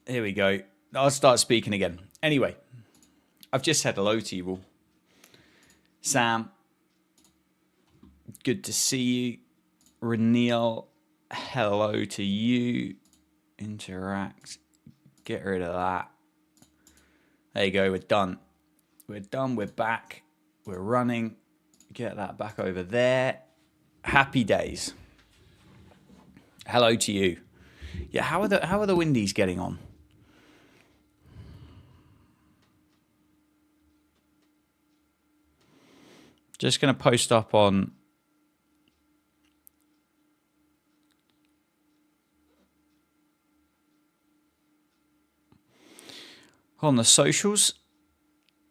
Here we go. I'll start speaking again. Anyway, I've just said hello to you all. Sam, good to see you. Reneel, hello to you. Interact. Get rid of that. There you go. We're done. We're done. We're back. We're running. Get that back over there. Happy days. Hello to you. Yeah, how are the Windies getting on? Just going to post up on the socials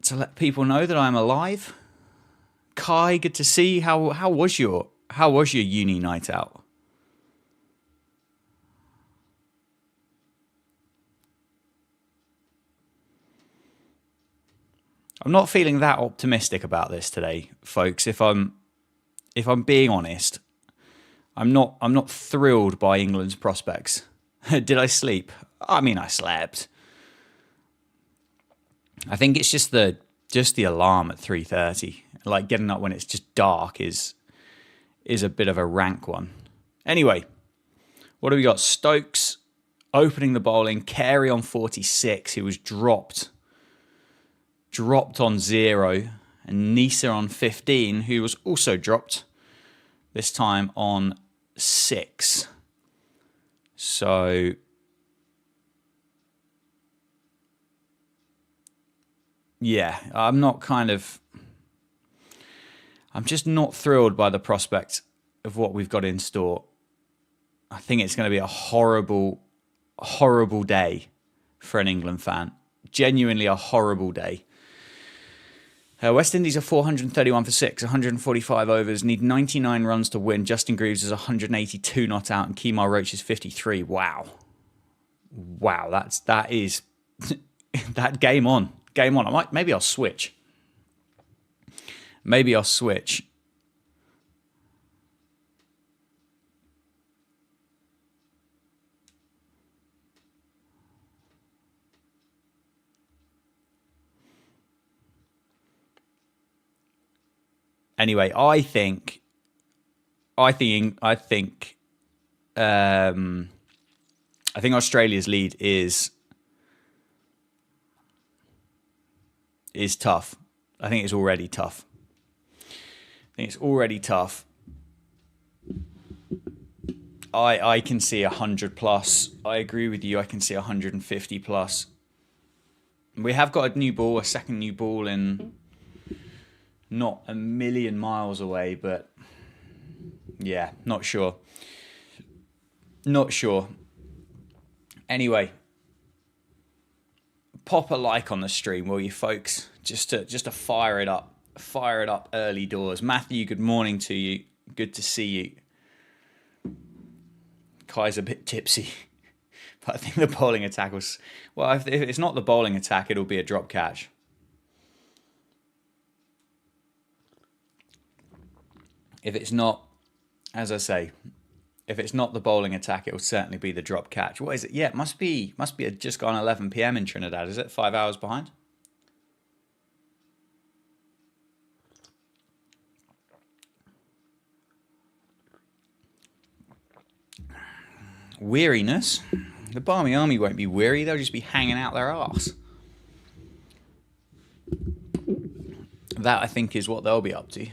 to let people know that I'm alive. Kai, good to see you. How was your uni night out? I'm not feeling that optimistic about this today, folks. If I'm being honest, I'm not thrilled by England's prospects. Did I sleep? I mean, I slept. I think it's just the alarm at 3:30. Like getting up when it's just dark is a bit of a rank one. Anyway, what do we got? Stokes opening the bowling. Carey on 46, who was dropped on 0, and Nisa on 15, who was also dropped, this time on 6. So, yeah, I'm just not thrilled by the prospect of what we've got in store. I think it's going to be a horrible, horrible day for an England fan. Genuinely a horrible day. West Indies are 431 for 6, 145 overs, need 99 runs to win. Justin Greaves is 182 not out, and Kemar Roach is 53. Wow, that is that game on. Maybe I'll switch. Anyway, I think Australia's lead is tough. I think it's already tough. I can see 100 plus. I agree with you. I can see 150 plus. We have got a second new ball in not a million miles away, but yeah, not sure. Anyway, pop a like on the stream, will you, folks? Just to fire it up early doors. Matthew, good morning to you. Good to see you. Kai's a bit tipsy, but I think the bowling attack was... Well, if it's not the bowling attack, it'll be a drop catch. If it's not, as I say, if it's not the bowling attack, it will certainly be the drop catch. What is it? Yeah, it must be just gone 11 p.m. in Trinidad, is it? 5 hours behind? Weariness? The Barmy Army won't be weary, they'll just be hanging out their arse. That, I think, is what they'll be up to.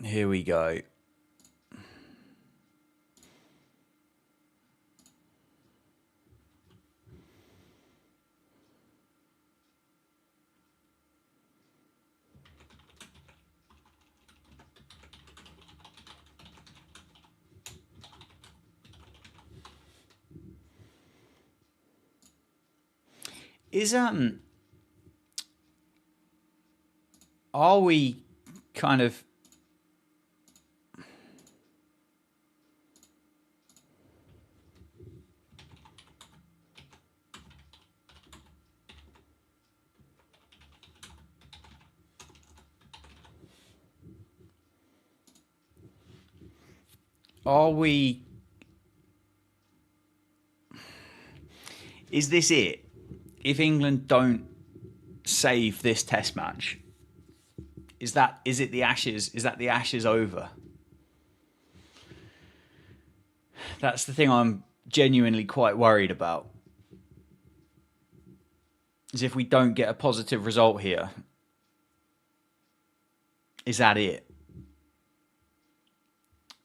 Here we go. Are we kind of... Are we? Is this it? If England don't save this Test match, is it the Ashes? Is that the Ashes over? That's the thing I'm genuinely quite worried about. Is if we don't get a positive result here, is that it?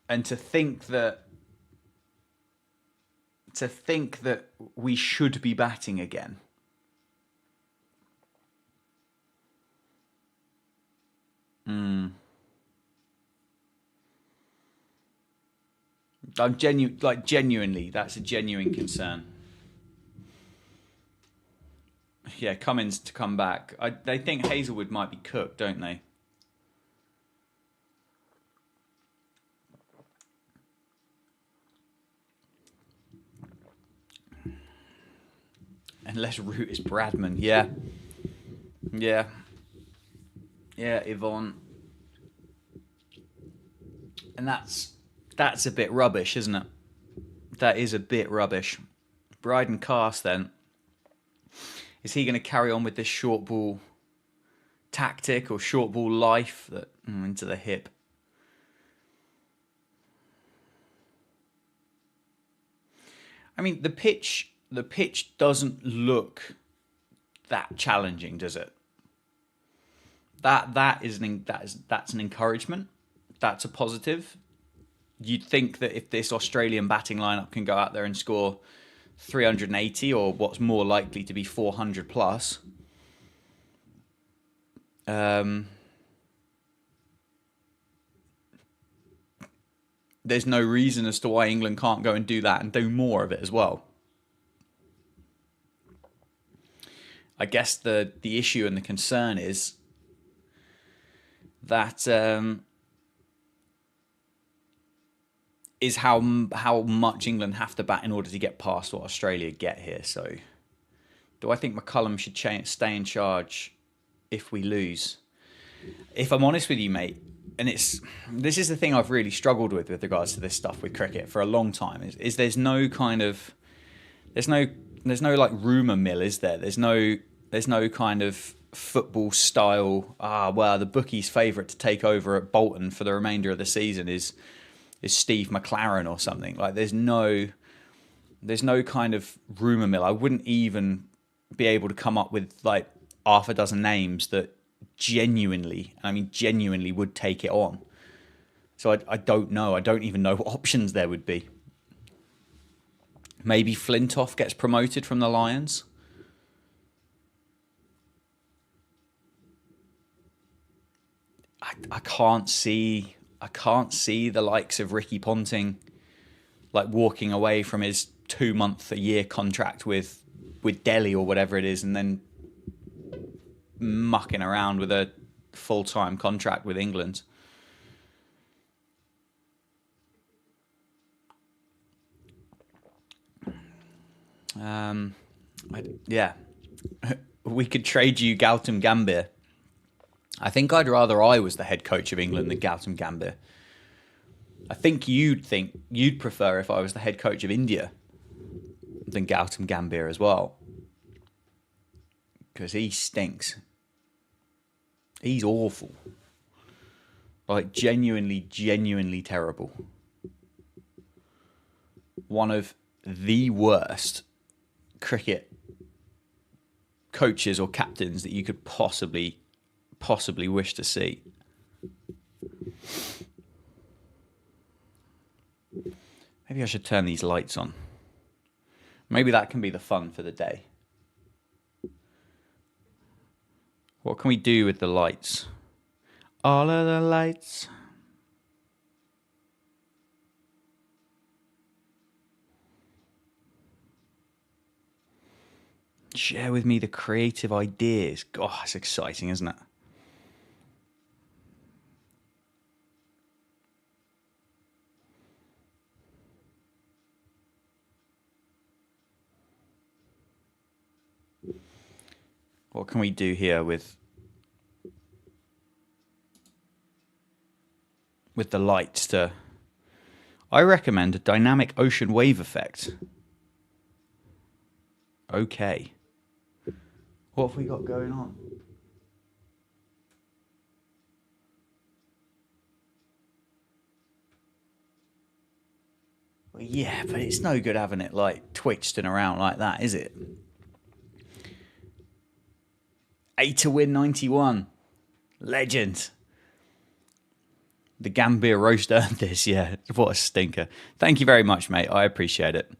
And to think that we should be batting again. I'm genuinely, that's a genuine concern. Yeah, Cummins to come back. They think Hazelwood might be cooked, don't they? Unless Root is Bradman. Yeah. Yeah. Yeah, Yvonne. And that's a bit rubbish, isn't it? That is a bit rubbish. Bryden Cast, then. Is he going to carry on with this short ball tactic or short ball life that into the hip? I mean, the pitch doesn't look that challenging, does it? That's an encouragement. That's a positive. You'd think that if this Australian batting lineup can go out there and score 380 or what's more likely to be 400 plus, there's no reason as to why England can't go and do that and do more of it as well. I guess the issue and the concern is that is how much England have to bat in order to get past what Australia get here. So, do I think McCullum should stay in charge if we lose? If I'm honest with you, mate, and this is the thing I've really struggled with regards to this stuff with cricket for a long time. Is there's no kind of there's no like rumour mill, is there? There's no kind of football style. Well, the bookie's favourite to take over at Bolton for the remainder of the season is Steve McLaren or something. Like there's no kind of rumour mill. I wouldn't even be able to come up with like half a dozen names that genuinely would take it on. So I don't know. I don't even know what options there would be. Maybe Flintoff gets promoted from the Lions. I can't see the likes of Ricky Ponting like walking away from his 2-month-a-year contract with Delhi or whatever it is, and then mucking around with a full-time contract with England. We could trade you Gautam Gambhir. I think I'd rather I was the head coach of England than Gautam Gambhir. I think you'd prefer if I was the head coach of India than Gautam Gambhir as well. Because he stinks. He's awful. Like genuinely terrible. One of the worst cricket coaches or captains that you could possibly wish to see. Maybe I should turn these lights on. Maybe that can be the fun for the day. What can we do with the lights? All of the lights. Share with me the creative ideas. God, that's exciting, isn't it? What can we do here with the lights to... I recommend a dynamic ocean wave effect. Okay. What have we got going on? Well, yeah, but it's no good having it like twitched and around like that, is it? 8 to win 91. Legend. The Gambier roast earned this, yeah. What a stinker. Thank you very much, mate. I appreciate it.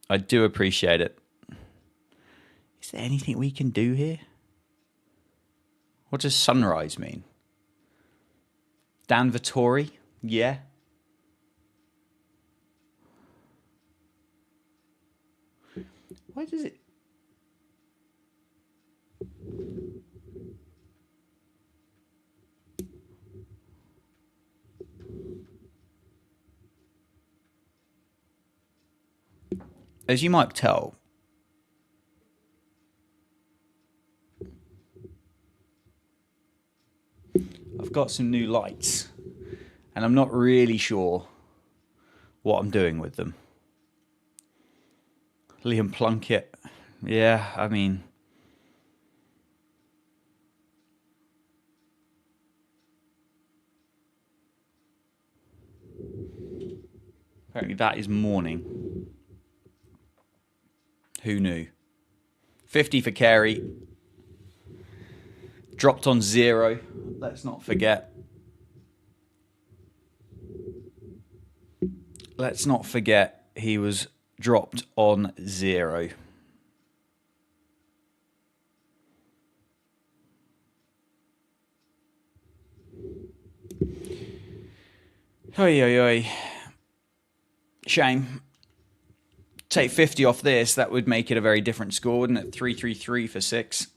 I do appreciate it. Is there anything we can do here? What does sunrise mean? Dan Vittori? Yeah. Why does it... As you might tell, I've got some new lights, and I'm not really sure what I'm doing with them. Liam Plunkett, yeah, I mean... Apparently that is morning. Who knew? 50 for Carey. Dropped on 0. Let's not forget. Let's not forget he was dropped on 0. Oi, oi, oi. Shame. Take 50 off this, that would make it a very different score, wouldn't it? 3-3-3 for 6.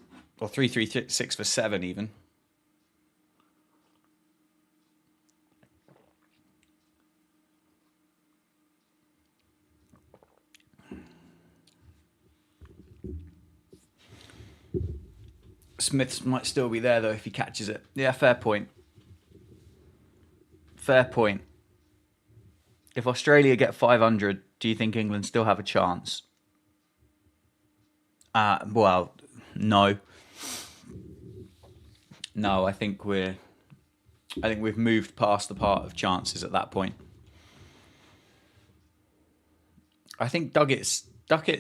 Or 3-3-6 for 7 even. Smiths might still be there though if he catches it. Yeah, fair point. Fair point. If Australia get 500, do you think England still have a chance? Well, no. No, I think we've moved past the part of chances at that point. I think Duckett's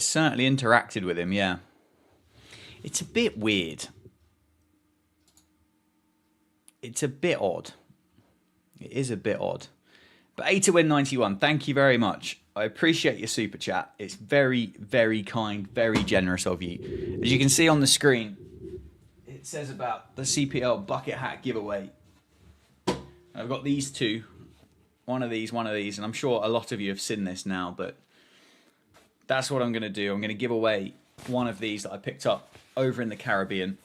certainly interacted with him, yeah. It's a bit weird. It's a bit odd. It is a bit odd. But 8 to win 91, thank you very much. I appreciate your super chat. It's very, very kind, very generous of you. As you can see on the screen, it says about the CPL bucket hat giveaway. I've got these two. One of these, and I'm sure a lot of you have seen this now, but that's what I'm going to do. I'm going to give away one of these that I picked up over in the Caribbean.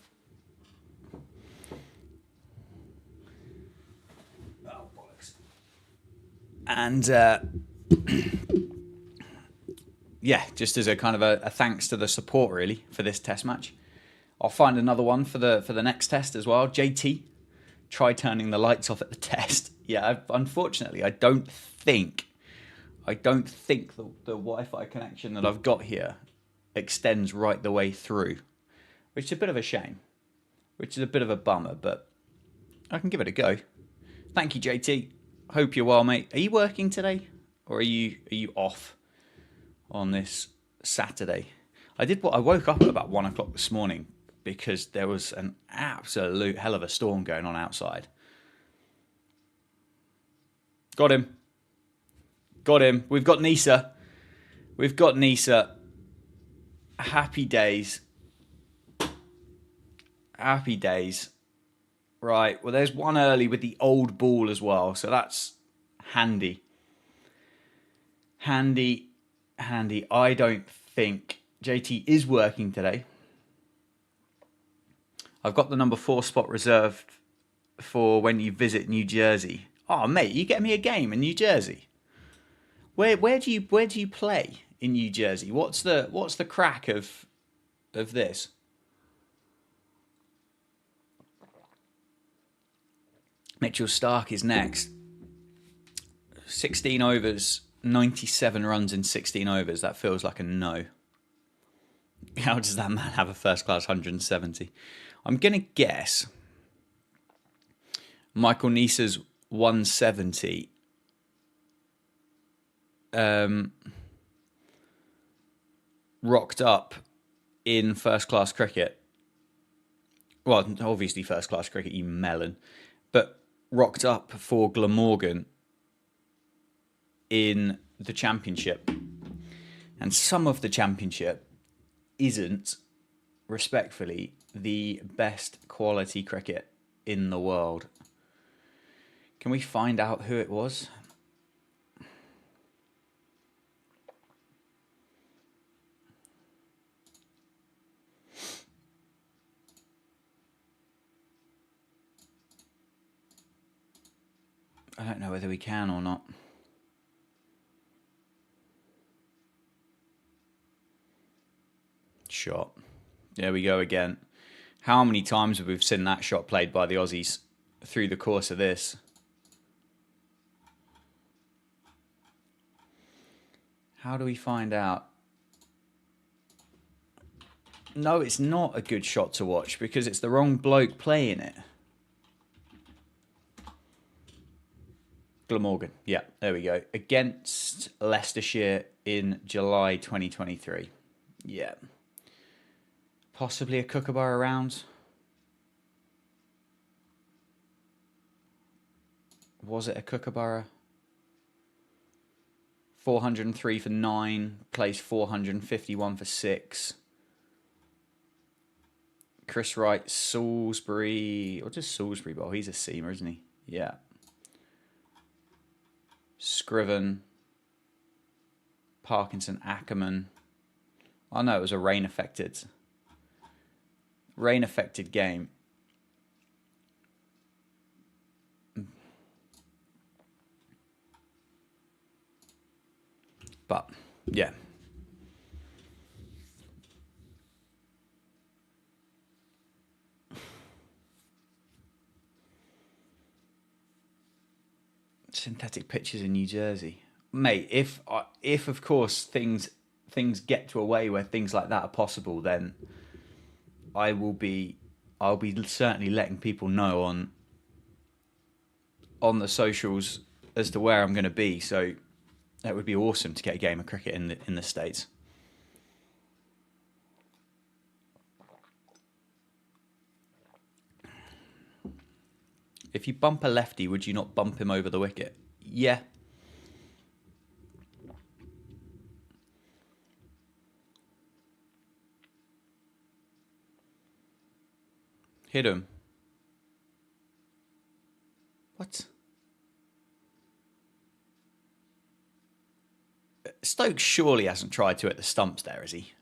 And yeah, just as a kind of a thanks to the support really for this test match. I'll find another one for the next test as well. JT, try turning the lights off at the test. Yeah, unfortunately, I don't think the Wi-Fi connection that I've got here extends right the way through, which is a bit of a shame, which is a bit of a bummer, but I can give it a go. Thank you, JT. Hope you're well, mate. Are you working today, or are you off on this Saturday? I woke up at about 1 o'clock this morning because there was an absolute hell of a storm going on outside. Got him. We've got Nisa. Happy days. Right, well, there's one early with the old ball as well, so that's handy. Handy. I don't think JT is working today. I've got the number 4 spot reserved for when you visit New Jersey. Oh, mate, you get me a game in New Jersey. Where do you play in New Jersey? What's the crack of this? Mitchell Stark is next. 16 overs, 97 runs in 16 overs. That feels like a no. How does that man have a first class 170? I'm going to guess Michael Neser's 170 rocked up in first class cricket. Well, obviously first class cricket, you melon. But rocked up for Glamorgan in the championship. And some of the championship isn't, respectfully, the best quality cricket in the world. Can we find out who it was? I don't know whether we can or not. Shot. There we go again. How many times have we seen that shot played by the Aussies through the course of this? How do we find out? No, it's not a good shot to watch because it's the wrong bloke playing it. Glamorgan. Yeah, there we go. Against Leicestershire in July 2023. Yeah. Possibly a Kookaburra round. Was it a Kookaburra? 403 for 9. Plays 451 for 6. Chris Wright, Salisbury. What does Salisbury bowl? He's a seamer, isn't he? Yeah. Scriven. Parkinson, Ackerman. Oh no, it was a rain-affected game. But, yeah. Synthetic pitches in New Jersey. Mate, if of course things get to a way where things like that are possible, then I'll be certainly letting people know on the socials as to where I'm going to be. So that would be awesome to get a game of cricket in the States. If you bump a lefty, would you not bump him over the wicket? Yeah. Hit him. What? Stokes surely hasn't tried to hit the stumps there, has he?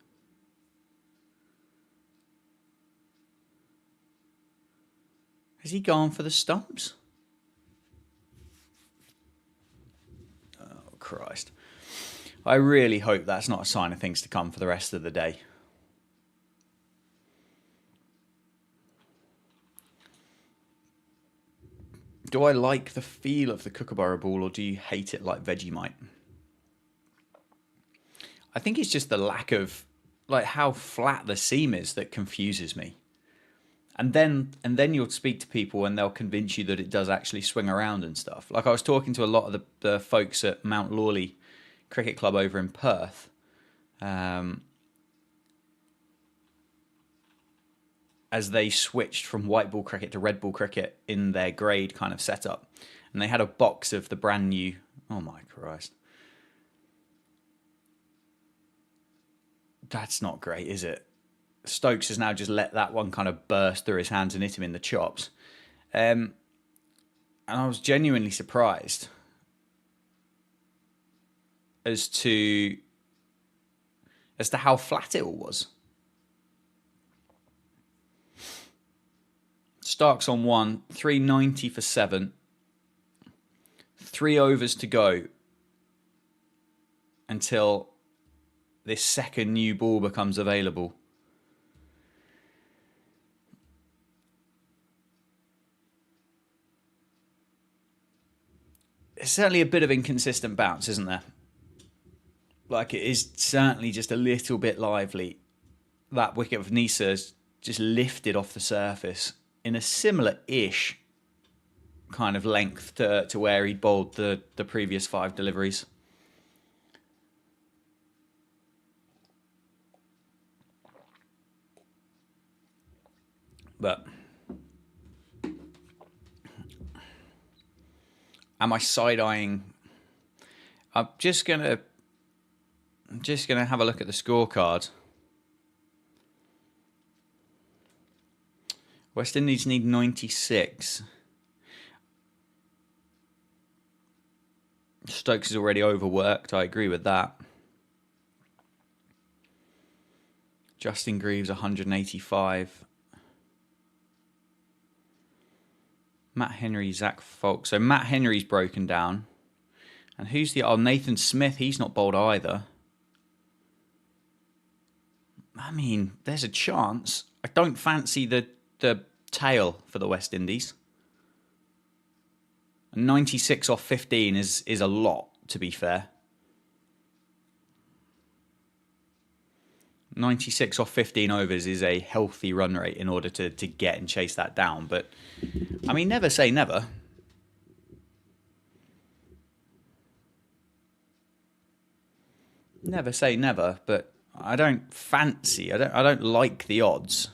Has he gone for the stumps? Oh, Christ. I really hope that's not a sign of things to come for the rest of the day. Do I like the feel of the Kookaburra ball, or do you hate it like Vegemite? I think it's just the lack of, like, how flat the seam is that confuses me. And then you'll speak to people and they'll convince you that it does actually swing around and stuff. Like I was talking to a lot of the folks at Mount Lawley Cricket Club over in Perth. As they switched from white ball cricket to red ball cricket in their grade kind of setup. And they had a box of the brand new... Oh my Christ. That's not great, is it? Stokes has now just let that one kind of burst through his hands and hit him in the chops. And I was genuinely surprised as to how flat it all was. Starks on 1, 390 for 7. 3 overs to go until this second new ball becomes available. certainly a bit of inconsistent bounce, isn't there? Like, it is certainly just a little bit lively. That wicket of Nisa's just lifted off the surface in a similar-ish kind of length to where he'd bowled the previous 5 deliveries. But am I side-eyeing? I'm just gonna have a look at the scorecard. West Indies need 96. Stokes is already overworked. I agree with that. Justin Greaves 185. Matt Henry, Zach Falk. So Matt Henry's broken down. And who's the... Oh, Nathan Smith. He's not bowled either. I mean, there's a chance. I don't fancy the tail for the West Indies. 96 off 15 is a lot, to be fair. 96 off 15 overs is a healthy run rate in order to get and chase that down. But, I mean, never say never. Never say never, but I don't fancy, I don't like the odds.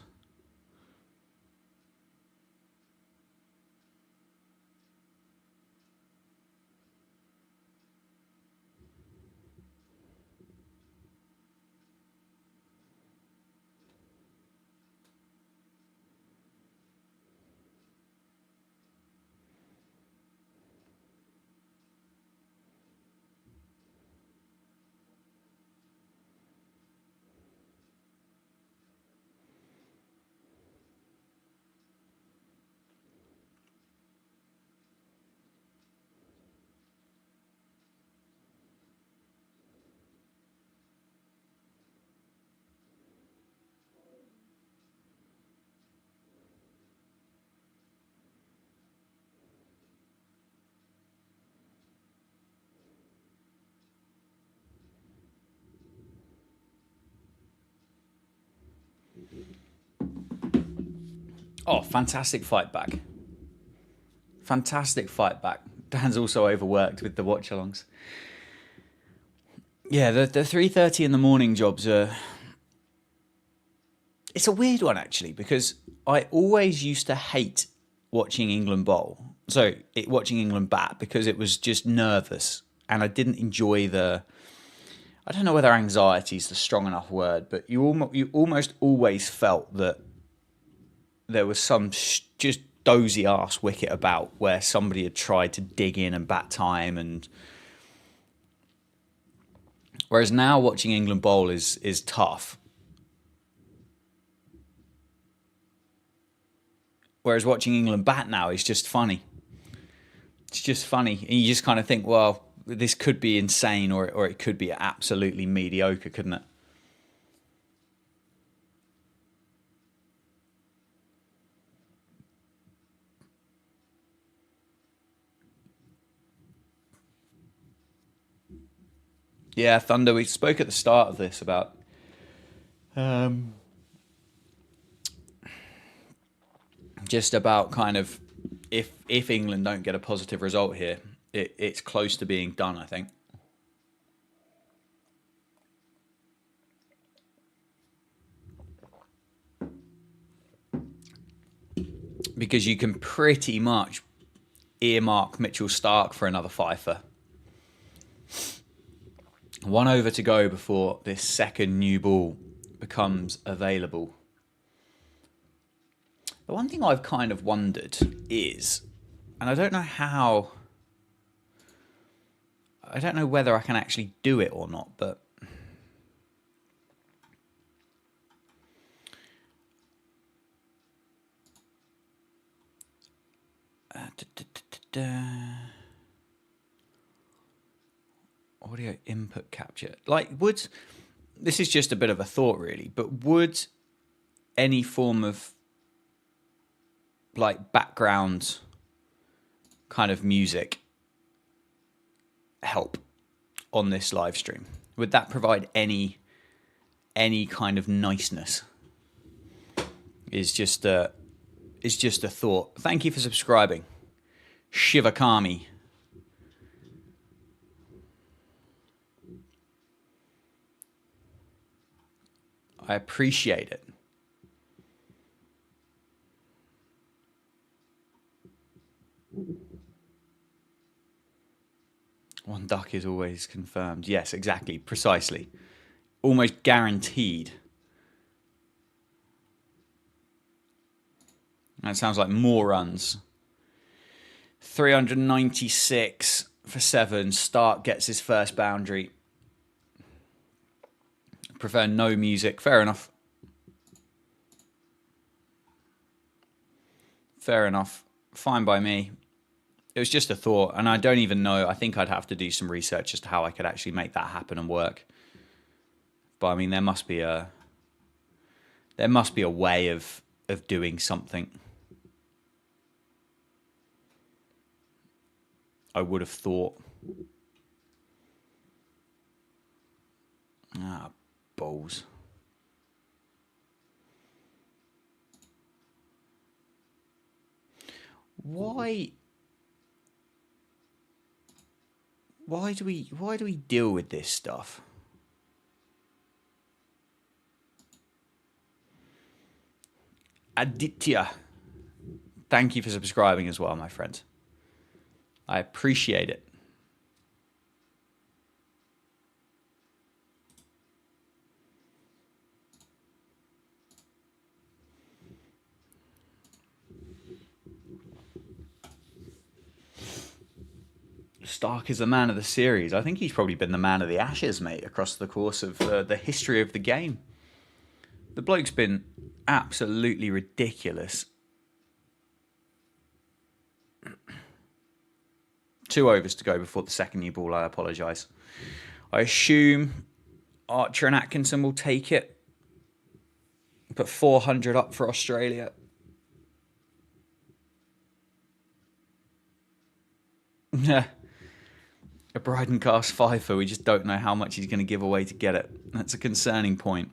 Oh, fantastic fight back. Fantastic fight back. Dan's also overworked with the watchalongs. Yeah, the 3:30 in the morning jobs are... It's a weird one, actually, because I always used to hate watching England bowl. So, watching England bat, because it was just nervous. And I didn't enjoy the... I don't know whether anxiety is the strong enough word, but you almost always felt that there was some just dozy ass wicket about where somebody had tried to dig in and bat time, and whereas now watching England bowl is tough. Whereas watching England bat now is just funny. It's just funny, and you just kind of think, well, this could be insane, or it could be absolutely mediocre, couldn't it? Yeah, Thunder, we spoke at the start of this about just about kind of if England don't get a positive result here, it's close to being done, I think. Because you can pretty much earmark Mitchell Starc for another fifer. 1 over to go before this second new ball becomes available. The one thing I've kind of wondered is, and I don't know whether I can actually do it or not, but audio input capture. Like, this is just a bit of a thought, really, but would any form of like background kind of music help on this live stream? Would that provide any kind of niceness? Is just a thought. Thank you for subscribing, Shivakami. I appreciate it. One duck is always confirmed. Yes, exactly, precisely. Almost guaranteed. That sounds like more runs. 396 for 7. Stark gets his first boundary. Prefer no music. Fair enough. Fair enough. Fine by me. It was just a thought, and I don't even know. I think I'd have to do some research as to how I could actually make that happen and work. But I mean, there must be a way of doing something. I would have thought. Ah, balls. Why do we deal with this stuff? Aditya, thank you for subscribing as well, my friend. I appreciate it. Stark is the man of the series. I think he's probably been the man of the Ashes, mate, across the course of the history of the game. The bloke's been absolutely ridiculous. 2 overs to go before the second new ball. I apologise. I assume Archer and Atkinson will take it. Put 400 up for Australia. Yeah. A Bryden cast fifer. We just don't know how much he's going to give away to get it. That's a concerning point.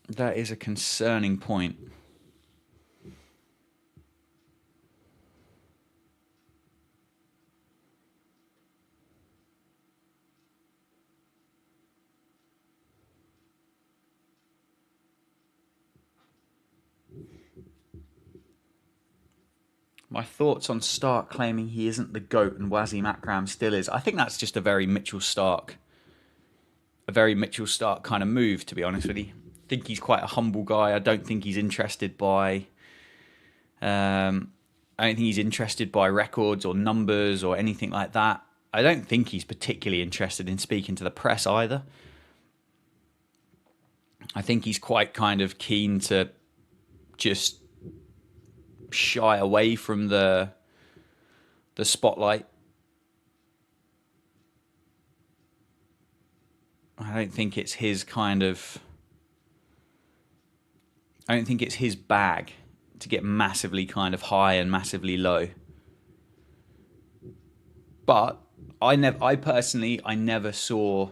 That is a concerning point. My thoughts on Stark claiming he isn't the GOAT and Wasim Akram still is. I think that's just a very Mitchell Stark kind of move, to be honest with you. I think he's quite a humble guy. I don't think he's interested by records or numbers or anything like that. I don't think he's particularly interested in speaking to the press either. I think he's quite kind of keen to just shy away from the spotlight. I don't think it's his bag to get massively kind of high and massively low. But I never saw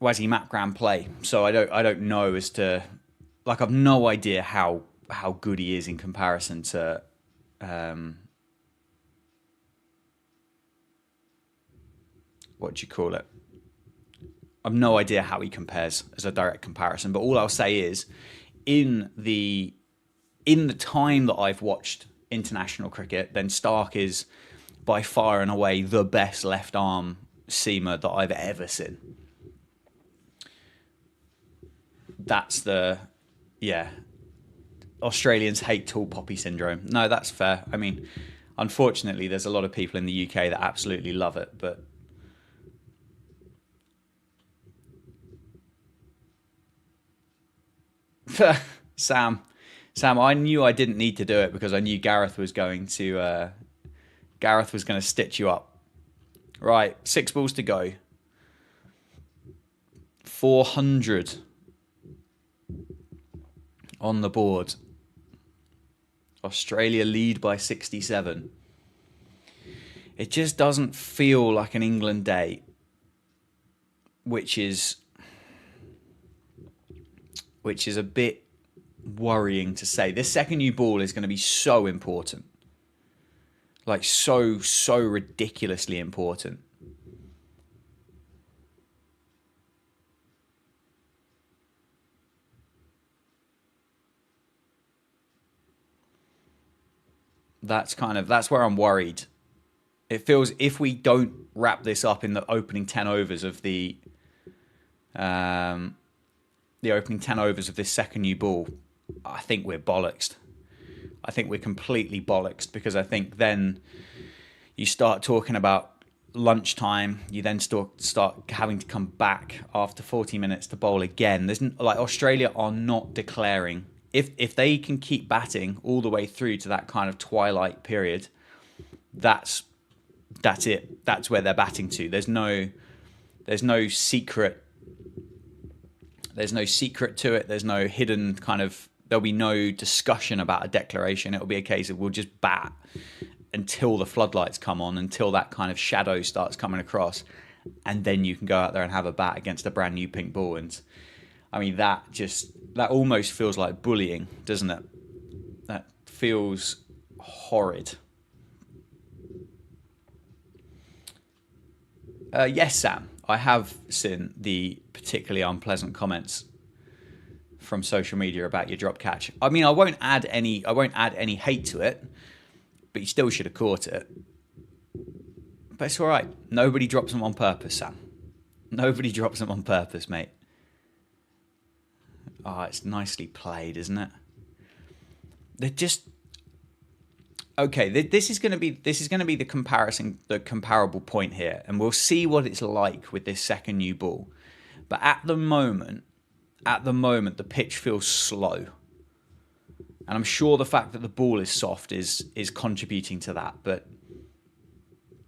Wasim Akram play, so I don't know as to, like, I've no idea how good he is in comparison to what do you call it? I've no idea how he compares as a direct comparison, but all I'll say is, in the time that I've watched international cricket, then Stark is by far and away the best left arm seamer that I've ever seen. That's Australians hate tall poppy syndrome. No, that's fair. I mean, unfortunately, there's a lot of people in the UK that absolutely love it, but Sam, I knew I didn't need to do it because I knew Gareth was going to stitch you up. Right, 6 balls to go. 400 on the board. Australia lead by 67. It just doesn't feel like an England day, which is a bit worrying to say. This second new ball is going to be so important. Like so ridiculously important. That's where I'm worried. It feels if we don't wrap this up in the opening 10 overs of the opening 10 overs of this second new ball, I think we're bollocksed. I think we're completely bollocksed, because I think then you start talking about lunchtime. You then start having to come back after 40 minutes to bowl again. There's like Australia are not declaring. If they can keep batting all the way through to that kind of twilight period, that's it. That's where they're batting to. There's no secret. There's no secret to it. There's no hidden kind of. There'll be no discussion about a declaration. It'll be a case of we'll just bat until the floodlights come on, until that kind of shadow starts coming across, and then you can go out there and have a bat against a brand new pink ball. And I mean, that almost feels like bullying, doesn't it? That feels horrid. Yes, Sam, I have seen the particularly unpleasant comments from social media about your drop catch. I mean, I won't add any hate to it, but you still should have caught it. But it's all right. Nobody drops them on purpose, Sam. Nobody drops them on purpose, mate. Oh, it's nicely played, isn't it? They're just okay. This is going to be the comparable point here, and we'll see what it's like with this second new ball. But at the moment, the pitch feels slow, and I'm sure the fact that the ball is soft is contributing to that. But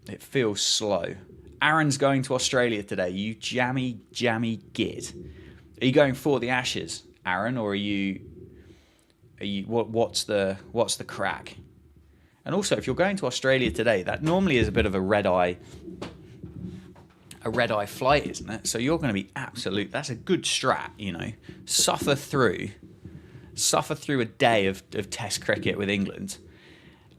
it feels slow. Aaron's going to Australia today. You jammy git. Are you going for the Ashes, Aaron, or are you what's the crack? And also, if you're going to Australia today, that normally is a bit of a red eye flight, isn't it? So you're going to be that's a good strat, you know. Suffer through a day of Test cricket with England,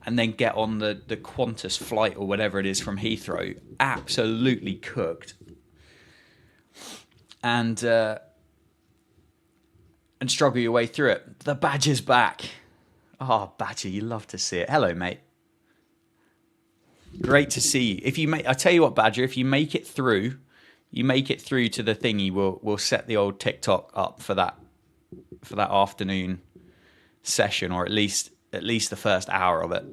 and then get on the Qantas flight or whatever it is from Heathrow, absolutely cooked, and struggle your way through it. The Badger's back. Oh, Badger, you love to see it. Hello, mate. Great to see you. I tell you what, Badger, if you make it through to the thingy, we'll set the old TikTok up for that afternoon session, or at least the first hour of it.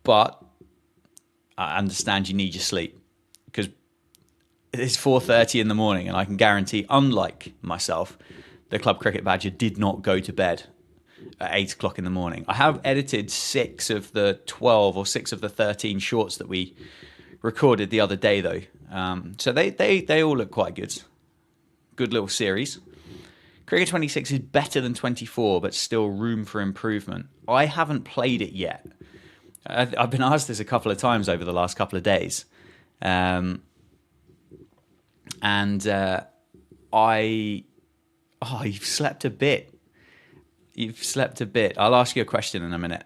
But I understand you need your sleep, because it's 4:30 in the morning, and I can guarantee, unlike myself, the Club Cricket Badger did not go to bed at 8 o'clock in the morning. I have edited 6 of the 12 or 6 of the 13 shorts that we recorded the other day, though. So they all look quite good. Good little series. Cricket 26 is better than 24, but still room for improvement. I haven't played it yet. I've been asked this a couple of times over the last couple of days. You've slept a bit. I'll ask you a question in a minute.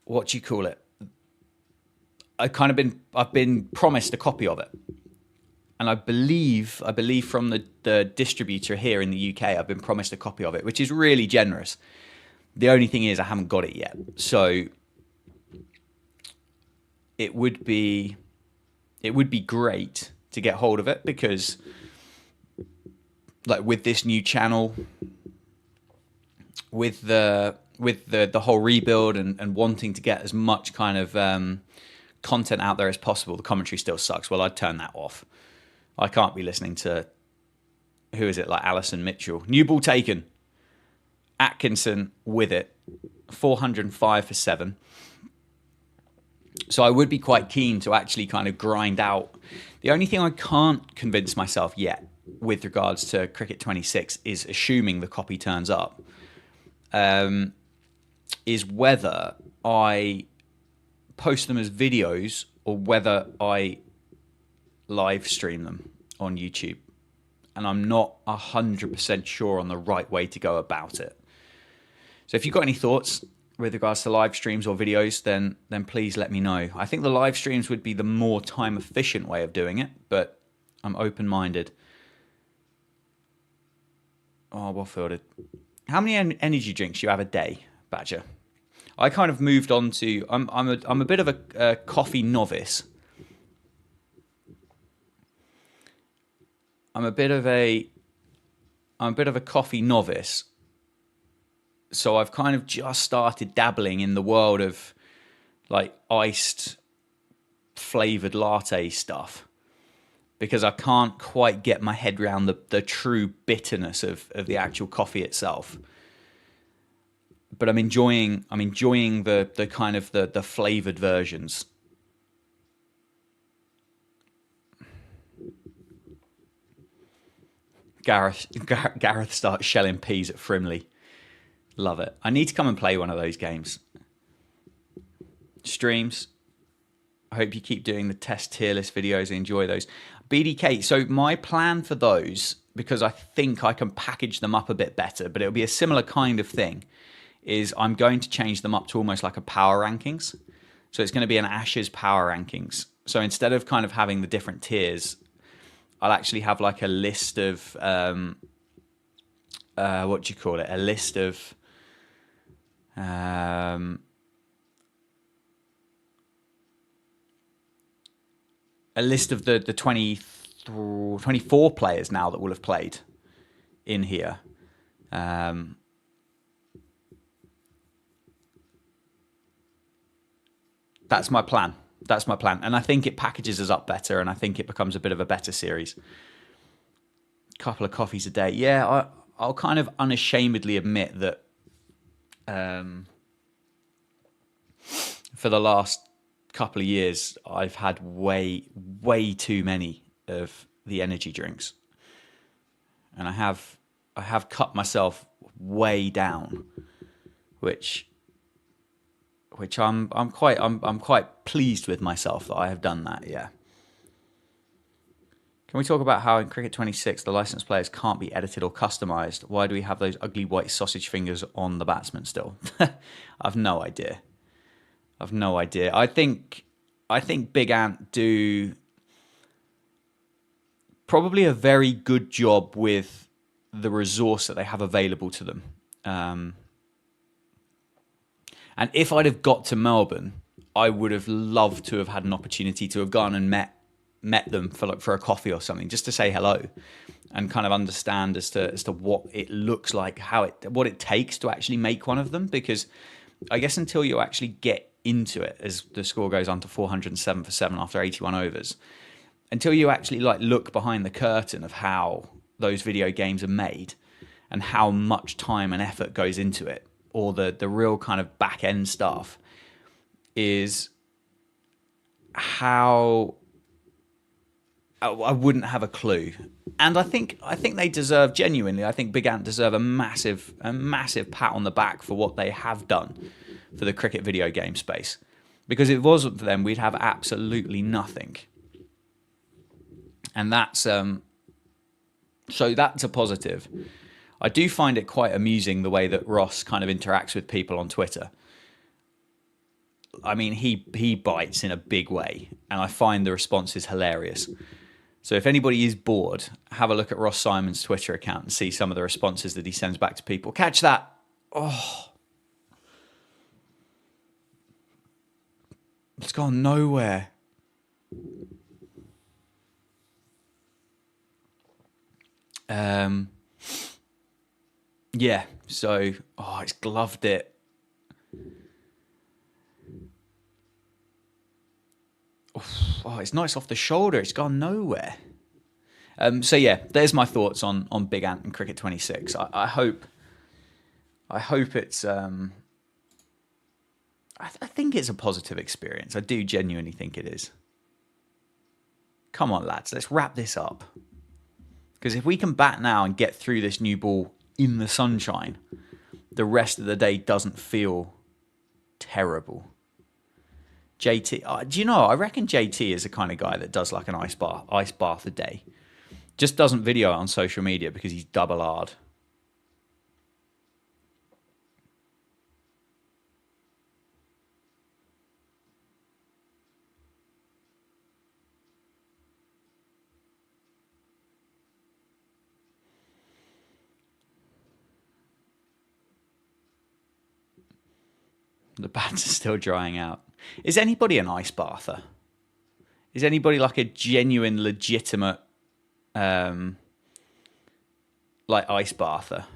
What do you call it? I've been promised a copy of it, and I believe from the distributor here in the UK, I've been promised a copy of it, which is really generous. The only thing is I haven't got it yet, so it would be great to get hold of it, because like with this new channel, with the whole rebuild and wanting to get as much kind of content out there as possible, the commentary still sucks. Well, I'd turn that off. I can't be listening to, who is it, like Alison Mitchell. New ball taken. Atkinson with it. 405 for 7. So I would be quite keen to actually kind of grind out. The only thing I can't convince myself yet with regards to Cricket 26 is assuming the copy turns up, is whether I post them as videos or whether I live stream them on YouTube. And I'm not 100% sure on the right way to go about it. So if you've got any thoughts with regards to live streams or videos, then please let me know. I think the live streams would be the more time efficient way of doing it, but I'm open-minded. Oh, well fielded. How many energy drinks do you have a day, Badger? I kind of moved on to, I'm a bit of a coffee novice. I'm a bit of a coffee novice. So I've kind of just started dabbling in the world of like iced flavored latte stuff, because I can't quite get my head around the true bitterness of the actual coffee itself. But I'm enjoying the kind of the flavored versions. Gareth starts shelling peas at Frimley. Love it. I need to come and play one of those games. Streams. I hope you keep doing the test tier list videos. I enjoy those. BDK. So my plan for those, because I think I can package them up a bit better, but it'll be a similar kind of thing, is I'm going to change them up to almost like a power rankings. So it's going to be an Ashes power rankings. So instead of kind of having the different tiers, I'll actually have like a list of, what do you call it? A list of, a list of the 24 players now that will have played in here. That's my plan. That's my plan. And I think it packages us up better, and I think it becomes a bit of a better series. Couple of coffees a day. Yeah, I'll kind of unashamedly admit that for the last couple of years, I've had way too many of the energy drinks. And I have cut myself way down, which I'm quite pleased with myself that I have done that. Yeah. Can we talk about how in Cricket 26 the licensed players can't be edited or customized? Why do we have those ugly white sausage fingers on the batsman still? I've no idea. I think Big Ant do probably a very good job with the resource that they have available to them. And if I'd have got to Melbourne, I would have loved to have had an opportunity to have gone and met them for a coffee or something, just to say hello and kind of understand as to what it looks like, what it takes to actually make one of them. Because I guess until you actually get into it, as the score goes on to 407 for 7 after 81 overs, until you actually like look behind the curtain of how those video games are made and how much time and effort goes into it, or the real kind of back end stuff, is how I wouldn't have a clue. And I think they deserve, genuinely, I think Big Ant deserve a massive pat on the back for what they have done for the cricket video game space. Because if it wasn't for them, we'd have absolutely nothing. And that's so that's a positive. I do find it quite amusing the way that Ross kind of interacts with people on Twitter. I mean, he bites in a big way, and I find the responses hilarious. So if anybody is bored, have a look at Ross Simon's Twitter account and see some of the responses that he sends back to people. Catch that. Oh. It's gone nowhere. Yeah, so, it's gloved it. Oh, it's nice off the shoulder. It's gone nowhere. So yeah, there's my thoughts on Big Ant and Cricket 26. I hope it's I think it's a positive experience. I do genuinely think it is. Come on, lads, let's wrap this up. Because if we can bat now and get through this new ball in the sunshine, the rest of the day doesn't feel terrible. JT, do you know, I reckon JT is the kind of guy that does like an ice bath a day. Just doesn't video it on social media because he's double hard. The bats are still drying out. Is anybody an ice bather? Is anybody like a genuine, legitimate, like ice bather?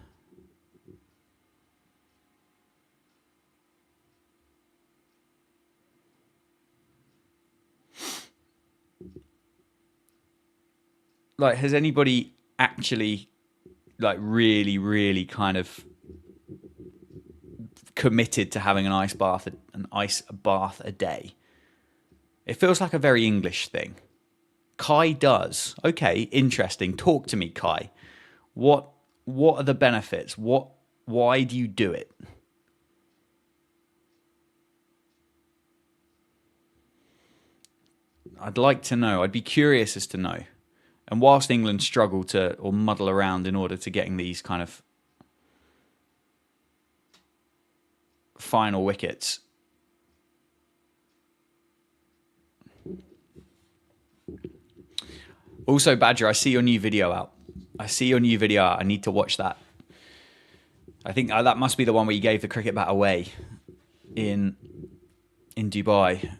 Like, has anybody actually, like, really kind of committed to having an ice bath a day? It feels like a very English thing. Kai does. Okay, interesting. Talk to me, Kai. What are the benefits? Why do you do it? I'd like to know. I'd be curious as to know. And whilst England struggle to or muddle around in order to getting these kind of final wickets, also, Badger, I see your new video out. I need to watch that. I think that must be the one where you gave the cricket bat away in Dubai.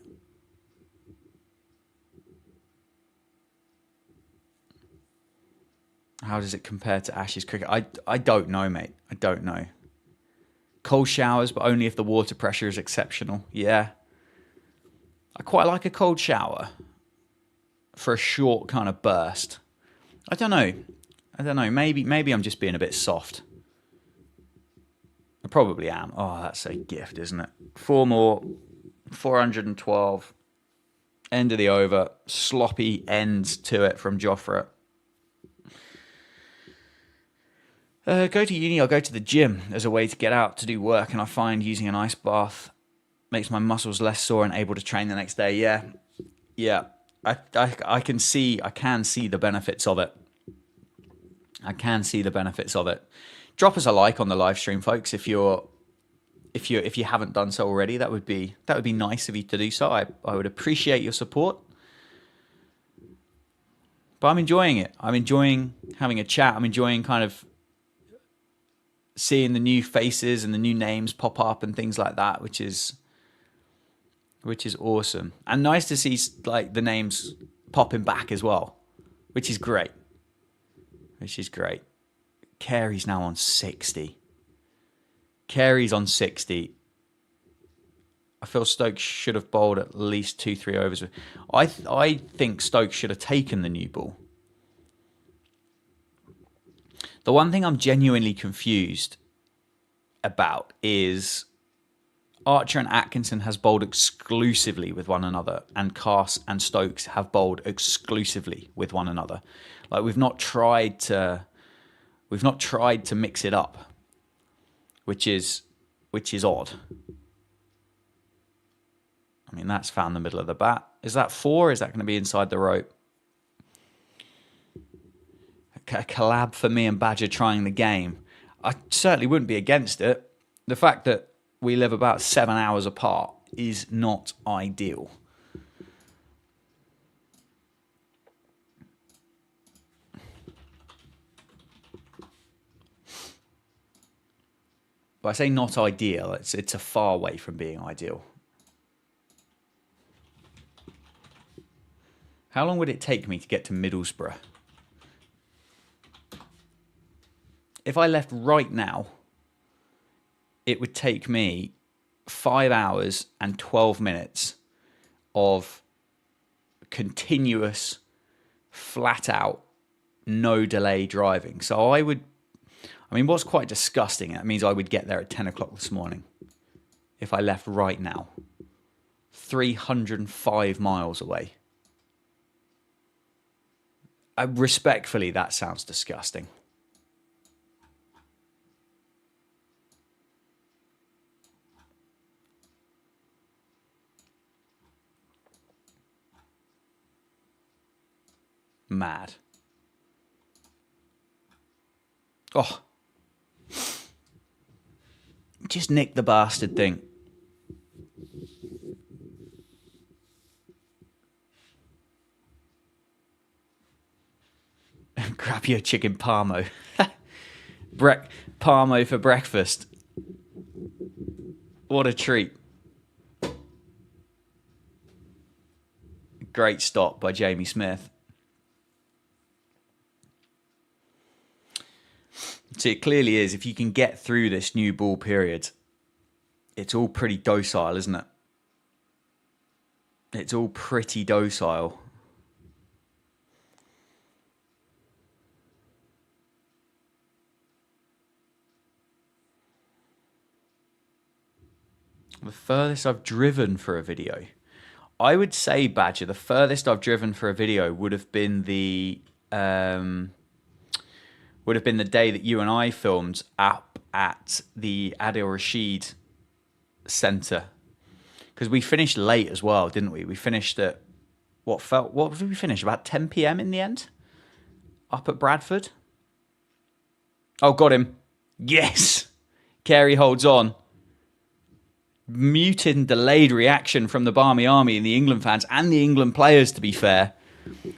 How does it compare to Ashes cricket? I don't know, mate. I don't know. Cold showers, but only if the water pressure is exceptional. Yeah. I quite like a cold shower for a short kind of burst. I don't know. Maybe I'm just being a bit soft. I probably am. Oh, that's a gift, isn't it? 4 more. 412. End of the over. Sloppy ends to it from Jofra. Go to uni, I'll go to the gym as a way to get out to do work, and I find using an ice bath makes my muscles less sore and able to train the next day. Yeah. I can see the benefits of it. Drop us a like on the live stream, folks, if you haven't done so already. That would be nice of you to do so. I would appreciate your support. But I'm enjoying it. I'm enjoying having a chat. I'm enjoying kind of seeing the new faces and the new names pop up and things like that, which is awesome. And nice to see like the names popping back as well, which is great. Carey's now on 60. Carey's on 60. I feel Stokes should have bowled at least 2-3 overs. I think Stokes should have taken the new ball. The one thing I'm genuinely confused about is Archer and Atkinson has bowled exclusively with one another, and Cass and Stokes have bowled exclusively with one another. Like we've not tried to mix it up, which is odd. I mean, that's found the middle of the bat. Is that 4? Is that going to be inside the rope? A collab for me and Badger trying the game. I certainly wouldn't be against it. The fact that we live about 7 hours apart is not ideal. But I say not ideal, it's a far way from being ideal. How long would it take me to get to Middlesbrough? If I left right now, it would take me 5 hours and 12 minutes of continuous, flat out, no delay driving. So what's quite disgusting, that means I would get there at 10 o'clock this morning. if I left right now. 305 miles away. Respectfully, that sounds disgusting. Mad. Oh. Just nick the bastard thing. Grab your chicken parmo. Parmo for breakfast. What a treat. Great stop by Jamie Smith. So it clearly is, if you can get through this new ball period, it's all pretty docile, isn't it? It's all pretty docile. The furthest I've driven for a video. I would say, Badger, the furthest I've driven for a video would have been the day that you and I filmed up at the Adil Rashid Centre. Because we finished late as well, didn't we? We finished at what did we finish? About 10 p.m. in the end? Up at Bradford? Oh, got him. Yes! Carey holds on. Muted and delayed reaction from the Barmy Army and the England fans and the England players, to be fair,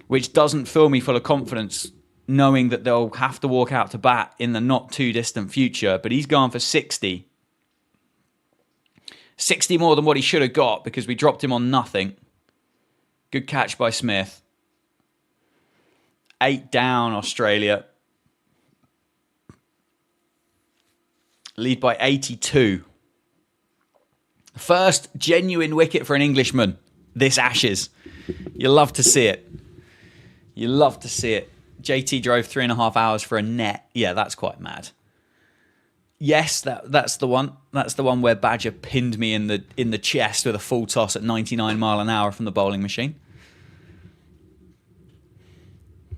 which doesn't fill me full of confidence knowing that they'll have to walk out to bat in the not too distant future. But he's gone for 60. 60 more than what he should have got because we dropped him on nothing. Good catch by Smith. 8 down, Australia. Lead by 82. First genuine wicket for an Englishman this Ashes. You love to see it. You love to see it. JT drove 3.5 hours for a net. Yeah, that's quite mad. Yes, that's the one. That's the one where Badger pinned me in the chest with a full toss at 99 mile an hour from the bowling machine.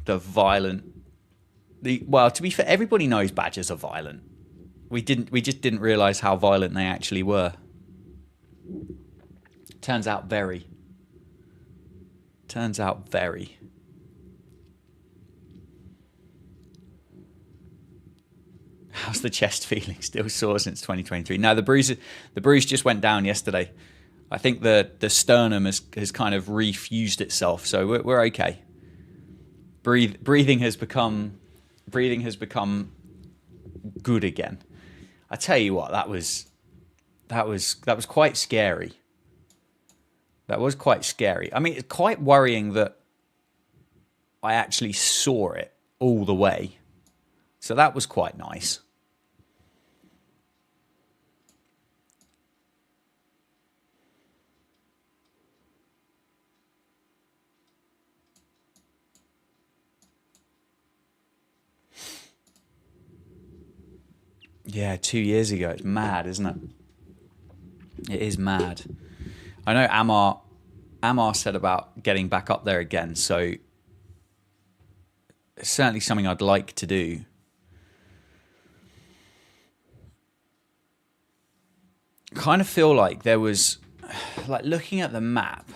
The violent. Well, to be fair, everybody knows Badgers are violent. We just didn't realise how violent they actually were. Turns out very. How's the chest feeling? Still sore since 2023. No, the bruise just went down yesterday. I think the sternum has kind of refused itself, so we're okay. Breathing has become good again. I tell you what, that was quite scary. That was quite scary. I mean, it's quite worrying that I actually saw it all the way. So that was quite nice. Yeah, 2 years ago. It's mad, isn't it? It is mad. I know Amar said about getting back up there again, so it's certainly something I'd like to do. Kind of feel like there was, like, looking at the map,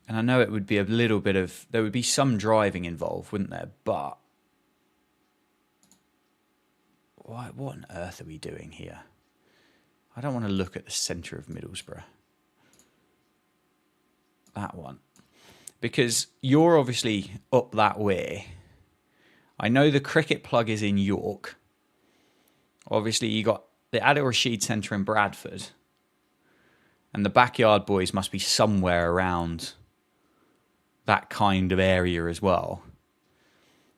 and I know it would be a little bit of, there would be some driving involved, wouldn't there? But what on earth are we doing here? I don't want to look at the centre of Middlesbrough. That one. Because you're obviously up that way. I know the cricket plug is in York. Obviously, you got the Adil Rashid Centre in Bradford. And the Backyard Boys must be somewhere around that kind of area as well.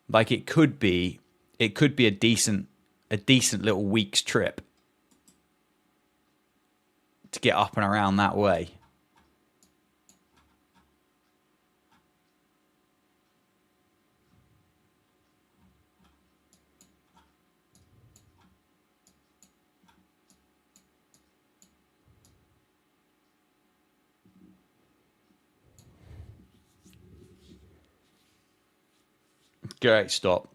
Like, it could be a decent little week's trip to get up and around that way. Great stop.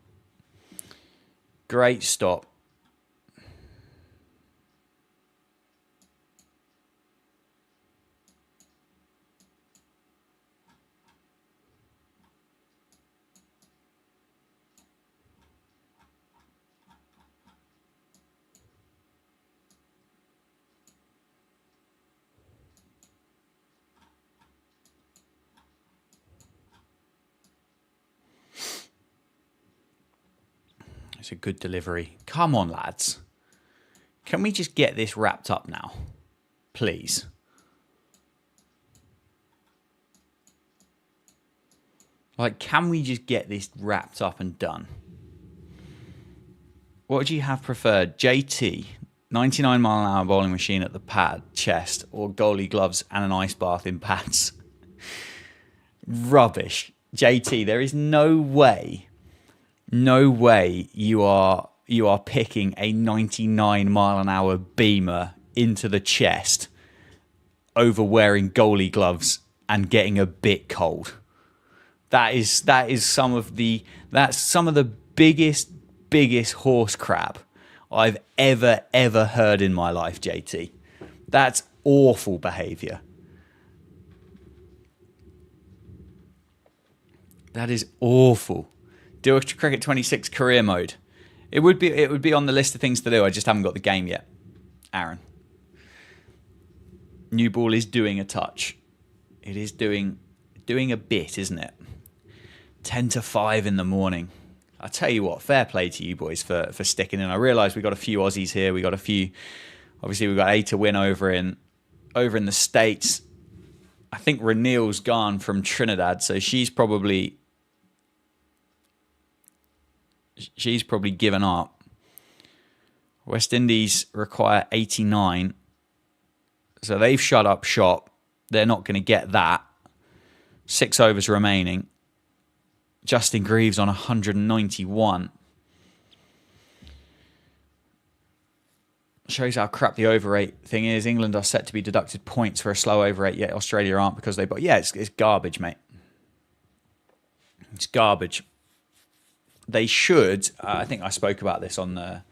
Great stop. It's a good delivery. Come on, lads. Can we just get this wrapped up now? Please. Like, can we just get this wrapped up and done? What would you have preferred? JT, 99 mile an hour bowling machine at the pad, chest, or goalie gloves and an ice bath in pads? Rubbish. JT, there is no way you are picking a 99 mile an hour beamer into the chest over wearing goalie gloves and getting a bit cold. That's some of the biggest horse crap I've ever heard in my life, JT. That's awful behaviour. That is awful. Do a Cricket 26 career mode. It would be on the list of things to do. I just haven't got the game yet. Aaron. New ball is doing a touch. It is doing a bit, isn't it? 10 to 5 in the morning. I tell you what, fair play to you boys for sticking in. I realise we got a few Aussies here. We got a few. Obviously, we got A to win over in the States. I think Raneel's gone from Trinidad, so she's probably given up. West Indies require 89, so they've shut up shop. They're not going to get that. 6 overs remaining. Justin Greaves on 191. Shows how crap the over rate thing is. England are set to be deducted points for a slow over rate, yet Australia aren't because they... But yeah, it's garbage, mate. It's garbage. They should... I think I spoke about this on the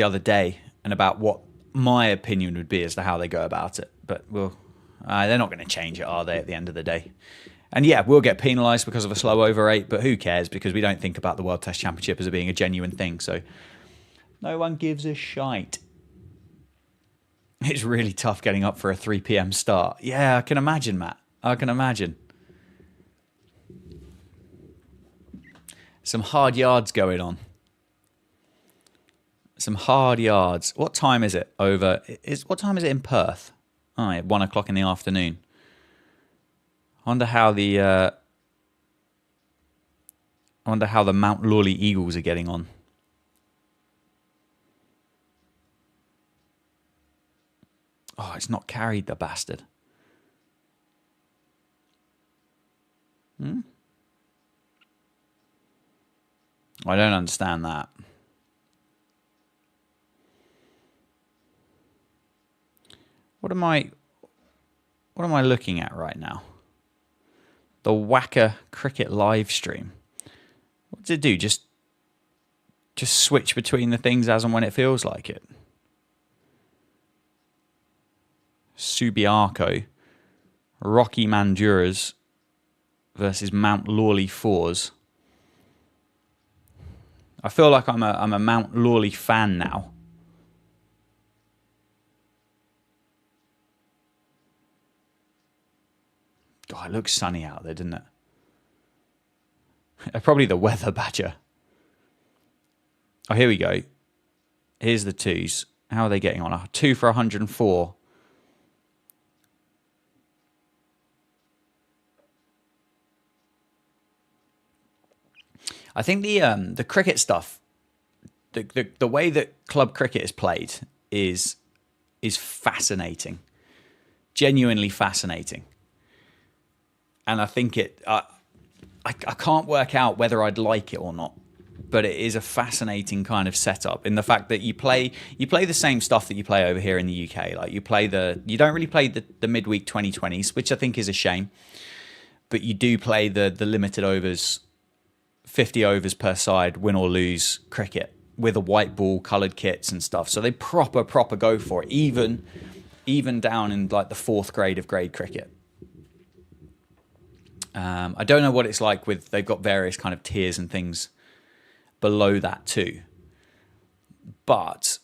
other day, and about what my opinion would be as to how they go about it. But they're not going to change it, are they, at the end of the day? And yeah, we'll get penalised because of a slow over rate, but who cares? Because we don't think about the World Test Championship as being a genuine thing. So no one gives a shite. It's really tough getting up for a 3 p.m. start. Yeah, I can imagine, Matt. I can imagine. Some hard yards going on. Some hard yards. What time is it over? What time is it in Perth? Oh, yeah, 1 o'clock in the afternoon. I wonder how the Mount Lawley Eagles are getting on. Oh, it's not carried, the bastard. I don't understand that. What am I looking at right now? The Wacker Cricket live stream. What does it do? Just switch between the things as and when it feels like it. Subiaco, Rocky Manduras versus Mount Lawley Fours. I feel like I'm a Mount Lawley fan now. God, it looks sunny out there, doesn't it? Probably the weather badger. Oh, here we go. Here's the twos. How are they getting on? 2 for 104. I think the cricket stuff, the way that club cricket is played is fascinating, genuinely fascinating. And I think I can't work out whether I'd like it or not. but it is a fascinating kind of setup in the fact that you play the same stuff that you play over here in the UK. Like you don't really play the midweek 2020s, which I think is a shame, but you do play the limited overs, 50 overs per side, win or lose cricket with a white ball, coloured kits and stuff. So they proper go for it, even down in like the 4th grade of grade cricket. I don't know what it's like they've got various kind of tiers and things below that too. But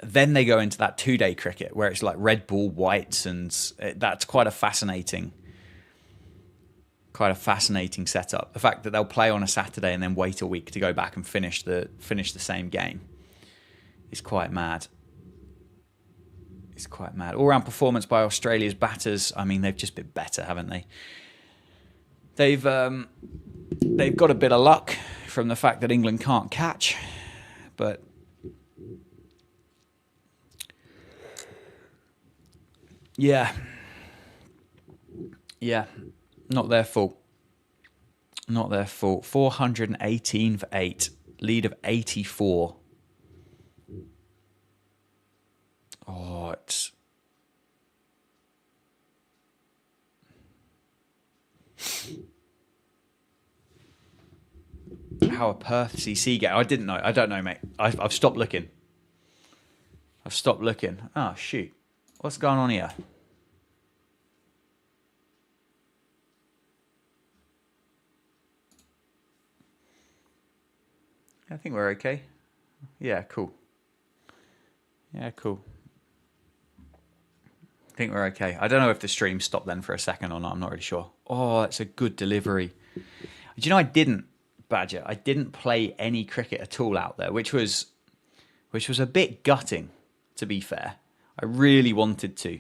then they go into that 2-day cricket where it's like red ball, whites, and that's quite a fascinating setup. The fact that they'll play on a Saturday and then wait a week to go back and finish the same game is quite mad. It's quite mad. All-round performance by Australia's batters. I mean, they've just been better, haven't they? They've got a bit of luck from the fact that England can't catch, but yeah, not their fault. Not their fault. 418 for 8, lead of 84. Oh, it's... How a Perth CC get? I didn't know. I don't know, mate. I've stopped looking. Oh, shoot. What's going on here? I think we're okay. Yeah, cool. I think we're okay. I don't know if the stream stopped then for a second or not. I'm not really sure. Oh, that's a good delivery. Do you know I didn't, Badger? I didn't play any cricket at all out there, which was a bit gutting, to be fair. I really wanted to.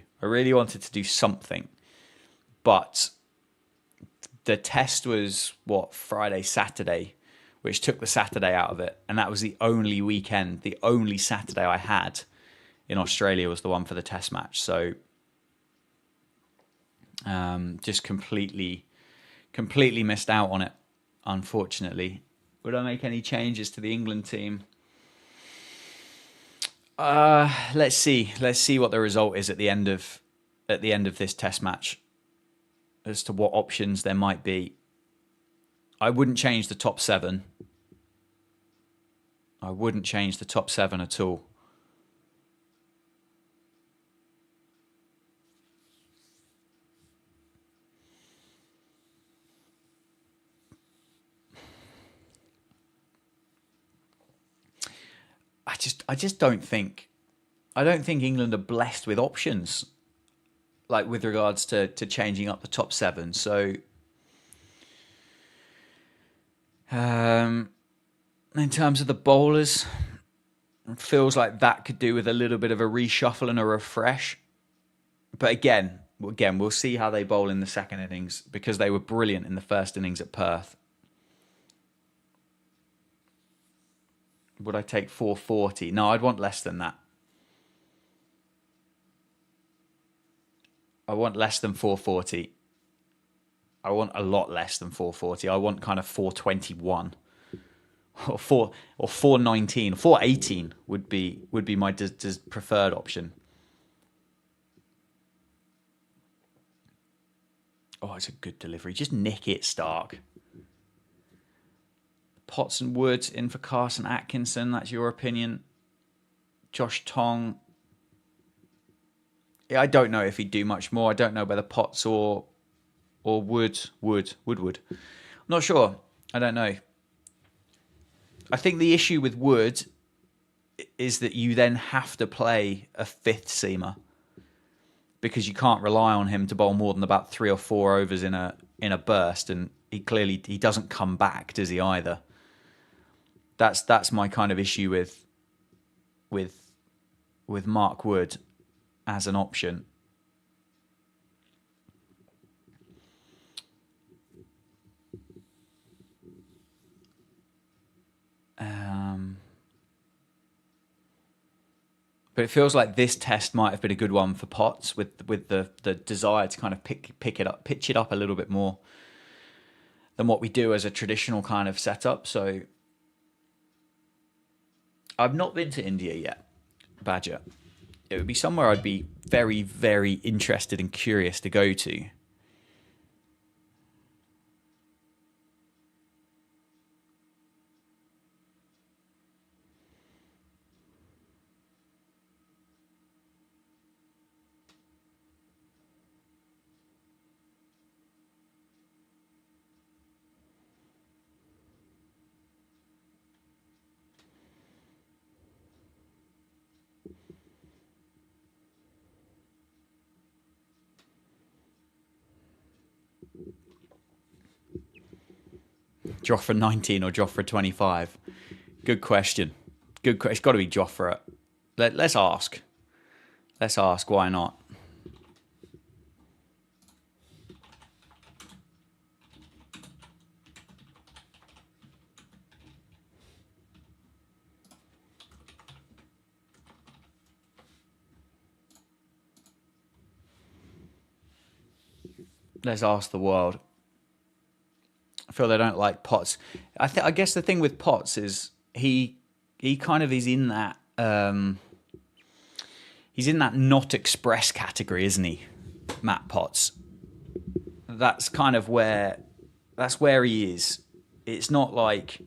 Do something. But the test was, Friday, Saturday, which took the Saturday out of it. And that was the only weekend, the only Saturday I had in Australia was the one for the test match. So just completely missed out on it, unfortunately. Would I make any changes to the England team? Let's see what the result is at the end of this test match as to what options there might be. I wouldn't change the top 7. I wouldn't change the top 7 at all. I just don't think England are blessed with options, like with regards to changing up the top 7. So in terms of the bowlers, it feels like that could do with a little bit of a reshuffle and a refresh. But again, we'll see how they bowl in the second innings, because they were brilliant in the first innings at Perth. Would I take 440? No, I'd want less than that. I want less than 440. I want a lot less than 440. I want kind of 421 or 419. 418 would be my preferred option. Oh, it's a good delivery. Just nick it, Stark. Potts and Woods in for Carson Atkinson. That's your opinion. Josh Tong. Yeah, I don't know if he'd do much more. I don't know whether Potts or Wood. I'm not sure. I don't know. I think the issue with Wood is that you then have to play a 5th seamer, because you can't rely on him to bowl more than about 3 or 4 overs in a burst, and he doesn't come back, does he either? That's my kind of issue with Mark Wood as an option. But it feels like this test might have been a good one for Potts, with the desire to kind of pitch it up a little bit more than what we do as a traditional kind of setup. So I've not been to India yet, Badger. It would be somewhere I'd be very, very interested and curious to go to. Joffre 19 or Joffre 25? Good question. Good question. It's got to be Joffre. Let's ask. Let's ask. Why not? Let's ask the world. I feel they don't like Potts. I guess the thing with Potts is he kind of is in that he's in that not express category, isn't he, Matt Potts? That's kind of where he is. It's not like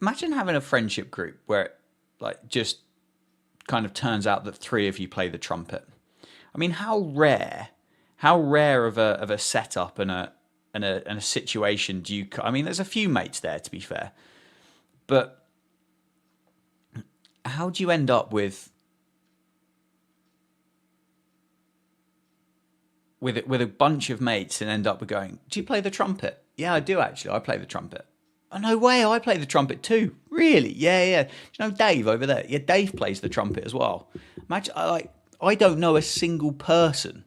imagine having a friendship group where it, like, just kind of turns out that three of you play the trumpet. I mean, how rare of a setup and a situation do you? I mean, there's a few mates there, to be fair, but how do you end up with a bunch of mates and end up with going, do you play the trumpet? Yeah, I do actually. I play the trumpet. Oh, no way, I play the trumpet too. Really? Yeah, yeah. Do you know Dave over there? Yeah, Dave plays the trumpet as well. Imagine, I don't know a single person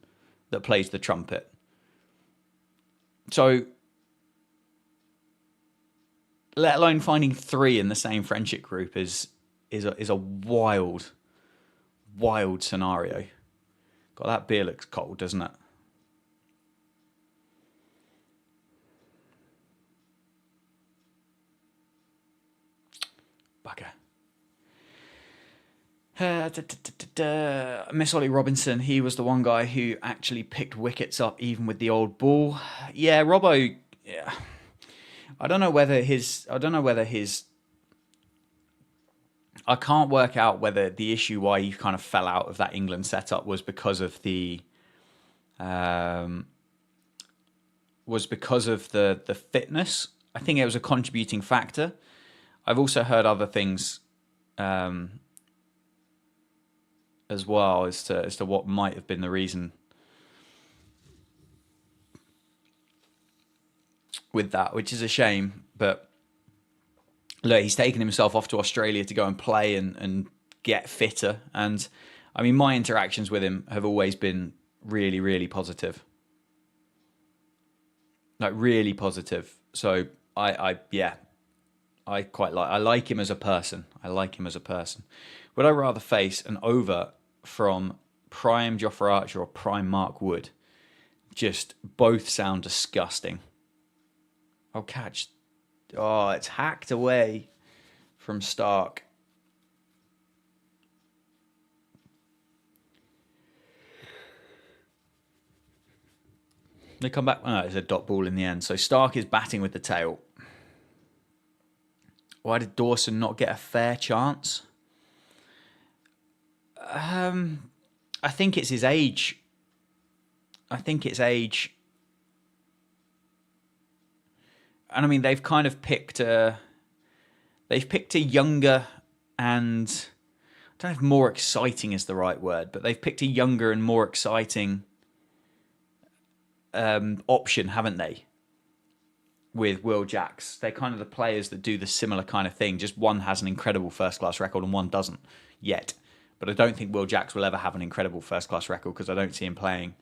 that plays the trumpet. So, let alone finding three in the same friendship group is a wild scenario. God, that beer looks cold, doesn't it? Bugger. Miss Ollie Robinson, he was the one guy who actually picked wickets up even with the old ball. Yeah, Robbo. Yeah, I don't know whether his. I can't work out whether the issue why he kind of fell out of that England setup was because of the the fitness. I think it was a contributing factor. I've also heard other things as well as to what might have been the reason with that, which is a shame. But look, he's taken himself off to Australia to go and play and get fitter. And I mean, my interactions with him have always been really, really positive. Like, really positive. So I like him as a person. I like him as a person. Would I rather face an over from prime Jofra Archer or prime Mark Wood? Just both sound disgusting. Oh, catch. Oh, it's hacked away from Stark. They come back. Oh, it's a dot ball in the end. So Stark is batting with the tail. Why did Dawson not get a fair chance? I think it's his age. And I mean, they've kind of picked a younger and I don't know if more exciting is the right word, but they've picked a younger and more exciting option, haven't they? With Will Jacks, they're kind of the players that do the similar kind of thing. Just one has an incredible first-class record and one doesn't yet. But I don't think Will Jacks will ever have an incredible first-class record because I don't see him playing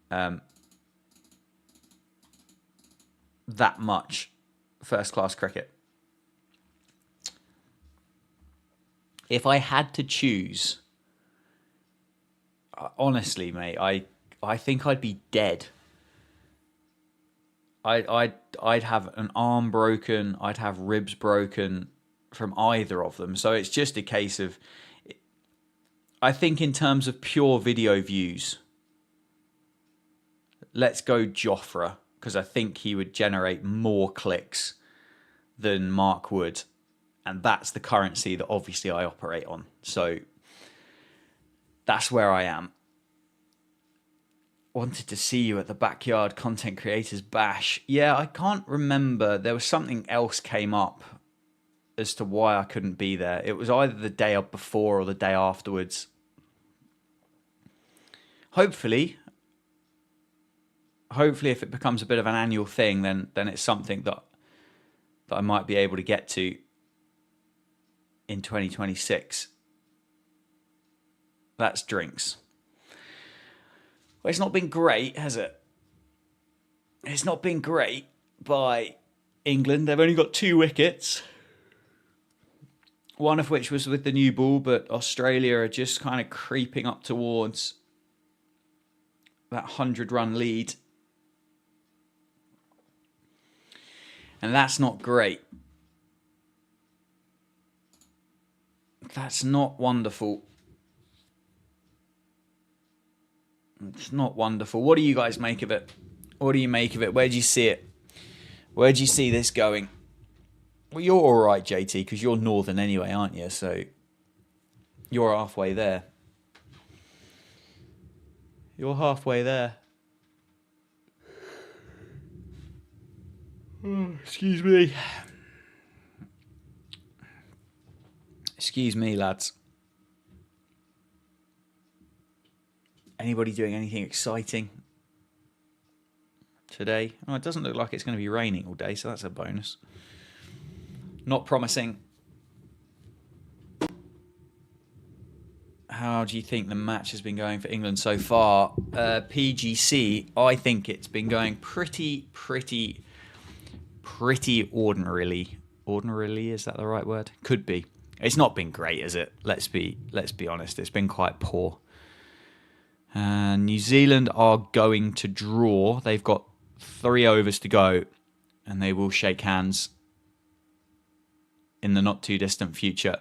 that much first-class cricket. If I had to choose honestly, mate, I think I'd be dead. I'd have an arm broken. I'd have ribs broken from either of them. So it's just a case of, I think in terms of pure video views, let's go Jofra, because I think he would generate more clicks than Mark would. And that's the currency that obviously I operate on. So that's where I am. Wanted to see you at the Backyard Content Creators Bash. Yeah, I can't remember. There was something else came up as to why I couldn't be there. It was either the day up before or the day afterwards. Hopefully if it becomes a bit of an annual thing, then it's something that I might be able to get to in 2026. That's drinks. Well, it's not been great, has it? It's not been great by England. They've only got 2 wickets. One of which was with the new ball, but Australia are just kind of creeping up towards that 100-run lead. And that's not great. That's not wonderful. It's not wonderful. What do you guys make of it? What do you make of it? Where do you see it? Where do you see this going? Well, you're all right, JT, because you're northern anyway, aren't you? So you're halfway there. You're halfway there. Oh, excuse me. Excuse me, lads. Anybody doing anything exciting today? Oh, it doesn't look like it's going to be raining all day, so that's a bonus. Not promising. How do you think the match has been going for England so far? PGC, I think it's been going pretty ordinarily. Ordinarily, is that the right word? Could be. It's not been great, is it? Let's be honest. It's been quite poor. New Zealand are going to draw. They've got 3 overs to go, and they will shake hands in the not too distant future.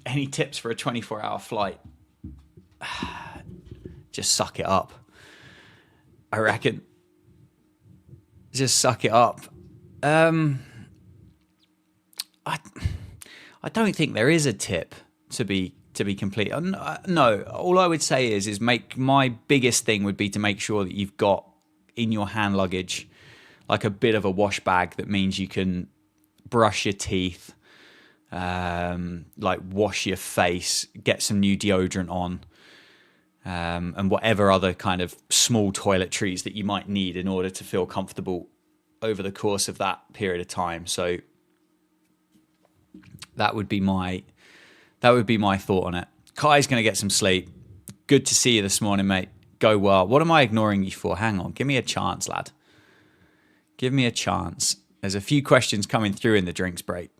Any tips for a 24-hour flight? Just suck it up, I reckon. Just suck it up. I don't think there is a tip, to be complete. No, all I would say is my biggest thing would be to make sure that you've got in your hand luggage like a bit of a wash bag that means you can brush your teeth, like wash your face, get some new deodorant on, and whatever other kind of small toiletries that you might need in order to feel comfortable over the course of that period of time. So that would be my thought on it. Kai's going to get some sleep. Good to see you this morning, mate. Go well. What am I ignoring you for? Hang on. Give me a chance, lad. Give me a chance. There's a few questions coming through in the drinks break.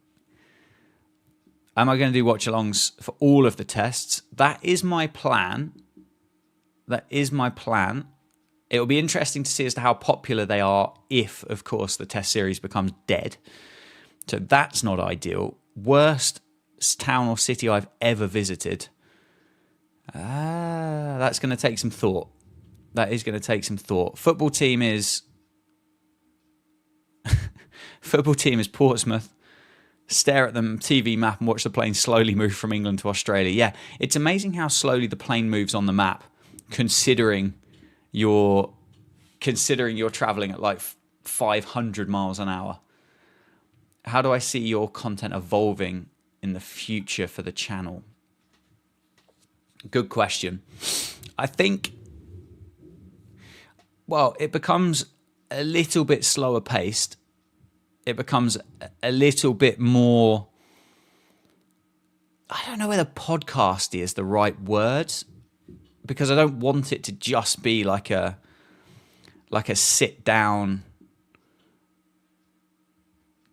Am I going to do watch-alongs for all of the tests? That is my plan. It will be interesting to see as to how popular they are if, of course, the test series becomes dead. So that's not ideal. Worst town or city I've ever visited. That's going to take some thought. That is going to take some thought. Football team is Portsmouth. Stare at the TV map and watch the plane slowly move from England to Australia. Yeah, it's amazing how slowly the plane moves on the map, considering you're traveling at like 500 miles an hour. How do I see your content evolving in the future for the channel? Good question. I think, well, it becomes a little bit slower paced. It becomes a little bit more, I don't know whether podcasty is the right word, because I don't want it to just be like a sit down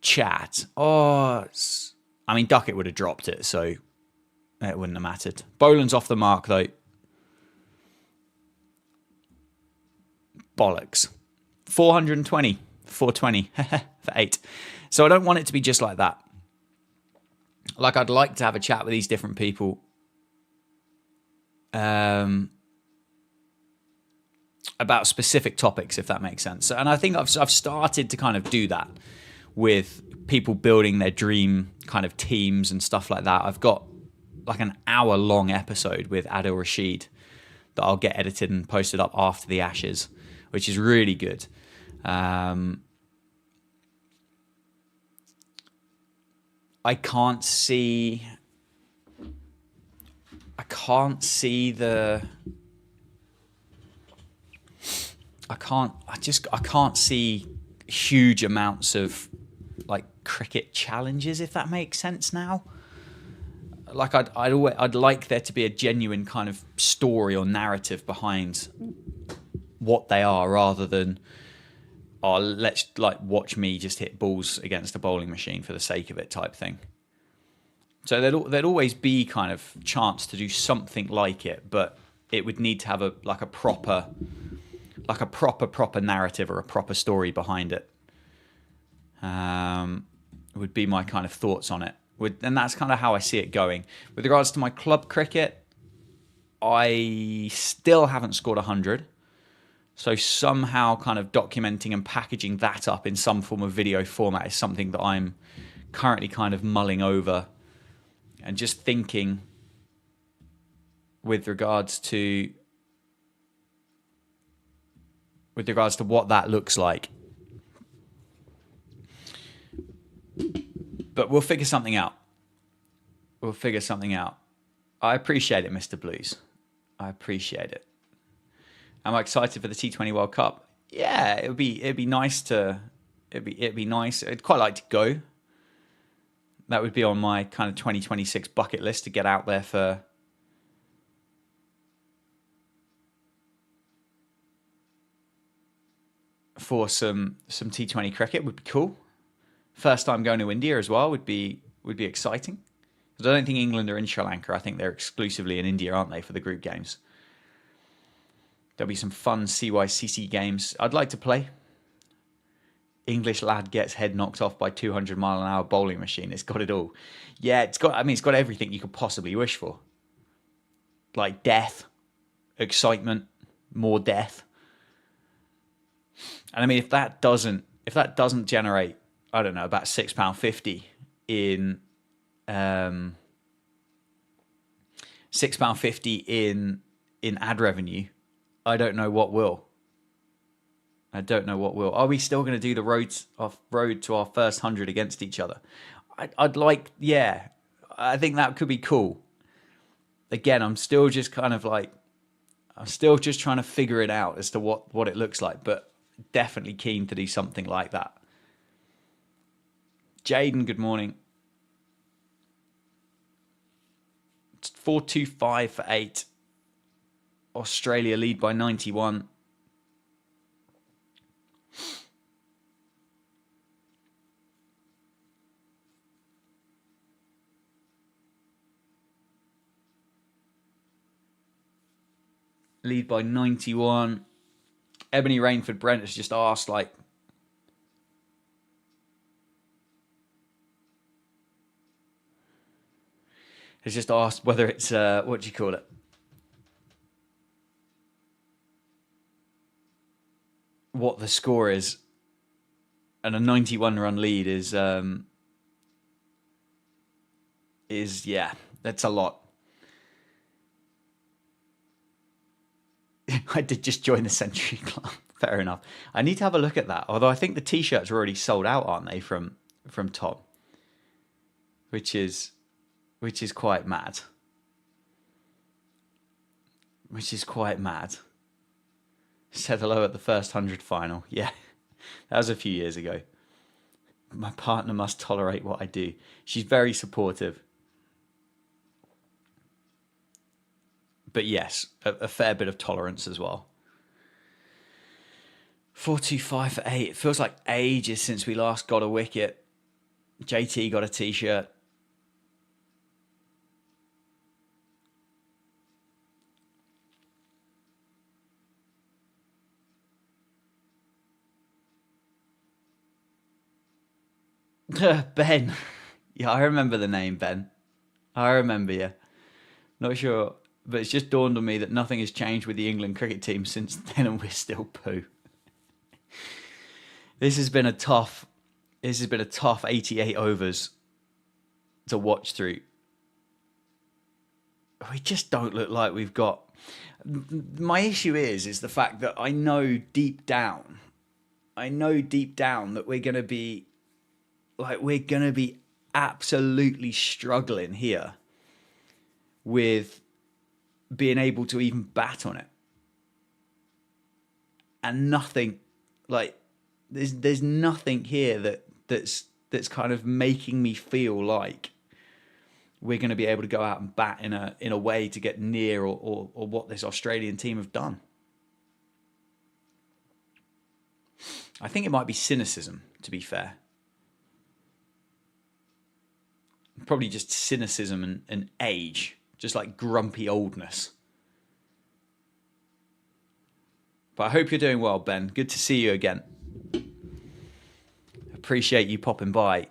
chat. I'm I mean, Duckett would have dropped it, so it wouldn't have mattered. Boland's off the mark, though. Bollocks. 420. 420 for 8. So I don't want it to be just like that. Like, I'd like to have a chat with these different people about specific topics, if that makes sense. And I think I've started to kind of do that with people building their dream kind of teams and stuff like that. I've got like an hour-long episode with Adil Rashid that I'll get edited and posted up after the Ashes, which is really good. I can't see huge amounts of like cricket challenges, if that makes sense now. Like I'd like there to be a genuine kind of story or narrative behind what they are, rather than let's like watch me just hit balls against a bowling machine for the sake of it type thing. So there'd always be kind of chance to do something like it, but it would need to have a proper narrative or a proper story behind it. Would be my kind of thoughts on it. And that's kind of how I see it going. With regards to my club cricket, I still haven't scored 100. So somehow kind of documenting and packaging that up in some form of video format is something that I'm currently kind of mulling over and just thinking with regards to what that looks like. But we'll figure something out. I appreciate it, Mr. Blues. I appreciate it. Am I excited for the T20 World Cup? Yeah, it'd be nice to. It'd be nice. I'd quite like to go. That would be on my kind of 2026 bucket list to get out there for some T20 cricket. Would be cool. First time going to India as well would be exciting. Because I don't think England are in Sri Lanka. I think they're exclusively in India, aren't they, for the group games? There'll be some fun CYCC games. I'd like to play. English lad gets head knocked off by 200-mile-an-hour bowling machine. It's got it all. Yeah, it's got everything you could possibly wish for. Like death, excitement, more death. And I mean, if that doesn't generate, I don't know, about £6.50 in £6.50 in ad revenue, I don't know what will. Are we still going to do the road to our first 100 against each other? I'd like, yeah. I think that could be cool. Again, I'm still just trying to figure it out as to what it looks like, but definitely keen to do something like that. Jaden, good morning. It's 425 for 8. Australia lead by 91. Lead by 91. Ebony Rainford Brent has just asked, whether it's, what do you call it? What the score is. And a 91-run lead is, yeah, that's a lot. I did just join the Century Club. Fair enough. I need to have a look at that. Although I think the T-shirts are already sold out, aren't they, from Tom? Which is quite mad. Said hello at the first 100 final. Yeah, that was a few years ago. My partner must tolerate what I do. She's very supportive. But yes, a fair bit of tolerance as well. 425 for 8. It feels like ages since we last got a wicket. JT got a T-shirt. Ben. Yeah, I remember the name, Ben. I remember you. Not sure, but it's just dawned on me that nothing has changed with the England cricket team since then, and we're still poo. This has been a tough 88 overs to watch through. We just don't look like we've got. My issue is the fact that I know deep down that we're gonna be absolutely struggling here with being able to even bat on it, and nothing like there's nothing here that's kind of making me feel like we're going to be able to go out and bat in a way to get near or what this Australian team have done. I think it might be cynicism, to be fair. Probably just cynicism and age, just like grumpy oldness. But I hope you're doing well, Ben. Good to see you again. Appreciate you popping by.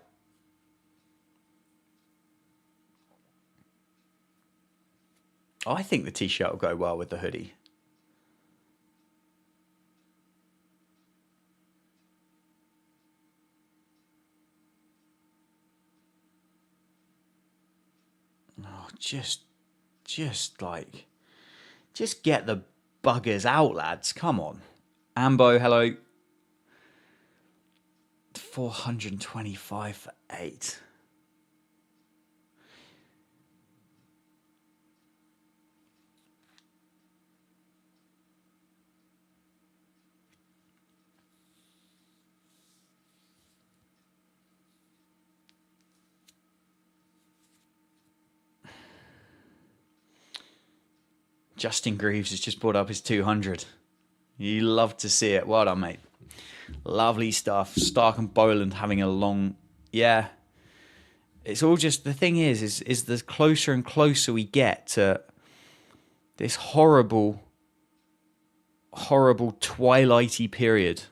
I think the t-shirt will go well with the hoodie. Oh, just get the buggers out, lads. Come on. Ambo, hello. 425 for 8. Justin Greaves has just brought up his 200. You love to see it. Well done, mate. Lovely stuff. Stark and Boland having a long... Yeah. It's all just... The thing is the closer and closer we get to this horrible twilighty period.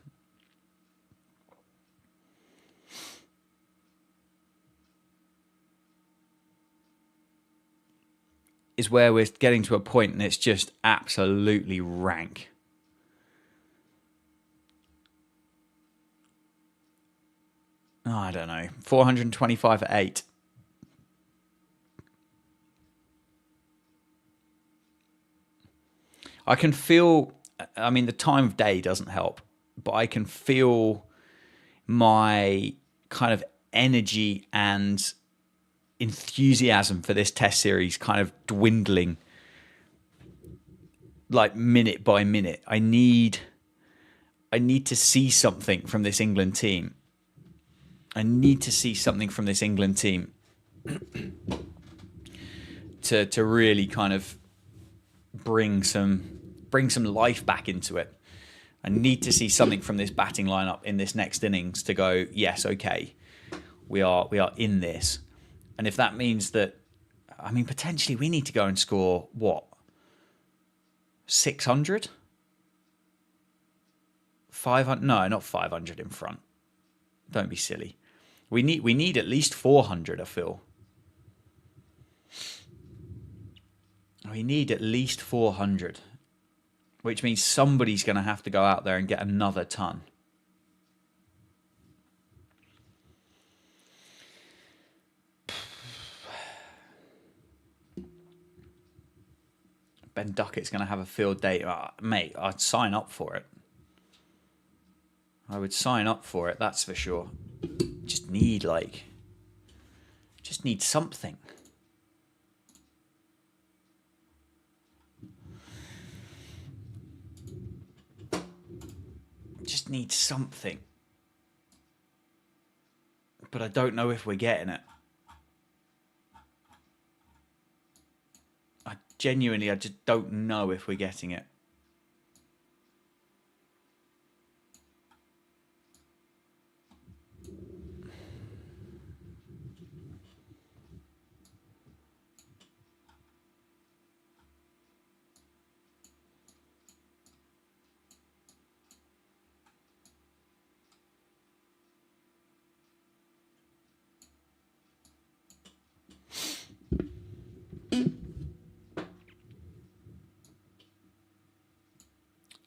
Is where we're getting to a point and it's just absolutely rank. Oh, I don't know. 425 for 8. I can feel... I mean, the time of day doesn't help, but I can feel my kind of energy and enthusiasm for this test series kind of dwindling like minute by minute. I need to see something from this England team. I need to see something from this England team to really kind of bring some life back into it. I need to see something from this batting lineup in this next innings to go, yes, okay, we are in this. And if that means that, I mean, potentially we need to go and score, what, 600? 500? No, not 500 in front. Don't be silly. We need at least 400, I feel. We need at least 400, which means somebody's going to have to go out there and get another ton. Ben Duckett's going to have a field day. Mate, I'd sign up for it. I would sign up for it, that's for sure. Just need something. Just need something. But I don't know if we're getting it. I just don't know if we're getting it.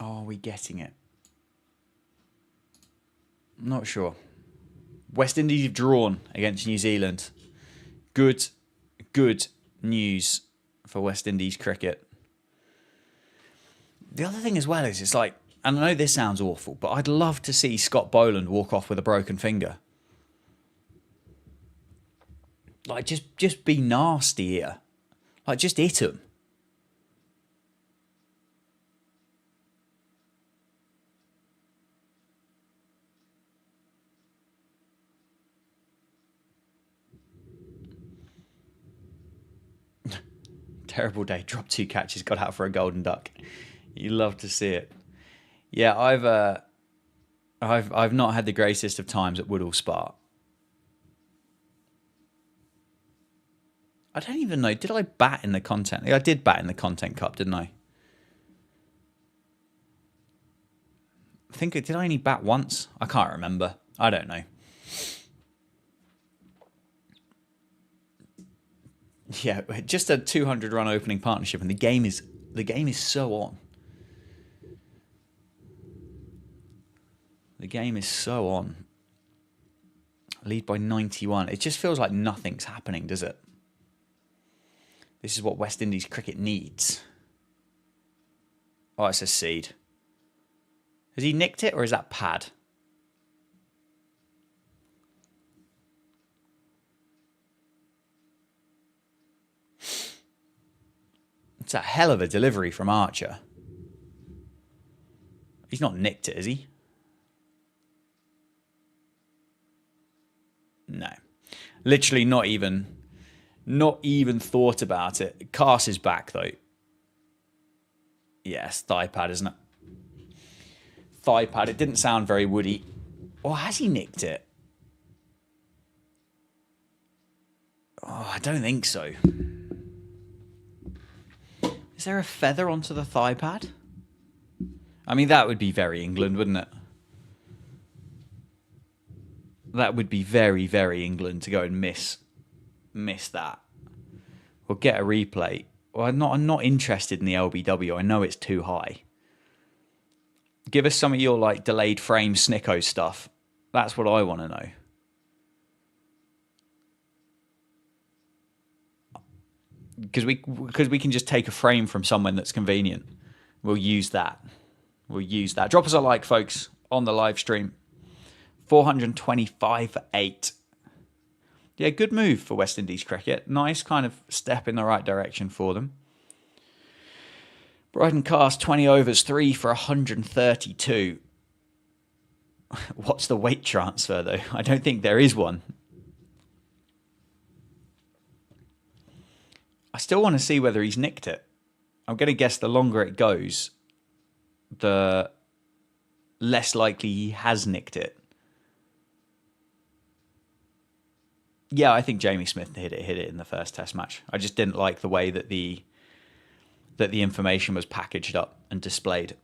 Are we getting it? Not sure. West Indies have drawn against New Zealand. Good news for West Indies cricket. The other thing as well is it's like, and I know this sounds awful, but I'd love to see Scott Boland walk off with a broken finger. Like, just be nasty here. Like, just hit him. Terrible day. Dropped 2 catches, got out for a golden duck. You love to see it. Yeah, I've not had the greatest of times at Woodall Spa. I don't even know. Did I bat in the content? I did bat in the Content Cup, didn't I? Did I only bat once? I can't remember. I don't know. Yeah, just a 200-run opening partnership, and the game is so on. The game is so on. Lead by 91. It just feels like nothing's happening, does it? This is what West Indies cricket needs. Oh, it's a seed. Has he nicked it, or is that pad? It's a hell of a delivery from Archer. He's not nicked it, has he? No. Literally not even thought about it. Cast is back, though. Yes, thigh pad, isn't it? Thigh pad. It didn't sound very woody. Or has he nicked it? Oh, I don't think so. Is there a feather onto the thigh pad? I mean, that would be very England, wouldn't it? That would be very, very England to go and miss that. Or get a replay. Well, I'm not interested in the LBW. I know it's too high. Give us some of your like delayed frame Snicko stuff. That's what I want to know. Because we can just take a frame from someone that's convenient. We'll use that. Drop us a like, folks, on the live stream. 425 for 8. Yeah, good move for West Indies cricket. Nice kind of step in the right direction for them. Brighton Cast, 20 overs, 3 for 132. What's the weight transfer, though? I don't think there is one. I still want to see whether he's nicked it. I'm going to guess the longer it goes, the less likely he has nicked it. Yeah, I think Jamie Smith hit it in the first Test match. I just didn't like the way that the information was packaged up and displayed.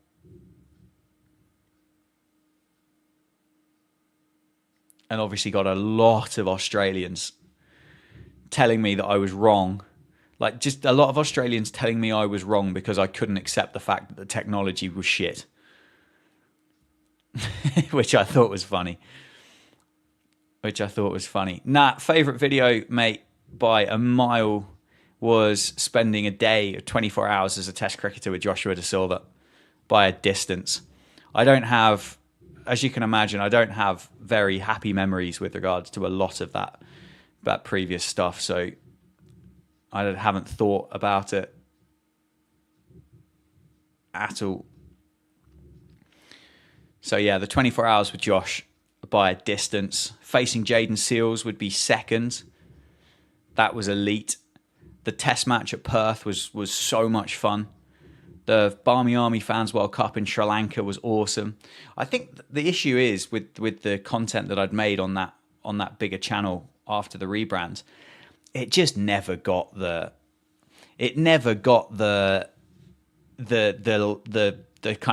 And obviously got a lot of Australians telling me that I was wrong. Like, just a lot of Australians telling me I was wrong because I couldn't accept the fact that the technology was shit. Which I thought was funny. Favourite video, mate, by a mile was spending a day of 24 hours as a Test cricketer with Joshua De Silva by a distance. I don't have, as you can imagine, I don't have very happy memories with regards to a lot of that previous stuff, so I haven't thought about it at all. So yeah, the 24 hours with Josh by a distance. Facing Jaden Seals would be second. That was elite. The Test match at Perth was so much fun. The Barmy Army Fans World Cup in Sri Lanka was awesome. I think the issue is with the content that I'd made on that bigger channel after the rebrand, it just never got the kind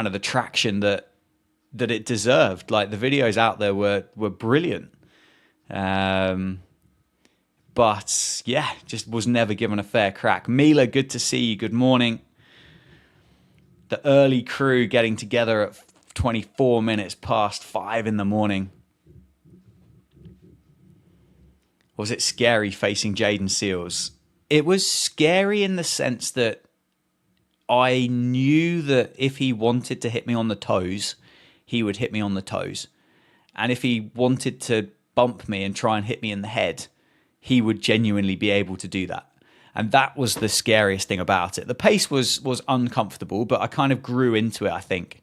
of the traction that it deserved. Like, the videos out there were brilliant. But yeah, just was never given a fair crack. Mila, good to see you. Good morning. The early crew getting together at 24 minutes past 5 in the morning. Was it scary facing Jaden Seals? It was scary in the sense that I knew that if he wanted to hit me on the toes, he would hit me on the toes. And if he wanted to bump me and try and hit me in the head, he would genuinely be able to do that. And that was the scariest thing about it. The pace was uncomfortable, but I kind of grew into it, I think.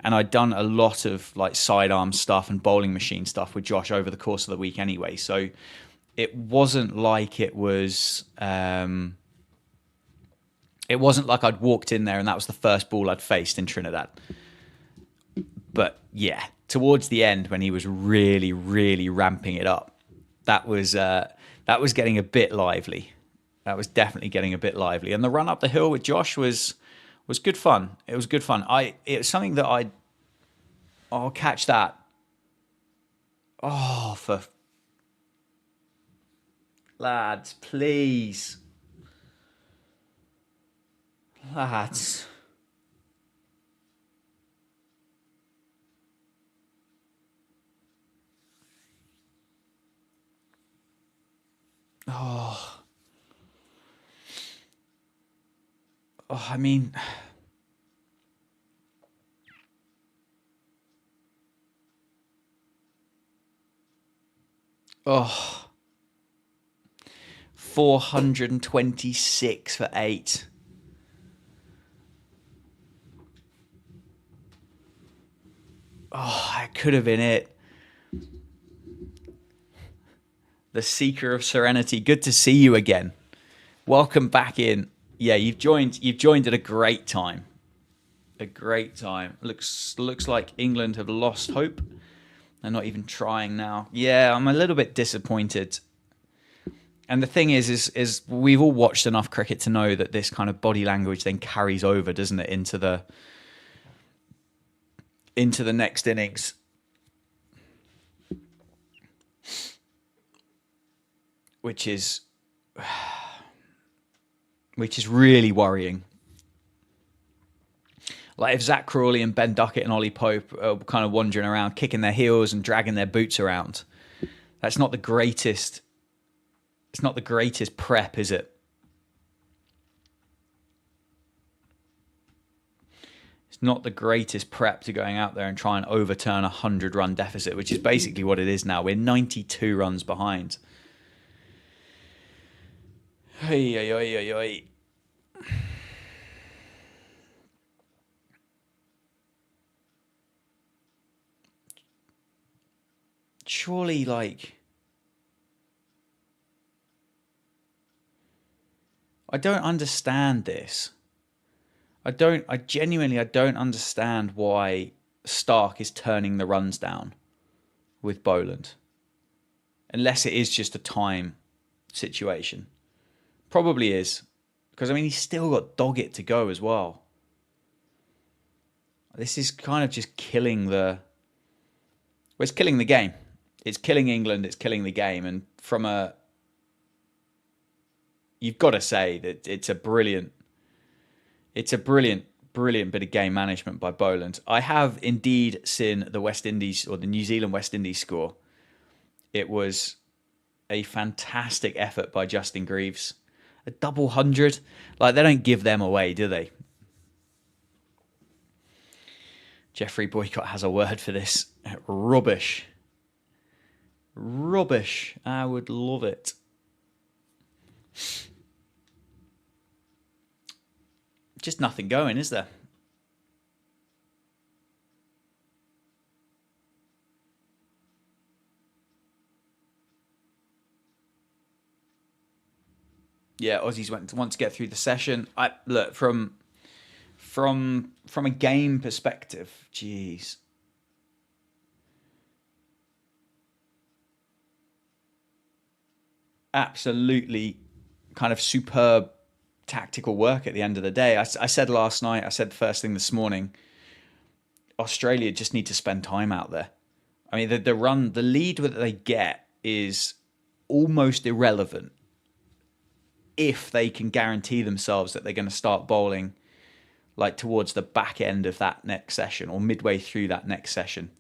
And I'd done a lot of like sidearm stuff and bowling machine stuff with Josh over the course of the week anyway. So it wasn't like it was... it wasn't like I'd walked in there and that was the first ball I'd faced in Trinidad. But yeah, towards the end when he was really, really ramping it up, that was getting a bit lively. That was definitely getting a bit lively. And the run up the hill with Josh was good fun. It was good fun. It was something that I'll catch that. Oh, for lads, please. Lads. Oh, I mean, oh, 426 for 8. Oh, it could have been it. The Seeker of Serenity. Good to see you again. Welcome back in. Yeah, you've joined at a great time. A great time. Looks like England have lost hope. They're not even trying now. Yeah, I'm a little bit disappointed. And the thing is we've all watched enough cricket to know that this kind of body language then carries over, doesn't it, into the next innings. Which is really worrying. Like if Zach Crawley and Ben Duckett and Ollie Pope are kind of wandering around, kicking their heels and dragging their boots around, that's not the greatest. It's not the greatest prep, is it? It's not the greatest prep to going out there and try and overturn a 100-run deficit, which is basically what it is now. We're 92 runs behind. Hey, hey, hey, hey, hey. Surely, like, I don't understand this. I genuinely don't understand why Stark is turning the runs down with Boland. Unless it is just a time situation. Probably is. Because, I mean, he's still got Doggett to go as well. This is kind of just killing the... Well, it's killing the game. It's killing England. It's killing the game. And from a... You've got to say that it's a brilliant bit of game management by Boland. I have indeed seen the West Indies or the New Zealand West Indies score. It was a fantastic effort by Justin Greaves. A double 100. Like, they don't give them away, do they? Jeffrey Boycott has a word for this. Rubbish. Rubbish. I would love it. Just nothing going, is there? Yeah, Aussies want to get through the session. Look, from a game perspective, jeez. Absolutely kind of superb tactical work at the end of the day. I said last night, I said the first thing this morning, Australia just need to spend time out there. I mean, the lead that they get is almost irrelevant if they can guarantee themselves that they're going to start bowling like towards the back end of that next session or midway through that next session.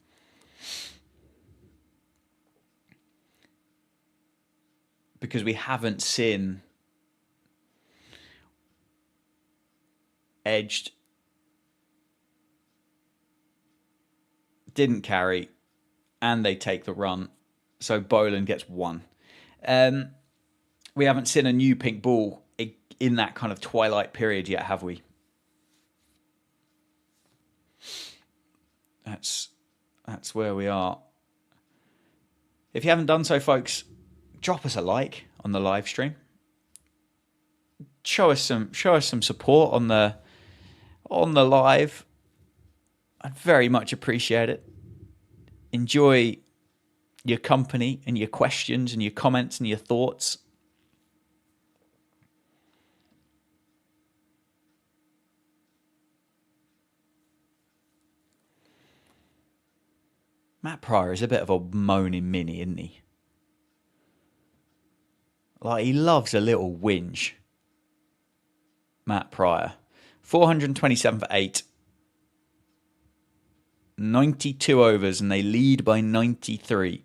Because we haven't seen edged, didn't carry, and they take the run. So Boland gets 1. We haven't seen a new pink ball in that kind of twilight period yet, have we? That's where we are. If you haven't done so, folks, drop us a like on the live stream. Show us some support on the live. I'd very much appreciate it. Enjoy your company and your questions and your comments and your thoughts. Matt Pryor is a bit of a moaning mini, isn't he? Like, he loves a little whinge. Matt Pryor. 427 for 8. 92 overs and they lead by 93.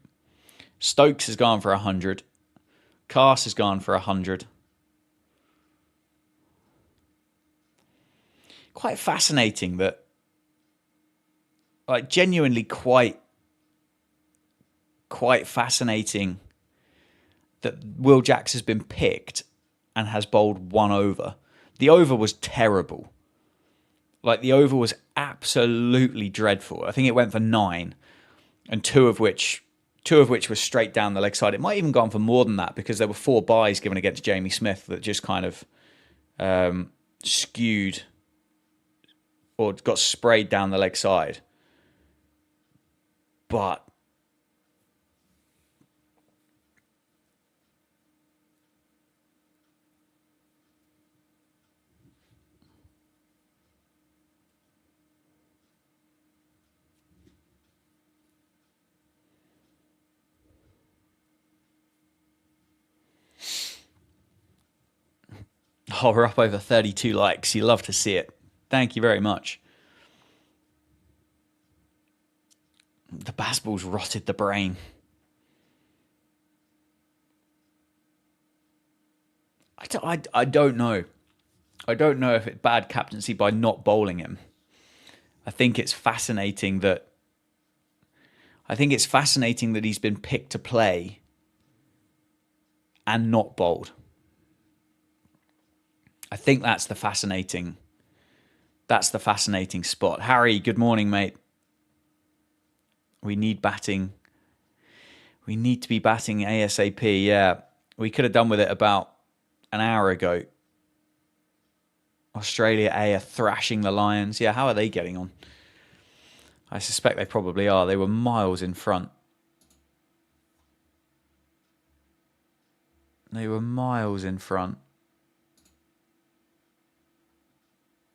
Stokes has gone for 100. Cast has gone for 100. Quite fascinating that, like, genuinely quite fascinating that Will Jacks has been picked and has bowled 1 over. The over was terrible. Like, the over was absolutely dreadful. I think it went for 9, and two of which were straight down the leg side. It might even gone for more than that because there were 4 byes given against Jamie Smith that just kind of skewed or got sprayed down the leg side. But oh, we're up over 32 likes. You love to see it. Thank you very much. The Bazballs rotted the brain. I don't know. I don't know if it's bad captaincy by not bowling him. I think it's fascinating that he's been picked to play and not bowled. I think that's the fascinating spot. Harry, good morning, mate. We need batting. We need to be batting ASAP. Yeah, we could have done with it about an hour ago. Australia A are thrashing the Lions. Yeah, how are they getting on? I suspect they probably are. They were miles in front.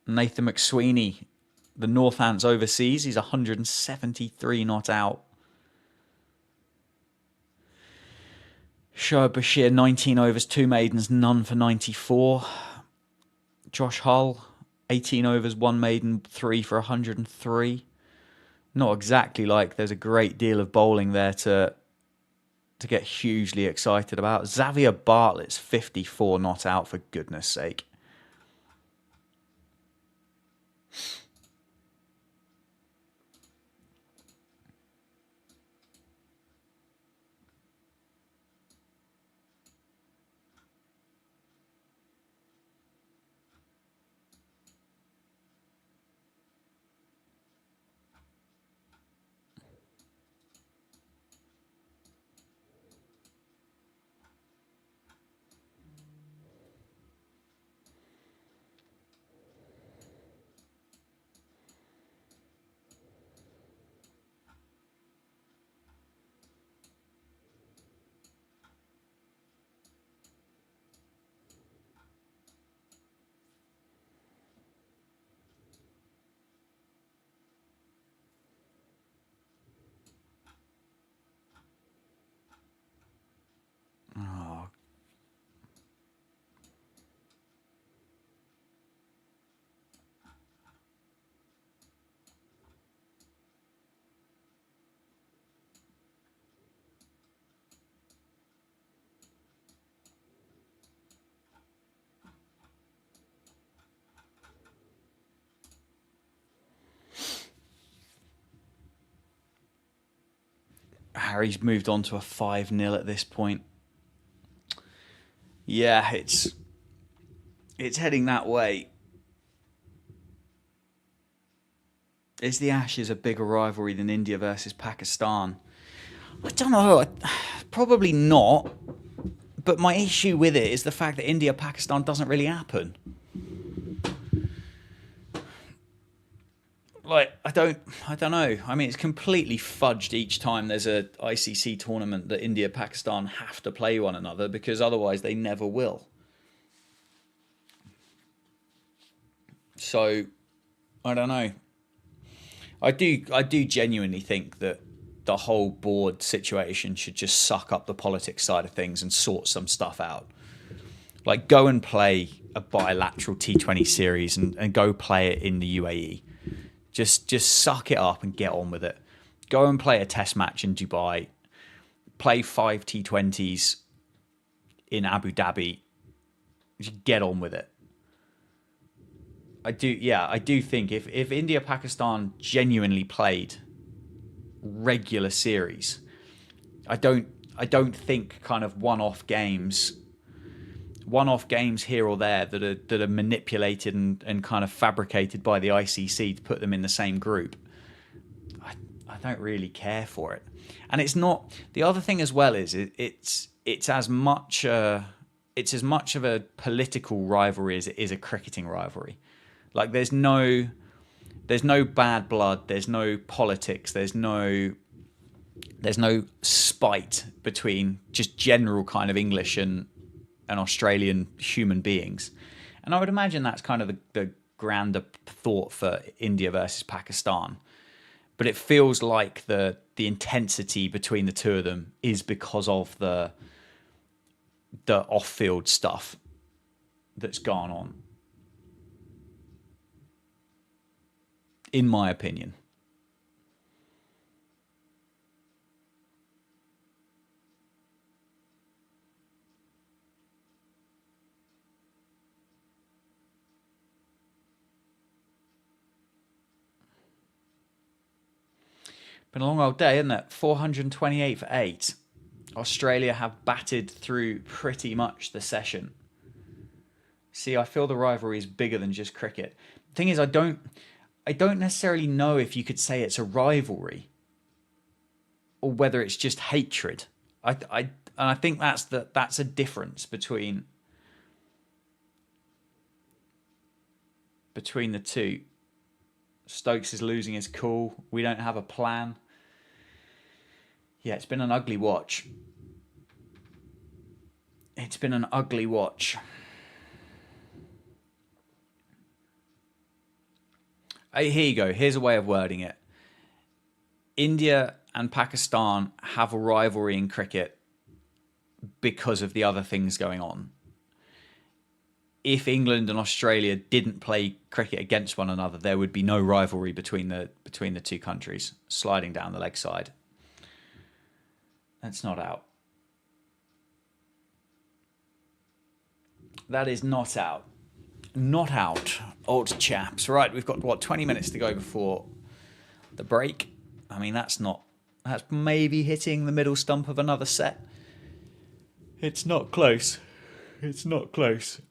Nathan McSweeney, the Northants overseas. He's 173 not out. Shoaib Bashir, 19 overs, 2 maidens, none for 94. Josh Hull, 18 overs, 1 maiden, 3 for 103. Not exactly like there's a great deal of bowling there to get hugely excited about. Xavier Bartlett's 54 not out, for goodness sake. Harry's moved on to a 5-0 at this point. Yeah, it's heading that way. Is the Ashes a bigger rivalry than India versus Pakistan? I don't know. Probably not. But my issue with it is the fact that India-Pakistan doesn't really happen. Like, I don't know. I mean, it's completely fudged each time there's a ICC tournament that India-Pakistan have to play one another, because otherwise they never will. So, I don't know. I do genuinely think that the whole board situation should just suck up the politics side of things and sort some stuff out. Like, go and play a bilateral T20 series and go play it in the UAE. Just suck it up and get on with it. Go and play a test match in Dubai. Play 5 T20s in Abu Dhabi. Just get on with it. I do think if India-Pakistan genuinely played regular series, I don't think kind of one-off games here or there that are manipulated and kind of fabricated by the ICC to put them in the same group. I don't really care for it. And it's not, the other thing as well is it's as much of a political rivalry as it is a cricketing rivalry. Like, there's no bad blood, there's no politics, there's no spite between just general kind of English and Australian human beings. And I would imagine that's kind of the grander thought for India versus Pakistan. But it feels like the intensity between the two of them is because of the off-field stuff that's gone on, in my opinion. Been a long old day, isn't it? 428 for 8. Australia have batted through pretty much the session. See, I feel the rivalry is bigger than just cricket. The thing is, I don't necessarily know if you could say it's a rivalry or whether it's just hatred. And I think that's a difference between the two. Stokes is losing his cool. We don't have a plan. Yeah, it's been an ugly watch. It's been an ugly watch. Here you go. Here's a way of wording it. India and Pakistan have a rivalry in cricket because of the other things going on. If England and Australia didn't play cricket against one another, there would be no rivalry between the two countries. Sliding down the leg side. That's not out. That is not out. Not out, old chaps. Right, we've got, 20 minutes to go before the break. I mean, that's maybe hitting the middle stump of another set. It's not close. It's not close.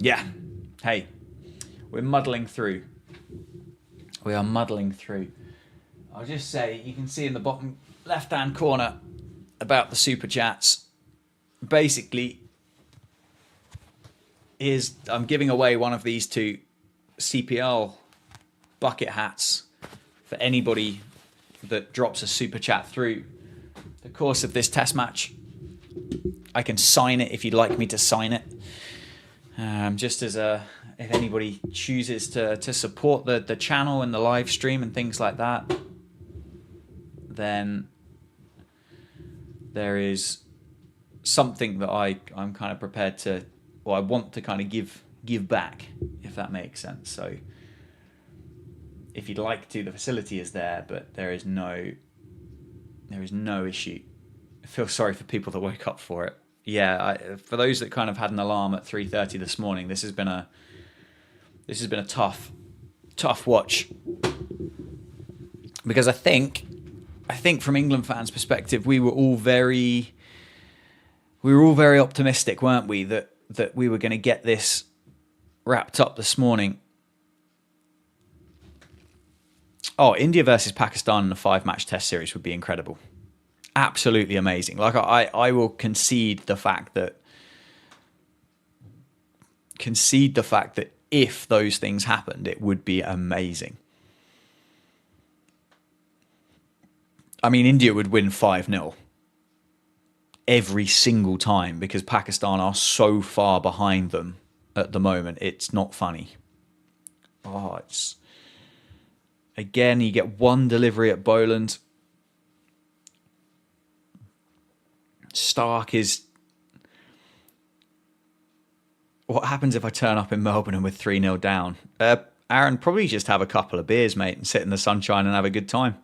Yeah. Hey, we're muddling through. We are muddling through. I'll just say, you can see in the bottom left-hand corner about the super chats. Basically, I'm giving away one of these two CPL bucket hats for anybody that drops a super chat through the course of this test match. I can sign it if you'd like me to sign it. Just as if anybody chooses to support the channel and the live stream and things like that, then there is something that I'm kind of prepared to, or I want to kind of give back, if that makes sense. So if you'd like to, the facility is there, but there is no issue. I feel sorry for people that woke up for it. Yeah, for those that kind of had an alarm at 3:30 this morning, this has been a tough tough watch. Because I think from England fans' perspective, we were all very optimistic, weren't we, that we were going to get this wrapped up this morning. Oh, India versus Pakistan in a 5-match test series would be incredible. Absolutely amazing. Like I will concede the fact that if those things happened, it would be amazing. I mean, India would win 5-0 every single time because Pakistan are so far behind them at the moment. It's not funny. Oh, it's... Again, you get one delivery at Boland. Stark is... What happens if I turn up in Melbourne and we're 3-0 down? Aaron, probably just have a couple of beers, mate, and sit in the sunshine and have a good time.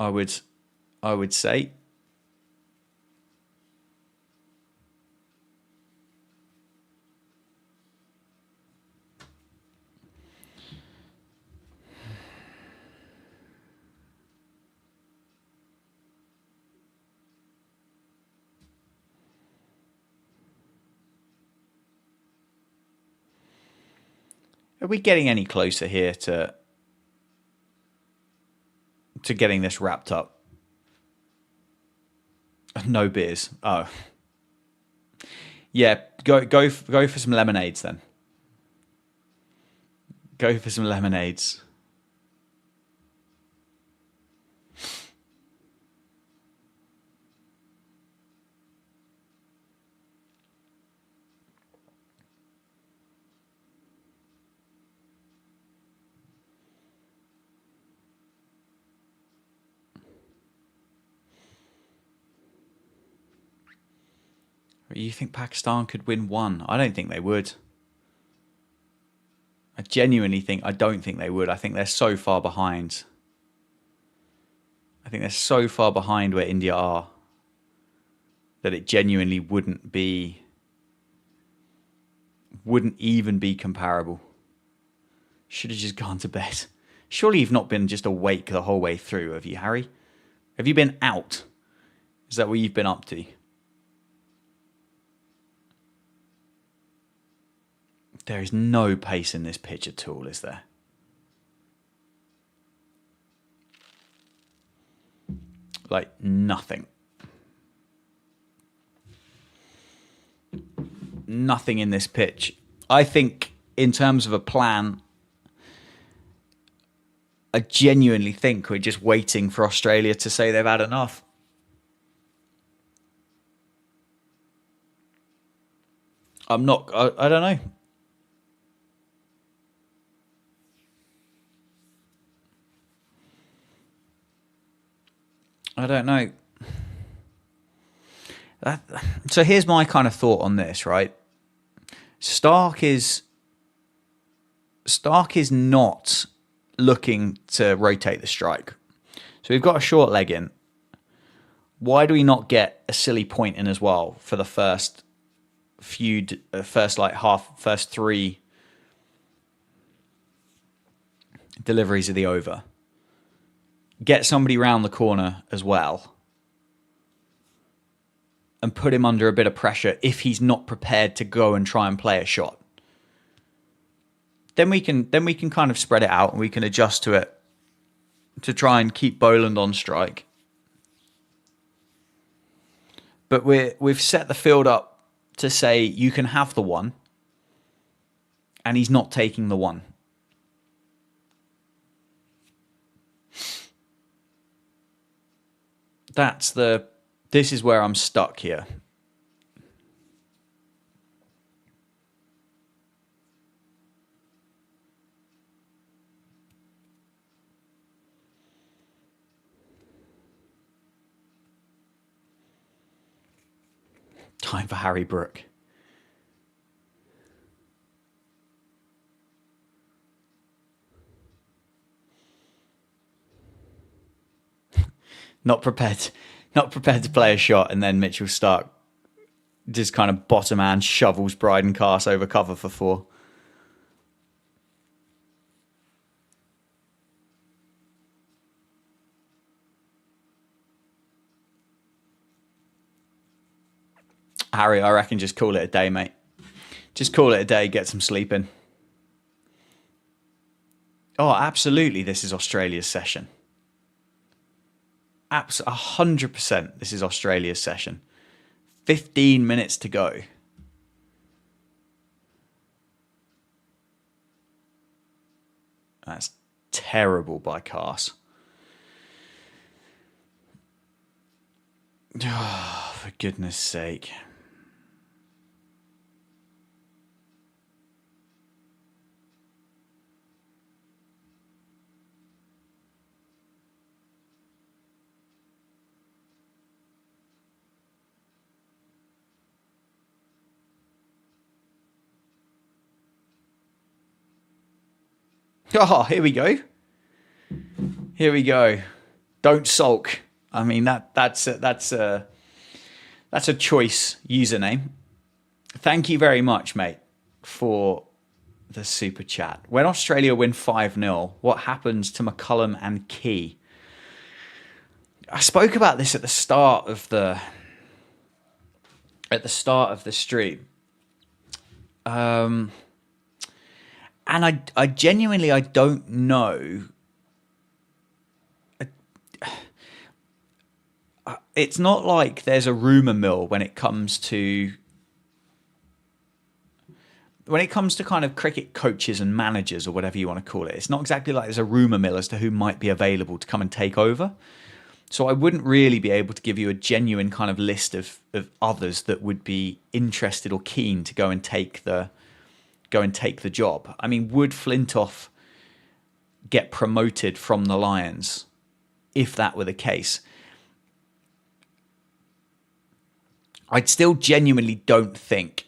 I would say. Are we getting any closer here to getting this wrapped up? No beers. Oh. Yeah, go for some lemonades then. Go for some lemonades. You think Pakistan could win one? I don't think they would. I don't think they would. I think they're so far behind. I think they're so far behind where India are that it genuinely wouldn't even be comparable. Should have just gone to bed. Surely you've not been just awake the whole way through, have you, Harry? Have you been out? Is that what you've been up to? There is no pace in this pitch at all, is there? Like, nothing. Nothing in this pitch. I think, in terms of a plan, I genuinely think we're just waiting for Australia to say they've had enough. I don't know. I don't know. So here's my kind of thought on this, right? Stark is not looking to rotate the strike. So we've got a short leg in. Why do we not get a silly point in as well for the first three deliveries of the over? Get somebody round the corner as well and put him under a bit of pressure if he's not prepared to go and try and play a shot. Then we can kind of spread it out and we can adjust to it to try and keep Boland on strike. But we've set the field up to say you can have the one and he's not taking the one. This is where I'm stuck here. Time for Harry Brook. Not prepared to play a shot, and then Mitchell Stark just kind of bottom hand shovels Bryden Cast over cover for 4. Harry, I reckon just call it a day, mate. Just call it a day, get some sleep in. Oh, absolutely, this is Australia's session. 100% this is Australia's session. 15 minutes to go. That's terrible by Cars. Oh, for goodness sake. Oh, here we go. Here we go. Don't sulk. I mean that's a choice username. Thank you very much, mate, for the super chat. When Australia win 5-0, what happens to McCullum and Key? I spoke about this at the start of the stream. And I genuinely, I don't know. It's not like there's a rumor mill when it comes to kind of cricket coaches and managers, or whatever you want to call it. It's not exactly like there's a rumor mill as to who might be available to come and take over. So I wouldn't really be able to give you a genuine kind of list of others that would be interested or keen to go and take the job. I mean, would Flintoff get promoted from the Lions if that were the case? I still genuinely don't think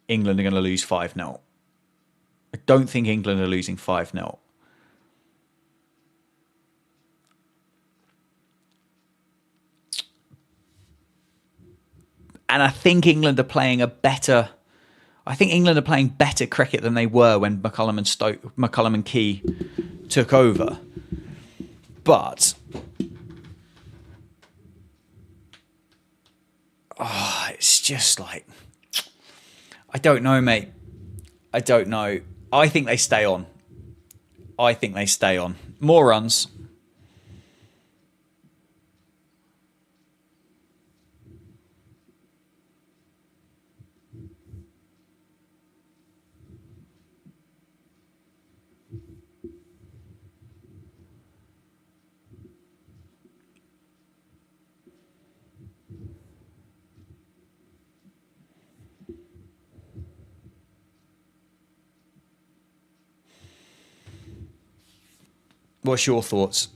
England are going to lose 5-0. I don't think England are losing 5-0. And I think England are playing better cricket than they were when McCullum and Key took over. But it's just like, I don't know, mate. I don't know. I think they stay on. More runs. What's your thoughts?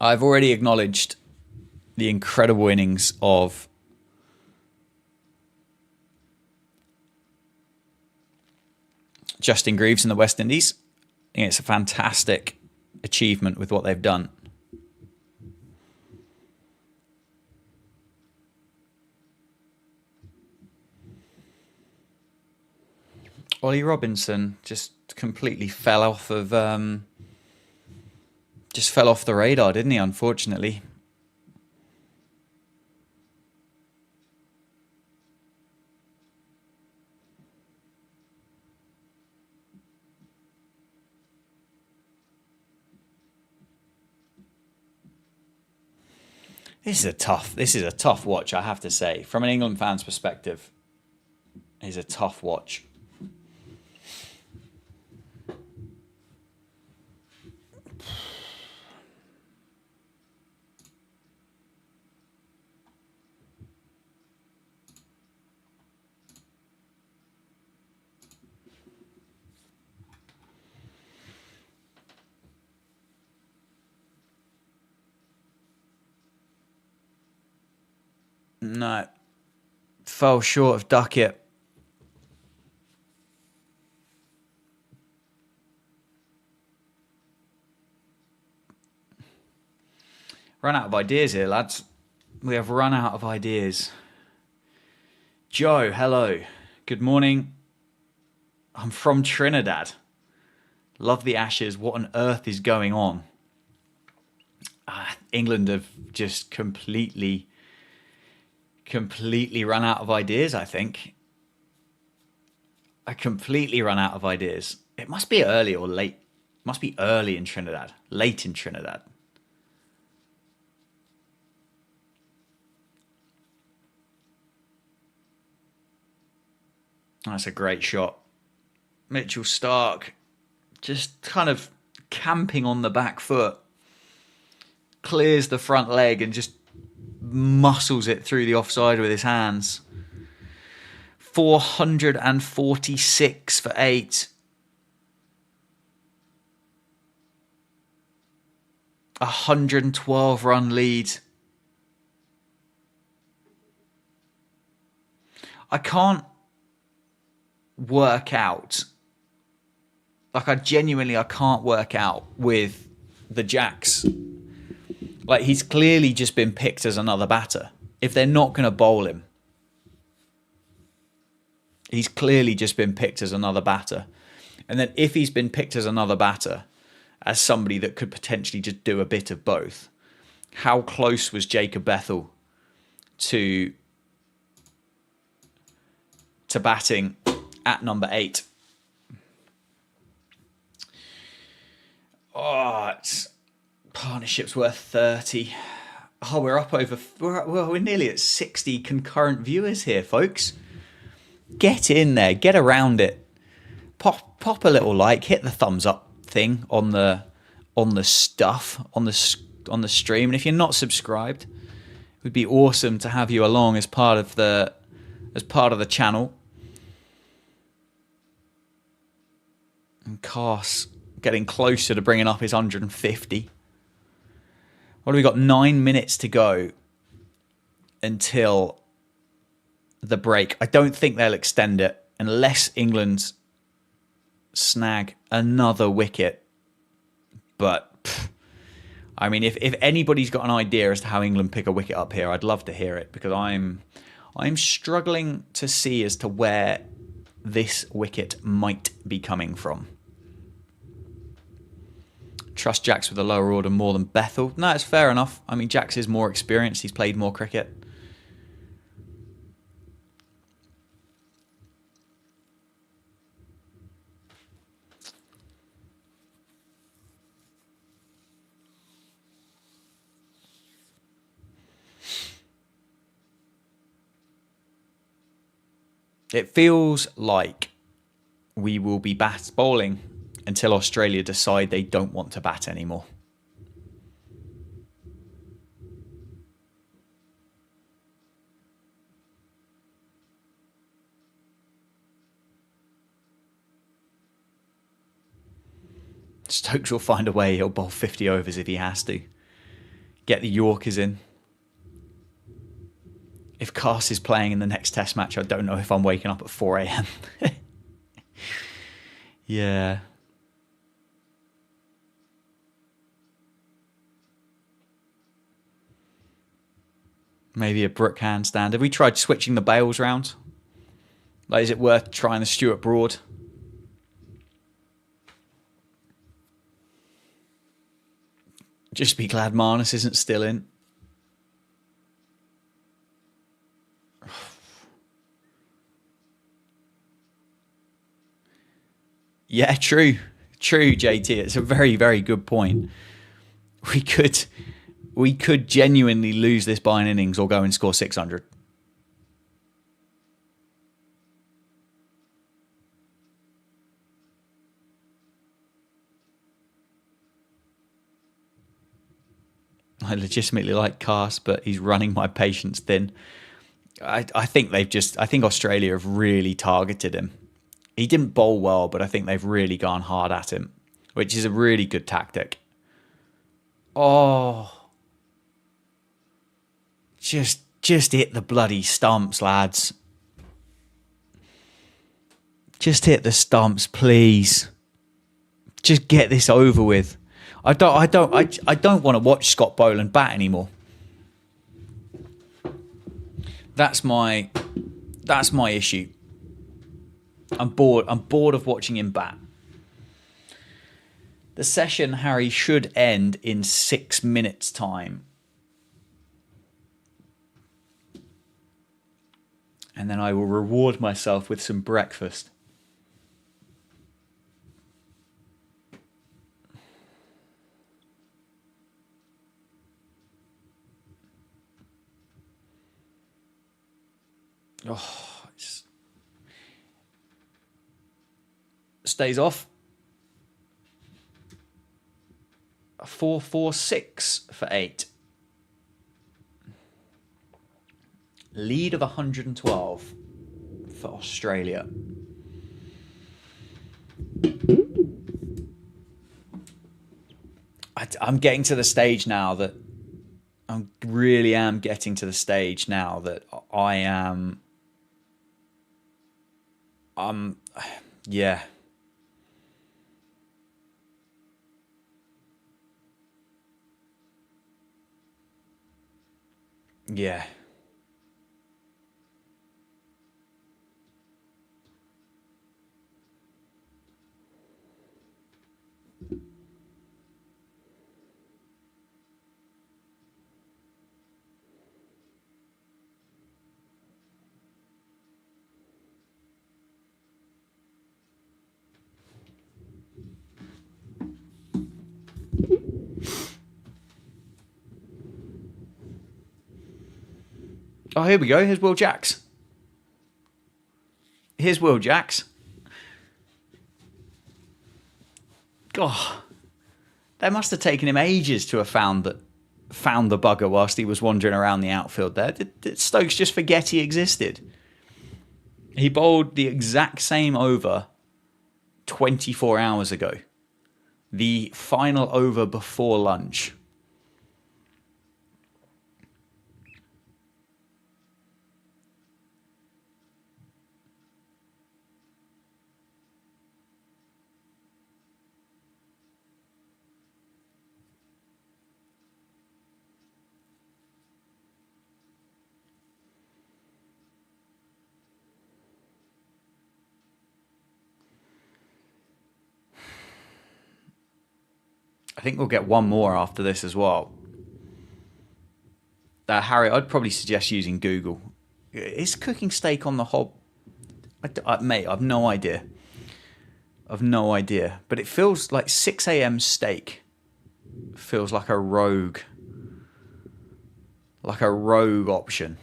I've already acknowledged the incredible innings of Justin Greaves in the West Indies. I think it's a fantastic achievement with what they've done. Ollie Robinson just completely fell off the radar, didn't he? Unfortunately. This is a tough watch, I have to say. From an England fan's perspective, it's a tough watch. No, fell short of Duckett. Run out of ideas here, lads. We have run out of ideas. Joe, hello. Good morning. I'm from Trinidad. Love the Ashes. What on earth is going on? England have just completely completely run out of ideas, I think. I completely run out of ideas. It must be early or late. It must be early in Trinidad. Late in Trinidad. That's a great shot. Mitchell Stark just kind of camping on the back foot. Clears the front leg and just muscles it through the offside with his hands. 446 for 8. 112 run lead. I can't work out. Like, I can't work out with the Jacks. Like, he's clearly just been picked as another batter. If they're not going to bowl him, he's clearly just been picked as another batter. And then if he's been picked as another batter, as somebody that could potentially just do a bit of both, how close was Jacob Bethel to batting at number 8? Oh, partnership's worth 30. Oh, we're nearly at 60 concurrent viewers here, folks. Get in there, get around it. Pop a little like, hit the thumbs up thing on the stream, and if you're not subscribed, it would be awesome to have you along as part of the channel. And Cars getting closer to bringing up his 150. What have we got? 9 minutes to go until the break. I don't think they'll extend it unless England snag another wicket. But I mean, if anybody's got an idea as to how England pick a wicket up here, I'd love to hear it, because I'm struggling to see as to where this wicket might be coming from. Trust Jacks with a lower order more than Bethel. No, it's fair enough. I mean, Jacks is more experienced. He's played more cricket. It feels like we will be bowling until Australia decide they don't want to bat anymore. Stokes will find a way. He'll bowl 50 overs if he has to. Get the Yorkers in. If Cars is playing in the next test match, I don't know if I'm waking up at 4 a.m. Yeah. Maybe a Brook handstand. Have we tried switching the bails round? Like, is it worth trying the Stuart Broad? Just be glad Marnus isn't still in. Yeah, true, JT. It's a very, very good point. We could genuinely lose this by an innings or go and score 600. I legitimately like Cast, but he's running my patience thin. I think Australia have really targeted him. He didn't bowl well, but I think they've really gone hard at him, which is a really good tactic. Oh, just hit the bloody stumps, lads. Just hit the stumps, please. Just get this over with. I don't want to watch Scott Boland bat anymore. That's my issue. I'm bored of watching him bat. The session, Harry, should end in 6 minutes' time. And then I will reward myself with some breakfast. Oh, it stays off. 4-4-6 for 8. Lead of 112 for Australia. I'm getting to the stage now that I really am getting to the stage now that I am. Yeah. Yeah. Oh, here we go. Here's Will Jacks. Here's Will Jacks. God, that must have taken him ages to have found the bugger whilst he was wandering around the outfield there. Did Stokes just forget he existed? He bowled the exact same over 24 hours ago. The final over before lunch. I think we'll get one more after this as well. Harry, I'd probably suggest using Google. Is cooking steak on the hob? Mate, I've no idea. I've no idea. But it feels like 6 a.m. steak. Feels like a rogue option.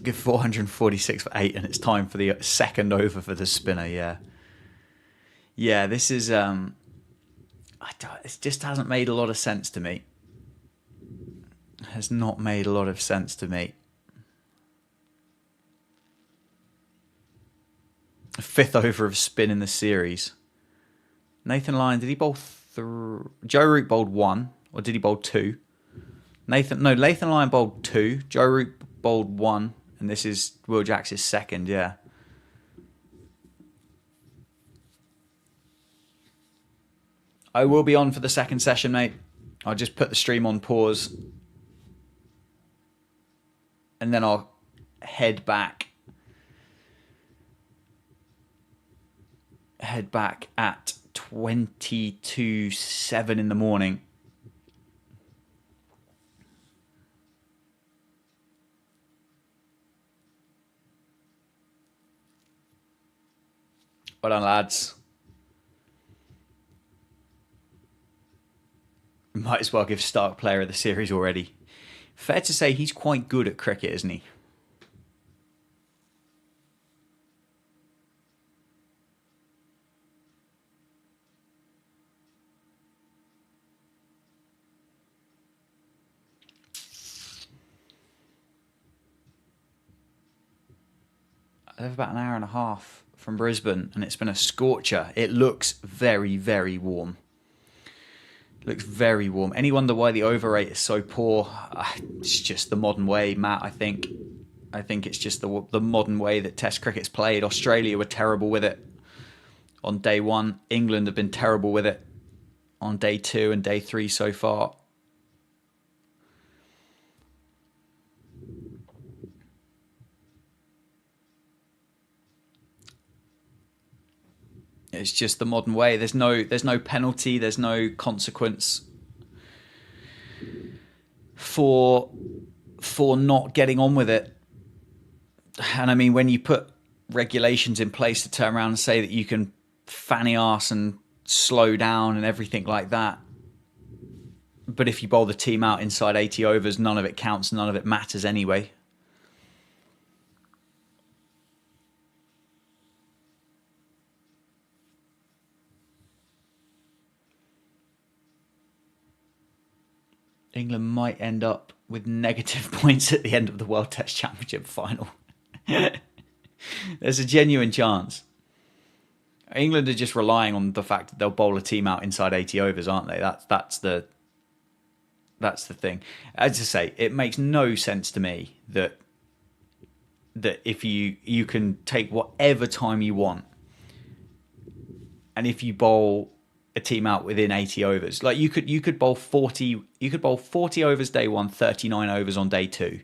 Give 446 for 8, and it's time for the second over for the spinner. Yeah. This is it just hasn't made a lot of sense to me. It has not made a lot of sense to me. Fifth over of spin in the series. Nathan Lyon, did he bowl Joe Root bowled 1, or did he bowl 2? Nathan Lyon bowled 2. Joe Root bowled 1, and this is Will Jacks' second. Yeah. I will be on for the second session, mate. I'll just put the stream on pause, and then I'll head back at 22:07 in the morning. Well done, lads. Might as well give Stark player of the series already. Fair to say he's quite good at cricket, isn't he? I live about an hour and a half from Brisbane, and it's been a scorcher. It looks very, very warm. Looks very warm. Any wonder why the over rate is so poor? It's just the modern way, Matt. I think it's just the modern way that Test cricket's played. Australia were terrible with it on day 1. England have been terrible with it on day 2 and day 3 so far. It's just the modern way. There's no penalty. There's no consequence for not getting on with it. And I mean, when you put regulations in place to turn around and say that you can fanny arse and slow down and everything like that, but if you bowl the team out inside 80 overs, none of it counts, none of it matters anyway. England might end up with negative points at the end of the World Test Championship final. There's a genuine chance. England are just relying on the fact that they'll bowl a team out inside 80 overs, aren't they? That's the thing. As I say, it makes no sense to me that if you can take whatever time you want, and if you bowl a team out within 80 overs, like you could bowl 40 overs day one, 39 overs on day two.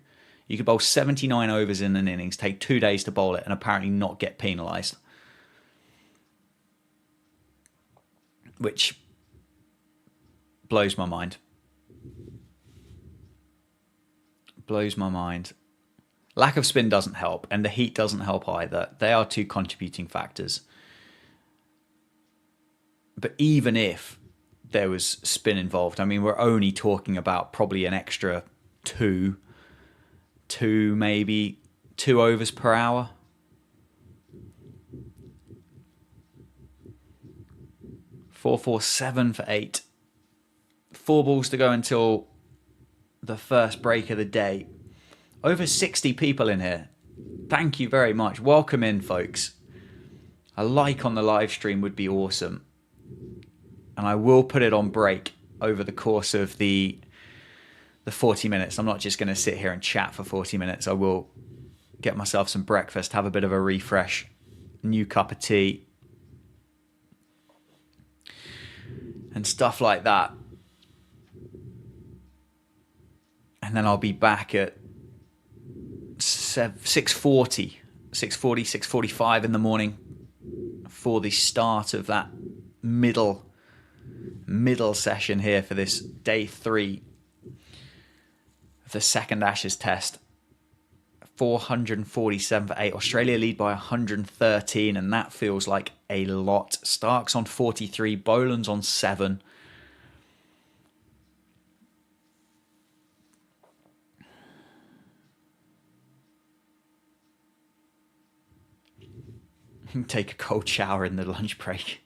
You could bowl 79 overs in an innings, take 2 days to bowl it, and apparently not get penalised. Which blows my mind. Blows my mind. Lack of spin doesn't help, and the heat doesn't help either. They are two contributing factors. But even if there was spin involved, I mean, we're only talking about probably an extra maybe 2 overs per hour. Four, 4, 7 for 8. 4 balls to go until the first break of the day. Over 60 people in here. Thank you very much. Welcome in, folks. A like on the live stream would be awesome. And I will put it on break over the course of the 40 minutes. I'm not just going to sit here and chat for 40 minutes. I will get myself some breakfast, have a bit of a refresh, new cup of tea, and stuff like that. And then I'll be back at 6:40, 6:45 in the morning for the start of that middle session here for this day 3 of the second Ashes Test. 447 for 8. Australia lead by 113, and that feels like a lot. Stark's on 43, Boland's on 7. Take a cold shower in the lunch break.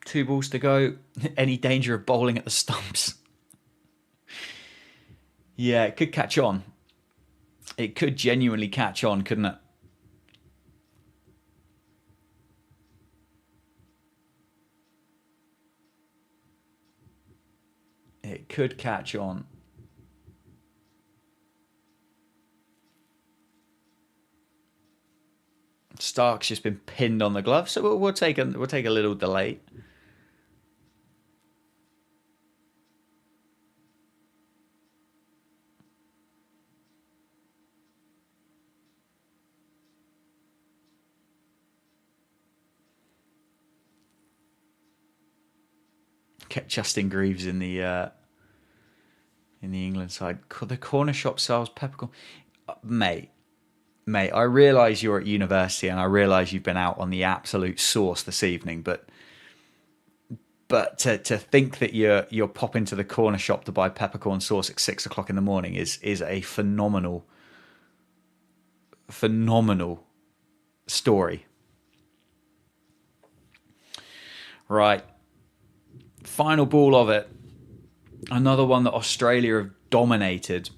Two balls to go. Any danger of bowling at the stumps? Yeah, it could catch on. It could genuinely catch on, couldn't it? It could catch on. Stark's just been pinned on the glove, so we'll take a little delay. Kept Justin Greaves in the England side. The corner shop sells peppercorn. Mate, I realise you're at university and I realise you've been out on the absolute sauce this evening, but to think that you're popping to the corner shop to buy peppercorn sauce at 6 o'clock in the morning is a phenomenal story. Right. Final ball of it. Another one that Australia have dominated.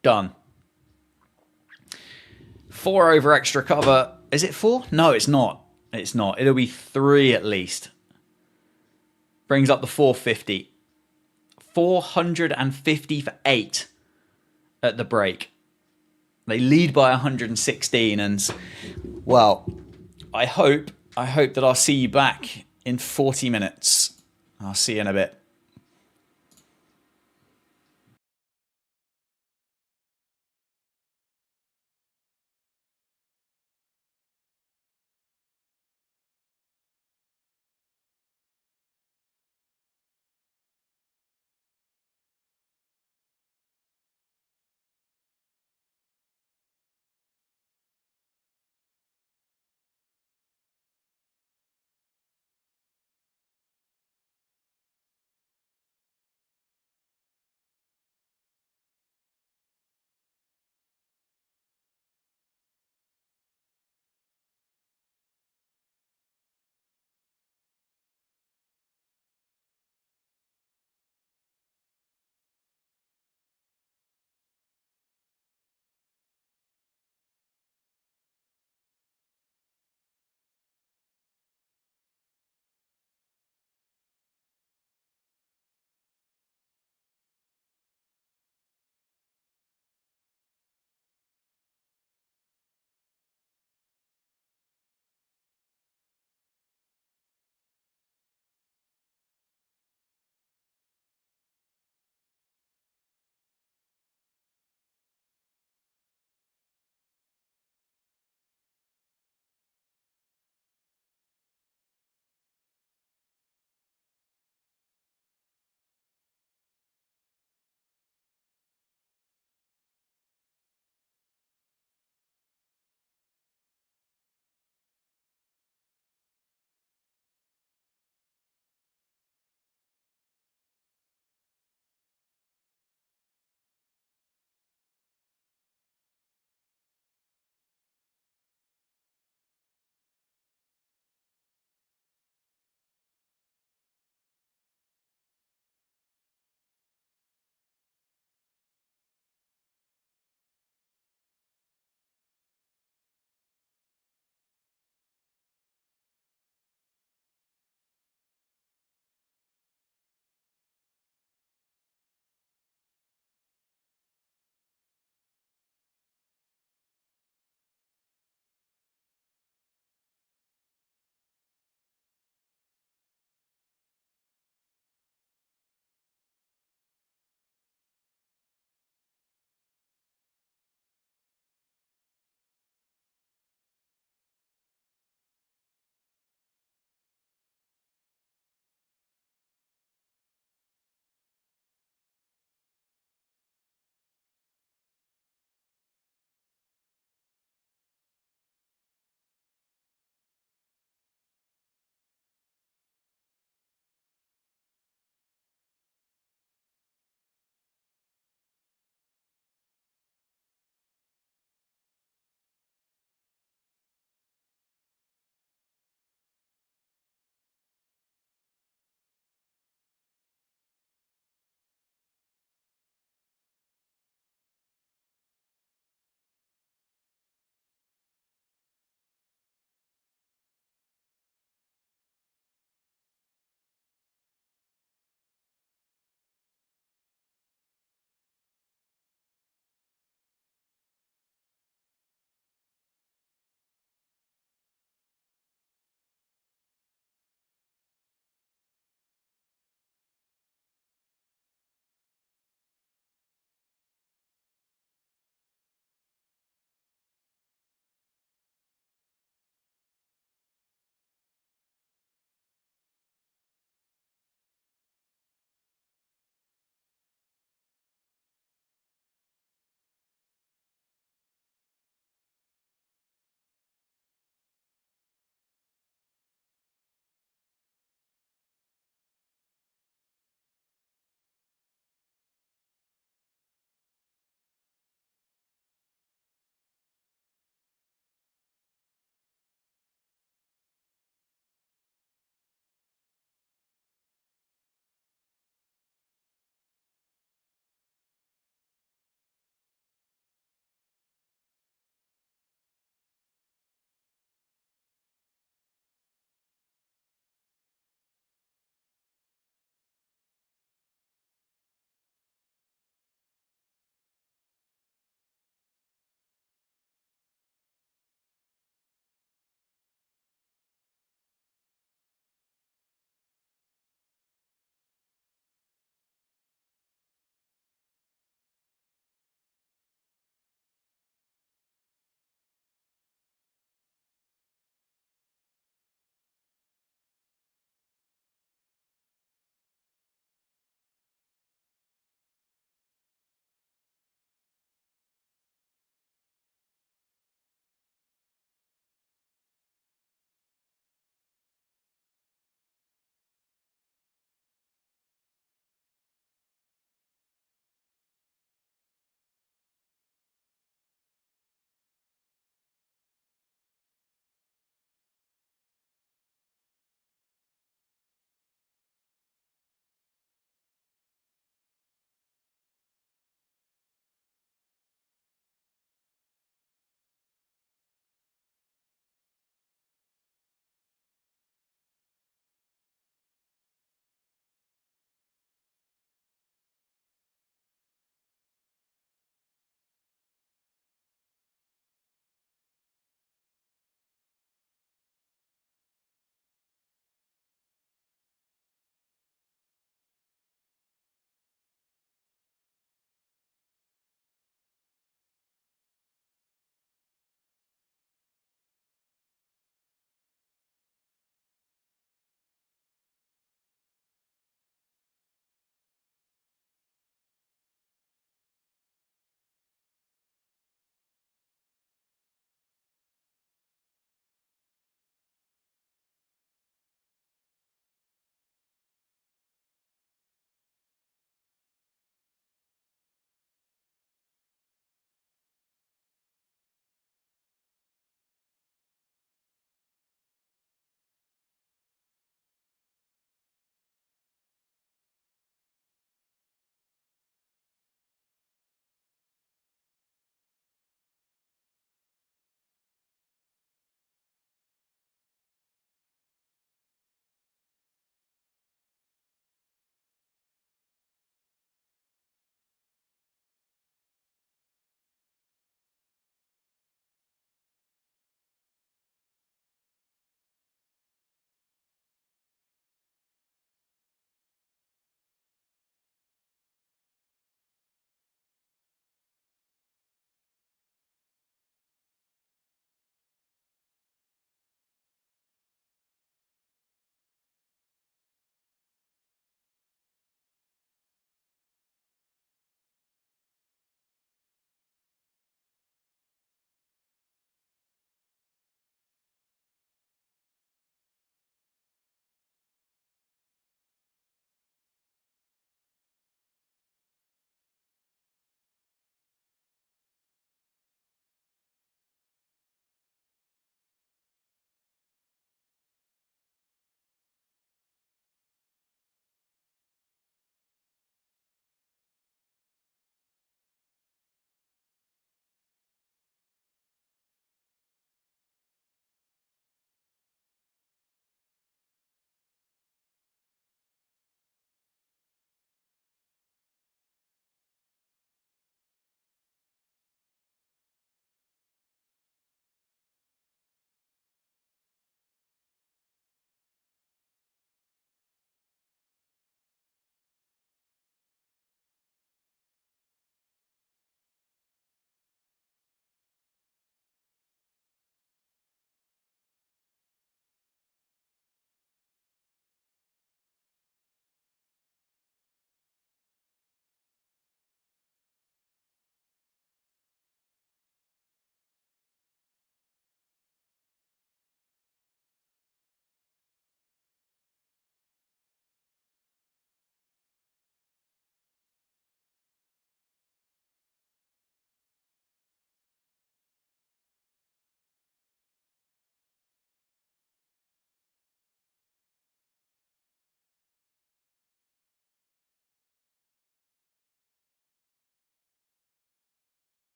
Done. 4 over extra cover. Is it 4? No, it's not. It's not. It'll be 3 at least. Brings up the 450. 450 for 8 at the break. They lead by 116, and well, I hope that I'll see you back in 40 minutes. I'll see you in a bit.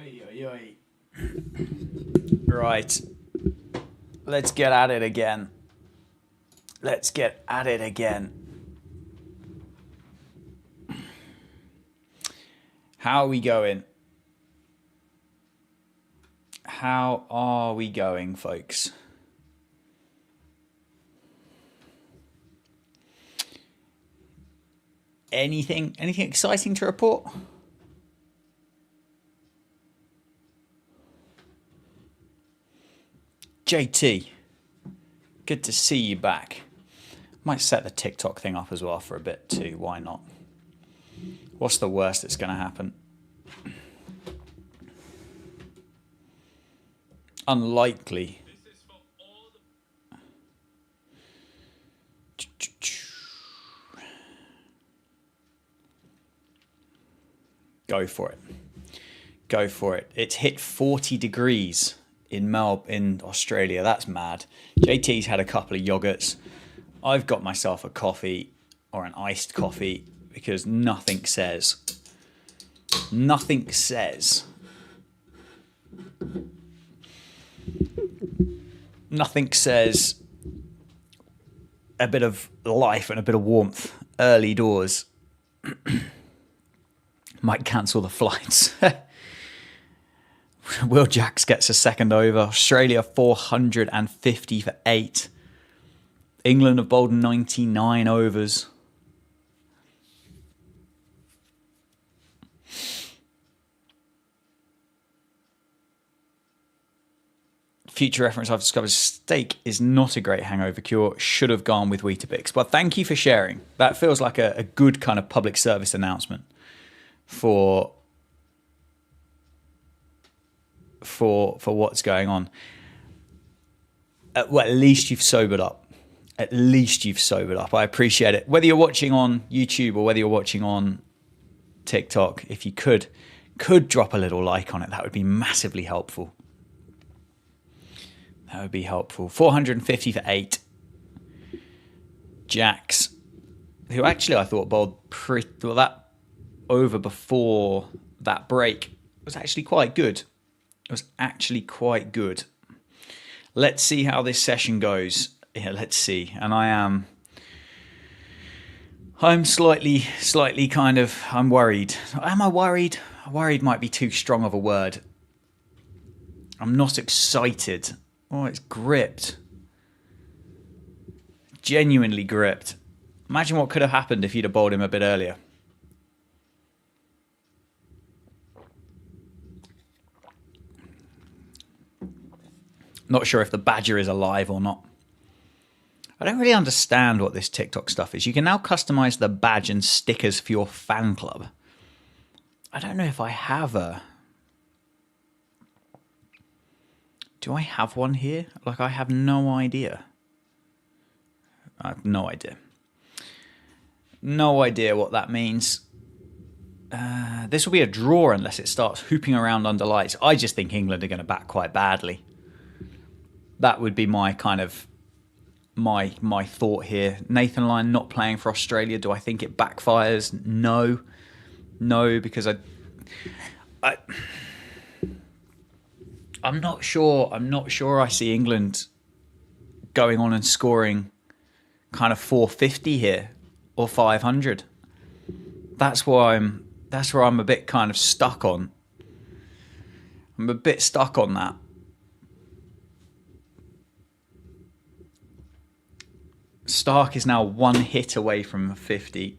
Oi, oi, oi. Right. Let's get at it again. Let's get at it again. How are we going? How are we going, folks? Anything exciting to report? JT, good to see you back. Might set the TikTok thing up as well for a bit too. Why not? What's the worst that's going to happen? Unlikely. Go for it. Go for it. It's hit 40 degrees in Australia. That's mad. JT's had a couple of yogurts. I've got myself a coffee or an iced coffee because nothing says a bit of life and a bit of warmth early doors. Might cancel the flights. Will Jacks gets a second over. Australia 450 for 8. England have bowled 99 overs. Future reference, I've discovered steak is not a great hangover cure. Should have gone with Weetabix. Well, thank you for sharing. That feels like a good kind of public service announcement for what's going on. Well, at least you've sobered up. At least you've sobered up. I appreciate it. Whether you're watching on YouTube or whether you're watching on TikTok, if you could drop a little like on it, that would be massively helpful. That would be helpful. 450 for 8. Jacks, who actually I thought bowled pretty well. That over before that break was actually quite good. It was actually quite good. Let's see how this session goes. Yeah, let's see. And I'm slightly kind of, I'm worried. Am I worried? Worried might be too strong of a word. I'm not excited. Oh, it's gripped. Genuinely gripped. Imagine what could have happened if you'd have bowled him a bit earlier. Not sure if the badger is alive or not. I don't really understand what this TikTok stuff is. You can now customize the badge and stickers for your fan club. I don't know if I have a... Do I have one here? Like, I have no idea. I have no idea. No idea what that means. This will be a draw unless it starts hooping around under lights. I just think England are going to bat quite badly. That would be my kind of my thought here. Nathan Lyon not playing for Australia. Do I think it backfires? No, because I'm not sure. I'm not sure. I see England going on and scoring kind of 450 here or 500. That's where I'm a bit kind of stuck on. I'm a bit stuck on that. Stark is now one hit away from 50.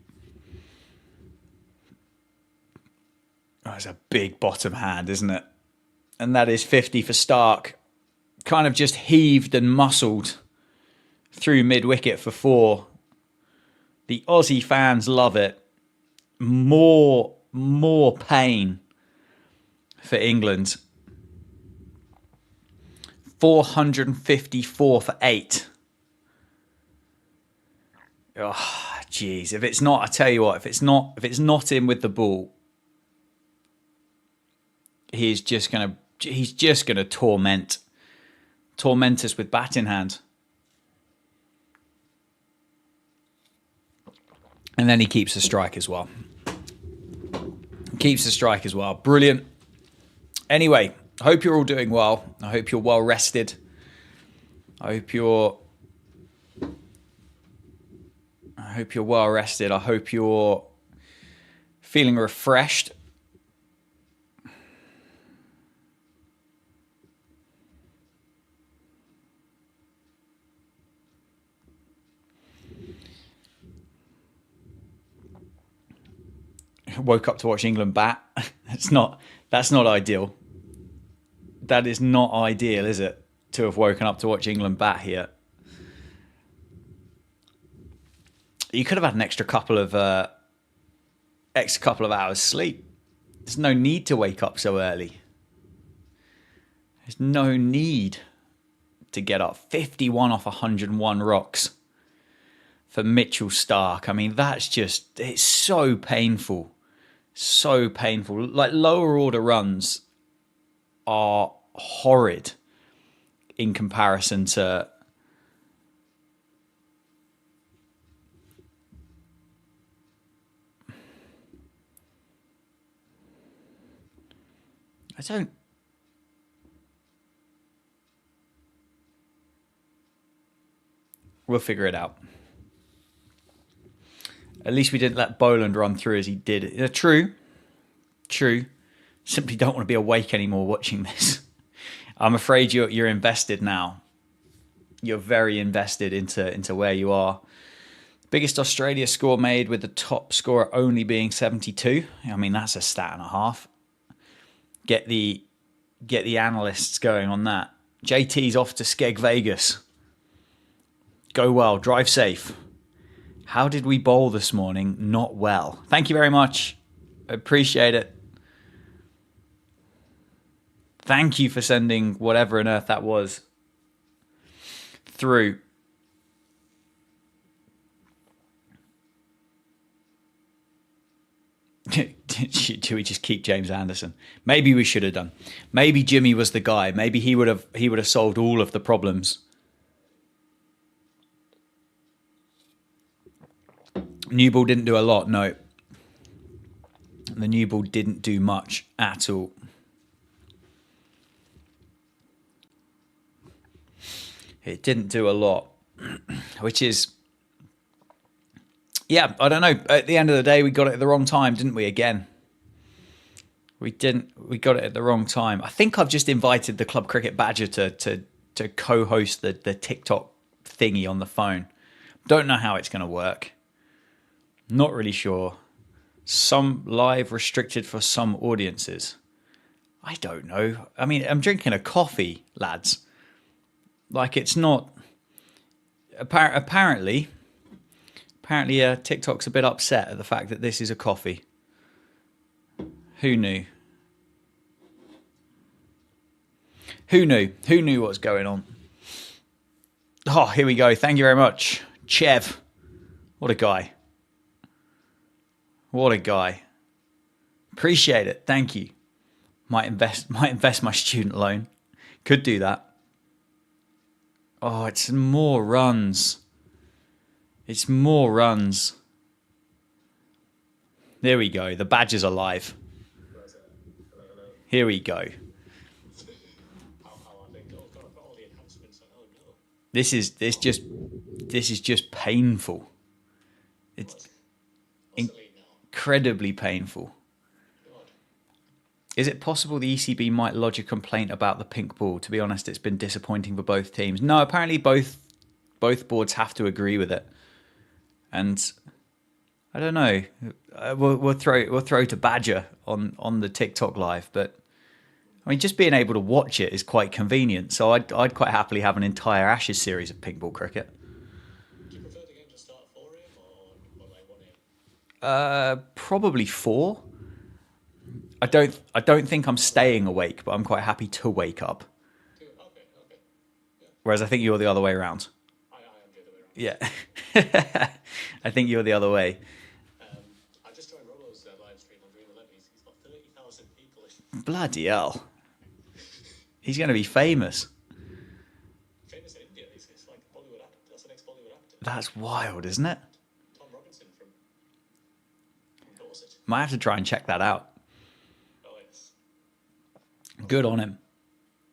Oh, it's a big bottom hand, isn't it? And that is 50 for Stark. Kind of just heaved and muscled through mid-wicket for 4. The Aussie fans love it. More pain for England. 454 for 8. Oh, jeez. If it's not, I tell you what, if it's not in with the ball, he's just gonna torment us with bat in hand. And then he keeps the strike as well. Brilliant. Anyway, I hope you're all doing well. I hope you're well rested. I hope you're well rested. I hope you're feeling refreshed. Woke up to watch England bat. That's not ideal. That is not ideal, is it? To have woken up to watch England bat here. You could have had an extra couple of hours sleep. There's no need to wake up so early. There's no need to get up. 51 off 101 rocks for Mitchell Starc. I mean, it's so painful. So painful. Like, lower order runs are horrid in comparison to we'll figure it out. At least we didn't let Boland run through as he did. True. Simply don't want to be awake anymore watching this. I'm afraid you're invested now. You're very invested into where you are. Biggest Australia score made, with the top scorer only being 72. I mean, that's a stat and a half. Get the analysts going on that. JT's off to Skeg Vegas. Go well, drive safe. How did we bowl this morning? Not well. Thank you very much. I appreciate it. Thank you for sending whatever on earth that was through. Do we just keep James Anderson? Maybe we should have done. Maybe Jimmy was the guy. Maybe he would have solved all of the problems. New ball didn't do a lot, no. The new ball didn't do much at all. It didn't do a lot, which is, yeah, I don't know. At the end of the day, we got it at the wrong time, didn't we, again? We didn't. We got it at the wrong time. I think I've just invited the Club Cricket Badger to co-host the TikTok thingy on the phone. Don't know how it's going to work. Not really sure. Some live restricted for some audiences. I don't know. I mean, I'm drinking a coffee, lads. Like, it's not... Apparently, TikTok's a bit upset at the fact that this is a coffee. Who knew? Who knew? Who knew what's going on? Oh, here we go. Thank you very much. Chev. What a guy. What a guy. Appreciate it. Thank you. Might invest my student loan. Could do that. Oh, it's more runs. It's more runs. There we go. The Badger's alive. Here we go. This is just painful. It's incredibly painful. Is it possible the ECB might lodge a complaint about the pink ball? To be honest, it's been disappointing for both teams. No, apparently both boards have to agree with it. And I don't know. We'll throw to Badger on the TikTok live, but I mean, just being able to watch it is quite convenient. So I'd quite happily have an entire Ashes series of pink ball cricket. Do you prefer the game to start at 4 a.m. or like 1 a.m.? Probably 4. I don't think I'm staying awake, but I'm quite happy to wake up. Okay. Yeah. Whereas I think you're the other way around. I am the other way around. Yeah. I think you're the other way. I just joined Rolo's live stream on Rivalries. He's got 30,000 people. Bloody hell. He's going to be famous. Famous in India. He's like Bollywood actor. That's the next Bollywood actor. That's wild, isn't it? Tom Robinson from Dorset. Might have to try and check that out. Oh, yes. Good on him.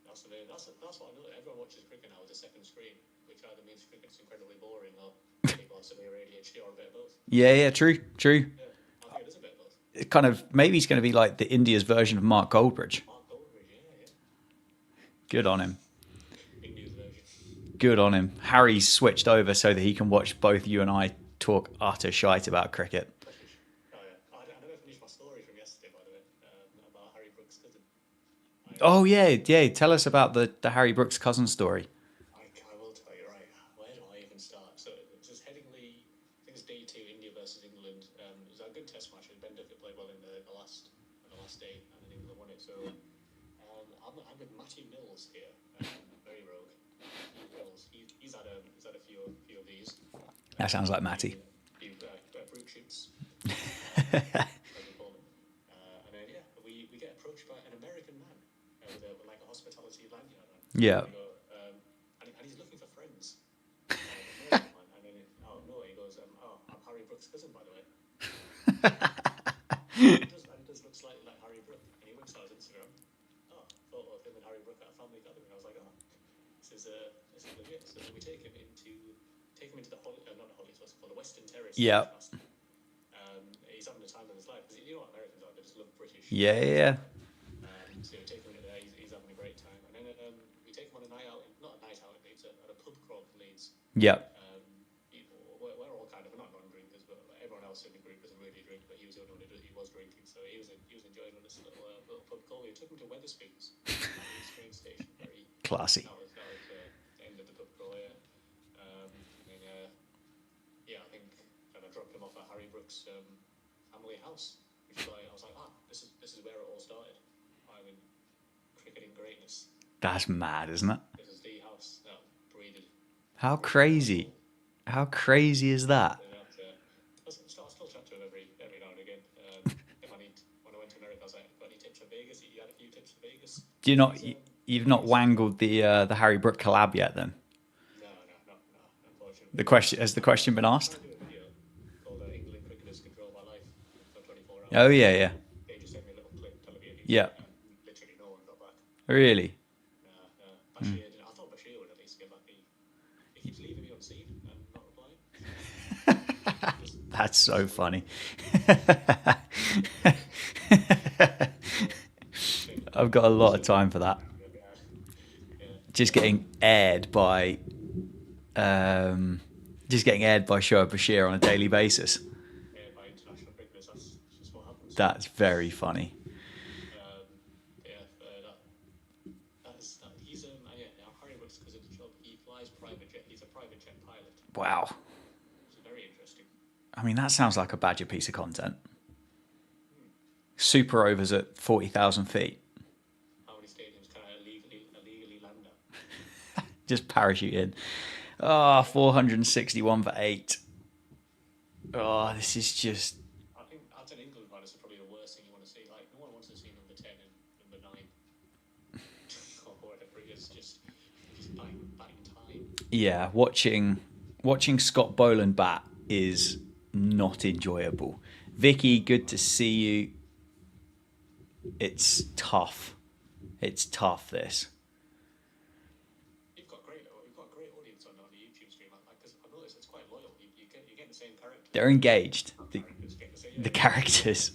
That's amazing. That's what I know. Everyone watches cricket now with a second screen, which either means cricket's incredibly boring or people have severe ADHD or a bit of both. Yeah, true, true. Yeah, I think it is a bit of both. It kind of maybe he's going to be like the India's version of Mark Goldbridge. Mark Goldbridge, yeah. Good on him. India's version. Good on him. Harry's switched over so that he can watch both you and I talk utter shite about cricket. Oh, yeah. I never finished my story from yesterday, by the way, about Harry Brooks' cousin. Oh yeah. Tell us about the Harry Brooks cousin story. I will tell you, right. Where do I even start? So it's just Headingley, I think it's day 2, India versus England. It was a good test match. Banter played well in the last day, and then England won it. So I'm with Matty Mills here, very rogue. Mills. He's had a few of these. That sounds like Matty. Fruit shoots. And then we get approached by an American man with like a hospitality lanyard on. Yeah. And he's looking for friends. American man. And then out of nowhere he goes, I'm Harry Brooks' cousin, by the way. He does look slightly like Harry Brooks. And he whips out his Instagram. Photo of him and Harry Brooks at a family gathering. I was like, this is legit. So we take him into the not the Hollies, what's it called, the Western Terrace. Yeah. He's having the time of his life because you know what Americans are, they just love British. Yeah. So we take him into there. He's having a great time, and then we take him on a night out. Not a night out in Leeds, at a pub crawl in Leeds. Yeah. We're all kind of not non-drinkers, but everyone else in the group doesn't really drink. But he was the only one who was drinking, so he was enjoying this little pub crawl. We took him to Wetherspoons at the train station. Very Classy. That was the end of the pub crawl. I think I dropped him off at Harry Brooks' family house, which is why I was like, this is where it all started. I'm in cricketing greatness. That's mad, isn't it? This is the house that breeded. How crazy? How crazy is that? I still chat to him every now and again. When I went to America, I was like, got any tips for Vegas? He had a few tips for Vegas. You've not wangled the Harry Brook collab yet, then? No, unfortunately. Has the question been asked? I do a video called England Cricketers Control My Life for 24 hours. Oh yeah. They just sent me a little clip telling me Yeah. literally no one got back. Really? Bashir did. I thought Bashir would at least get back. He keeps leaving me on scene and not replying. That's so funny. I've got a lot of time for that. Just getting aired by Shoaib Bashir on a daily basis. By international cricketers, that's just what happens. That's very funny. He's Harry Brooks because of the job. He flies private jet. He's a private jet pilot. Wow. It's very interesting. I mean, that sounds like a Badger piece of content. Super overs at 40,000 feet. How many stadiums can I illegally land at? Just parachute in. 461 for 8. This is just... I think as an England fan, this is probably the worst thing you want to see. Like, no one wants to see number 10 and number 9. Or whatever it is, just batting time. Yeah, watching Scott Boland bat is not enjoyable. Vicky, good to see you. It's tough. It's tough, this. You've got a great audience on the YouTube stream. Because I've noticed it's quite loyal. You get the same characters. They're engaged. The characters get the same. The characters.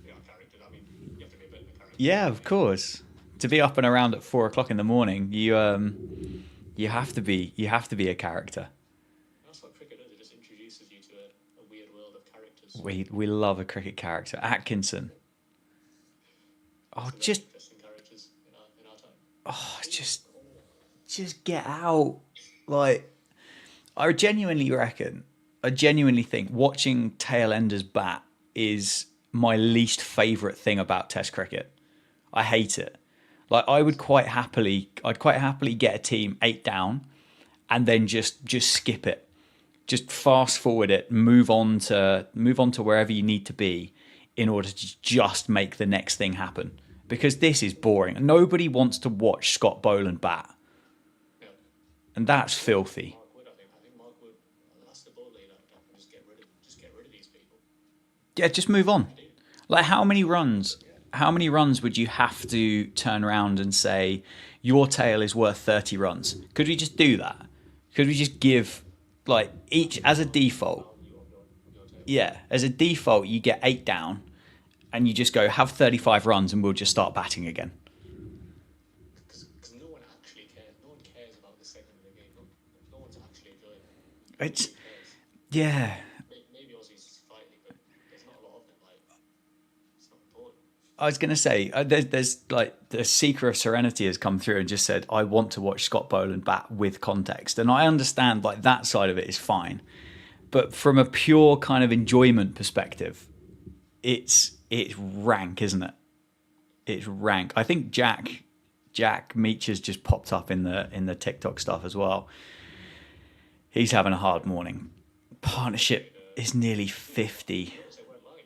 Yeah, characters. I mean, you have to be a bit of a character. Yeah, of course. To be up and around at 4 o'clock in the morning, you have to be a character. That's what cricket does. It just introduces you to a weird world of characters. We love a cricket character. Atkinson. Just Interesting characters in our time. just get out. Like, I genuinely think watching tail enders bat is my least favourite thing about Test cricket. I hate it. Like, I'd quite happily get a team 8 down and then just skip it. Just fast forward it, move on to wherever you need to be in order to just make the next thing happen. Because this is boring. Nobody wants to watch Scott Boland bat. Yeah. And that's filthy. Mark Wood, I think Mark Wood, that's the ball lead like that, and just get rid of these people. Yeah, just move on. Like, how many runs how many runs would you have to turn around and say your tail is worth 30 runs? Could we just do that? Could we just give like each as a default? Your tail. Yeah, as a default, you get 8 down, and you just go have 35 runs, and we'll just start batting again. Because no one actually cares. No one cares about the segment of the game. No one's actually enjoying it. It's Nobody cares. yeah. Maybe Aussies slightly, but there's not a lot of them. Like, it's not important. I was going to say, there's like the seeker of serenity has come through and just said, I want to watch Scott Boland bat with context. And I understand like that side of it is fine. But from a pure kind of enjoyment perspective, it's rank, isn't it? It's rank. I think Jack Meach has just popped up in the TikTok stuff as well. He's having a hard morning. Partnership is nearly 50. Notice it weren't live.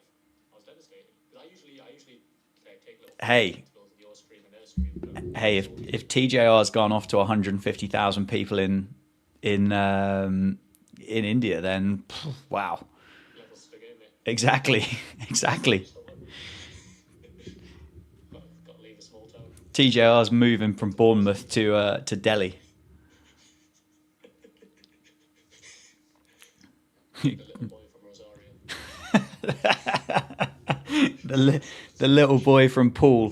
I was devastated. 'Cause I usually take little Hey. to go to your stream and their stream. But Hey, if TJR's gone off to 150,000 people in India, then wow. levels to the game, mate. Exactly. Got to leave a small town. TJR's moving from Bournemouth to Delhi. The little boy from Rosario. The little boy from Poole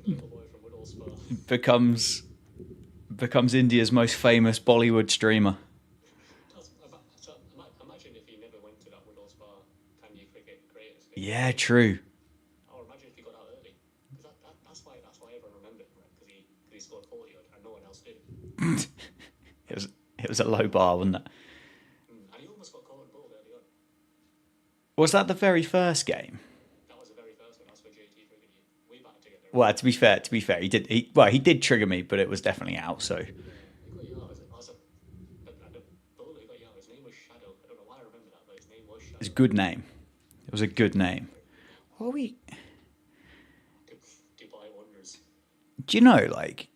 The little boy from Woodall Spa. becomes India's most famous Bollywood streamer. Imagine if he never went to that Woodall Spa Kanye cricket creators thing. Yeah, true. Or imagine if he got out early. Because that's why everyone remembered him, right? Because he scored 40 odd and no one else did. It was a low bar, wasn't it? And he almost got caught and bowled early on. Was that the very first game? That was the very first one. That's where JT triggered you. We batted together. Well, to be fair, he did trigger me, but it was definitely out. So He got you out. And the bowler who got you out, his name was Shadow. I don't know why I remember that, but his name was Shadow. it's a good name. It was a good name. What are we? Dubai Wonders. Do you know? Like,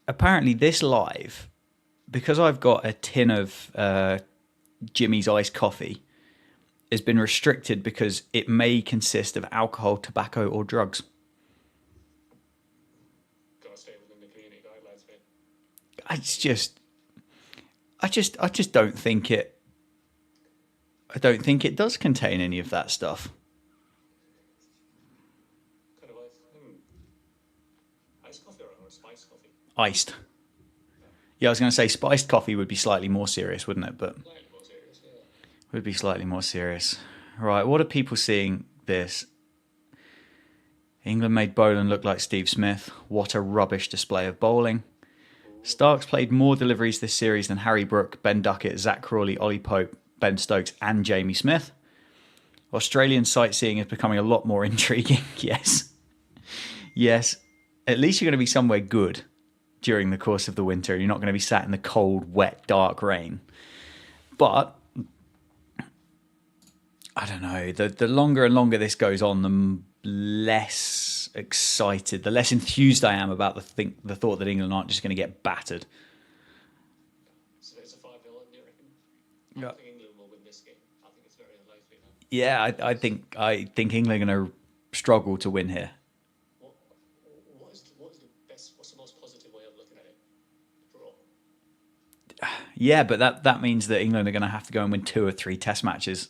apparently this live, because I've got a tin of Jimmy's iced coffee, has been restricted because it may consist of alcohol, tobacco, or drugs. Gotta stay within the community guidelines, mate. I just don't think it. I don't think it does contain any of that stuff. Kind of iced coffee or spiced coffee? Iced. Yeah, I was going to say spiced coffee would be slightly more serious, wouldn't it? But Slightly more serious, yeah. would be slightly more serious. Right, what are people seeing this? England made Boland look like Steve Smith. What a rubbish display of bowling. Starks played more deliveries this series than Harry Brook, Ben Duckett, Zach Crawley, Ollie Pope, Ben Stokes and Jamie Smith. Australian sightseeing is becoming a lot more intriguing. Yes. At least you're going to be somewhere good during the course of the winter. You're not going to be sat in the cold, wet, dark rain. But I don't know. The longer and longer this goes on, the less excited, the less enthused I am about the thought that England aren't just going to get battered. So it's a 5-0, do you reckon? Yeah. I think England will win this game. I think it's very unlikely now. Yeah, I think England are going to struggle to win here. What's the most positive way of looking at it? Draw. Yeah, but that means that England are going to have to go and win 2 or 3 test matches.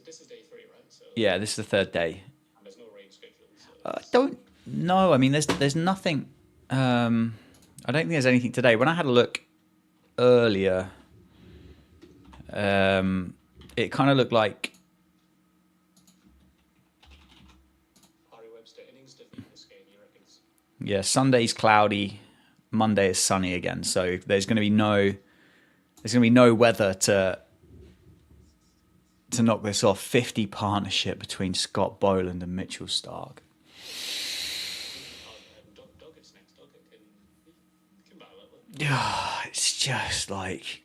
This is day 3, right? So, Yeah, this is the third day. and there's no rain scheduled. So Don't know. I mean, there's nothing. I don't think there's anything today. When I had a look earlier, it kind of looked like Harry Webster innings defeat this game, you reckon? Sunday's cloudy, Monday is sunny again. So there's going to be no weather to knock this off. 50 partnership between Scott Boland and Mitchell Stark. Doggett's next. Doggett can battle it. It's just like,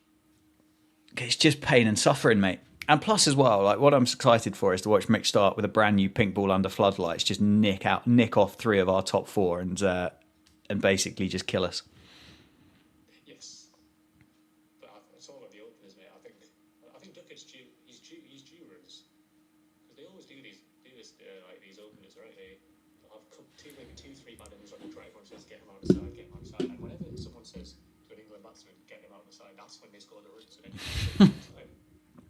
it's just pain and suffering, mate. And plus as well, like what I'm excited for is to watch Mick Stark with a brand new pink ball under floodlights just nick off 3 of our top 4 and basically just kill us. Yes. But it's all about the openers, mate. I think Duckett's due. He's due runs. they always do this like these openers, right? They'll have maybe two, three bad innings on the track. Everyone says get him out of the side, get him out of the side. And whenever someone says to an England batsman, get him out of the side, that's when they score the runs. And then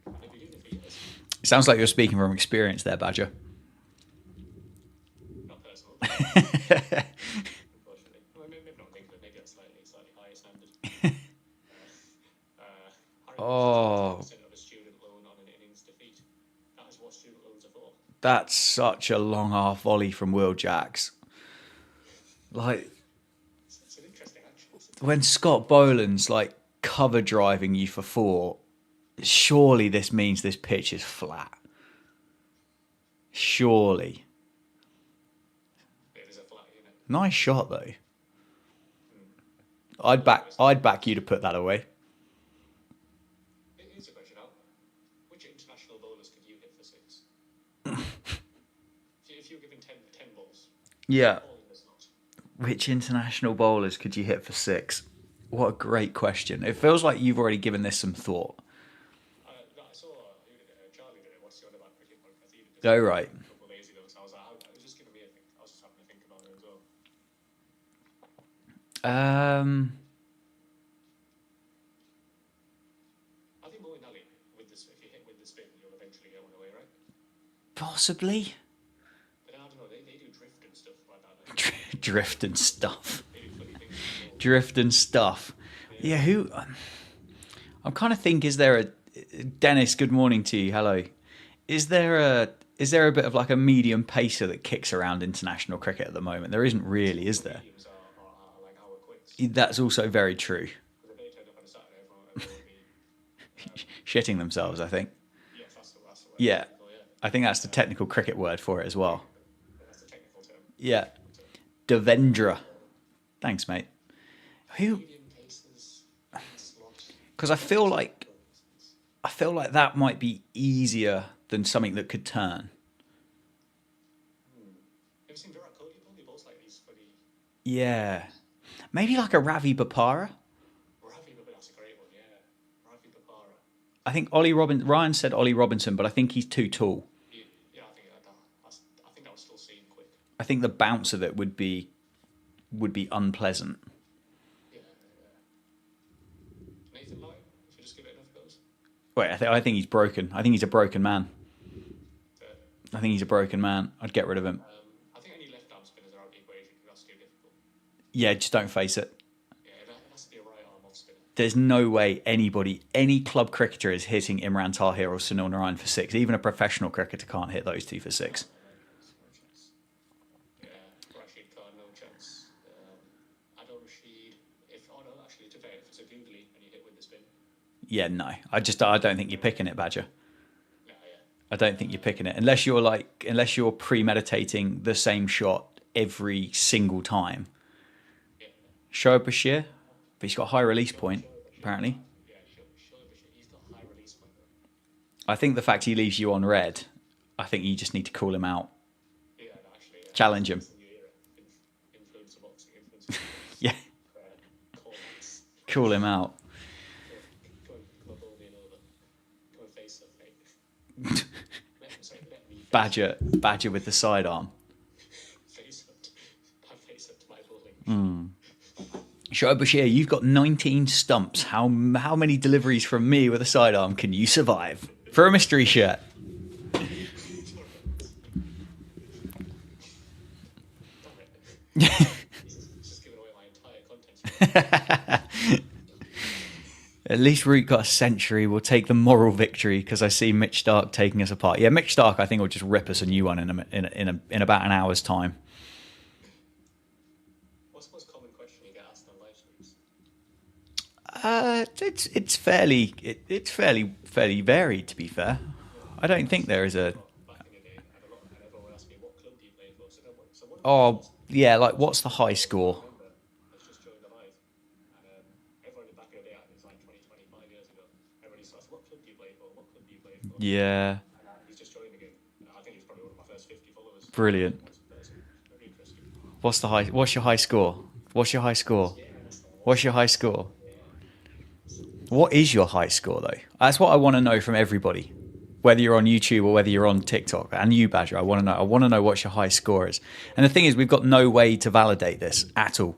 and they've been doing it for years. It sounds like you're speaking from experience there, Badger. Not personal. Unfortunately. Well, maybe not in England, maybe that's slightly higher standard. Oh, Of a student loan on an innings defeat. That is what student loans are for. that's such a long half volley from Will Jacks. Like, It's an interesting action. when Scott Boland's like cover driving you for 4, surely this means this pitch is flat. Surely. It is a flat unit. Nice shot though. I'd back you to put that away. Here's a question, Al. Which international bowlers could you hit for 6? if you were given 10 balls, Yeah. all in this lot. Which international bowlers could you hit for 6? What a great question. It feels like you've already given this some thought. I saw Charlie did it. What's the other about cricket podcast? He did it Oh, right. a couple of days ago. So I was like, it was just giving me a think. I was just having to think about it as well. I think more in Ali with this. If you hit with the spin, you'll eventually get one away, right? Possibly. But I don't know. They do drift and stuff like that. Drift and stuff. They do funny things. Drift and stuff. Yeah, who... I'm kind of think, is there a... Dennis, good morning to you. Hello. Is there a bit of like a medium pacer that kicks around international cricket at the moment? There isn't really, is there? Mediums are like our quicks. That's also very true. Because if they turned up on a Saturday, everyone would be Shitting themselves, I think. yes, that's the word. Yeah. Oh, yeah. I think that's the technical cricket word for it as well. That's the technical term. Yeah. Devendra. Thanks, mate. Who... Medium paces, slot. Because I feel like that might be easier than something that could turn. Have you seen Virat Kohli bowl? He bowls like these funny. Yeah. Maybe like a Ravi Bopara. Ravi, but that's a great one, yeah. Ravi Bopara. I think Ryan said Ollie Robinson, but I think he's too tall. Yeah, I think that would still seem quick. I think the bounce of it would be unpleasant. Yeah. Nathan Lyon, if you just give it enough goes. Wait, I think he's broken. I think he's a broken man. I think he's a broken man. I'd get rid of him. I think any left arm spinners are out of the equation because that's too difficult. Yeah, just don't face it. Yeah, it has to be a right arm off spinner. There's no way any club cricketer is hitting Imran Tahir or Sunil Narayan for 6. Even a professional cricketer can't hit those two for 6. No chance. Yeah, Rashid Khan, no chance. Adil Rashid, actually, to be fair, if it's a googly and you hit with the spin. Yeah, no. I don't think you're picking it, Badger. Yeah. I don't think you're picking it unless you're premeditating the same shot every single time. Yeah. Shoaib Bashir, but he's got a high release point apparently. Yeah, sure, he's got high release point though. I think the fact he leaves you on red, I think you just need to call him out, Yeah, no, actually. Yeah. challenge him. It's the new era. Influencer boxing, influencer. Yeah, Corners. call him out. Come on, bowl me over. Come and face up, mate. Let me Badger with the sidearm. face up to my bowling. Shoaib Bashir, you've got 19 stumps. How many deliveries from me with a sidearm can you survive for a mystery shirt? Just giving away my entire content. At least Root got a century. We'll take the moral victory because I see Mitch Stark taking us apart. Yeah, Mitch Stark, I think, will just rip us a new one in about an hour's time. What's the most common question you get asked on live streams? It's fairly varied, to be fair. I don't think there is a... Back in the day, and everyone asked me, what club do you play for? So what Oh, yeah, like, what's the high score? I've just joined the live. And everyone back in the day, it was like 20, 25 years ago. Everybody starts, what club do you play for? What club do you play for? Yeah, And he's just joined again. I think he's probably one of my first 50 followers. brilliant. Very interesting. What's your high score? What's your high score? What's your high score? What is your high score, though? That's what I want to know from everybody. whether you're on YouTube or whether you're on TikTok, and you, Badger, I want to know. I want to know what your high score is. And the thing is, we've got no way to validate this at all.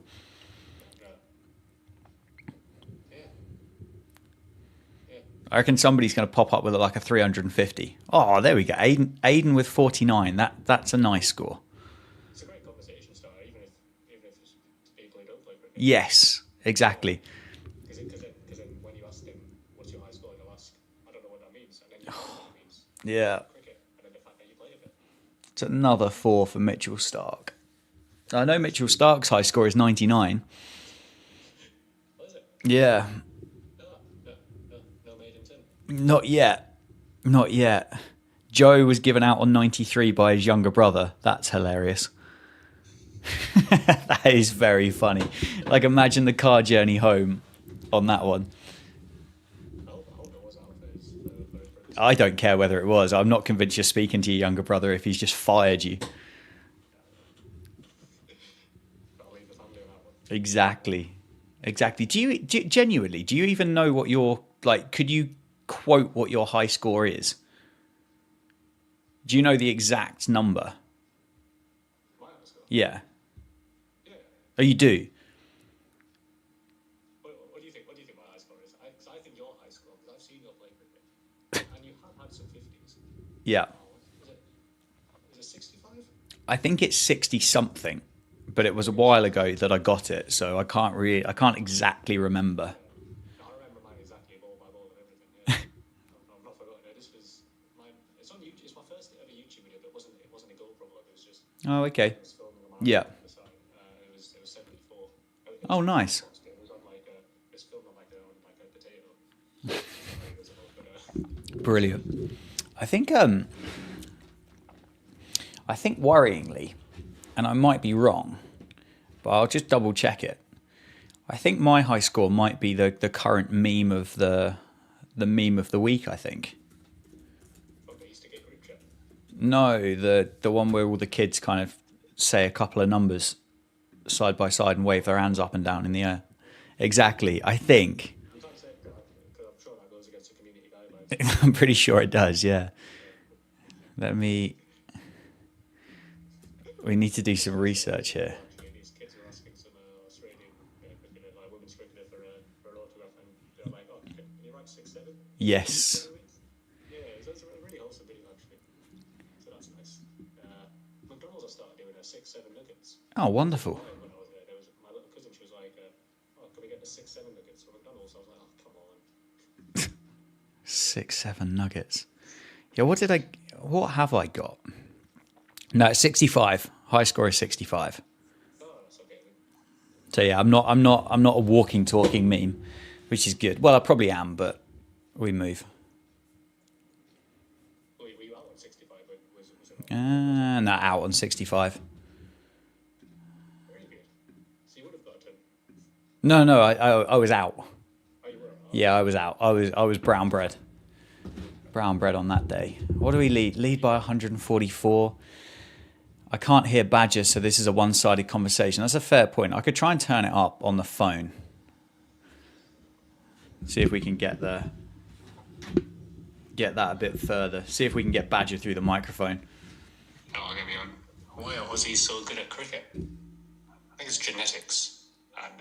I reckon somebody's going to pop up with like a 350. Oh, there we go. Aiden with 49. That's a nice score. It's a great conversation starter, even if it's people who don't play cricket. Yes, exactly. Because then when you ask them, what's your high score, they'll ask, I don't know what that means. And then you know what it means. Yeah. Cricket, and then the fact that you play a bit. It's another 4 for Mitchell Stark. I know Mitchell Stark's high score is 99. What is it? Yeah. No made in tin. Not yet. Not yet. Joe was given out on 93 by his younger brother. That's hilarious. That is very funny. Like, imagine the car journey home on that one. I hope it was out for his brother. I don't care whether it was. I'm not convinced you're speaking to your younger brother if he's just fired you. I'll leave the family on that one. Exactly. Do you genuinely, do you even know what your, like, could you quote what your high score is? Do you know the exact number? My high score? Yeah. Yeah. Oh, you do? What do you think? What do you think my high score is? Because I think your high score, because I've seen you play cricket, and you have had some 50s. Yeah. Is it 65? I think it's 60 something, but it was a while ago that I got it, so I can't exactly remember. I remember mine exactly, ball by ball and everything. Yeah. I've not forgotten it. This was mine. It's on YouTube. It's my first ever YouTube video, but it wasn't a GoPro vlog. It was just. Oh, okay. It was filming on my Yeah. iPhone at the time. It was 74. Oh, nice. It was on it was filmed on a potato. Brilliant. I think worryingly, and I might be wrong, but I'll just double check it. I think my high score might be the current meme of the meme of the week, I think. They used to get group chat. No, the one where all the kids kind of say a couple of numbers side by side and wave their hands up and down in the air. Exactly, I think. You can't say it because I'm sure that goes against the community guidelines. I'm pretty sure it does, yeah. We need to do some research here. These kids are asking some Australian cricketer, like women's cricketer, for an autograph, and they're like, "Oh, can you write 6'7"? Yes. Yeah, that's a really wholesome video actually. So that's nice. McDonald's have started doing 6'7" nuggets. Oh, wonderful. When I was there, my little cousin. She was like, "Oh, can we get the 6'7" nuggets from McDonald's?" I was like, "Oh, come on." 6-7 nuggets. Yeah, what have I got? No, it's 65. High score is 65. Oh, that's okay. So yeah, I'm not a walking, talking meme, which is good. Well, I probably am, but we move. Were you out on 65? Was it No, out on 65. very good? So you would have got a 10. No, I was out. Oh, you were. Oh, Yeah, I was out. I was brown bread. Brown bread on that day. What do we lead? Lead by 144. I can't hear Badger, so this is a one-sided conversation. That's a fair point. I could try and turn it up on the phone. See if we can get that a bit further. See if we can get Badger through the microphone. No, get me on. Why was he so good at cricket? I think it's genetics and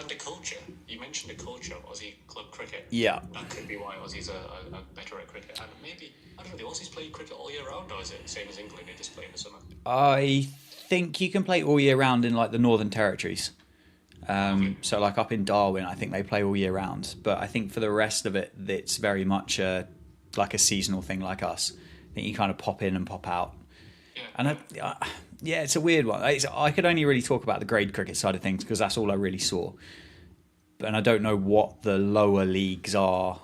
the culture. You mentioned the culture of Aussie club cricket. Yeah. That could be why Aussies are better at cricket. And maybe, I don't know, do Aussies play cricket all year round, or is it the same as England, they just play in the summer? I think you can play all year round in like the Northern Territories. So like up in Darwin, I think they play all year round. But I think for the rest of it, it's very much like a seasonal thing like us. I think you kind of pop in and pop out. Yeah. And yeah, it's a weird one. I could only really talk about the grade cricket side of things because that's all I really saw. And I don't know what the lower leagues are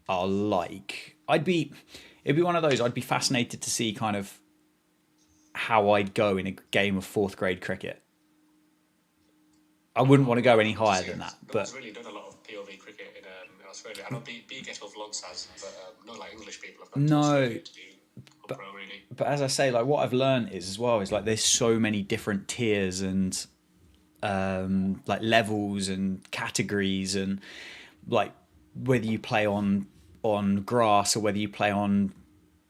like. It'd be one of those. I'd be fascinated to see kind of how I'd go in a game of fourth grade cricket. I wouldn't want to go any higher than that. No But one's really done a lot of POV cricket in Australia. I know BGET of Logs has, but not like English people have gone to No, Australia to do pro, really. but as I say, like what I've learned is like there's so many different tiers and like levels and categories and like whether you play on on grass or whether you play on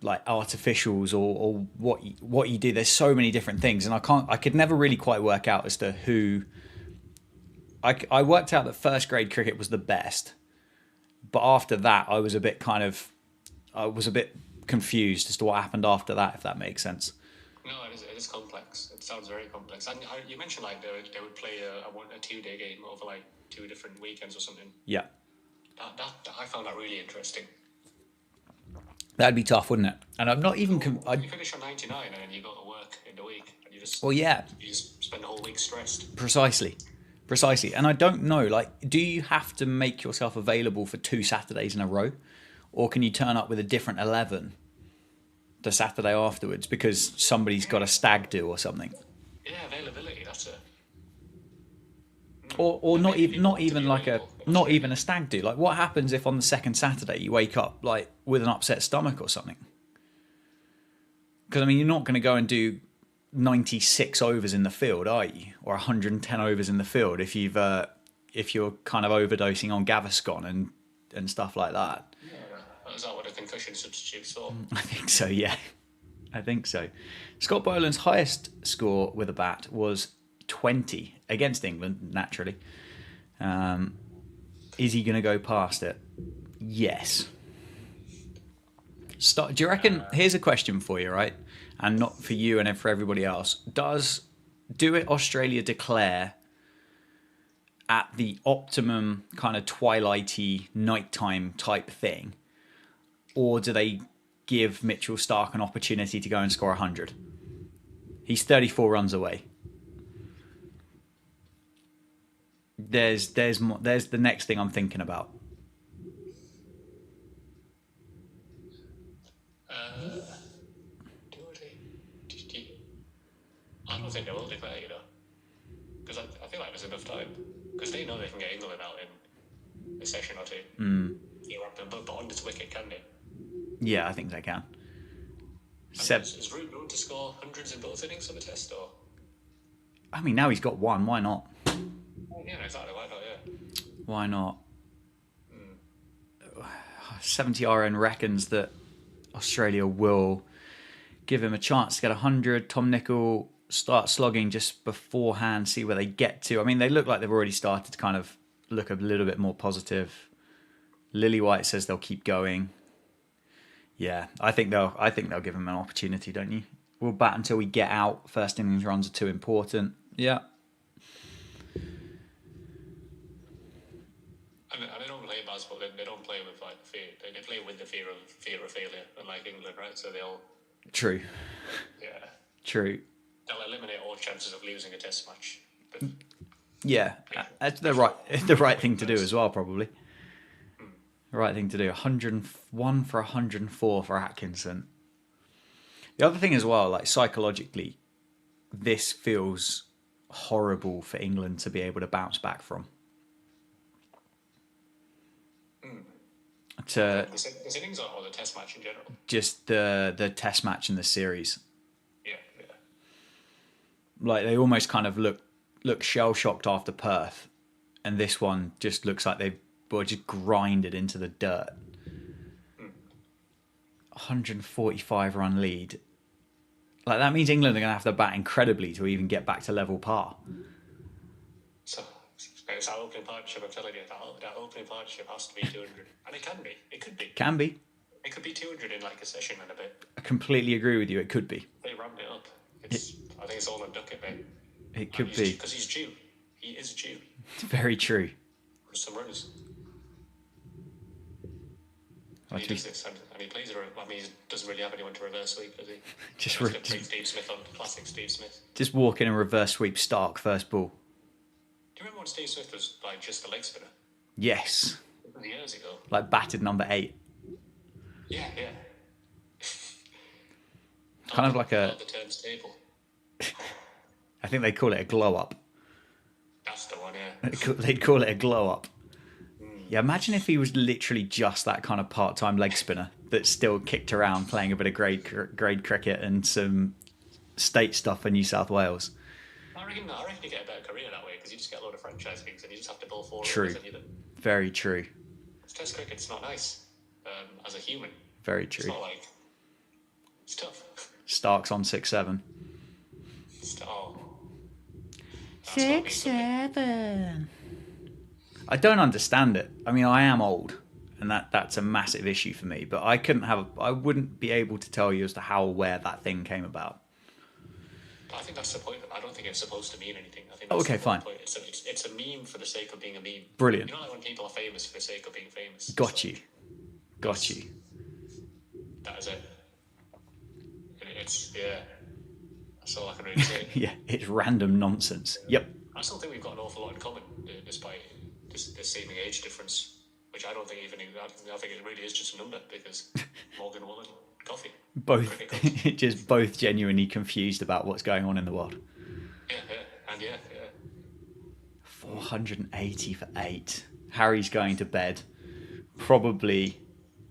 like artificials or what you do. There's so many different things, and I could never really quite work out as to who. I worked out that first grade cricket was the best, but after that I was a bit confused as to what happened after that, if that makes sense. No, it is complex. It sounds very complex. And you mentioned like they would play a 2-day game over like 2 different weekends or something. Yeah, That I found that really interesting. that'd be tough, wouldn't it? And I'm not even. You finish on 99 and then you go to work in the week and Well, yeah, you just spend the whole week stressed. precisely. And I don't know, like, do you have to make yourself available for 2 Saturdays in a row, or can you turn up with a different 11 the Saturday afterwards because somebody's got a stag do or something? Yeah, availability. That's it. Or not even like available. a stag do. Like, what happens if on the second Saturday you wake up like with an upset stomach or something? Because I mean, you're not going to go and do 96 overs in the field, are you? Or 110 overs in the field if you're kind of overdosing on Gaviscon and stuff like that. Yeah. Is that what a concussion substitute's for? I think so, yeah. I think so. Scott Boland's highest score with a bat was 20 against England, naturally. Is he going to go past it? Yes. Do you reckon? Here's a question for you, right? And not for you and for everybody else. Do it Australia declare at the optimum kind of twilighty nighttime type thing, or do they give Mitchell Starc an opportunity to go and score 100? He's 34 runs away. There's the next thing I'm thinking about. I don't think they will declare, you know, because I feel like there's enough time, because they know they can get England out in a session or 2. Yeah, but on this wicket, can they? Yeah, I think they can. Is Root known to score hundreds in both innings of a test, or? I mean, now he's got one. Why not? Yeah, exactly. Why not? Yeah. Why not? 70RN reckons that Australia will give him a chance to get 100. Tom Nicol start slogging just beforehand, see where they get to. I mean, they look like they've already started to kind of look a little bit more positive. Lillywhite says they'll keep going. Yeah, I think they'll give him an opportunity, don't you? We'll bat until we get out. First innings runs are too important. Yeah. And they don't play basketball. They don't play with like fear. They play with the fear of failure, unlike England, right? So they'll. True. Yeah. True. They'll eliminate all chances of losing a test match. But, yeah, that's the right thing to do as well, probably. The right thing to do. 101 for 104 for Atkinson. The other thing as well, like psychologically, this feels horrible for England to be able to bounce back from. This innings or the test match in general? Just the test match in the series. Yeah. Like they almost kind of look shell shocked after Perth, and this one just looks like they were just grinded into the dirt. 145 run lead. Like that means England are going to have to bat incredibly to even get back to level par. So it's our opening partnership. I'm telling you, that opening partnership has to be 200, and it can be. It could be. Can be. It could be 200 in like a session and a bit. I completely agree with you. It could be. They ramped it up. I think it's all on Duckett, mate. It could be because he's due. He is due. It's very true. For some runs. And he does this, and he plays it. I mean, he doesn't really have anyone to reverse sweep, does he? Just Steve Smith on classic Steve Smith. Just walk in and reverse sweep Stark first ball. Do you remember when Steve Smith was like just a leg spinner? Yes. Years ago. Like batted number 8. Yeah. Kind of like a. The turns table. I think they call it a glow up. That's the one, yeah. They'd call it a glow up. Yeah, imagine if he was literally just that kind of part-time leg spinner that still kicked around playing a bit of grade cricket and some state stuff for New South Wales. I reckon you get a better career that way because you just get a load of franchise gigs and you just have to bowl forward. True. Very true. Test cricket's not nice. as a human. Very It's true. not like it's tough. Stark's on 6-7. Oh, that's gotta be 6-7. I don't understand it. I mean, I am old, and that's a massive issue for me. But I wouldn't be able to tell you as to how or where that thing came about. I think that's the point. I don't think it's supposed to mean anything. I think Oh, that's okay, the whole fine. point. It's a meme for the sake of being a meme. Brilliant. You know, like when people are famous for the sake of being famous. Got you. Got you. That is it. It's That's all I can really say. Yeah, it's random nonsense. Yep. I still think we've got an awful lot in common, despite this seeming age difference, which I don't think even. I think it really is just a number because Morgan Wallen, coffee. Both, just both genuinely confused about what's going on in the world. Yeah. 480 for 8. Harry's going to bed. Probably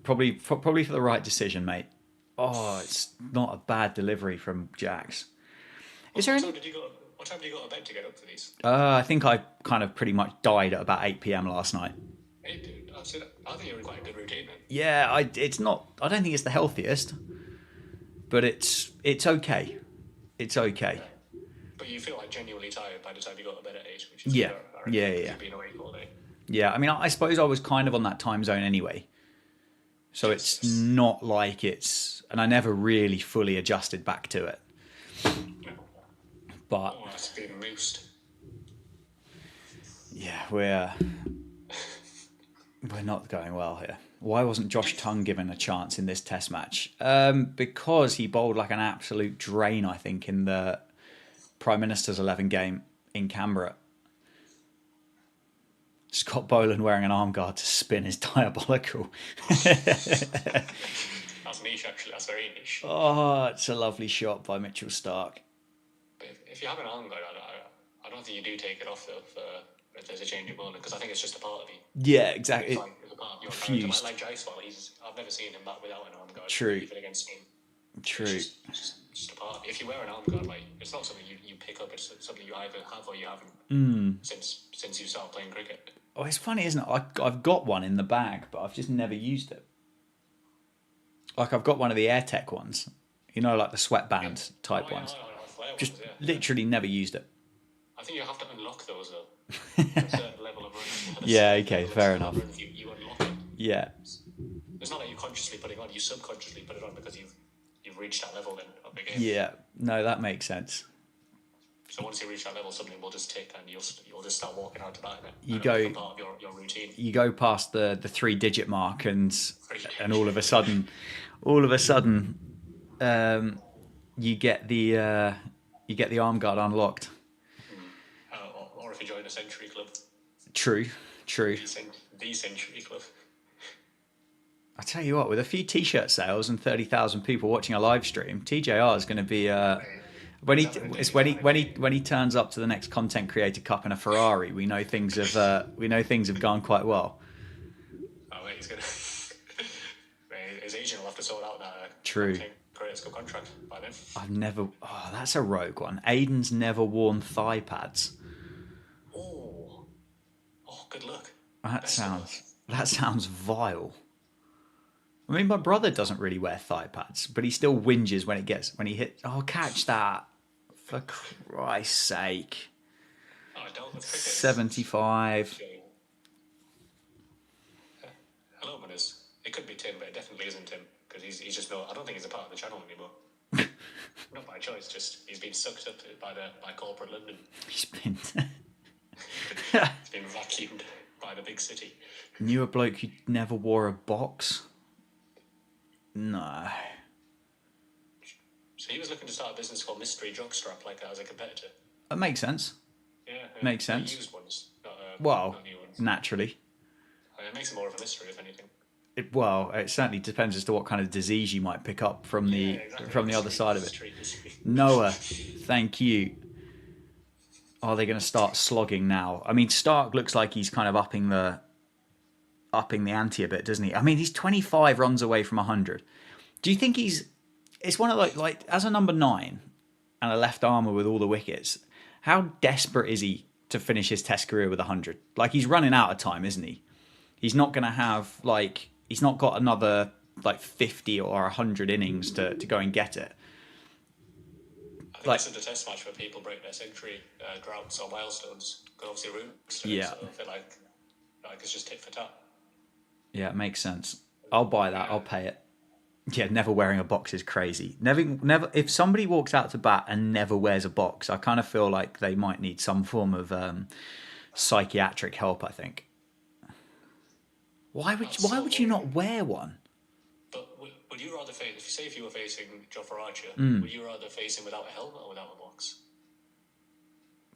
for the right decision, mate. Oh, it's not a bad delivery from Jax. What time did you go to bed to get up to these? I think I kind of pretty much died at about 8 p.m. last night. Hey, dude, I think you're in quite a good routine, man. Yeah, it's not. I don't think it's the healthiest, but it's okay. It's okay. But you feel like genuinely tired by the time you go to bed at 8, which is Yeah. Yeah. You've been awake all day. Yeah, I mean, I suppose I was kind of on that time zone anyway. So it's not like and I never really fully adjusted back to it. But it's been moosed. Yeah, we're not going well here. Why wasn't Josh Tongue given a chance in this test match? Because he bowled like an absolute drain, I think, in the Prime Minister's 11 game in Canberra. Scott Boland wearing an arm guard to spin is diabolical. That's niche, actually. That's very niche. Oh, it's a lovely shot by Mitchell Stark. But if you have an arm guard, I don't think you do take it off, though, if there's a change of bowling, because I think it's just a part of you. Yeah, exactly. It's a part of your fused. Like Jaiswal, I've never seen him back without an arm guard. True. Even against me. True. It's just a part of you. If you wear an arm guard, like, it's not something you pick up, it's something you either have or you haven't since you started playing cricket. Oh, it's funny, isn't it? I've got one in the bag, but I've just never used it. Like, I've got one of the AirTech ones. You know, like the sweatband type ones. Just literally never used it. I think you have to unlock those, though. A certain level of run. Yeah, okay, fair enough. You unlock it. Yeah. It's not like you're consciously putting it on, you subconsciously put it on because you've reached that level then of the game. Yeah, no, that makes sense. So once you reach that level, something will just tick and you'll just start walking out to bat. You go part of your routine. You go past the 3-digit mark and all of a sudden, you get the arm guard unlocked. Or if you join a century club. True. The century club. I tell you what, with a few T-shirt sales and 30,000 people watching a live stream, TJR is going to be when he turns up to the next Content Creator Cup in a Ferrari. We know things have gone quite well. Oh wait, he's gonna. His agent will have to sort out that. True. Content Creator Cup contract by then. I've never. Oh, that's a rogue one. Aiden's never worn thigh pads. Oh, good luck. That sounds vile. I mean, my brother doesn't really wear thigh pads, but he still whinges when he hits. Oh, catch that! For Christ's sake! Oh, I dealt with cricket. 75. Hello, Manners. It could be Tim, but it definitely isn't Tim because he's just not. I don't think he's a part of the channel anymore. Not by choice, just he's been sucked up by corporate London. He's been vacuumed by the big city. Knew a bloke who never wore a box. No. So he was looking to start a business called Mystery Jockstrap, like as a competitor. That makes sense. Yeah. Makes sense. Used ones, not new ones. Naturally. It makes it more of a mystery, if anything. It certainly depends as to what kind of disease you might pick up from the other side of it. Mystery. Noah, thank you. Are they going to start slogging now? I mean, Stark looks like he's kind of upping the ante a bit, doesn't he? I mean, he's 25 runs away from 100. Do you think it's one of like as a number 9 and a left armour with all the wickets, how desperate is he to finish his test career with 100? Like, he's running out of time, isn't he? He's not going to have, he's not got another like 50 or 100 innings to go and get it. I think this is the test match where people break their century droughts or milestones. Because obviously Root's doing it, so I feel like it's just tit for tat. Yeah, it makes sense. I'll buy that. I'll pay it. Yeah, never wearing a box is crazy. Never. If somebody walks out to bat and never wears a box, I kind of feel like they might need some form of psychiatric help. I think. Why would you not wear one? But would you rather face, if you were facing Jofra Archer, would you rather face him without a helmet or without a box?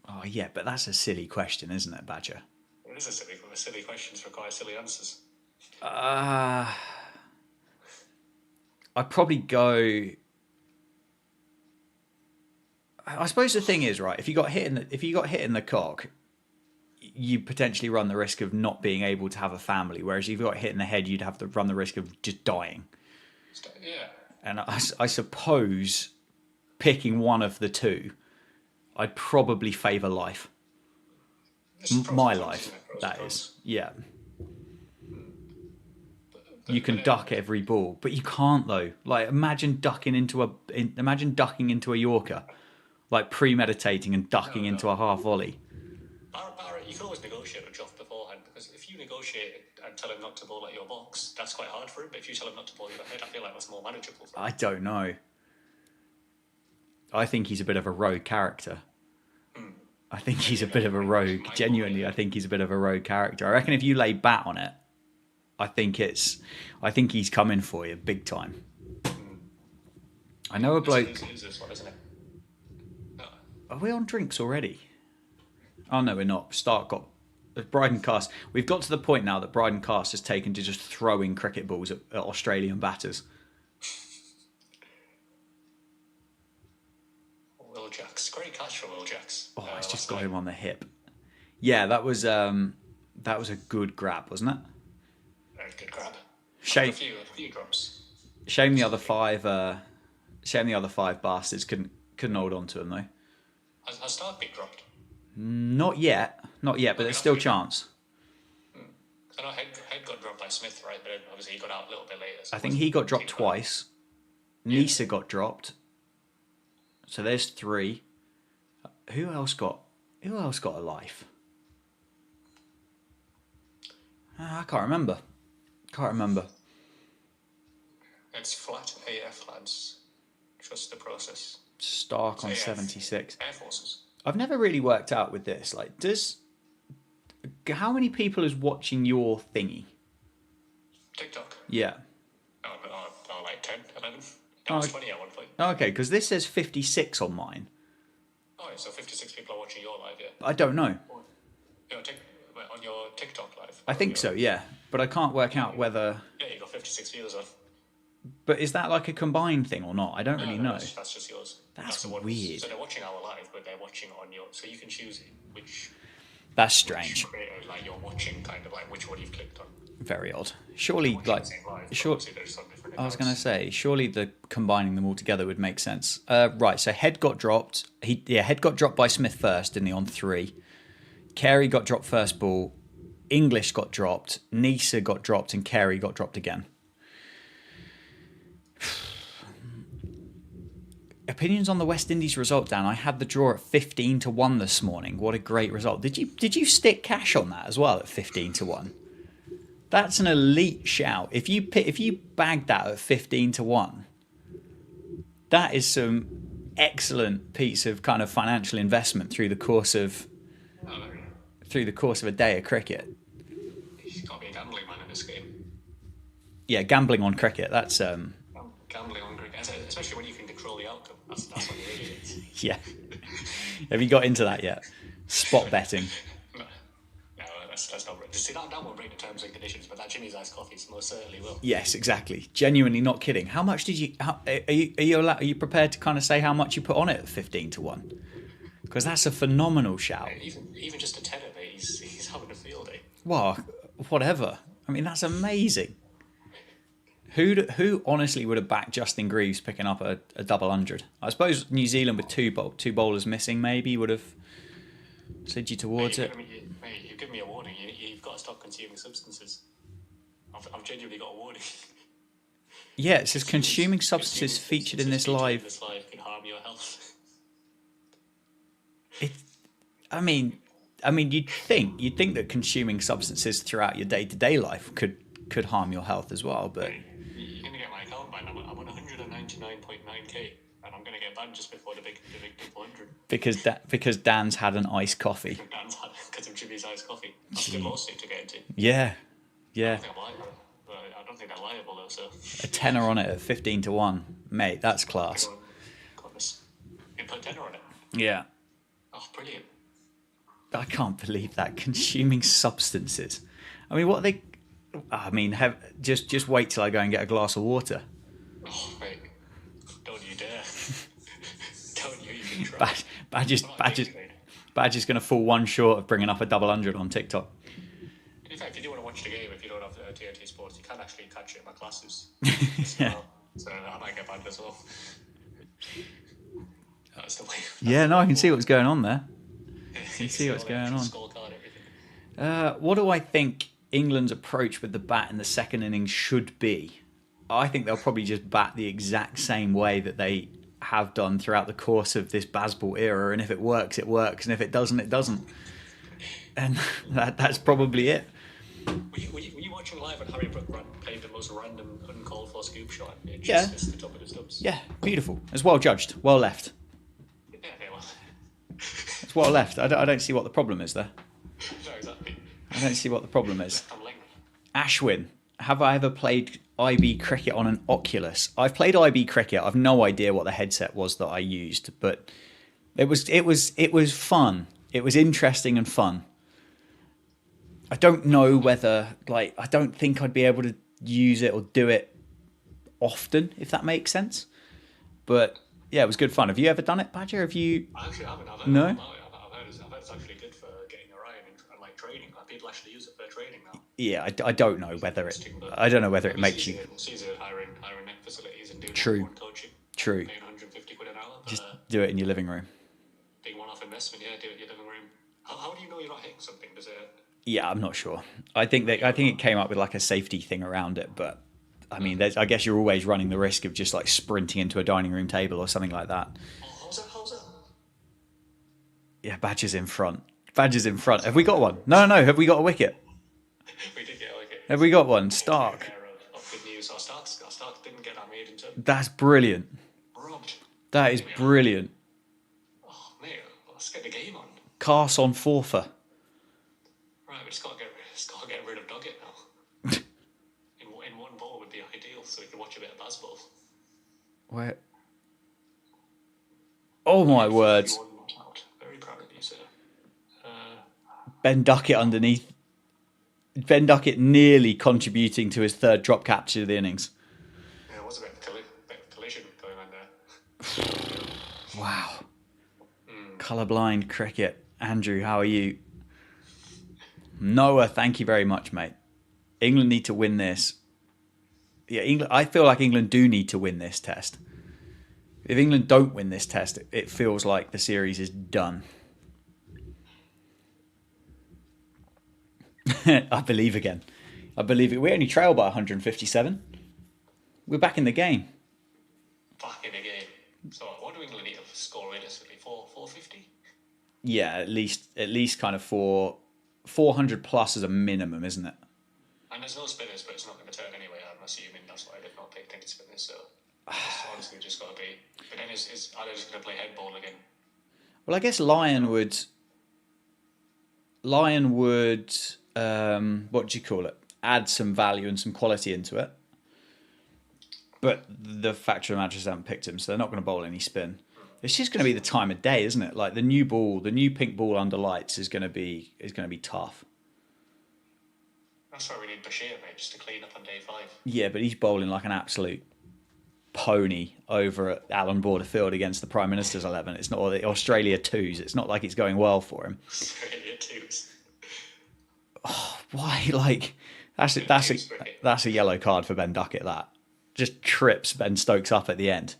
Oh yeah, but that's a silly question, isn't it, Badger? It is a silly questions require silly answers. I'd probably go. I suppose the thing is, right? If you got hit in the cock, you potentially run the risk of not being able to have a family. Whereas if you got hit in the head, you'd have to run the risk of just dying. Yeah. And I suppose picking one of the two, I'd probably favour life. My life, that is. Yeah. You can duck every ball, but you can't though. Like imagine ducking into a Yorker, like premeditating and ducking into a half volley. Barrett, you can always negotiate with Joff beforehand, because if you negotiate and tell him not to bowl at your box, that's quite hard for him. But if you tell him not to bowl at your head, I feel like that's more manageable for him. I don't know. I think he's a bit of a rogue character. I think he's a bit of a rogue. Genuinely, I think he's a bit of a rogue character. I reckon if you lay bat on it, I think he's coming for you big time. I know a bloke. Are we on drinks already? Oh no, we're not. Bryden Cast. We've got to the point now that Bryden Cast has taken to just throwing cricket balls at Australian batters. Will Jacks, great catch from Will Jacks. Oh, it's just got him on the hip. Yeah, that was a good grab, wasn't it? Very good grab. Shame. A few drops. Shame the other five bastards couldn't hold on to him though. Has Stark been dropped? Not yet, but there's still chance. I know Head got dropped by Smith, right? But obviously he got out a little bit later. So I think he got dropped twice. Nisa got dropped. So there's 3. Who else got a life? I can't remember. It's flat AF, lads. Trust the process. Stark on AF, 76. Air Forces. I've never really worked out with this. Like, how many people is watching your thingy? TikTok? Yeah. Like 10, 11. That was 20 at one point. Okay, because this says 56 on mine. Oh, so 56 people are watching your live, yeah? I don't know. On your TikTok live? I think so, yeah. But I can't work out whether... Yeah, you got 56 viewers on. But is that like a combined thing or not? I don't really know. That's just yours. That's weird. So they're watching our live, but they're watching on your... So you can choose which... That's strange. Like you're watching kind of like which one you've clicked on. Very odd. Surely, like... I was going to say, surely combining them all together would make sense. Right, so Head got dropped. Head got dropped by Smith first, didn't he, on 3. Carey got dropped first ball. English got dropped. Nisa got dropped, and Carey got dropped again. Opinions on the West Indies result, Dan. I had the draw at 15-1 this morning. What a great result. Did you stick cash on that as well at 15-1? That's an elite shout. If you bagged that at 15-1, that is some excellent piece of kind of financial investment through the course of a day of cricket. You've got to be a gambling man in this game. Yeah, gambling on cricket. That's gambling on cricket, especially when you can control the outcome. That's when you're idiots. Yeah. Have you got into that yet? Spot betting. No, that's not right. See, that won't break the terms and conditions, but that Jimmy's iced coffee most certainly will. Yes, exactly. Genuinely not kidding. How much did you? Are you prepared to kind of say how much you put on it at 15-1? Because that's a phenomenal shout. Even just a tenner, mate. He's having a field day. Well, whatever. I mean, that's amazing. Who honestly would have backed Justin Greaves picking up a double 100? I suppose New Zealand with two bowlers missing maybe would have led you towards it. You've given me a warning. You've got to stop consuming substances. I've genuinely got a warning. Yeah, it says consuming substances featured in this live. Can harm your health. It, I mean, you'd think that consuming substances throughout your day-to-day life could harm your health as well, but You're gonna get my account banned. I'm on 199.9k, and I'm gonna get banned just before the big 400. because Dan's had an iced coffee. Because of Jimmy's iced coffee. That's a good lawsuit to get into. Yeah, I yeah. don't think I'm liable. I don't think they're liable though. So A tenner on it at 15-1, mate. That's class. goodness, you put a tenner on it. Yeah. Oh, brilliant. I can't believe that consuming substances. I mean, what are they? I mean, just wait till I go and get a glass of water. Oh, mate, don't you dare! Don't you even try. Badger's going to fall one short of bringing up a double hundred on TikTok. In fact, if you do want to watch the game, if you don't have TNT Sports, you can actually catch it in my classes. Yeah. So I might get banned as well. That's the way. Yeah, no, I can see what's going on there. I can see what's going on. Scorecard, everything. What do I think England's approach with the bat in the second innings should be? I think they'll probably just bat the exact same way that they have done throughout the course of this Bazball era, and if it works, it works, and if it doesn't, it doesn't. And that's probably it. Were you watching live when Harry Brook played the most random, uncalled for scoop shot? It Yeah. just missed the top of the stumps. Yeah, beautiful. It's well judged, well left. Yeah, well. It's well left. I don't see what the problem is there. No, exactly. I don't see what the problem is. I'm length. Ashwin, have I ever played IB cricket on an Oculus? I've played IB cricket. I've no idea what the headset was that I used, but it was fun. It was interesting and fun. I don't know whether, I don't think I'd be able to use it or do it often, if that makes sense. But yeah, it was good fun. Have you ever done it, Badger? Have you? I actually haven't. No? I've heard it's actually good for getting your eye and like training. Like people actually use it for training now. Yeah, I don't know whether it makes you. It's easier hiring net facilities and doing True. one coaching. True. Paying 150 quid an hour. But, Just do it in your living room. big one-off investment. Yeah, do it in your living room. How do you know you're not hitting something? Does it? Yeah, I'm not sure. I think it came up with like a safety thing around it, but I mean, I guess you're always running the risk of just like sprinting into a dining room table or something like that. Oh, how's that? Yeah, Badger's in front. Have we got one? No. Have we got a wicket? We did get a wicket. Have we got one? Stark. Of good news. Our Stark didn't get that made into. That's brilliant. Robbed. That is brilliant. Oh, mate, let's get the game on. Carson Forfer. Right, we just got to get rid of Doggett now. in one ball would be ideal, so we can watch a bit of Bazball. Where? Oh my words. Very proud of you, sir. Ben Duckett underneath. Ben Duckett nearly contributing to his third drop capture of the innings. Yeah, it was a bit of collision going on there. Wow. Colourblind cricket. Andrew, how are you? Noah, thank you very much, mate. England need to win this. Yeah, England. I feel like England do need to win this test. If England don't win this test, it feels like the series is done. I believe again. I believe it. We only trail by 157. We're back in the game. Back in the game. So what do England need to score realistically? 450? Yeah, at least kind of 400 plus as a minimum, isn't it? And there's no spinners, but it's not going to turn anyway. I'm assuming that's why they've not picked any spinners. So it's honestly just got to be. But then are they just going to play head ball again? Well, I guess Lyon would. What do you call it? Add some value and some quality into it. But the factory managers haven't picked him, so they're not going to bowl any spin. It's just going to be the time of day, isn't it? Like the new pink ball under lights is going to be tough. That's why we need Bashir, mate, just to clean up on day 5. Yeah, but he's bowling like an absolute pony over at Allen Border Field against the Prime Minister's 11. It's not, or the Australia 2s. It's not like it's going well for him. Australia 2s. Oh, why? Like that's a yellow card for Ben Duckett. That just trips Ben Stokes up at the end.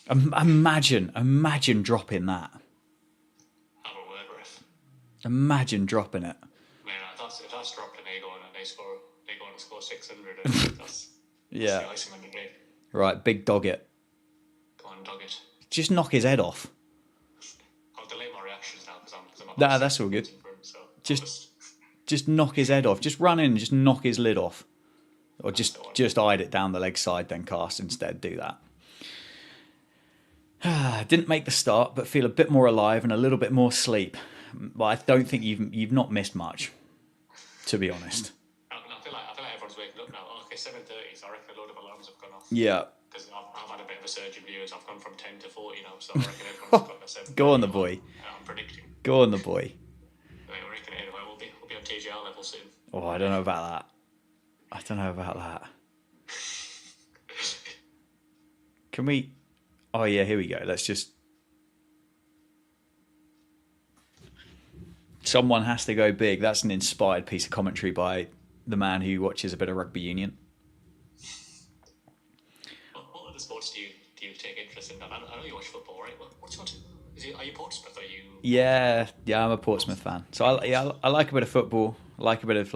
Imagine dropping that. Have a word, ref. Imagine dropping it. Man, if that's dropped and they go on and score 600, Yeah. The icing on the cake. Right, big dog it. Go on, dog it. Just knock his head off. I'll delay my reactions now because I'm Nah, that's all good. So Just knock his head off. Just run in and just knock his lid off. Or just eyed it down the leg side, then cast instead. Do that. Didn't make the start, but feel a bit more alive and a little bit more sleep. But I don't think you've not missed much, to be honest. I feel like everyone's waking up now. Oh, okay, 7:30, so I reckon a load of alarms have gone off. Yeah. Because I've had a bit of a surge in viewers. I've gone from 10 to 40 now, so I reckon everyone's got a 7. Go on, the boy. I'm predicting. Go on, the boy. I reckon anyway, we'll be on TGR level soon. Oh, I don't know about that. Can we... Oh, yeah, here we go. Let's just... Someone has to go big. That's an inspired piece of commentary by the man who watches a bit of rugby union. What other sports do you take interest in? I know you watch football, right? What's your... Are you Portsmouth? Are you... Yeah, I'm a Portsmouth fan. So I like a bit of football. I like a bit of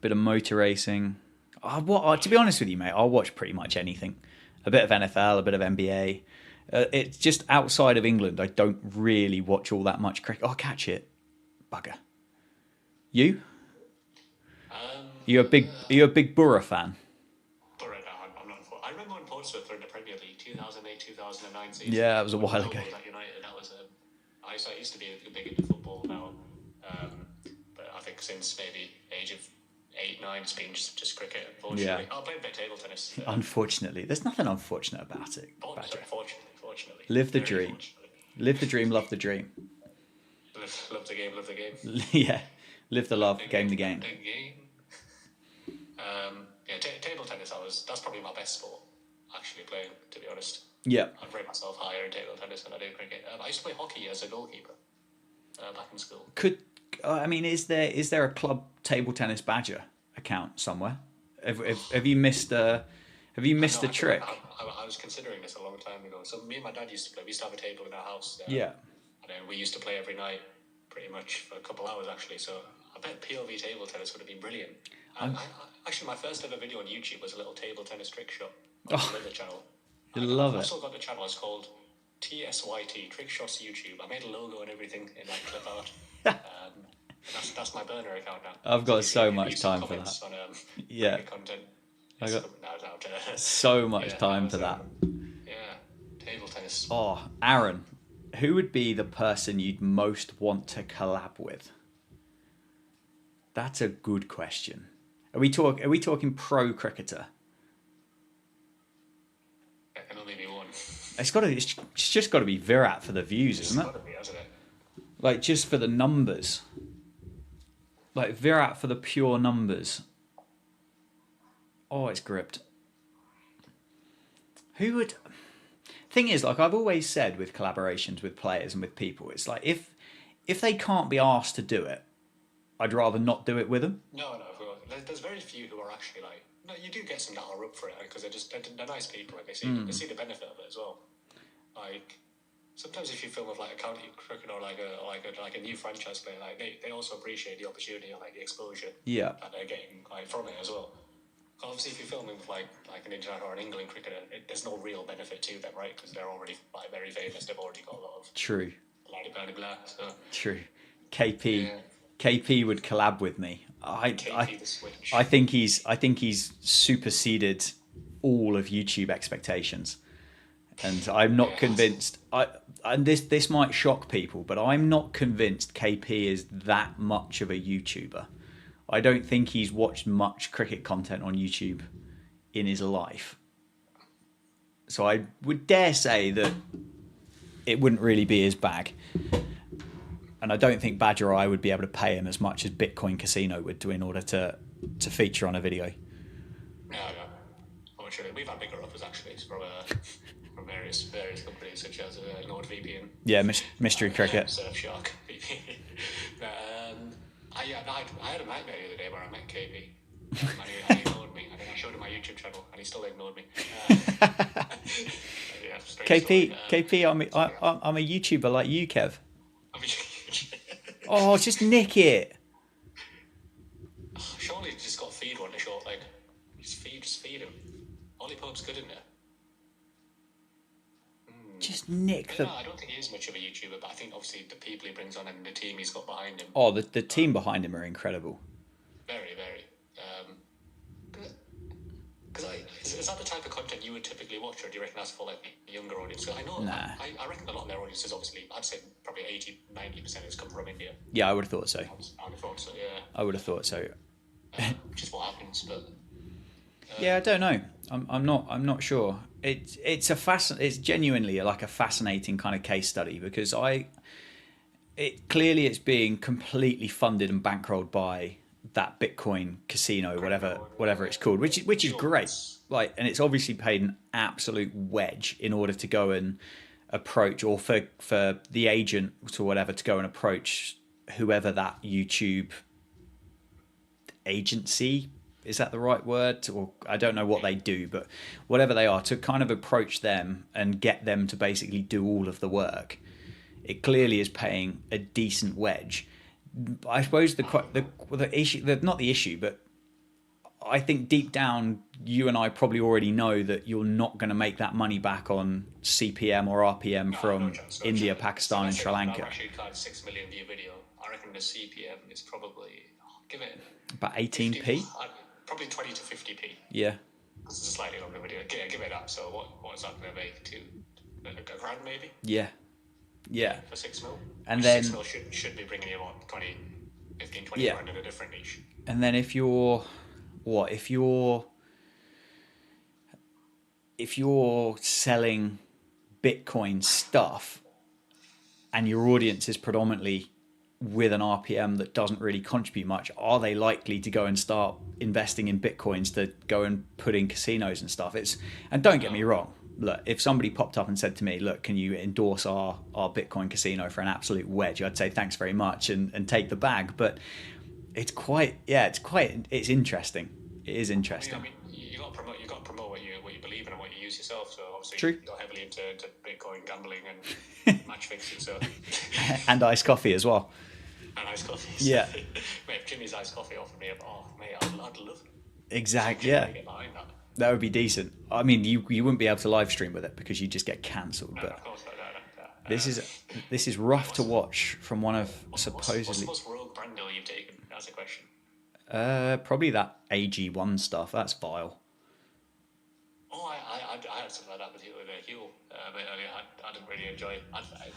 bit of motor racing. To be honest with you, mate, I'll watch pretty much anything. A bit of NFL, a bit of NBA. It's just outside of England, I don't really watch all that much cricket. Oh, catch it, bugger. You? Are you a big Borough fan? Borough, no, I'm not. I remember when Portsmouth were in the Premier League, 2008-2009 season. Yeah, that was a while ago. I used to be big into football now, but I think since maybe age of 8-9, it's been just cricket. Unfortunately, Yeah. I'll play a bit of table tennis. Unfortunately, there's nothing unfortunate about it. Fortunately, Live the dream. Live the dream. Love the dream. Love the game. Love the game. Yeah, live the love. Game the game. Table tennis. That's probably my best sport. Actually playing, to be honest. Yeah. I'd rate myself higher in table tennis than I do cricket. I used to play hockey as a goalkeeper back in school. Is there a club table tennis badger account somewhere? Have you missed a trick? I was considering this a long time ago. So me and my dad used to play. We used to have a table in our house. Yeah. And we used to play every night, pretty much for a couple hours actually. So I bet POV table tennis would have been brilliant. Actually, my first ever video on YouTube was a little table tennis trick shot on the channel. Love it. I've still got the channel. It's called TSYT, Trick Shots YouTube. I made a logo and everything in that clip art. That's my burner account now. I've got so much time for that. Yeah. Content. I got so much time for that. Yeah. Table tennis. Oh, Aaron, who would be the person you'd most want to collab with? That's a good question. Are we talking pro cricketer? There can only be one. It's just got to be Virat for the views, isn't it? It's got to be, hasn't it? Like just for the numbers. Like Virat for the pure numbers. Oh, it's gripped. Who would... Thing is, like I've always said with collaborations with players and with people, it's like if they can't be asked to do it, I'd rather not do it with them. No. There's very few who are actually like... No, you do get some that are up for it because they're nice people and they see the benefit of it as well. Like sometimes if you film with like a county cricket or like a new franchise player, like they also appreciate the opportunity or like the exposure that they're getting like from it as well. Obviously, if you're filming with like an international or an England cricketer, there's no real benefit to them, right? Because they're already like very famous. They've already got a lot of true. Blah blah blah. So true. KP would collab with me. I think he's superseded all of YouTube expectations, and I'm not convinced. And this might shock people, but I'm not convinced KP is that much of a YouTuber. I don't think he's watched much cricket content on YouTube in his life. So I would dare say that it wouldn't really be his bag. And I don't think Badger Eye would be able to pay him as much as Bitcoin Casino would do in order to feature on a video. No. Fortunately, we've had bigger offers actually from various companies such as NordVPN. Yeah, Mystery Cricket. Surfshark VPN. I had a nightmare the other day where I met KP. And he ignored me. And then I showed him my YouTube channel, and he still ignored me. KP, I'm a YouTuber like you, Kev. Oh, just nick it. Surely he's just got feed one to short leg. Just feed him. Ollie Pope's good in there. Just nick the... No, I don't think he is much of a YouTuber, but I think obviously the people he brings on and the team he's got behind him. Oh, the team behind him are incredible. Very, very. Because is that the type of content you would typically watch, or do you reckon that's for like a younger audience? I know, Nah. I reckon a lot of their audiences, obviously, I'd say probably 80-90% has come from India. Yeah, I would have thought so. I would have thought so, yeah. I would have thought so. Which is what happens, but... Yeah, I don't know. I'm not sure. It's genuinely like a fascinating kind of case study, because clearly it's being completely funded and bankrolled by that Bitcoin casino, whatever it's called, which is great. Like, and it's obviously paid an absolute wedge in order to go and approach, or for the agent or whatever to go and approach whoever that YouTube agency, is that the right word? Or I don't know what they do, but whatever they are, to kind of approach them and get them to basically do all of the work. It clearly is paying a decent wedge. I suppose the issue, not the issue, but I think deep down you and I probably already know that you're not going to make that money back on CPM or RPM from India, Pakistan, and Sri Lanka. I actually got a 6 million view video. I reckon the CPM is probably, give it about 18p. Probably 20 to 50p. Yeah. This is a slightly longer video. Give it up. So what is that going to make? A grand maybe? Yeah. Yeah. For 6 mil? And then 6 mil should be bringing you what, 15, 20 grand in a different niche. And then if you're selling Bitcoin stuff and your audience is predominantly with an RPM that doesn't really contribute much, are they likely to go and start investing in Bitcoins to go and put in casinos and stuff? And don't get me wrong, look, if somebody popped up and said to me, look, can you endorse our Bitcoin casino for an absolute wedge, I'd say thanks very much and take the bag. But it's interesting. It is interesting. I mean, you got to promote what you believe in and what you use yourself. So obviously True. You're heavily into Bitcoin gambling and match fixing. So and iced coffee as well. And iced coffee. Yeah. Mate, if Jimmy's iced coffee offered me I'd love it. Exactly. Yeah. Get behind that. That would be decent. I mean, you wouldn't be able to live stream with it because you just get cancelled. But of course, no. This is rough to watch from one of supposedly. What's the most rogue brand deal you've taken? That's a question. Probably that AG1 stuff. That's vile. Oh, I had something like that with Huel a bit earlier. I didn't really enjoy it.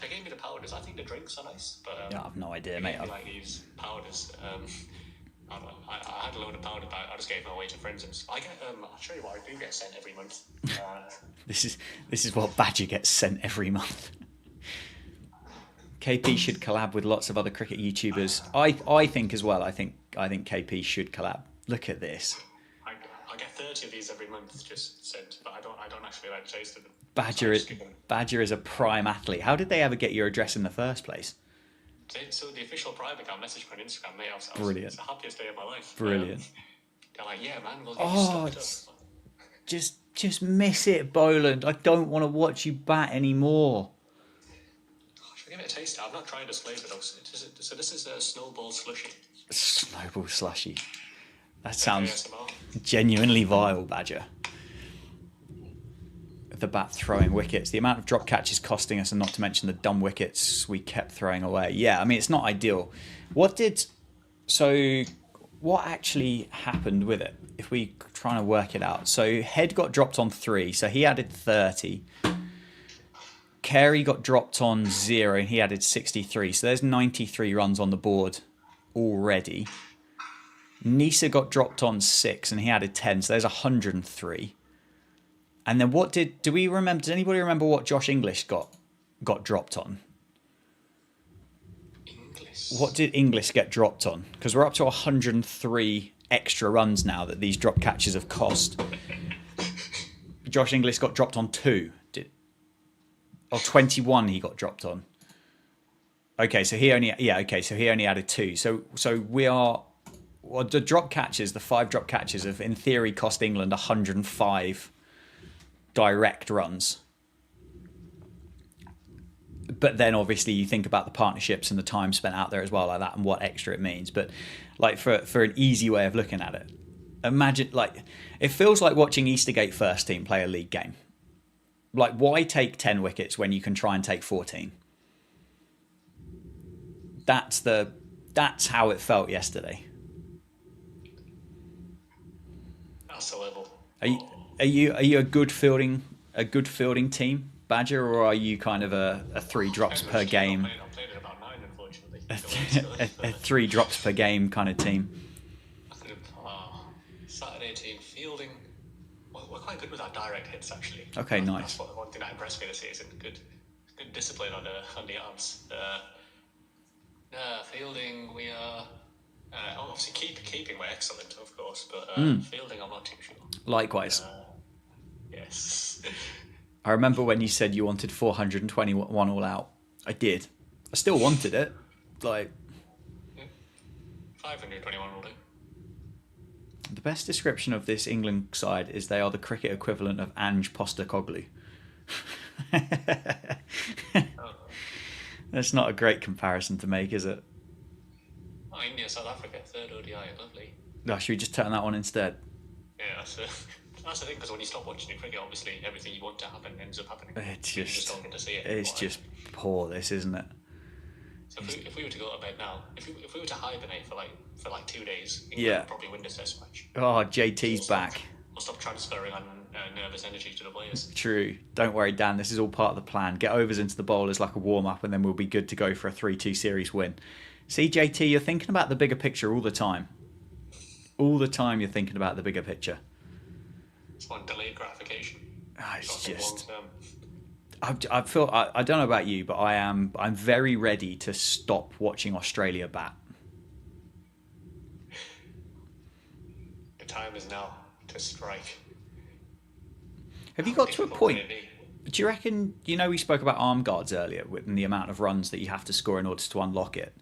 They gave me the powders. I think the drinks are nice, but I have no idea, mate. Like these powders. I had a load of powder, but I just gave them away to friends. And I get I'll show you what I do get sent every month. This is what Badger gets sent every month. KP should collab with lots of other cricket YouTubers. I think as well. I think KP should collab. Look at this. I get 30 of these every month just sent, but I don't actually like the taste of them. Badger is a prime athlete. How did they ever get your address in the first place? So the official Prime account messaged me on Instagram, mate. Brilliant. It's the happiest day of my life. Brilliant. They're like, yeah, man, we'll get you stuff. Just miss it, Boland. I don't want to watch you bat anymore. Should I give it a taste? I've not tried this flavour though. So this is a snowball slushy. Snowball slushy. That sounds genuinely vile, Badger. The bat throwing wickets. The amount of drop catches costing us, and not to mention the dumb wickets we kept throwing away. Yeah, I mean, it's not ideal. What actually happened with it? If we trying to work it out. So Head got dropped on 3, so he added 30. Carey got dropped on 0, and he added 63. So there's 93 runs on the board already. Nisa got dropped on 6, and he added 10. So there's 103. And then do we remember? Does anybody remember what Josh English got dropped on? What did English get dropped on? Because we're up to 103 extra runs now that these drop catches have cost. Josh English got dropped on 2. 21 he got dropped on. Okay, so he only added 2. So we are the drop catches, the 5 drop catches have in theory cost England 105 direct runs. But then obviously you think about the partnerships and the time spent out there as well, like that, and what extra it means. But like for an easy way of looking at it, Imagine, like, it feels like watching Eastergate first team play a league game. Like, why take 10 wickets when you can try and take 14? That's how it felt yesterday. That's the level. Are you are you a good fielding team, Badger, or are you kind of a three drops per game, I'm playing at about 9, unfortunately. a three drops per game kind of team? Saturday team fielding. We're quite good with our direct hits, actually. Okay, nice. That's one thing that impressed me this season. Good discipline on the arms. Fielding, we are obviously keeping we're excellent, of course, but fielding, I'm not too sure. Likewise. Yes. I remember when you said you wanted 421 all out. I did. I still wanted it. Like, 521 will do. the best description of this England side is they are the cricket equivalent of Ange Postecoglou. That's not a great comparison to make, is it? Oh, India, South Africa, third ODI, lovely. No, should we just turn that on instead? Yeah, that's the thing, because when you stop watching the cricket, obviously everything you want to happen ends up happening. It's You just, don't get to see it. it's just poor, this, isn't it? So if we were to go to bed now, if we were to hibernate for like 2 days, England Yeah. would probably win the test match. Oh, JT's back. We'll stop transferring on nervous energy to the players. True. Don't worry, Dan. This is all part of the plan. Get overs into the bowlers like a warm-up, and then we'll be good to go for a 3-2 series win. See, JT, you're thinking about the bigger picture all the time. All the time you're thinking about the bigger picture. It's one delayed gratification. It's just... long-term. I don't know about you, but I'm very ready to stop watching Australia bat. The time is now to strike. Have you got to a point? Do you reckon, we spoke about arm guards earlier and the amount of runs that you have to score in order to unlock it.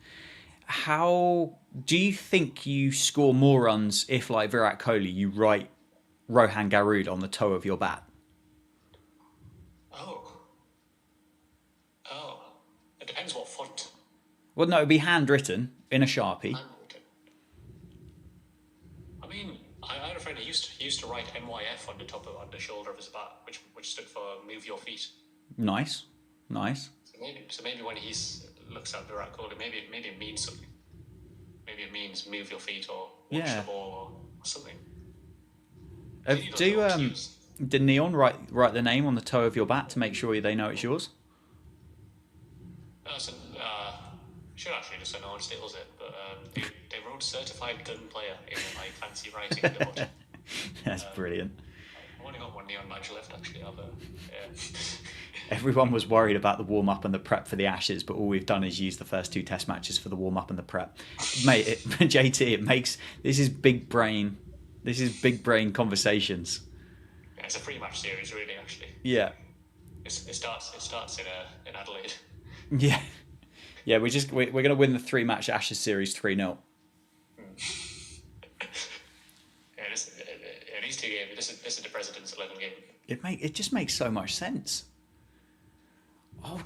How do you think you score more runs if, like Virat Kohli, you write Rohan Garud on the toe of your bat? Oh. It depends what font. Well, no, it'd be handwritten in a Sharpie. I mean, I had a friend who used to write MYF on the shoulder of his bat, which stood for move your feet. Nice. So maybe when he looks at Virat Kohli, maybe it means something. Maybe it means move your feet or watch the ball or something. Did Neon write the name on the toe of your bat to make sure they know it's yours? Should actually just say no one steals it, but they wrote certified gun player in like fancy writing at the bottom. That's brilliant. I've only got one neon badge left actually. Everyone was worried about the warm-up and the prep for the Ashes, but all we've done is use the first 2 test matches for the warm-up and the prep. Mate, JT, this is big brain conversations. Yeah, it's a 3-match series really, actually. Yeah. It starts in Adelaide. Yeah. Yeah, we're going to win the 3-match Ashes series 3-0. These 2 games, this is the President's 11 game. It just makes so much sense. I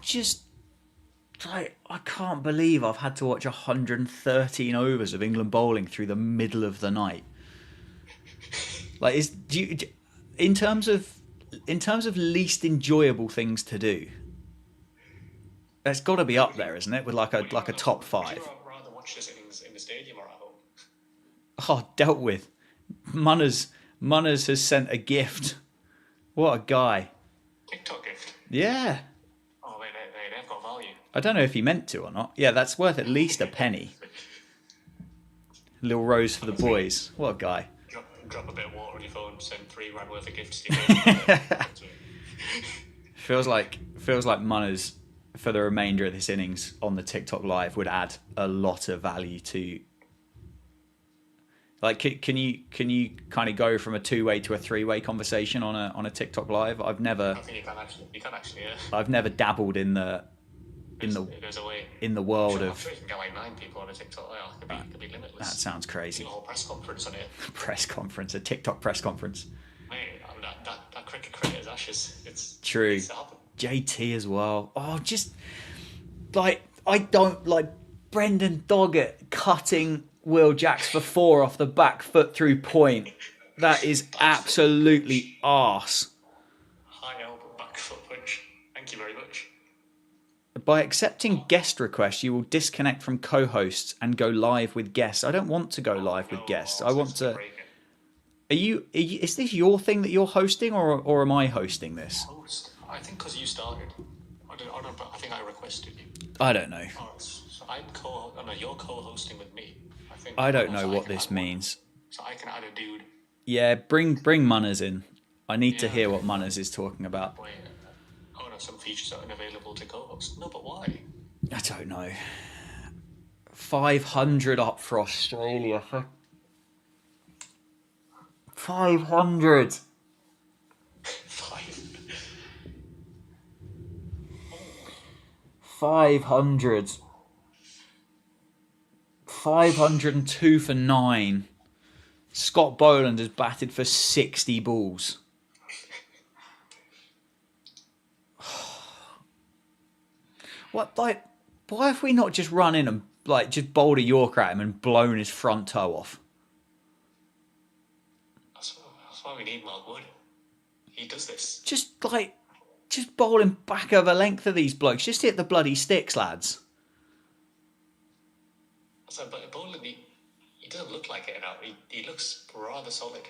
can't believe I've had to watch 113 overs of England bowling through the middle of the night. Like, in terms of least enjoyable things to do, it's got to be up there, isn't it? With like a top 5. Would you rather watch this innings in the stadium or at home? Oh, dealt with. Munners has sent a gift. What a guy. TikTok gift. Yeah. Oh, they've got value. I don't know if he meant to or not. Yeah, that's worth at least a penny. Little rose for the boys. What a guy. Drop a bit of water on your phone, send £3 worth of gifts to your Feels like Munners for the remainder of this innings on the TikTok live would add a lot of value to. Like, can you kind of go from a 2-way to a 3-way conversation on a TikTok live? I think you can actually. Yeah. I've never dabbled in the There's a way. in the world I'm of. sure you can get like 9 people on a TikTok. It could be limitless. That sounds crazy. A whole press conference on it. Press conference, a TikTok press conference. Mate, that cricket creator's Ashes. It's True. It's happened. JT as well. Oh, just like I don't like Brendan Doggett cutting Will Jacks for 4 off the back foot through point. That is absolutely arse. High elbow back foot punch. Thank you very much. By accepting guest requests, you will disconnect from co-hosts and go live with guests. I don't want to go live with guests. I want to. Are you? Is this your thing that you're hosting, or am I hosting this? Host. I think because you started. I think I requested you. I don't know. So I'm you're co-hosting with me. I don't know what this means. So I can add a dude. Yeah, bring Munners in. I need to hear what Munners is talking about. Some features are unavailable to co-host. No, but why? I don't know. 500 up for Australia. 500. 500. 502 for 9. Scott Boland has batted for 60 balls. Why have we not just run in and just bowled a Yorker at him and blown his front toe off? That's why we need Mark Wood. He does this. Just bowl him back over length of these blokes. Just hit the bloody sticks, lads. But Boland, he doesn't look like it now. He looks rather solid.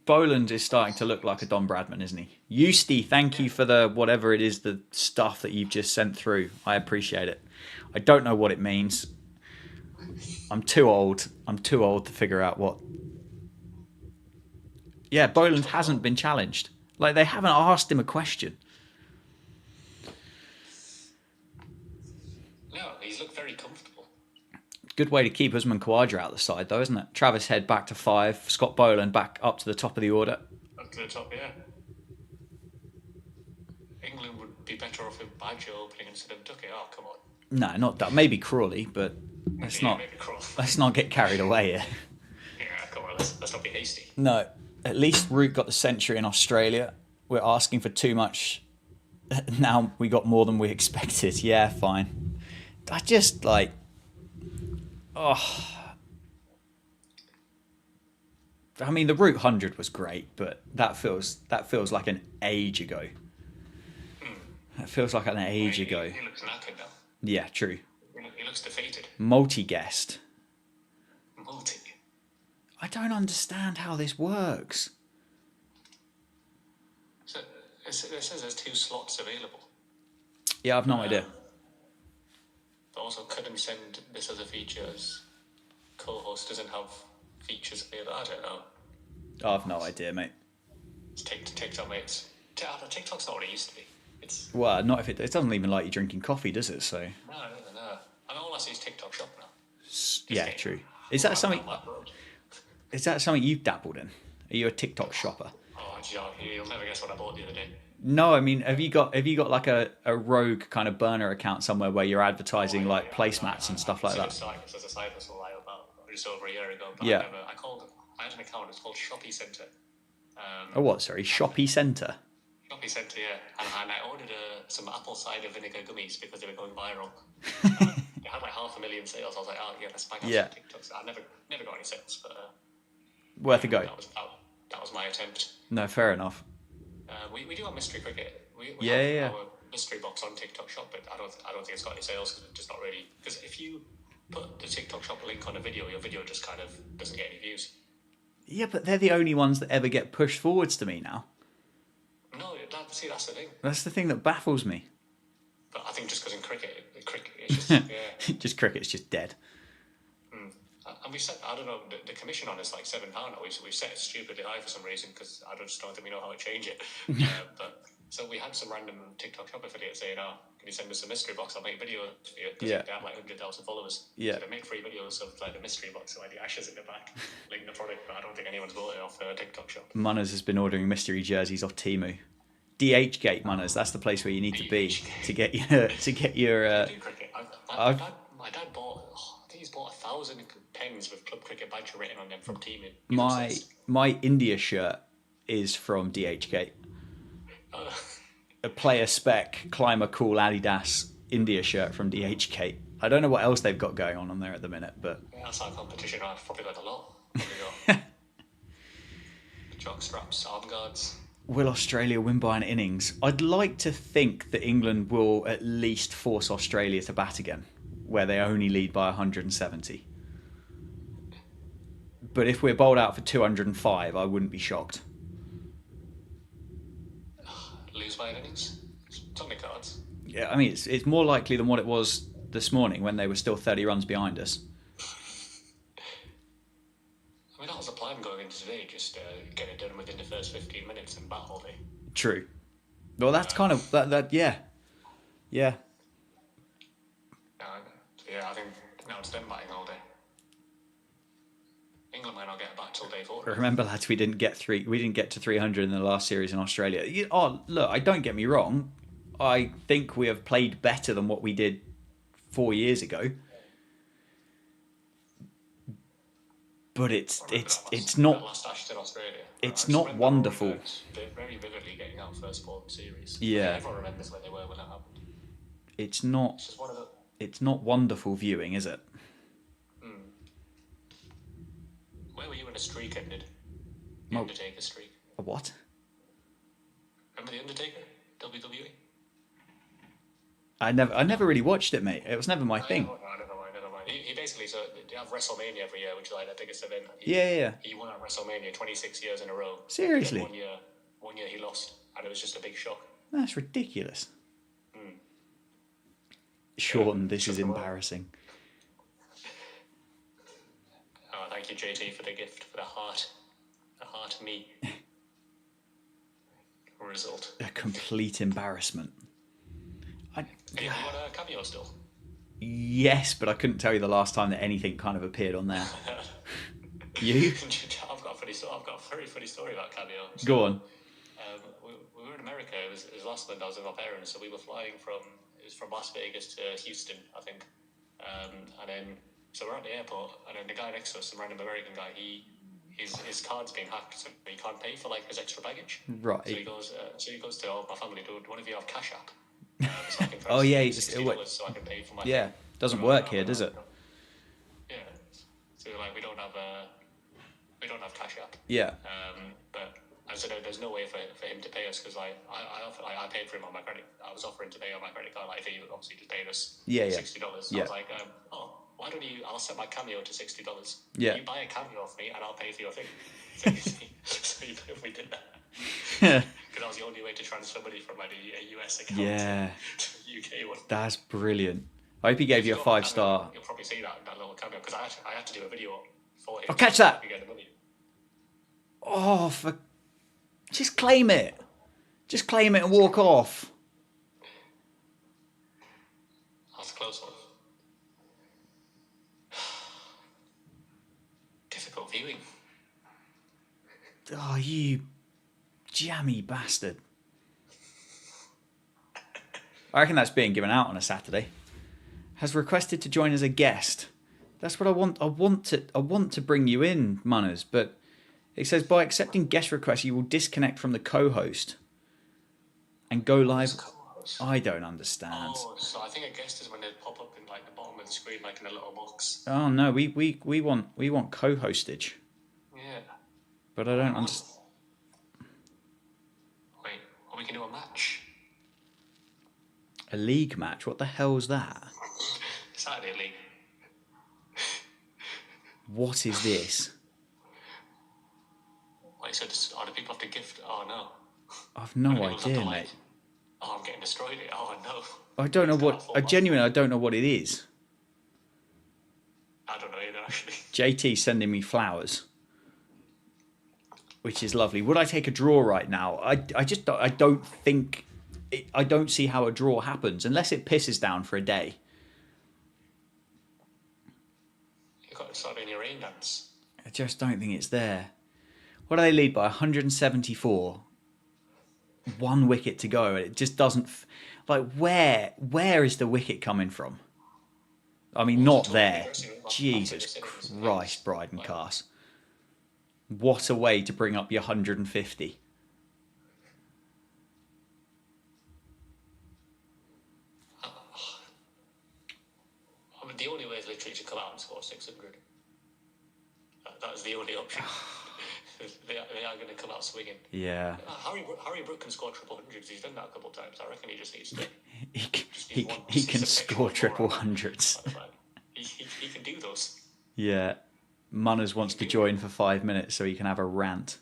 Boland is starting to look like a Don Bradman, isn't he? Eusty, thank you for the whatever it is, the stuff that you've just sent through. I appreciate it. I don't know what it means. I'm too old to figure out what. Yeah, Boland hasn't been challenged. They haven't asked him a question. No, he's looked very comfortable. Good way to keep Usman Khawaja out the side, though, isn't it? Travis Head back to 5. Scott Boland back up to the top of the order. Up to the top, yeah. England would be better off with Badger opening instead of Duckett. Oh, come on. No, not that. Maybe Crawley, but let's not get carried away here. Yeah, come on. Let's not be hasty. No, at least Root got the century in Australia. We're asking for too much. Now we got more than we expected. Yeah, fine. I just I mean, the Root 100 was great, but that feels like an age ago. That feels like an age ago. He looks knackered now. Yeah, true. He looks defeated. Multi-guest. Multi. I don't understand how this works. So it says there's 2 slots available. Yeah, I've no idea. But also couldn't send this as a feature as co-host doesn't have features available. I don't know. I've no idea, mate. It's TikTok, mate. TikTok's not what it used to be. Well, not if it doesn't even like you drinking coffee, does it? So. No. I mean, all I see is TikTok Shop now. Yeah, true. Is that something you've dabbled in? Are you a TikTok shopper? Oh, you'll never guess what I bought the other day. No, I mean, have you got like a rogue kind of burner account somewhere where you're advertising placemats and stuff like that? There's a site that's about just over a year ago. But yeah. I had an account. It's called Shoppy Centre. Shoppy Centre. Shoppy Centre, yeah. And I ordered some apple cider vinegar gummies because they were going viral. They had 500,000 sales. I was like, oh yeah, let's bang out some TikToks. I never got any sales, but worth a go. That was my attempt. No, fair enough. We do have mystery cricket. We have our mystery box on TikTok Shop, but I don't think it's got any sales because it's just not really. Because if you put the TikTok Shop link on a video, your video just kind of doesn't get any views. Yeah, but they're the only ones that ever get pushed forwards to me now. No, see, that's the thing. That's the thing that baffles me. But I think just because in cricket, it's just just cricket's just dead. And we set, I don't know, the commission on it's £7 now. We've set it stupidly high for some reason because I just don't think we know how to change it. But so we had some random TikTok shop affiliate saying, "Oh, can you send us a mystery box? I'll make videos for you." Because they have 100,000 followers. Yeah. So they make free videos of the mystery box, so the ashes in the back, link the product. But I don't think anyone's bought it off TikTok shop. Munners has been ordering mystery jerseys off Temu. DHgate, Munners. That's the place where you need to be to get your. My dad bought. I think he's bought 1,000 pens with Club Cricket Badger written on them from Temu. My India shirt is from DHgate. A player spec, climber cool Adidas India shirt from DHgate. I don't know what else they've got going on there at the minute, but Outside competition, I've probably got a lot. Probably got jock straps, arm guards. will Australia win by an innings? I'd like to think that England will at least force Australia to bat again, where they only lead by 170. But if we're bowled out for 205, I wouldn't be shocked. Lose by an innings? It's on the cards. Yeah, I mean, it's more likely than what it was this morning when they were still 30 runs behind us. I mean, that was the plan going into today, just get it done within the first 15 minutes and bat all day. True. Well, that's kind of yeah. Yeah, I think now it's them batting all day. England might not get a bat till day 4. Remember, lads, we didn't get to 300 in the last series in Australia. Look, don't get me wrong. I think we have played better than what we did 4 years ago. But it's not. Last Ashes in Australia. It's not wonderful. They're very vividly getting out first ball in the series. Yeah. Everyone remembers where they were when that happened. It's not. It's just one of the. It's not wonderful viewing, is it? Where were you when a streak ended? The No. Undertaker streak. A what? Remember the Undertaker? WWE. I never really watched it, mate. It was never my thing. Never mind. He basically, so they have WrestleMania every year, which is like their biggest event. Yeah. He won at WrestleMania 26 years in a row. Seriously? Then one year he lost, and it was just a big shock. That's ridiculous. Sean, this is embarrassing. Oh, thank you, JT, for the gift, for the heart me. Result. A complete embarrassment. You want a cameo still? Yes, but I couldn't tell you the last time that anything kind of appeared on there. You? I've got a very funny story about cameo. So, Go on. We were in America. It was last month. I was with my parents, so we were flying from Las Vegas to Houston, I think. And then so we're at the airport, and then the guy next to us, some random American guy, his card's been hacked, so he can't pay for like his extra baggage. Right. So he goes to my family. Do one of you have Cash App? So I can Oh yeah, $60 so I can pay for my. Yeah, doesn't work here, does it? Yeah. So like we don't have Cash App. Yeah. But I said there's no way for him to pay us because I paid for him on my credit. I was offering to pay on my credit card. Like if he obviously just paid us $60. So I was like, why don't you? I'll set my cameo to $60. Yeah. You buy a cameo off me and I'll pay for your thing. So we did that. Because that was the only way to transfer money from a US account to the UK one. That's brilliant. I hope he gave you a 5-star. You'll probably see that little cameo because I had to do a video for him. I'll catch that. To get the money. Oh, just claim it. Just claim it and walk off. That's a close one. Difficult viewing. Oh, you jammy bastard. I reckon that's being given out on a Saturday. Has requested to join as a guest. That's what I want. I want to bring you in, Munners, but it says by accepting guest requests you will disconnect from the co-host and go live. I don't understand. Oh, so I think a guest is when they pop up in like the bottom of the screen, like in a little box. Oh no, we want co-hostage. Yeah. But I don't understand. Wait, or we can do a match. A league match? What the hell's that? Saturday league. What is this? Wait, so do people have to gift? Oh no. I've no idea, mate. Oh, I'm getting destroyed here. Oh no. I don't know what. I don't know what it is. I don't know either, actually. JT sending me flowers, which is lovely. Would I take a draw right now? I don't think. I don't see how a draw happens unless it pisses down for a day. You've got to start doing your rain dance. I just don't think it's there. What do they lead by? 174. 1 wicket to go. It just doesn't. Like, where is the wicket coming from? I mean, not there. Jesus Christ, Bryden Cass. What a way to bring up your 150. the only way is literally to come out and score 600. That's the only option. They are going to come out swinging. Yeah. Harry Brook can score triple hundreds. He's done that a couple of times. I reckon he just needs to. he can score triple hundreds. He can do those. Yeah. Munners wants to join for 5 minutes so he can have a rant.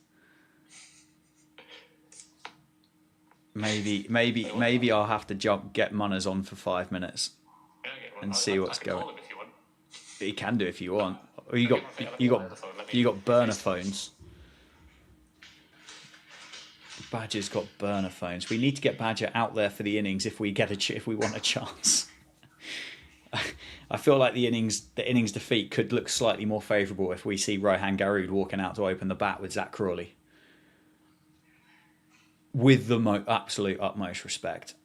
Maybe I'll have to get Munners on for 5 minutes and see what's going. Call him if you want. He can do if you want. Or you got burner phones. Badger's got burner phones. We need to get Badger out there for the innings if we want a chance. I feel like the innings defeat could look slightly more favourable if we see Rohan Garud walking out to open the bat with Zach Crawley. With the absolute utmost respect.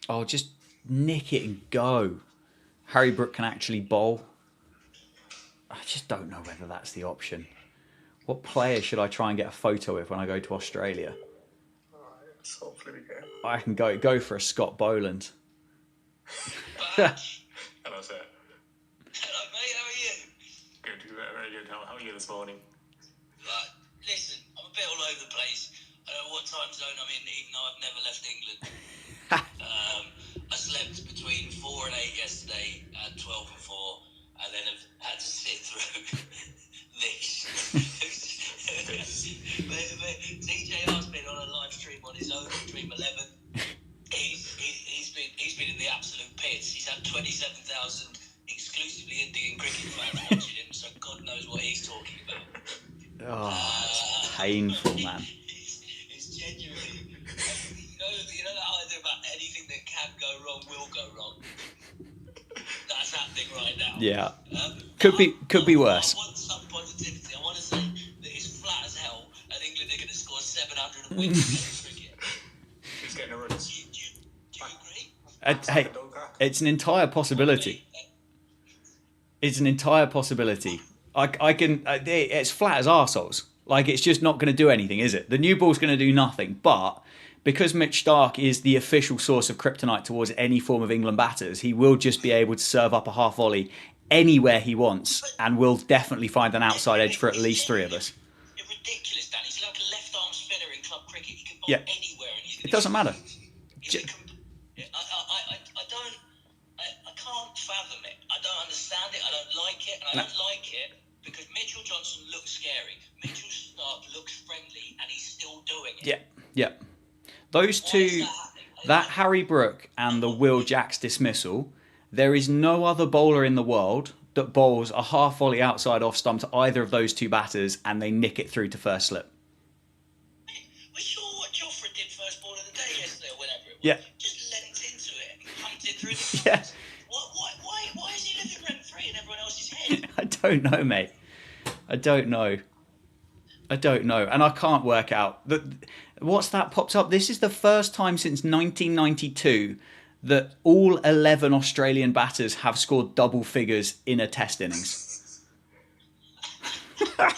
Oh, just nick it and go. Harry Brook can actually bowl. I just don't know whether that's the option. What player should I try and get a photo with when I go to Australia? Hopefully we can. I can go for a Scott Boland. Hello, sir. Hello, mate. How are you? Good. Very good. How are you this morning? Right. Listen, I'm a bit all over the place. I don't know what time zone I'm in, even though I've never left England. I slept between 4 and 8 yesterday, at 12 and 4, and then have had to sit through this. DJR's been on a live stream on his own, Dream 11. He's been in the absolute pits. He's had 27,000 exclusively Indian cricket fans watching him, so God knows what he's talking about. Oh, it's painful, man. It's genuinely, you know that idea about anything that can go wrong will go wrong. That's happening right now. Yeah, could be worse. I want some positivity. I want to say that it's flat as hell, and England are going to score 700 wins in cricket. He's getting a run. Do you agree? Hey, it's an entire possibility. It's an entire possibility. I can. It's flat as arseholes. Like, it's just not going to do anything, is it? The new ball's going to do nothing. But because Mitch Starc is the official source of kryptonite towards any form of England batters, he will just be able to serve up a half volley anywhere he wants, and will definitely find an outside edge for at least 3 of us. It's ridiculous, Dan. He's like a left-arm spinner in club cricket. He can bowl anywhere. And It doesn't matter. I can't fathom it. I don't understand it. I don't like it. And I don't like it because Mitchell Johnson looks scary. Mitchell Starc looks friendly, and he's still doing it. Yeah. Those two, that Harry Brook and the Will Jacks dismissal, there is no other bowler in the world that bowls a half volley outside off stump to either of those two batters and they nick it through to first slip. We saw what Joffrey did first ball of the day yesterday or whenever it was. Yeah. Just leant into it and pumped it through the Yeah. Why is he living rent free in everyone else's head? I don't know, mate. I don't know. And I can't work out. What's that popped up? This is the first time since 1992 that all 11 Australian batters have scored double figures in a test innings. The only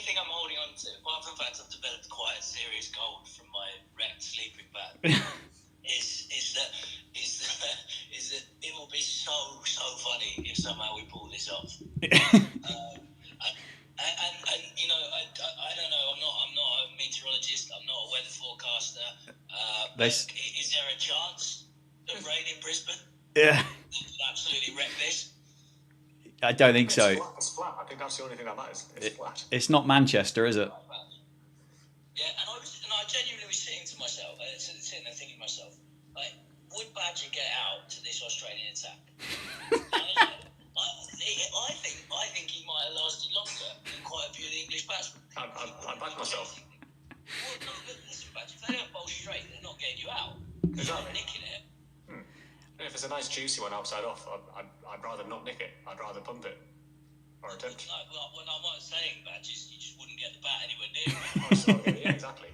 thing I'm holding on to, apart from the fact I've developed quite a serious cold from my wrecked sleeping bag, is that it will be so funny if somehow we pull this off. And you know, I don't know. I'm not a meteorologist. I'm not a weather forecaster. But is there a chance of rain in Brisbane? Yeah. Absolutely wreck this. I don't think so. It's flat. I think that's the only thing that matters. It's flat. It's not Manchester, is it? Yeah, and I genuinely was sitting there thinking to myself, like, would Badger get out to this Australian attack? I think he might have lasted longer than quite a few of the English batsmen. I back myself. Well, no, but listen, Badger, if they don't bowl straight, they're not getting you out. Exactly. They're not nicking it. And if it's a nice juicy one outside off, I'd rather not nick it. I'd rather pump it. Or attempt. Well, I'm not saying, Badger, you just wouldn't get the bat anywhere near it. Yeah, exactly.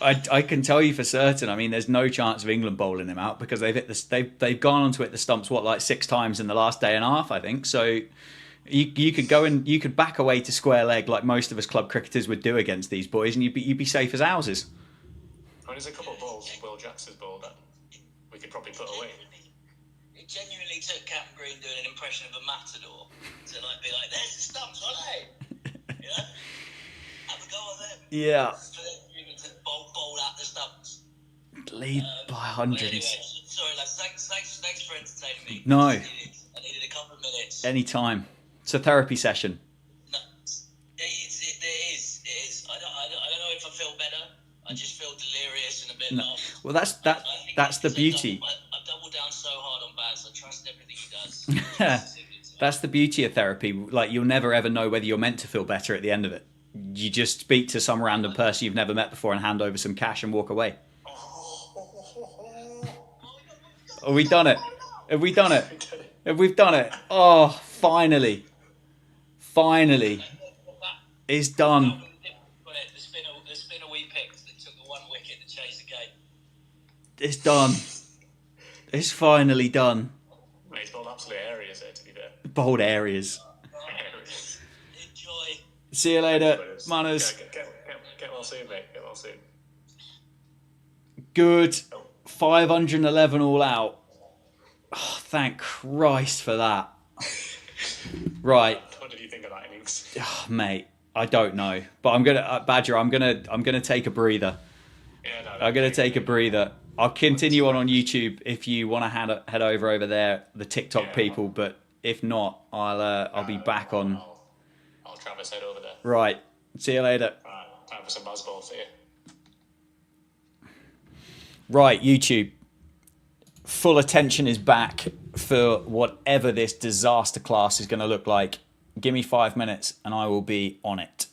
I can tell you for certain. I mean, there's no chance of England bowling him out because they've gone on to hit the stumps like 6 times in the last day and a half, I think. So you could go and you could back away to square leg like most of us club cricketers would do against these boys, and you'd be safe as houses. I mean, there's a couple of balls Will Jackson's ball that we could probably put away. It genuinely took Captain Green doing an impression of a matador to like be like, "There's the stumps, right?" You know, have a go on them. Yeah. For them to bowl out the stumps. Lead by hundreds. Anyway, sorry, lads. Thanks for entertaining me. No. I needed a couple of minutes. Anytime. It's a therapy session. No, it is. I don't know if I feel better. I just feel delirious and a bit lost. Well, that's the beauty. I double down so hard on Baz. I trust everything he does. That's the beauty of therapy. Like, you'll never ever know whether you're meant to feel better at the end of it. You just speak to some random person you've never met before and hand over some cash and walk away. Have we done it? Have we done it? Have we done it? Oh, finally. Finally. It's done. The spinner we picked that took the 1 wicket to chase the game. It's done. It's finally done. Mate, it's bowled absolutely areas there, to be fair. Bold areas. Enjoy. See you later, manners. Get well soon, mate. Get well soon. Good. 511 all out. Oh, thank Christ for that. Right. What did you think of that innings? Oh, mate, I don't know, but I'm gonna Badger. I'm gonna take a breather. Yeah, no, I'm gonna take a breather. I'll continue on YouTube if you want to head over there, the TikTok people. But if not, I'll be back on. I'll Travis head over there. Right. See you later. Time for some buzzballs here. Right, YouTube. Full attention is back for whatever this disaster class is going to look like. Give me 5 minutes and I will be on it.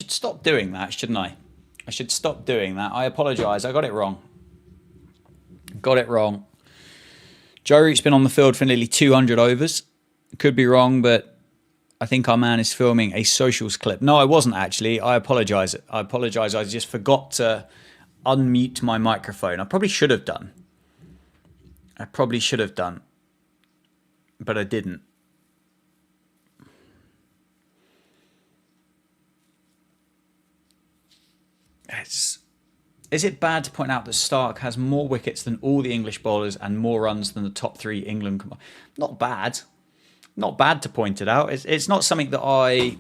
should stop doing that, shouldn't I? I should stop doing that. I apologise. I got it wrong. Got it wrong. Joe Root's been on the field for nearly 200 overs. Could be wrong, but I think our man is filming a socials clip. No, I wasn't actually. I apologise. I just forgot to unmute my microphone. I probably should have done. But I didn't. Is it bad to point out that Stark has more wickets than all the English bowlers and more runs than the top 3 England combined? Not bad. Not bad to point it out. It's not something that I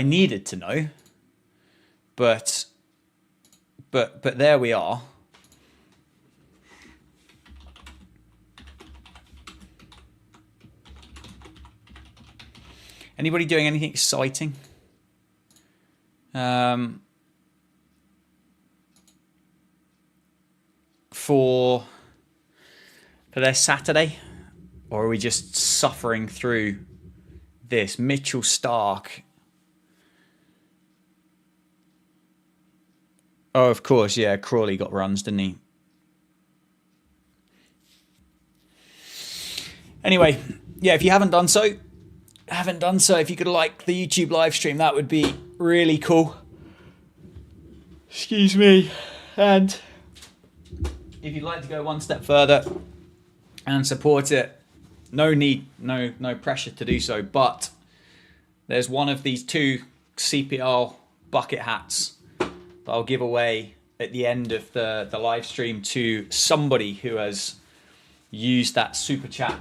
needed to know. But there we are. Anybody doing anything exciting? For their Saturday? Or are we just suffering through this? Mitchell Stark. Oh, of course, yeah. Crawley got runs, didn't he? Anyway, yeah, if you haven't done so, if you could like the YouTube live stream, that would be really cool. Excuse me. And if you'd like to go one step further and support it, no pressure to do so, but there's one of these 2 CPL bucket hats that I'll give away at the end of the live stream to somebody who has used that super chat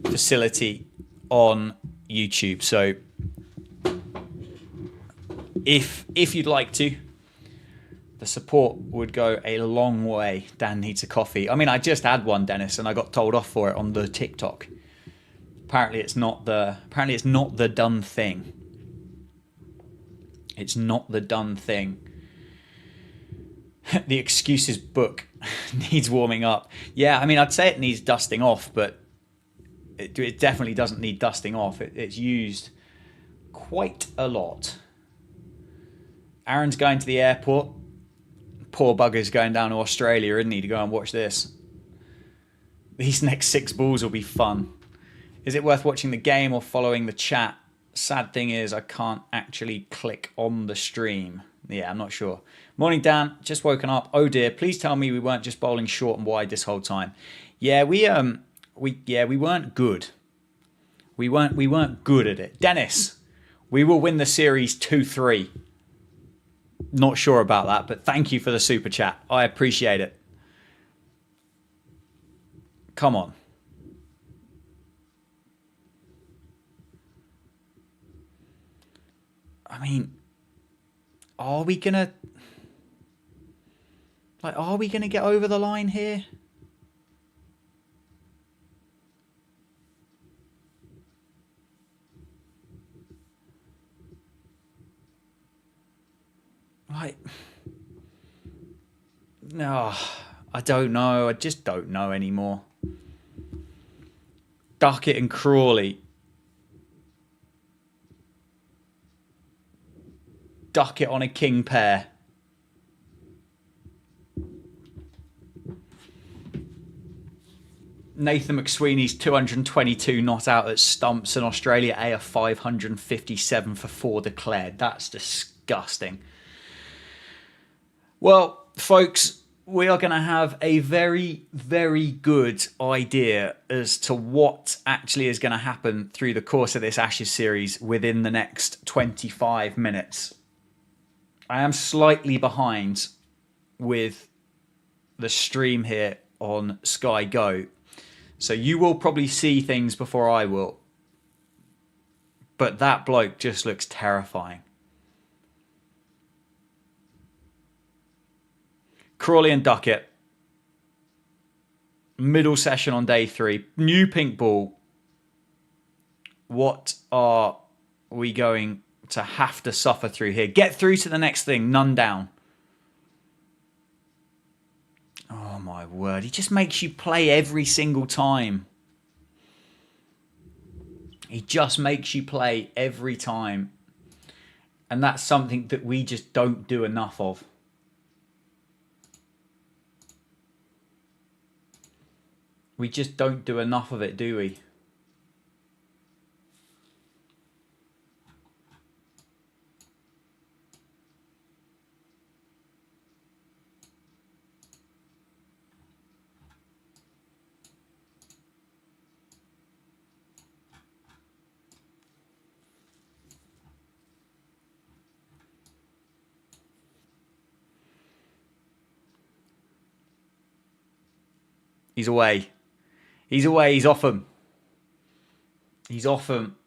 facility on YouTube. So if you'd like to, the support would go a long way. Dan needs a coffee. I mean, I just had one, Dennis, and I got told off for it on the TikTok. Apparently it's not the done thing. It's not the done thing. The excuses book needs warming up. Yeah, I mean, I'd say it needs dusting off, but it definitely doesn't need dusting off. It's used quite a lot. Aaron's going to the airport. Poor bugger's going down to Australia, isn't he, to go and watch this. These next 6 balls will be fun. Is it worth watching the game or following the chat? Sad thing is I can't actually click on the stream. Yeah, I'm not sure. Morning, Dan. Just woken up. Oh dear. Please tell me we weren't just bowling short and wide this whole time. Yeah, we weren't good. We weren't good at it. Dennis, we will win the series 2-3. Not sure about that, but thank you for the super chat. I appreciate it. Come on. I mean, are we gonna get over the line here? Like, no, I don't know. I just don't know anymore. Duckett and Crawley. Duckett on a king pair. Nathan McSweeney's 222 not out at stumps, and Australia A are 557 for 4 declared. That's disgusting. Well, folks, we are going to have a very, very good idea as to what actually is going to happen through the course of this Ashes series within the next 25 minutes. I am slightly behind with the stream here on Sky Go. So you will probably see things before I will. But that bloke just looks terrifying. Crawley and Duckett. Middle session on day 3. New pink ball. What are we going to have to suffer through here? Get through to the next thing. None down. Oh my word. He just makes you play every single time. He just makes you play every time. And that's something that we just don't do enough of. We just don't do enough of it, do we? He's away. He's away. He's off him. He's off him.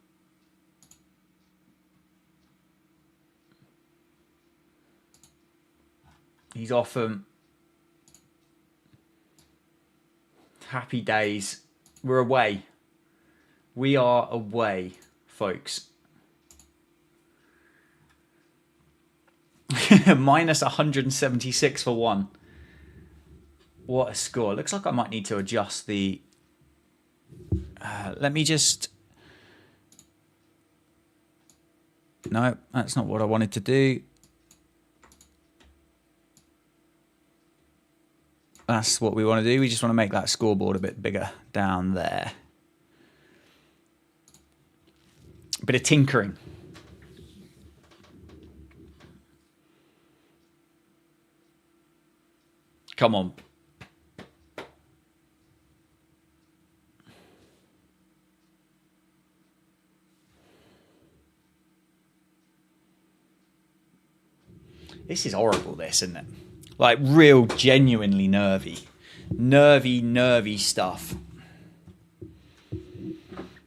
He's off him. Happy days. We're away. We are away, folks. Minus 176 for one. What a score. Looks like I might need to adjust the... let me just... No, that's not what I wanted to do. That's what we want to do. We just want to make that scoreboard a bit bigger down there. A bit of tinkering. Come on. This is horrible, this, isn't it? Like, real, genuinely nervy. Nervy stuff.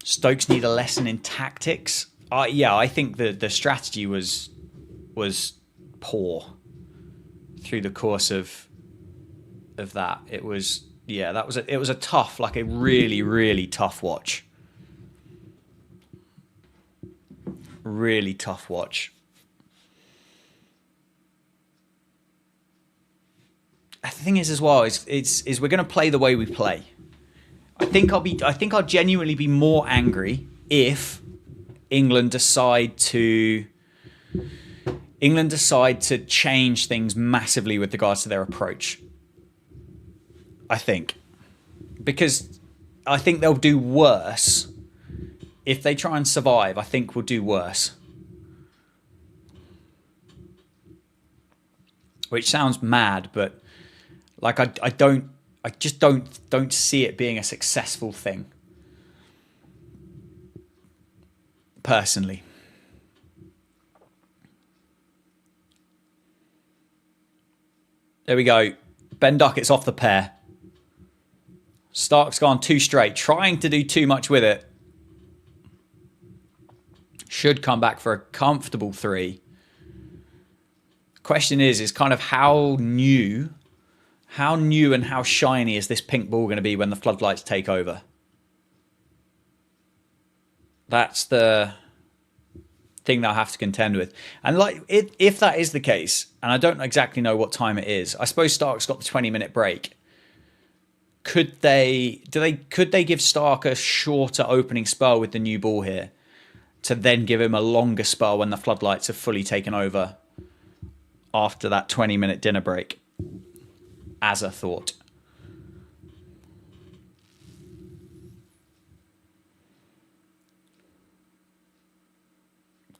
Stokes need a lesson in tactics. Yeah, I think the strategy was poor through the course of that. It was, yeah, it was a tough, like a really tough watch. Really tough watch. The thing is, as well, is we're going to play the way we play. I think I'll genuinely be more angry if England decide to change things massively with regards to their approach. I think, because I think they'll do worse if they try and survive. I think we'll do worse. Which sounds mad, but like I just don't see it being a successful thing. Personally. There we go. Ben Duckett's off the pair. Stark's gone too straight, trying to do too much with it. Should come back for a comfortable 3. Question is kind of how new and how shiny is this pink ball going to be when the floodlights take over? That's the thing that I'll have to contend with. And like, if that is the case, and I don't exactly know what time it is, I suppose Stark's got the 20-minute break. Could they give Stark a shorter opening spell with the new ball here to then give him a longer spell when the floodlights have fully taken over after that 20-minute dinner break? As a thought.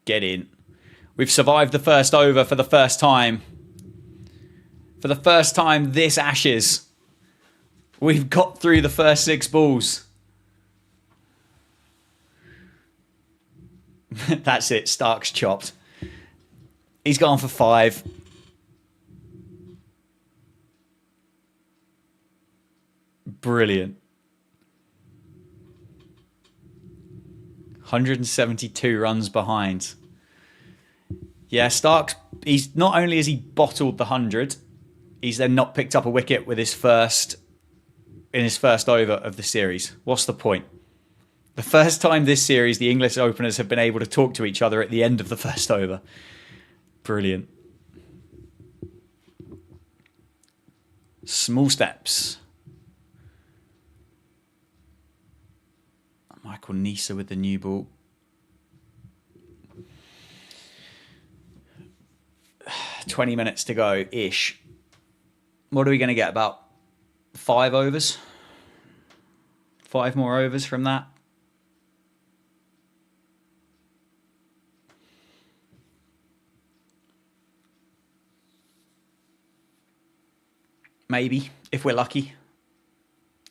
Get in. We've survived the first over for the first time. For the first time this Ashes, we've got through the first 6 balls. That's it. Stark's chopped. He's gone for 5. Brilliant. 172 runs behind. Yeah, Stark's, he's not only has he bottled the 100, he's then not picked up a wicket with his first over of the series. What's the point? The first time this series the English openers have been able to talk to each other at the end of the first over. Brilliant. Small steps. Michael Nisa with the new ball. 20 minutes to go ish. What are we going to get? About 5 overs? 5 more overs from that? Maybe, if we're lucky.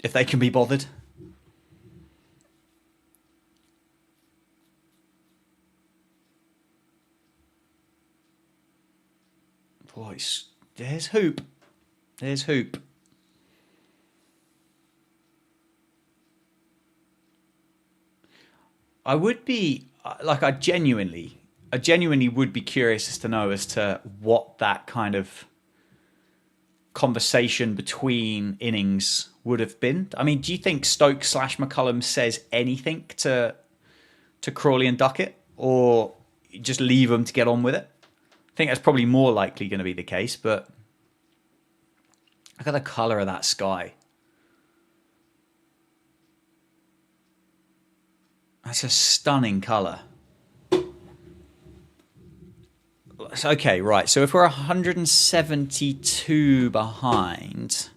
If they can be bothered. Boys, there's Hoop. There's Hoop. I would be, like, I genuinely would be curious as to know as to what that kind of conversation between innings would have been. I mean, do you think Stokes / McCullum says anything to Crawley and Duckett, or just leave them to get on with it? I think that's probably more likely going to be the case, but look at the colour of that sky. That's a stunning colour. Okay, right. So if we're 172 behind,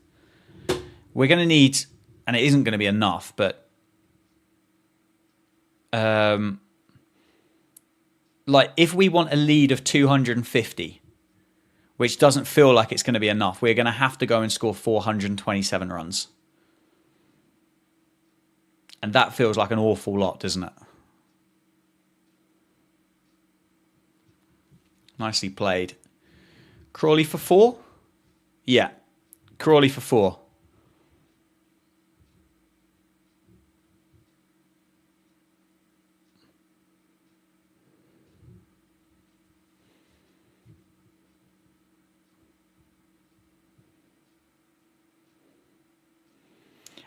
we're going to need, and it isn't going to be enough, but like if we want a lead of 250, which doesn't feel like it's going to be enough, we're going to have to go and score 427 runs. And that feels like an awful lot, doesn't it? Nicely played. Crawley for 4? Yeah. Crawley for 4.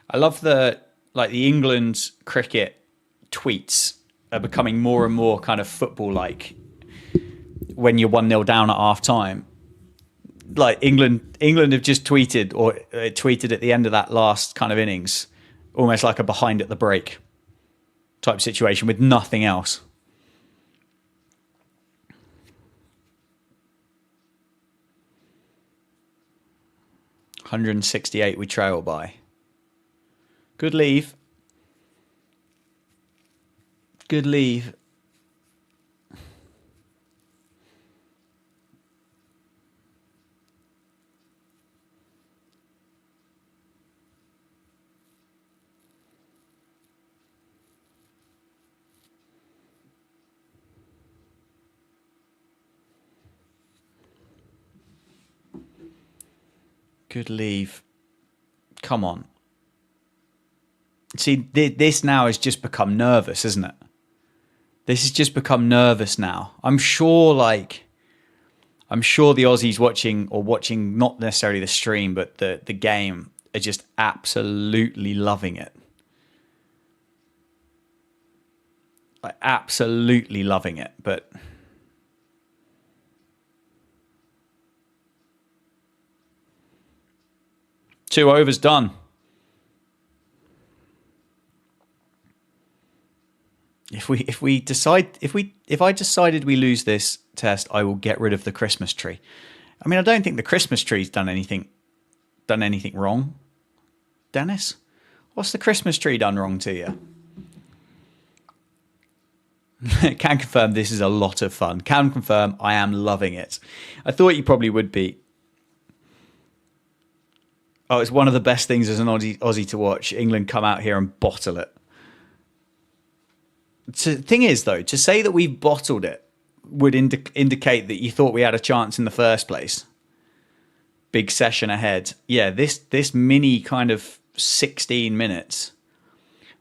I love the England cricket tweets are becoming more and more kind of football-like when you're 1-0 down at half-time. Like England have just tweeted at the end of that last kind of innings, almost like a behind at the break type situation with nothing else. $168 we trail by. Good leave. Good leave. Good leave. Come on. See, this now has just become nervous, isn't it? This has just become nervous now. I'm sure the Aussies watching not necessarily the stream, but the game are just absolutely loving it. Like, absolutely loving it. But two overs done. If I decided we lose this test, I will get rid of the Christmas tree. I mean, I don't think the Christmas tree's done anything wrong. Dennis, what's the Christmas tree done wrong to you? Can confirm this is a lot of fun. Can confirm I am loving it. I thought you probably would be. Oh, it's one of the best things as an Aussie to watch. England come out here and bottle it. The thing is, though, to say that we've bottled it would indicate that you thought we had a chance in the first place. Big session ahead. Yeah, this mini kind of 16 minutes.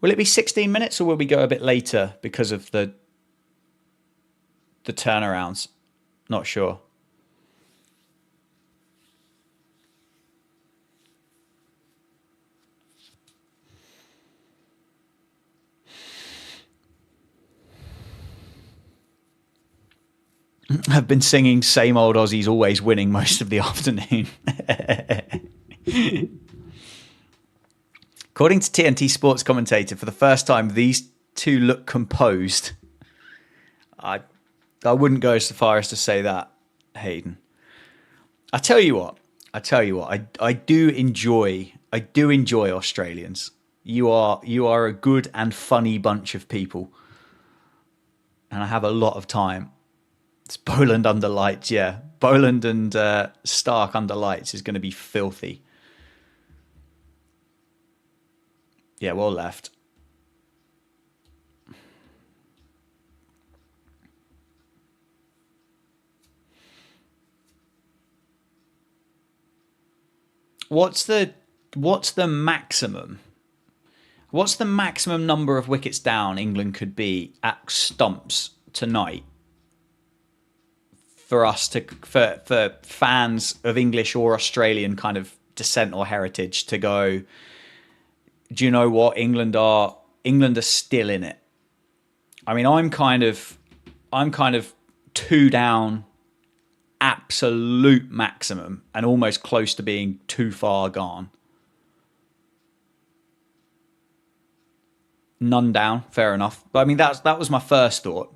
Will it be 16 minutes or will we go a bit later because of the turnarounds? Not sure. I've been singing Same Old Aussies Always Winning most of the afternoon. According to TNT Sports commentator, for the first time, these two look composed. I wouldn't go so far as to say that, Hayden. I tell you what. I do enjoy Australians. You are a good and funny bunch of people, and I have a lot of time. It's Boland under lights, yeah. Boland and Stark under lights is going to be filthy. Yeah, well left. What's the maximum? What's the maximum number of wickets down England could be at stumps tonight for us to for fans of English or Australian kind of descent or heritage to go, do you know what, England are still in it. I mean, I'm kind of 2 down, absolute maximum, and almost close to being too far gone. None down, fair enough. But I mean, that was my first thought.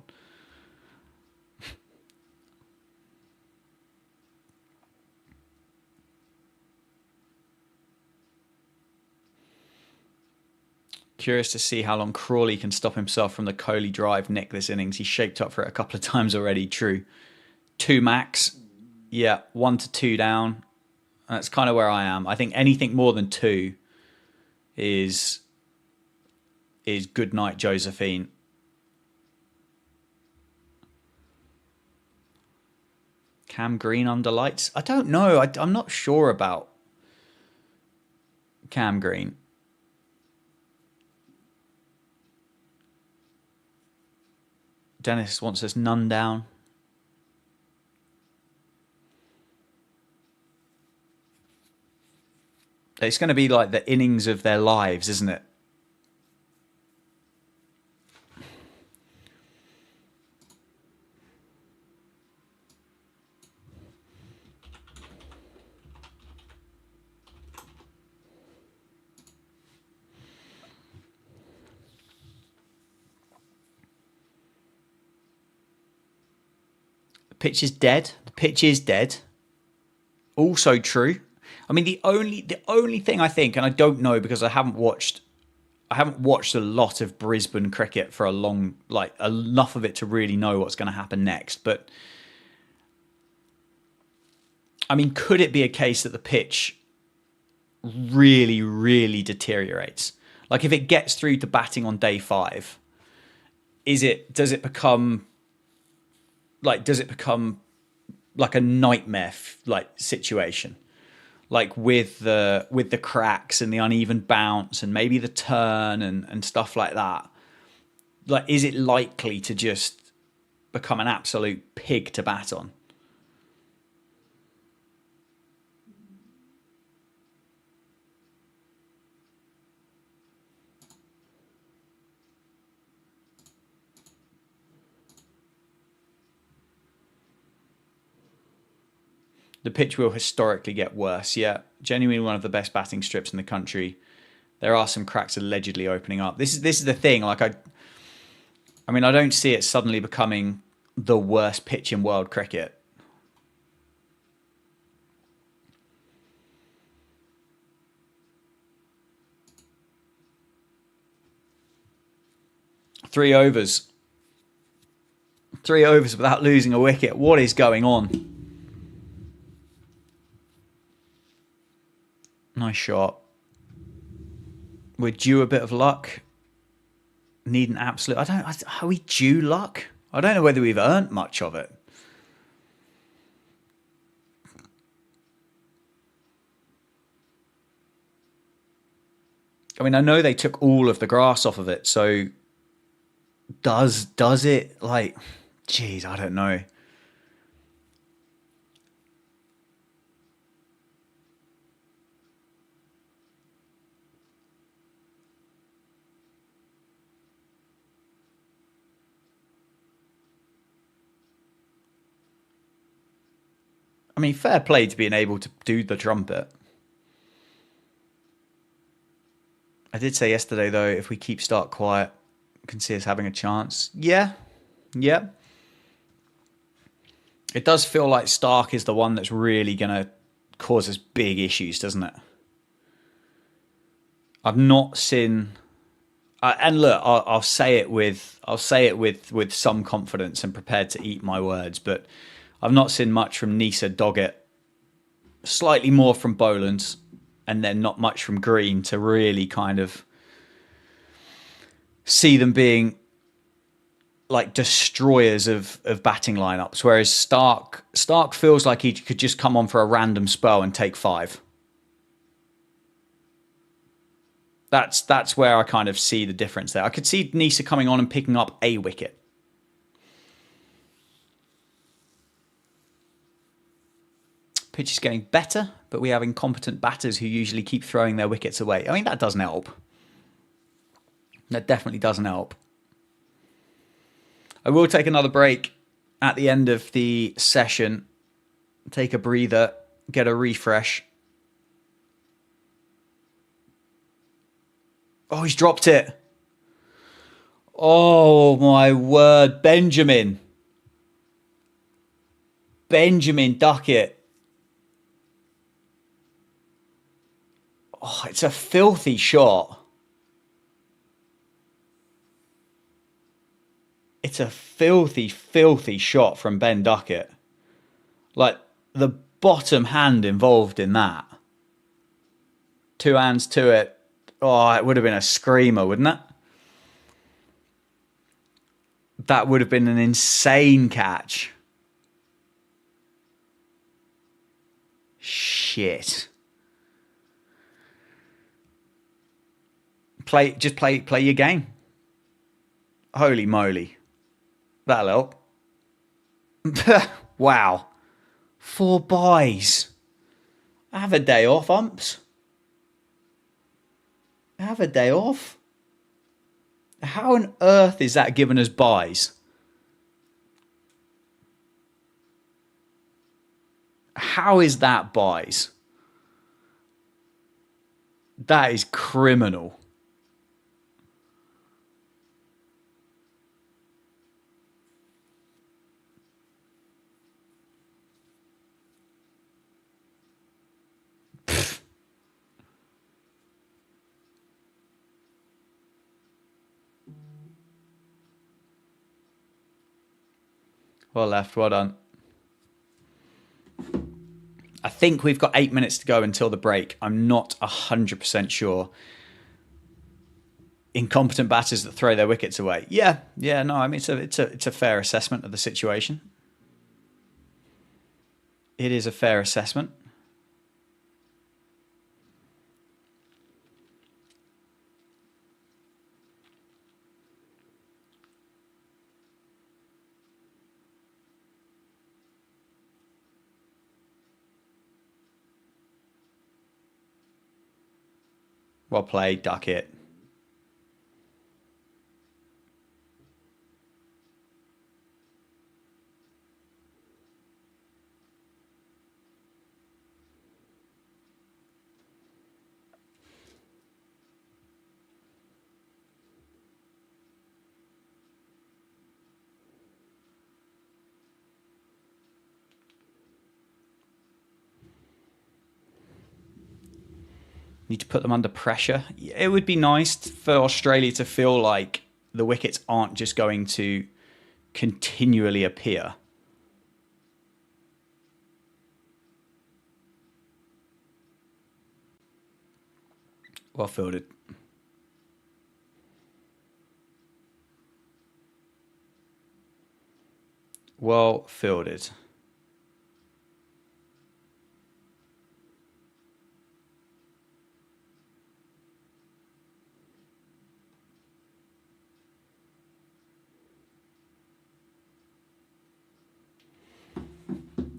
Curious to see how long Crawley can stop himself from the Kohli drive nick this innings. He's shaped up for it a couple of times already. True. 2 max. Yeah, 1 to 2 down. That's kind of where I am. I think anything more than 2 is good night, Josephine. Cam Green under lights? I don't know. I'm not sure about Cam Green. Dennis wants us none down. It's going to be like the innings of their lives, isn't it? Pitch is dead. The pitch is dead. Also true. I mean, the only thing I think, and I don't know because I haven't watched a lot of Brisbane cricket for a long, like enough of it to really know what's going to happen next. But I mean, could it be a case that the pitch really, really deteriorates? Like if it gets through to batting on day 5, does it become like a nightmare like situation, like with the cracks and the uneven bounce and maybe the turn and stuff like that? Like, is it likely to just become an absolute pig to bat on? The pitch will historically get worse. Yeah, genuinely one of the best batting strips in the country. There are some cracks allegedly opening up. This is the thing. Like I mean, I don't see it suddenly becoming the worst pitch in world cricket. Three overs without losing a wicket. What is going on? Nice shot. We're due a bit of luck. Need an absolute... Are we due luck? I don't know whether we've earned much of it. I mean, I know they took all of the grass off of it, so does it, like... Geez, I don't know. I mean, fair play to being able to do the trumpet. I did say yesterday, though, if we keep Stark quiet, I can see us having a chance. Yeah. It does feel like Stark is the one that's really going to cause us big issues, doesn't it? I've not seen, and look, I'll say it with some confidence and prepared to eat my words, but I've not seen much from Nisa Doggett, slightly more from Boland, and then not much from Green to really kind of see them being like destroyers of batting lineups. Whereas Stark feels like he could just come on for a random spell and take 5. That's where I kind of see the difference there. I could see Nisa coming on and picking up a wicket. Pitch is getting better, but we have incompetent batters who usually keep throwing their wickets away. I mean, that doesn't help. That definitely doesn't help. I will take another break at the end of the session. Take a breather, get a refresh. Oh, he's dropped it. Oh, my word. Benjamin Duckett. Oh, it's a filthy shot. It's a filthy, filthy shot from Ben Duckett. Like, the bottom hand involved in that. 2 hands to it. Oh, it would have been a screamer, wouldn't it? That would have been an insane catch. Shit. Play your game. Holy moly. That'll help. Wow. 4 buys. Have a day off, umps. Have a day off. How on earth is that giving us buys? How is that buys? That is criminal. Well left, well done. I think we've got 8 minutes to go until the break. I'm not 100% sure. Incompetent batters that throw their wickets away. Yeah, no, I mean it's a fair assessment of the situation. It is a fair assessment. Well played, Duckett. Need to put them under pressure. It would be nice for Australia to feel like the wickets aren't just going to continually appear. Well fielded. Well fielded.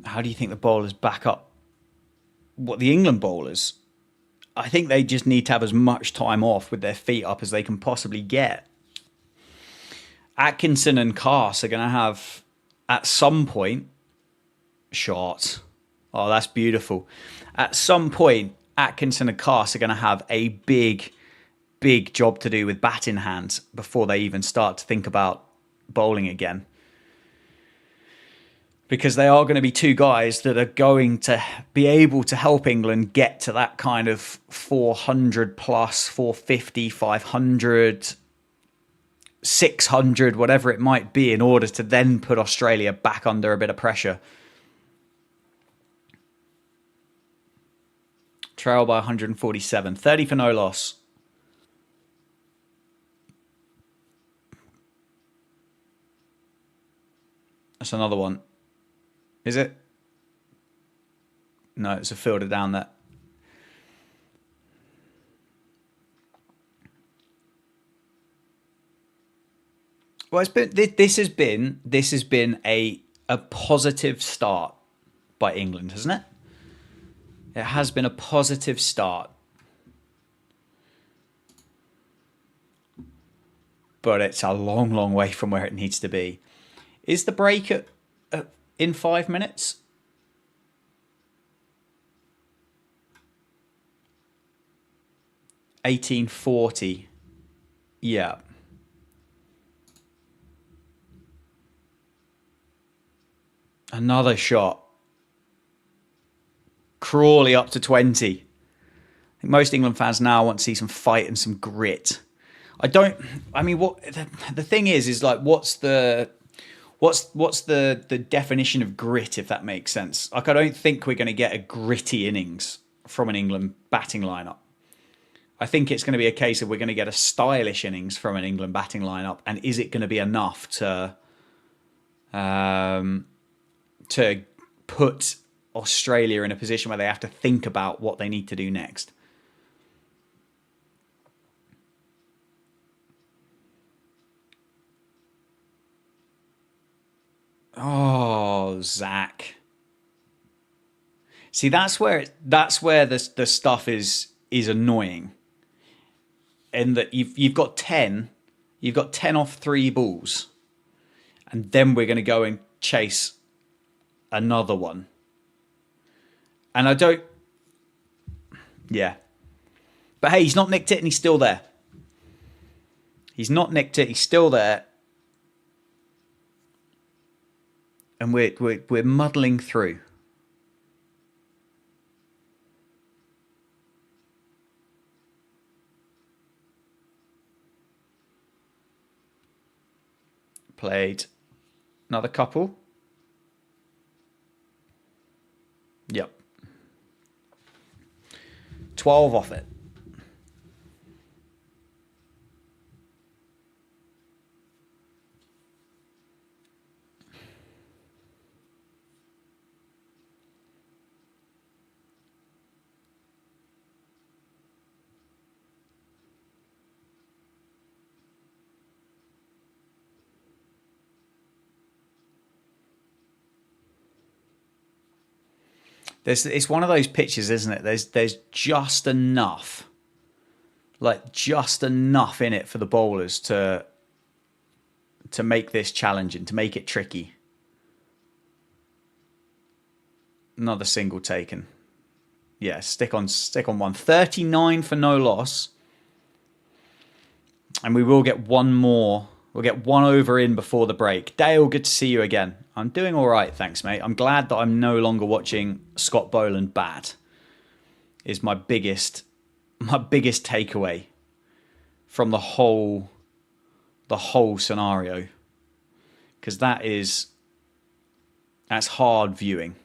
How do you think the bowlers back up? What, the England bowlers? I think they just need to have as much time off with their feet up as they can possibly get. Atkinson and Carse are going to have, at some point, shots. Oh, that's beautiful. At some point, Atkinson and Carse are going to have a big, big job to do with bat in hand before they even start to think about bowling again. because they are going to be two guys that are going to be able to help England get to that kind of 400 plus, 450, 500, 600, whatever it might be, in order to then put Australia back under a bit of pressure. Trail by 147. 30 for no loss. That's another one. Is it? No, it's a fielder down there. Well, this has been a positive start by England, hasn't it? It has been a positive start. But it's a long, long way from where it needs to be. Is the break in 5 minutes? $18.40. Yeah. Another shot. Crawley up to 20. I think most England fans now want to see some fight and some grit. What the thing is like, what's the definition of grit, if that makes sense? Like, I don't think we're going to get a gritty innings from an England batting lineup. I think it's going to be a case of we're going to get a stylish innings from an England batting lineup, and is it going to be enough to put Australia in a position where they have to think about what they need to do next? Oh, Zach. See, that's where the stuff is annoying. In that you've got 10 off 3 balls, and then we're going to go and chase another one. And I don't... Yeah. But hey, he's not nicked it and he's still there. He's not nicked it, he's still there. And we're muddling through. Played another couple. Yep. 12 off it. It's one of those pitches, isn't it? There's just enough, just enough in it for the bowlers to make this challenging, to make it tricky. Another single taken. Yeah, stick on one. 39 for no loss. And we will get one more. We'll get one over in before the break. Dale, good to see you again. I'm doing all right, thanks, mate. I'm glad that I'm no longer watching Scott Boland bat. Is my biggest takeaway from the whole scenario, because that's hard viewing.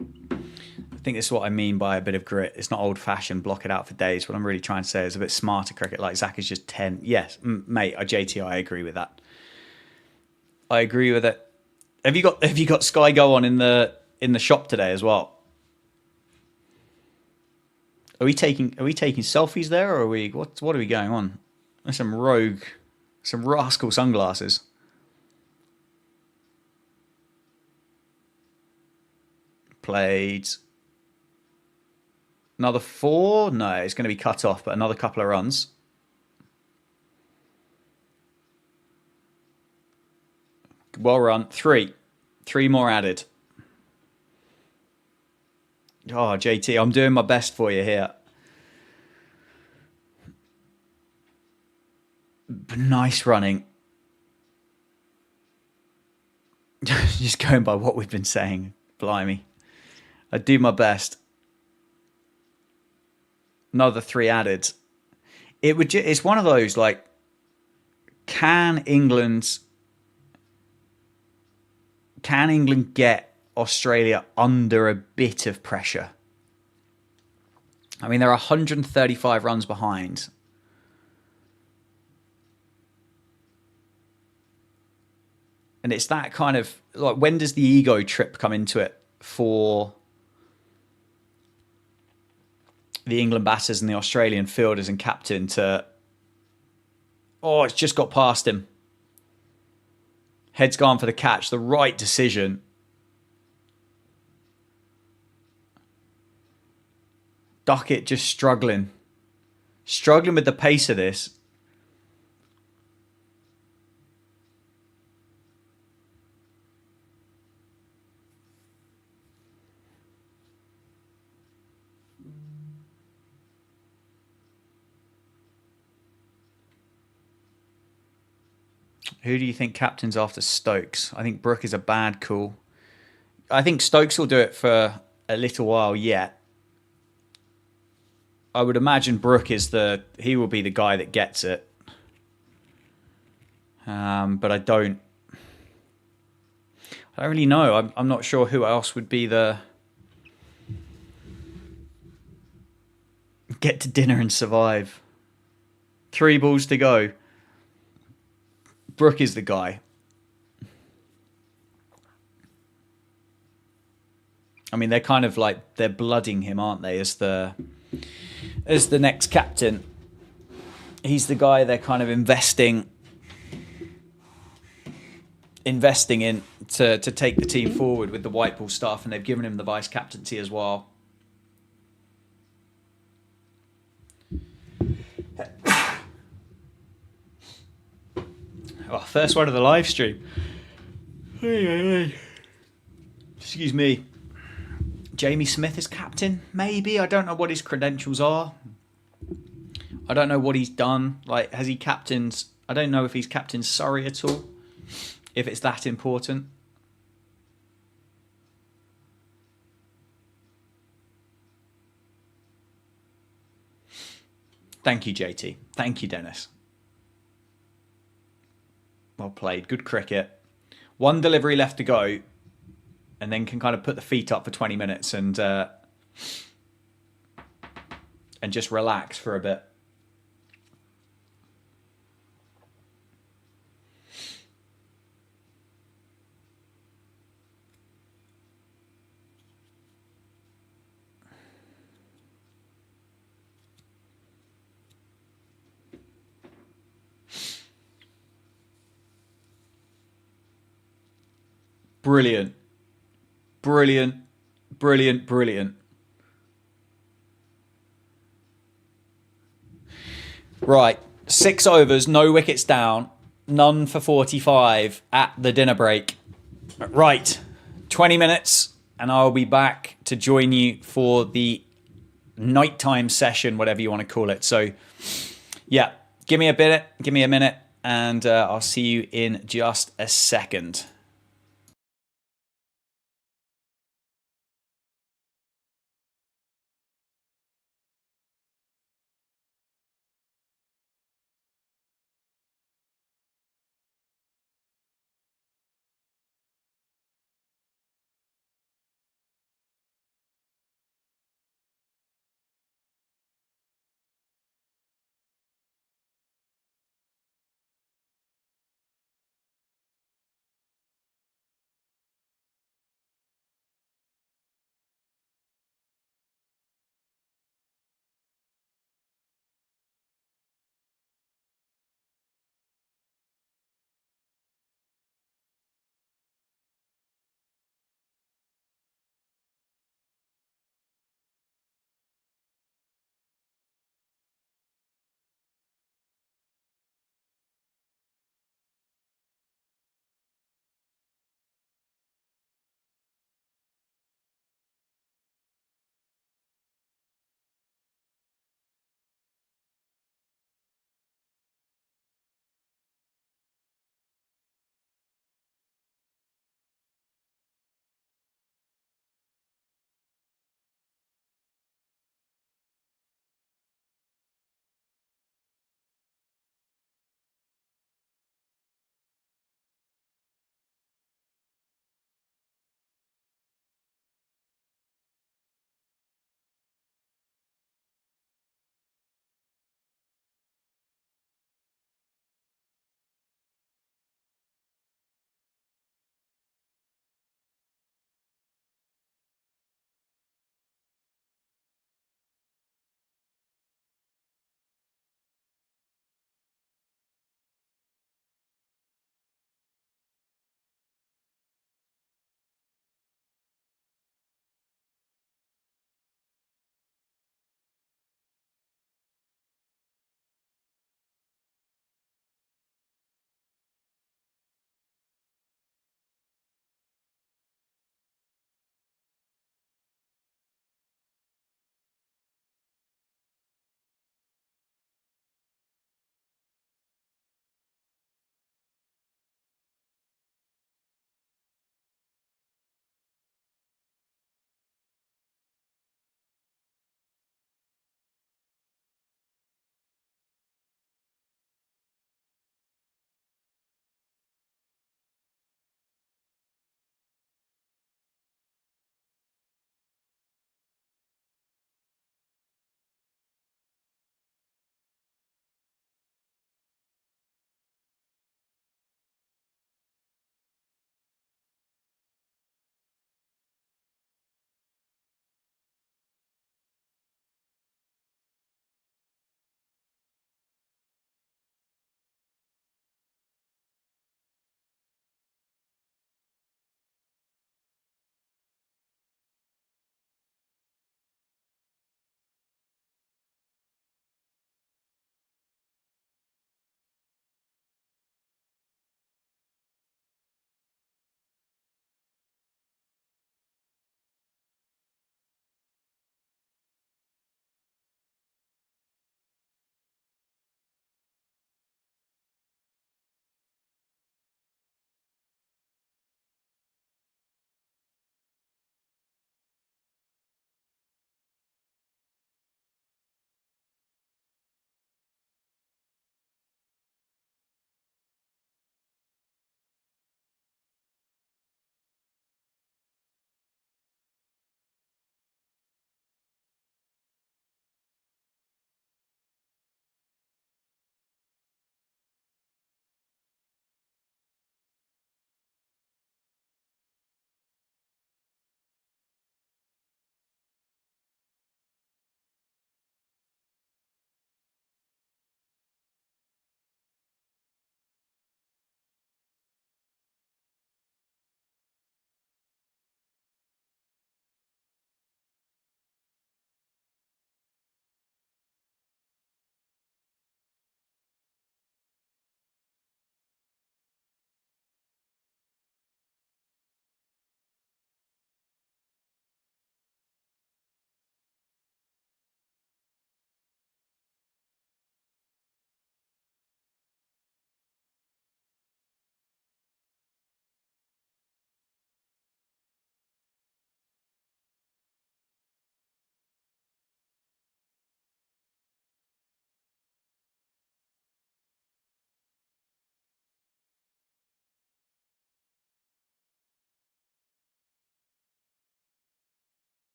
I think this is what I mean by a bit of grit. It's not old-fashioned, block it out for days. What I'm really trying to say is a bit smarter cricket, like Zach is just 10. Yes, mate, JT, I agree with that. I agree with it. Have you got Sky Go on in the shop today as well? Are we taking selfies there, or are we what are we going on? There's some rascal sunglasses. Played. Another 4? No, it's going to be cut off, but another couple of runs. Well run. 3 more added. Oh, JT, I'm doing my best for you here. Nice running. Just going by what we've been saying. Blimey. I do my best. Another 3 added. It's one of those, like, can England get Australia under a bit of pressure? I mean, they're 135 runs behind. And it's that kind of, like, when does the ego trip come into it for the England batters and the Australian fielders and captain to, oh, it's just got past him. Head's gone for the catch. The right decision. Duckett just struggling. Struggling with the pace of this. Who do you think captains after Stokes? I think Brooke is a bad call. I think Stokes will do it for a little while yet. I would imagine Brooke he will be the guy that gets it. But I don't really know. I'm not sure who else would be the get to dinner and survive. 3 balls to go. Brooke is the guy. I mean, they're kind of like, they're blooding him, aren't they, as the next captain. He's the guy they're kind of investing in to take the team forward with the white ball stuff, and they've given him the vice captaincy as well. Oh, first one of the live stream. Excuse me. Jamie Smith is captain? Maybe. I don't know what his credentials are. I don't know what he's done. Like, has he captained? I don't know if he's captained Surrey at all. If it's that important. Thank you, JT. Thank you, Dennis. Well played. Good cricket. 1 delivery left to go, and then can kind of put the feet up for 20 minutes and just relax for a bit. Brilliant. Brilliant. Brilliant. Brilliant. Right. 6 overs, no wickets down. None for 45 at the dinner break. Right. 20 minutes and I'll be back to join you for the nighttime session, whatever you want to call it. So, yeah, give me a minute, and I'll see you in just a second.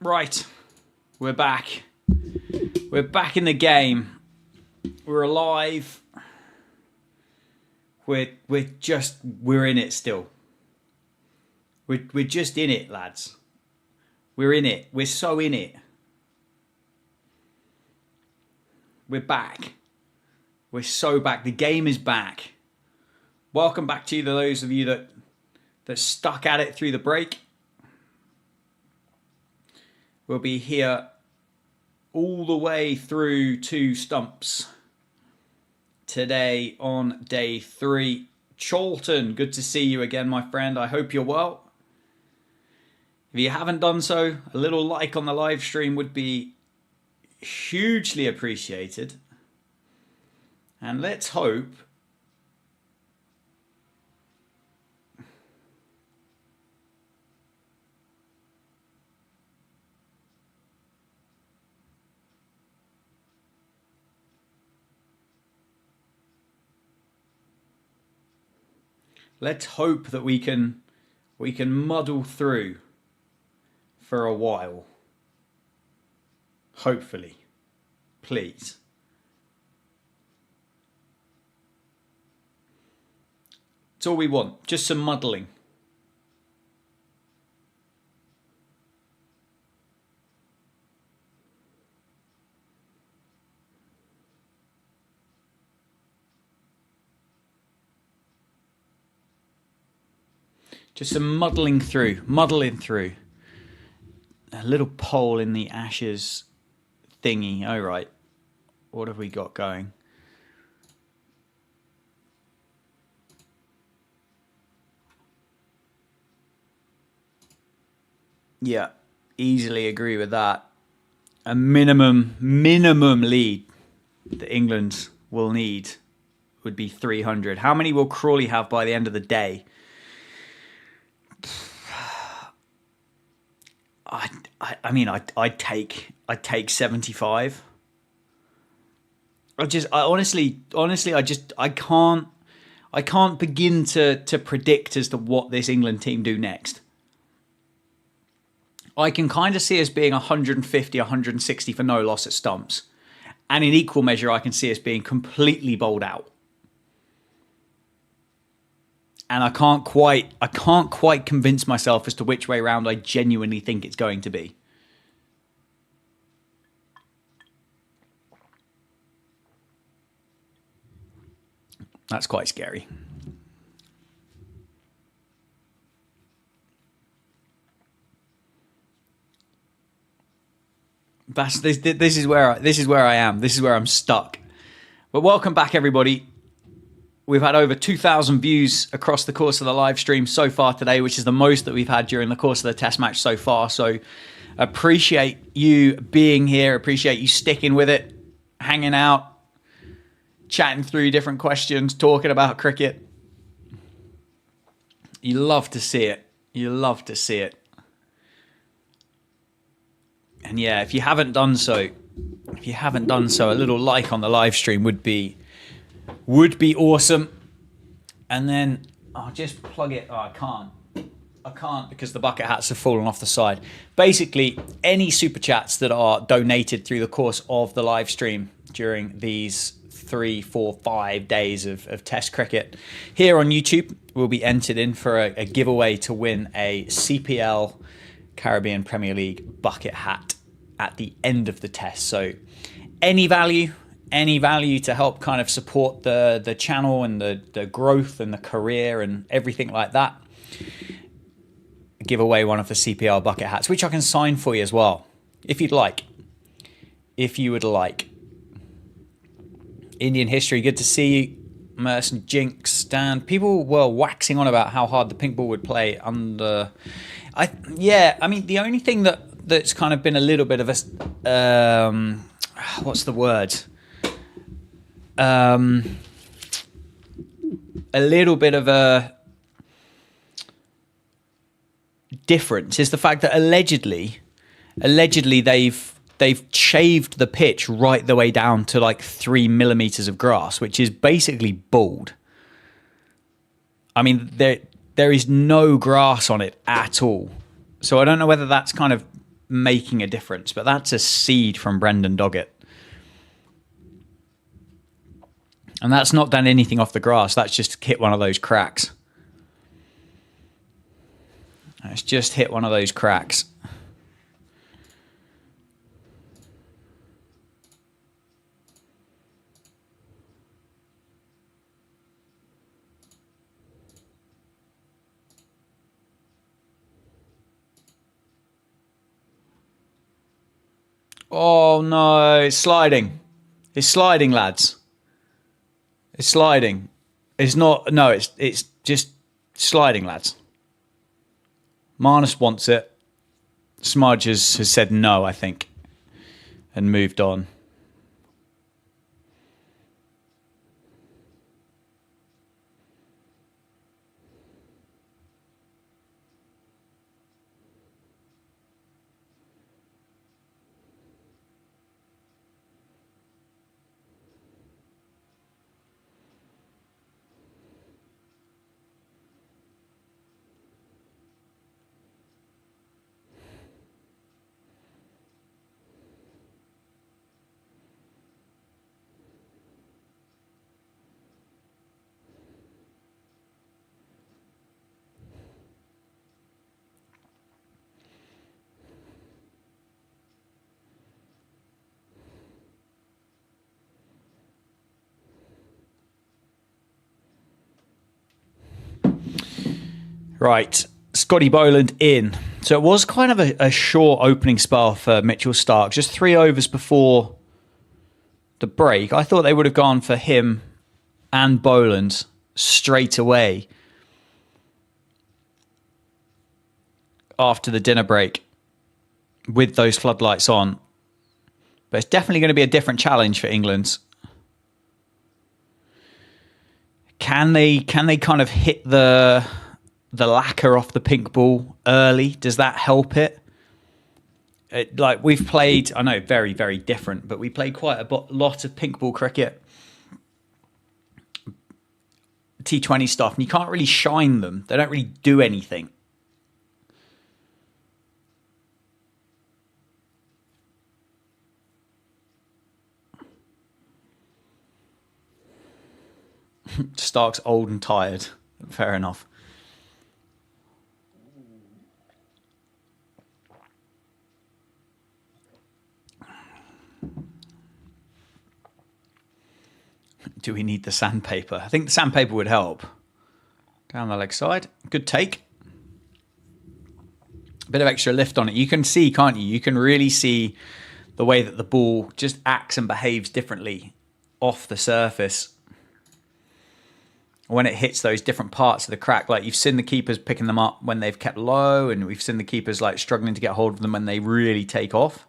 Right, we're back. We're back in the game. We're alive. We're in it still. We're just in it, lads. We're in it. We're so in it. We're back. We're so back. The game is back. Welcome back to those of you that stuck at it through the break. We'll be here all the way through to stumps today on day 3. Charlton, good to see you again, my friend. I hope you're well. If you haven't done so, a little like on the live stream would be hugely appreciated. And let's hope that we can muddle through for a while. Hopefully. Please. It's all we want. Just some muddling. Just some muddling through. A little poll in the Ashes thingy. Oh, right. What have we got going? Yeah, easily agree with that. A minimum lead that England will need would be 300. How many will Crawley have by the end of the day? I'd take 75. I can't begin to predict as to what this England team do next. I can kind of see us being 150, 160 for no loss at stumps. And in equal measure, I can see us being completely bowled out. And I can't quite convince myself as to which way round I genuinely think it's going to be. That's quite scary. This is where I am. This is where I'm stuck. But welcome back, everybody. We've had over 2,000 views across the course of the live stream so far today, which is the most that we've had during the course of the test match so far. So appreciate you being here. Appreciate you sticking with it, hanging out, chatting through different questions, talking about cricket. You love to see it. You love to see it. And yeah, if you haven't done so, a little like on the live stream would be awesome. And then I'll just plug it. Oh, I can't because the bucket hats have fallen off the side. Basically, any super chats that are donated through the course of the live stream during these 3, 4, 5 days of test cricket here on YouTube will be entered in for a giveaway to win a CPL Caribbean Premier League bucket hat at the end of the test. So any value to help kind of support the channel and the growth and the career and everything like that, give away one of the CPL bucket hats, which I can sign for you as well, if you would like. Indian history, good to see you. Merson, Jinx, Dan. People were waxing on about how hard the pink ball would play under. The only thing that's kind of been a little bit of a what's the word? A little bit of a difference is the fact that allegedly they've shaved the pitch right the way down to like 3 millimeters of grass, which is basically bald. I mean, there is no grass on it at all. So I don't know whether that's kind of making a difference. But that's a seed from Brendan Doggett. And that's not done anything off the grass. That's just hit one of those cracks. It's just hit one of those cracks. Oh no, it's sliding. It's sliding, lads. It's sliding. It's not, no, it's just sliding, lads. Marnus wants it. Smudge has said no, I think, and moved on. Right, Scotty Boland in. So it was kind of a short opening spell for Mitchell Starc. Just 3 overs before the break. I thought they would have gone for him and Boland straight away after the dinner break with those floodlights on. But it's definitely going to be a different challenge for England. Can they kind of hit the lacquer off the pink ball early? Does that help it? Like we've played, I know very, very different, but we played quite a lot of pink ball cricket, T20 stuff, and you can't really shine them. They don't really do anything. Stark's old and tired. Fair enough. Do we need the sandpaper? I think the sandpaper would help. Down the leg side. Good take. A bit of extra lift on it. You can see, can't you? You can really see the way that the ball just acts and behaves differently off the surface when it hits those different parts of the crack. Like you've seen the keepers picking them up when they've kept low, and we've seen the keepers like struggling to get hold of them when they really take off.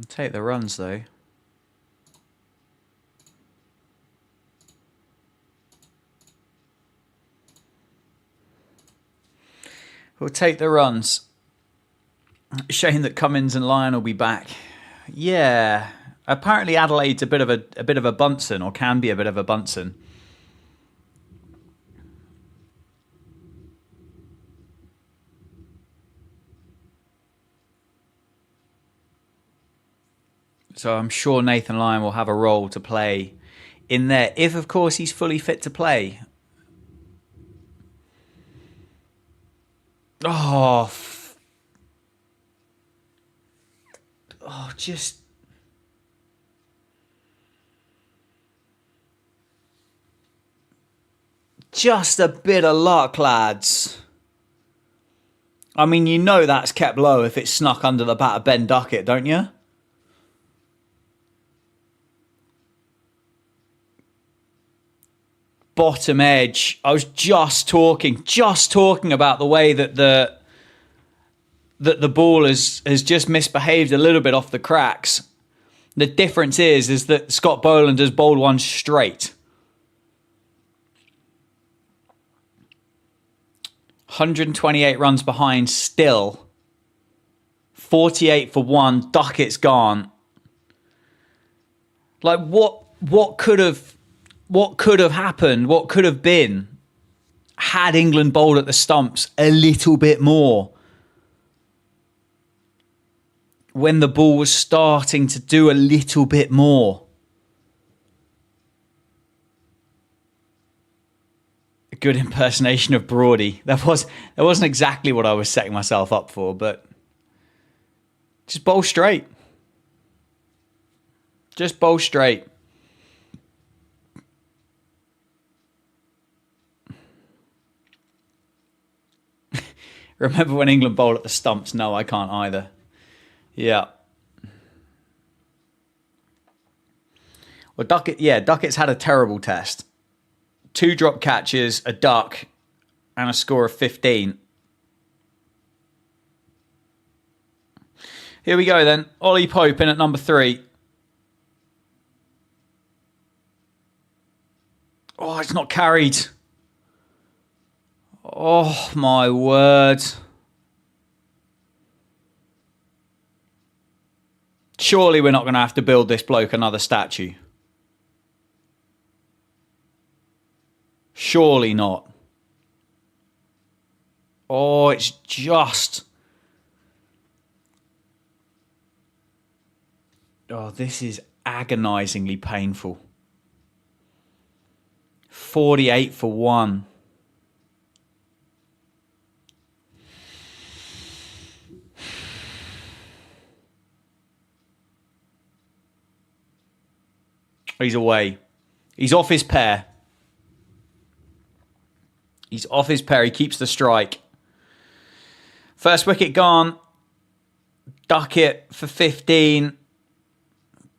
Take the runs though. We'll take the runs. Shame that Cummins and Lyon will be back. Yeah, apparently Adelaide's a bit of a Bunsen, or can be a bit of a Bunsen. So I'm sure Nathan Lyon will have a role to play in there, if of course he's fully fit to play. Oh, just a bit of luck, lads. I mean, you know that's kept low if it's snuck under the bat of Ben Duckett, don't you? Bottom edge. I was just talking about the way that the ball has just misbehaved a little bit off the cracks. The difference is that Scott Boland has bowled one straight. 128 runs behind still. 48 for 1. Duckett's gone. Like what could have happened? What could have been had England bowled at the stumps a little bit more when the ball was starting to do a little bit more? A good impersonation of Broady. That wasn't exactly what I was setting myself up for, but just bowl straight. Just bowl straight. Remember when England bowled at the stumps? No, I can't either. Yeah. Well, Duckett's had a terrible test. 2 drop catches, a duck, and a score of 15. Here we go then. Ollie Pope in at number 3. Oh, it's not carried. Oh, my word. Surely we're not going to have to build this bloke another statue. Surely not. Oh, it's just... Oh, this is agonisingly painful. 48 for 1. He's away. He's off his pair. He's off his pair. He keeps the strike. First wicket gone. Duckett for 15.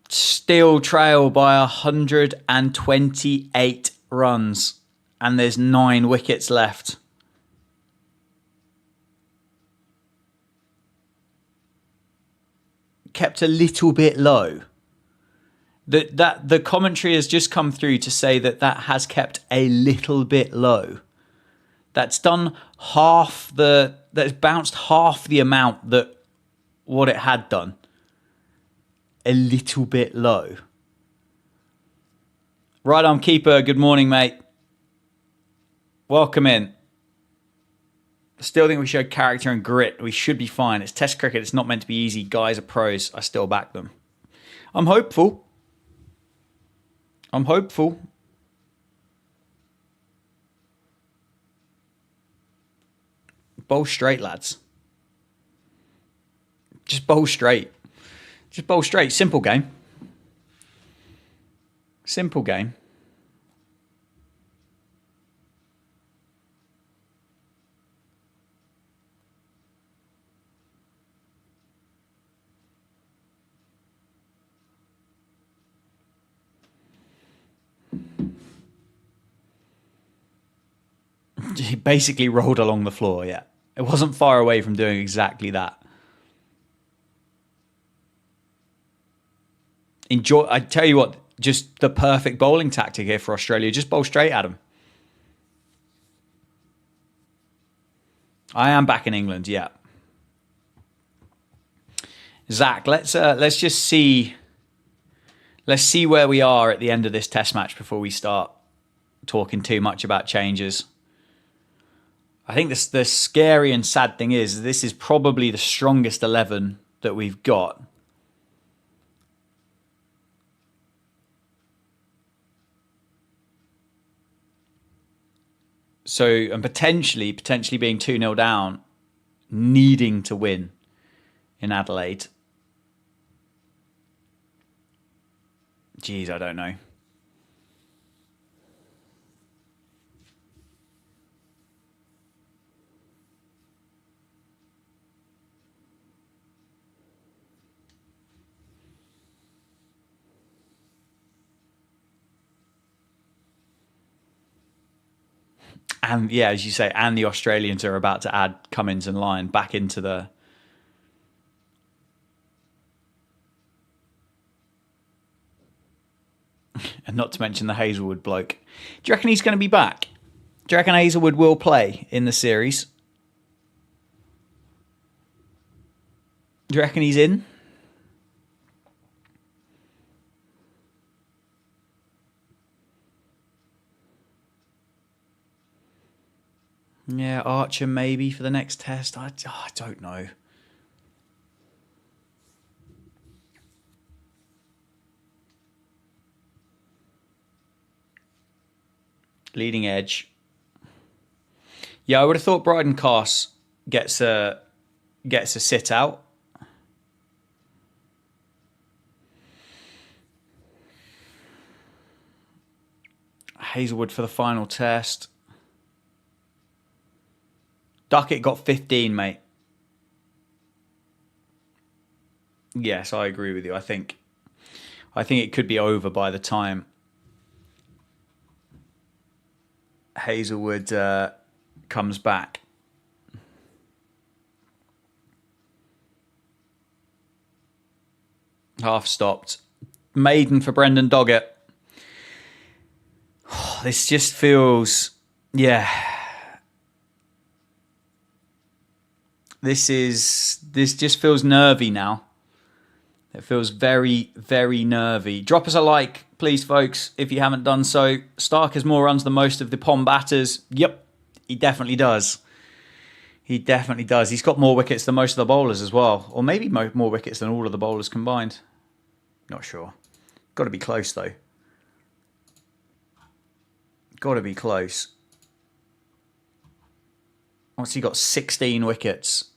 Still trail by 128 runs. And there's 9 wickets left. Kept a little bit low. The commentary has just come through to say that has kept a little bit low. That's done that's bounced half the amount that what it had done. A little bit low. Right arm keeper, good morning, mate. Welcome in. Still think we showed character and grit. We should be fine. It's Test cricket. It's not meant to be easy. Guys are pros. I still back them. I'm hopeful. Bowl straight, lads. Just bowl straight. Just bowl straight. Simple game. Simple game. He basically rolled along the floor, yeah. It wasn't far away from doing exactly that. Enjoy. I tell you what, just the perfect bowling tactic here for Australia. Just bowl straight at them. I am back in England, yeah. Zach, let's just see. Let's see where we are at the end of this test match before we start talking too much about changes. I think the scary and sad thing is this is probably the strongest 11 that we've got. So, and potentially being 2-0 down, needing to win in Adelaide. Geez, I don't know. And yeah, as you say, and the Australians are about to add Cummins and Lyon back into the... And not to mention the Hazelwood bloke. Do you reckon he's going to be back? Do you reckon Hazelwood will play in the series? Do you reckon he's in? Yeah, Archer maybe for the next test. I don't know. Leading edge. Yeah, I would have thought Bryden Cass gets a sit out. Hazelwood for the final test. Duckett got 15, mate. Yes, I agree with you. I think it could be over by the time Hazelwood comes back. Half stopped. Maiden for Brendan Doggett. Oh, this just feels, yeah. This just feels nervy now. It feels very, very nervy. Drop us a like, please, folks, if you haven't done so. Stark has more runs than most of the Pond batters. Yep, he definitely does. He definitely does. He's got more wickets than most of the bowlers as well. Or maybe more wickets than all of the bowlers combined. Not sure. Got to be close, though. Got to be close. What's he got? 16 wickets.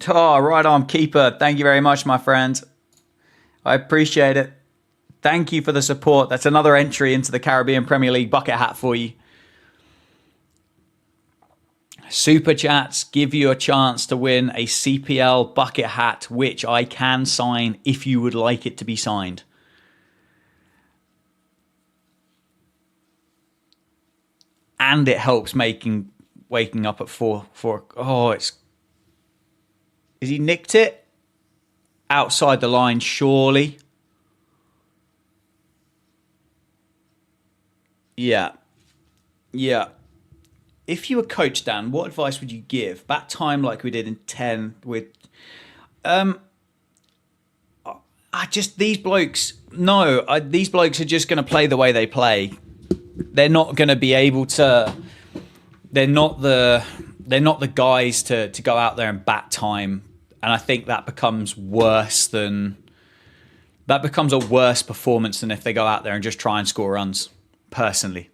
Oh, right arm keeper. Thank you very much, my friend. I appreciate it. Thank you for the support. That's another entry into the Caribbean Premier League bucket hat for you. Super chats give you a chance to win a CPL bucket hat, which I can sign if you would like it to be signed. And it helps waking up at 4. Oh, is he nicked it? Outside the line, surely. Yeah. Yeah. If you were coach, Dan, what advice would you give? Bat time like we did in 10 with... these blokes... No, these blokes are just going to play the way they play. They're not going to be able to... They're not the guys to go out there and bat time. And I think that becomes worse than... That becomes a worse performance than if they go out there and just try and score runs, personally.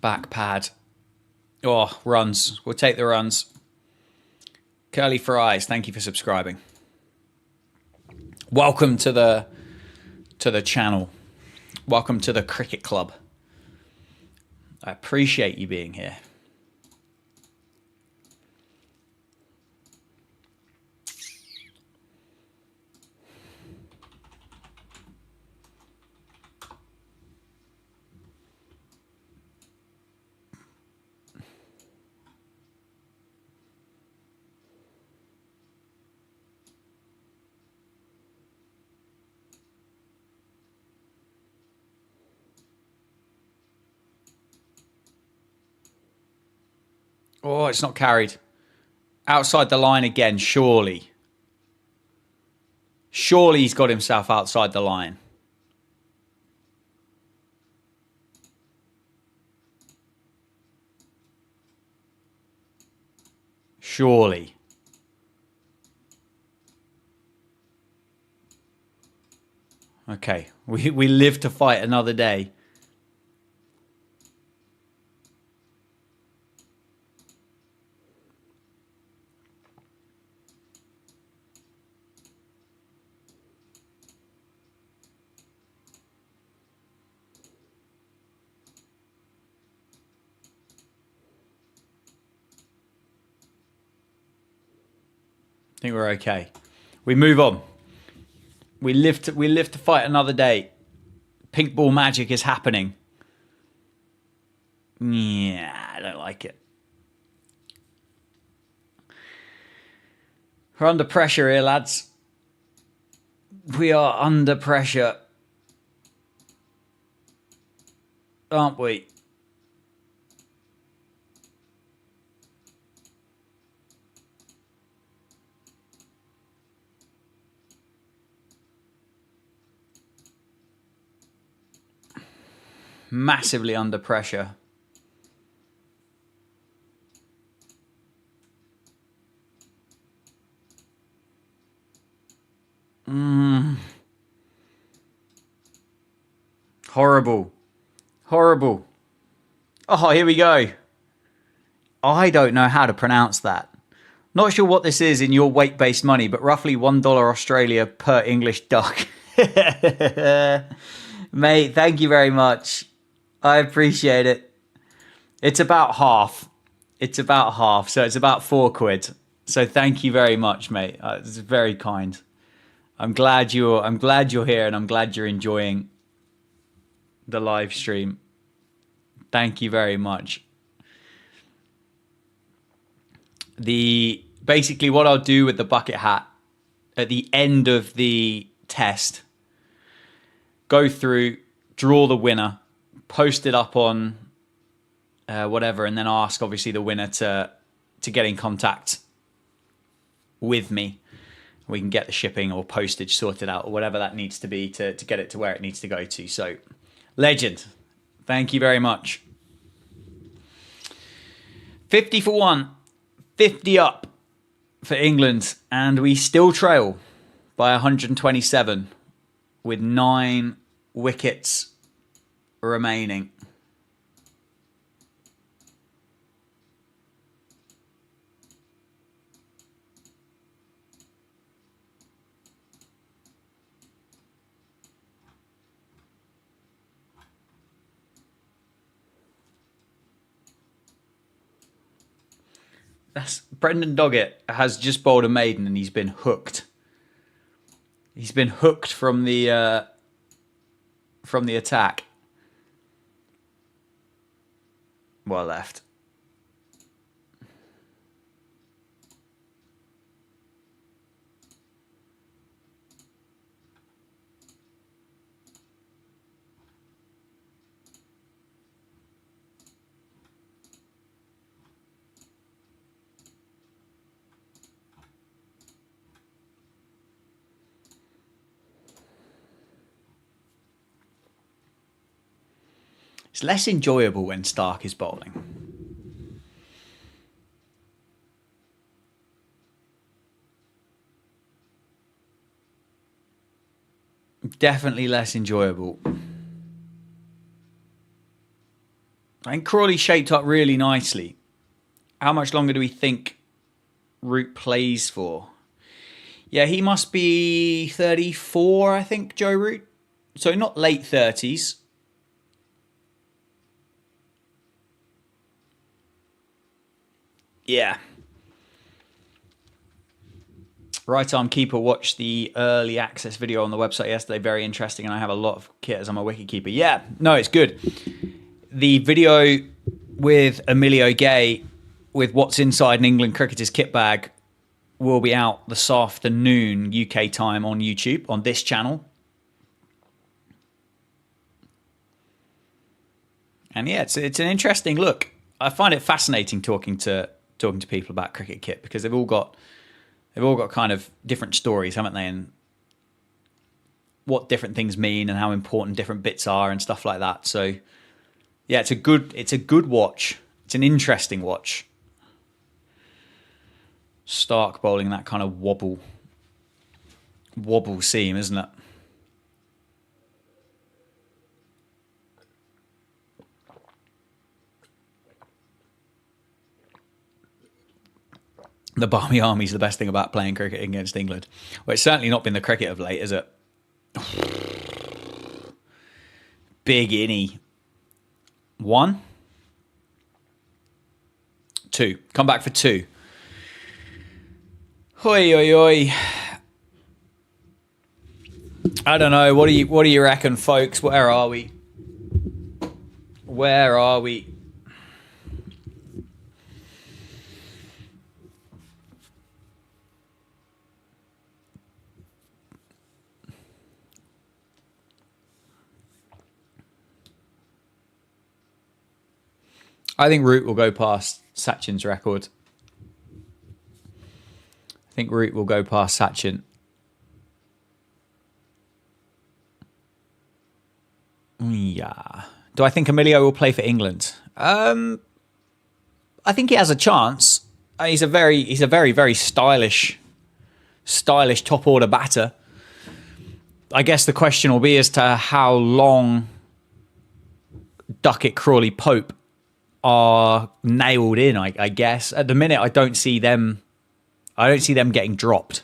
Back pad. Oh, runs. We'll take the runs. Curly Fries, thank you for subscribing. Welcome to the channel. Welcome to the cricket club. I appreciate you being here. Oh, it's not carried. Outside the line again, surely. Surely he's got himself outside the line. Surely. Okay, we live to fight another day. I think we're okay. We move on. We live to fight another day. Pink ball magic is happening. Yeah, I don't like it. We're under pressure here, lads. We are under pressure. aren't we? Massively under pressure. Horrible. Horrible. Oh, here we go. I don't know how to pronounce that. Not sure what this is in your weight-based money, but roughly $1 Australia per English duck. Mate, thank you very much. I appreciate it. It's about half. It's about half, so it's about £4. So thank you very much, mate. It's very kind. I'm glad you're here, and I'm glad you're enjoying the live stream. Thank you very much. Basically what I'll do with the bucket hat at the end of the test, go through, draw the winner, post it up on whatever, and then ask obviously the winner to get in contact with me. We can get the shipping or postage sorted out or whatever that needs to be to get it to where it needs to go to. So, legend. Thank you very much. 50 for 1. 50 up for England. And we still trail by 127 with 9 wickets remaining. Brendan Doggett has just bowled a maiden and he's been hooked. He's been hooked from the attack. Well left. It's less enjoyable when Stark is bowling. Definitely less enjoyable. I think Crawley shaped up really nicely. How much longer do we think Root plays for? Yeah, he must be 34, I think, Joe Root. So not late 30s. Yeah. Right arm keeper watched the early access video on the website yesterday. Very interesting, and I have a lot of kit as I'm a wicket keeper. Yeah, no, it's good. The video with Emilio Gay with what's inside an England cricketer's kit bag will be out this afternoon UK time on YouTube on this channel. And yeah, it's an interesting look. I find it fascinating talking to people about cricket kit because they've all got kind of different stories, haven't they? And what different things mean and how important different bits are and stuff like that. So yeah, it's a good watch. It's an interesting watch. Stark bowling that kind of wobble seam, isn't it? The Barmy Army's the best thing about playing cricket against England. Well, it's certainly not been the cricket of late, is it? Big innie. 1, 2. Come back for 2. Hoi, oi, oi. I don't know. What do you reckon, folks? Where are we? Where are we? I think Root will go past Sachin's record. I think Root will go past Sachin. Yeah. Do I think Emilio will play for England? I think he has a chance. He's a very stylish top order batter. I guess the question will be as to how long Duckett, Crawley, Pope are nailed in. I guess at the minute I don't see them getting dropped.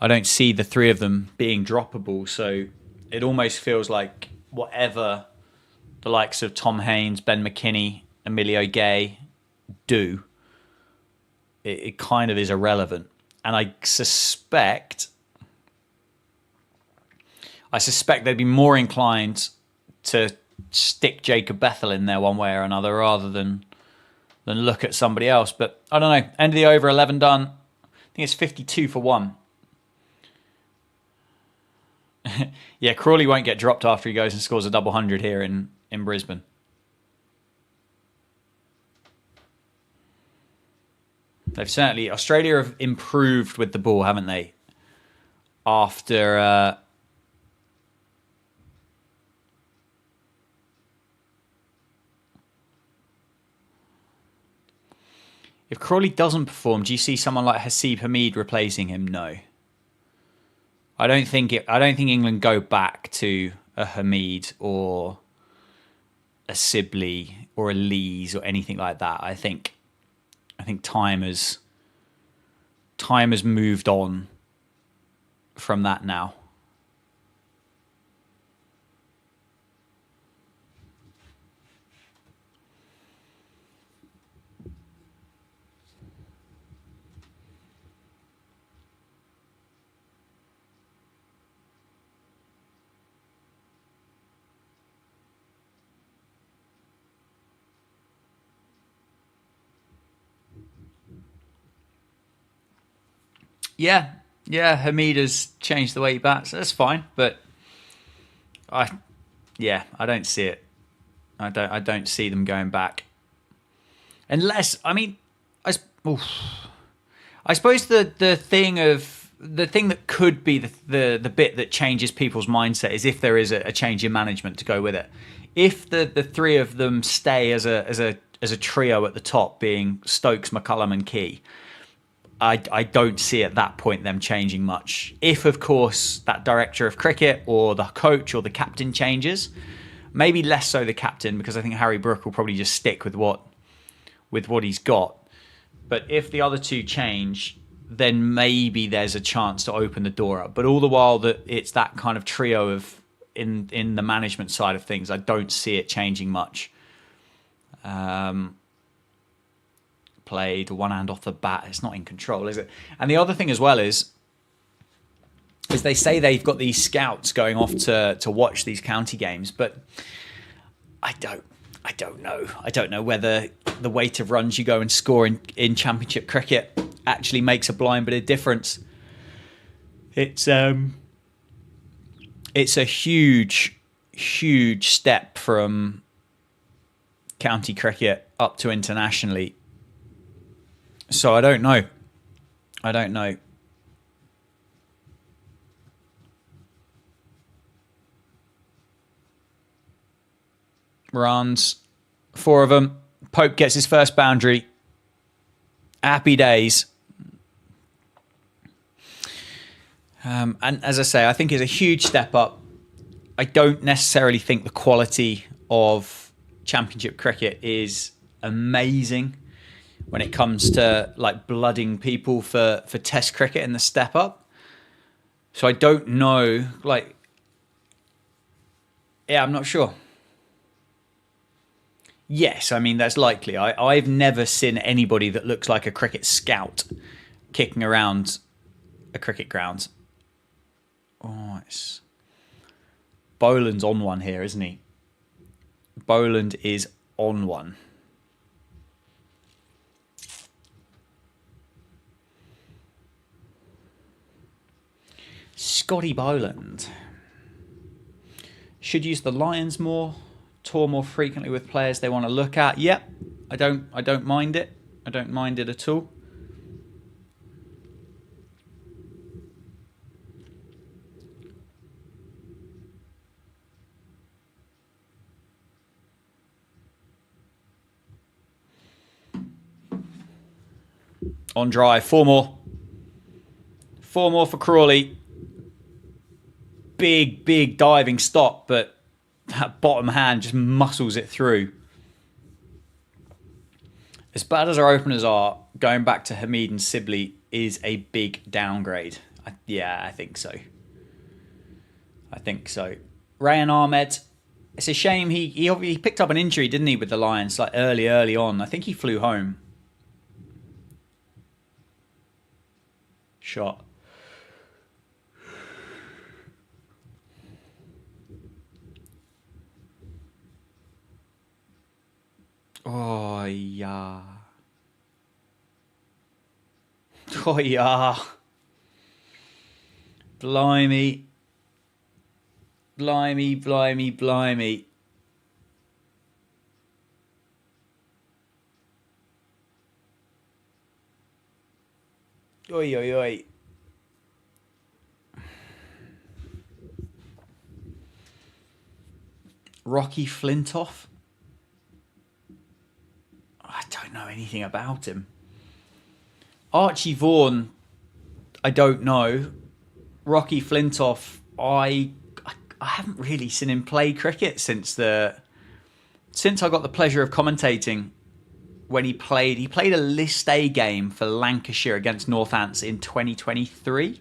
I don't see the three of them being droppable. So it almost feels like whatever the likes of Tom Haynes, Ben McKinney, Emilio Gay do, it kind of is irrelevant. And I suspect they'd be more inclined to stick Jacob Bethel in there one way or another rather than look at somebody else. But I don't know. End of the over, 11 done. I think it's 52 for 1. Yeah, Crawley won't get dropped after he goes and scores a double hundred here in Brisbane. Australia have improved with the ball, haven't they? After if Crawley doesn't perform, do you see someone like Haseeb Hameed replacing him? No. I don't think England go back to a Hameed or a Sibley or a Lees or anything like that. I think time has moved on from that now. Yeah, Hamid has changed the way he bats. That's fine, but I don't see it. I don't see them going back. Unless, I suppose the thing that could be the bit that changes people's mindset is if there is a change in management to go with it. If the three of them stay as a trio at the top, being Stokes, McCullum, and Key, I don't see at that point them changing much. If, of course, that director of cricket or the coach or the captain changes, maybe less so the captain, because I think Harry Brook will probably just stick with what he's got. But if the other two change, then maybe there's a chance to open the door up. But all the while that it's that kind of trio of in the management side of things, I don't see it changing much. Played one hand off the bat. It's not in control, is it? And the other thing as well is they say they've got these scouts going off to watch these county games, but I don't know. I don't know whether the weight of runs you go and score in championship cricket actually makes a blind bit of difference. It's a huge step from county cricket up to internationally. So I don't know. Runs, 4 of them. Pope gets his first boundary. Happy days. And as I say, I think it's a huge step up. I don't necessarily think the quality of championship cricket is amazing when it comes to like blooding people for test cricket and the step up. So I don't know, I'm not sure. Yes, I mean, that's likely. I've never seen anybody that looks like a cricket scout kicking around a cricket ground. Oh, Boland's on one here, isn't he? Boland is on one. Scotty Boland. Should use the Lions more. tour more frequently with players they want to look at. Yep, I don't mind it. I don't mind it at all. On drive, 4 more. 4 more for Crawley. Big diving stop, but that bottom hand just muscles it through. As bad as our openers are, going back to Hamid and Sibley is a big downgrade. Yeah, I think so. Rayan Ahmed, it's a shame he picked up an injury, didn't he, with the Lions, like early on. I think he flew home. Shot. Oh, yeah. Oh, yeah. Blimey. Oi. Rocky Flintoff? I don't know anything about him. Archie Vaughan, I don't know. Rocky Flintoff, I haven't really seen him play cricket since I got the pleasure of commentating when he played. He played a List A game for Lancashire against Northants in 2023. He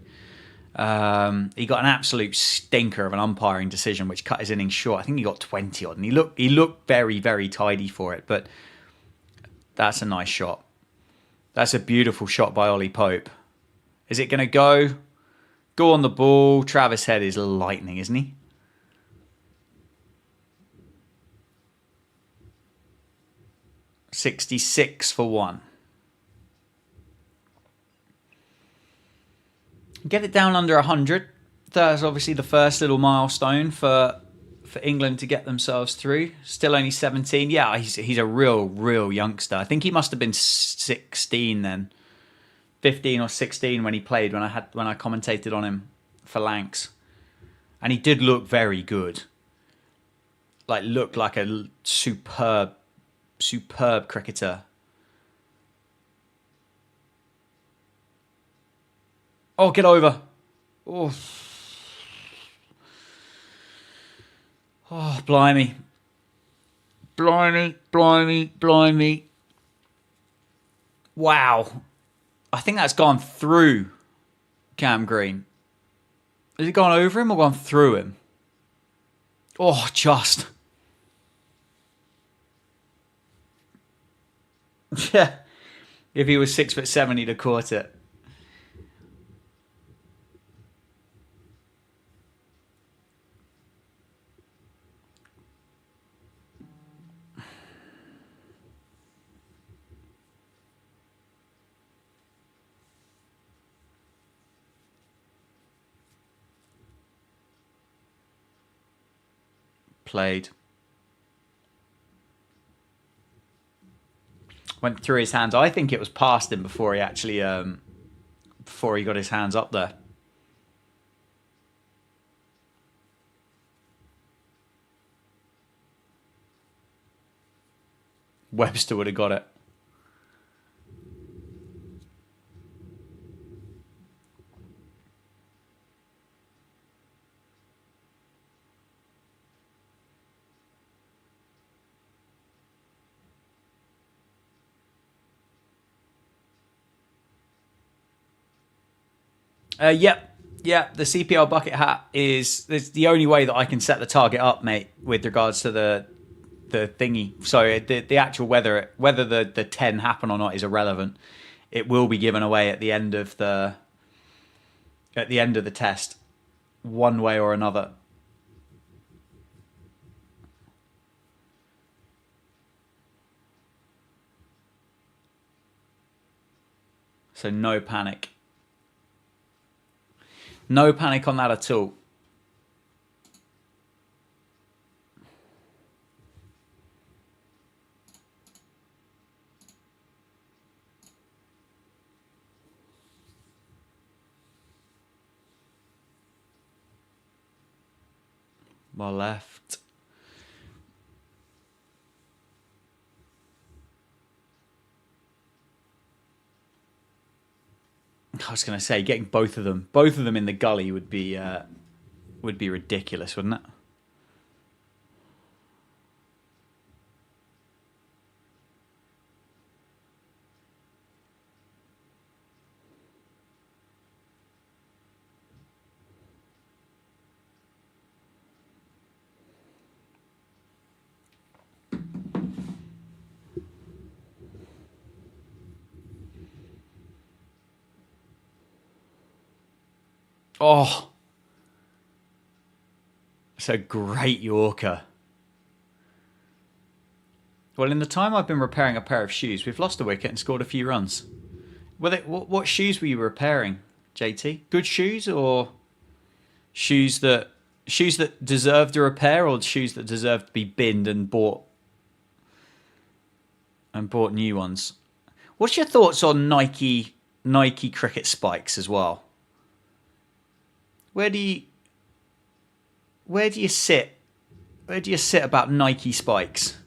got an absolute stinker of an umpiring decision, which cut his innings short. I think he got 20 odd, and he looked very, very tidy for it. But that's a nice shot. That's a beautiful shot by Ollie Pope. Is it going to go? Go on the ball. Travis Head is lightning, isn't he? $66 for 1. Get it down under 100. That's obviously the first little milestone for England to get themselves through. Still only 17. Yeah, he's a real youngster. I think he must have been 16 then. 15 or 16 when he played, when I commentated on him for Lancs. And he did look very good. Looked like a superb cricketer. Oh, get over. Oh, blimey. Wow. I think that's gone through Cam Green. Has it gone over him or gone through him? Oh, just. Yeah. If he was 6'7", he'd have caught it. Played. Went through his hands. I think it was past him before he actually before he got his hands up there. Webster would have got it. Yep. The CPL bucket hat is the only way that I can set the target up, mate, with regards to the thingy. So the actual whether the 10 happen or not is irrelevant. It will be given away at the end of the test, one way or another. So no panic. No panic on that at all. My left. I was going to say, getting both of them in the gully would be ridiculous, wouldn't it? Oh, it's a great Yorker. Well, in the time I've been repairing a pair of shoes, we've lost a wicket and scored a few runs. What shoes were you repairing, JT? Good shoes or shoes that deserved a repair, or shoes that deserved to be binned and bought new ones? What's your thoughts on Nike cricket spikes as well? Where do you sit? Where do you sit about Nike spikes?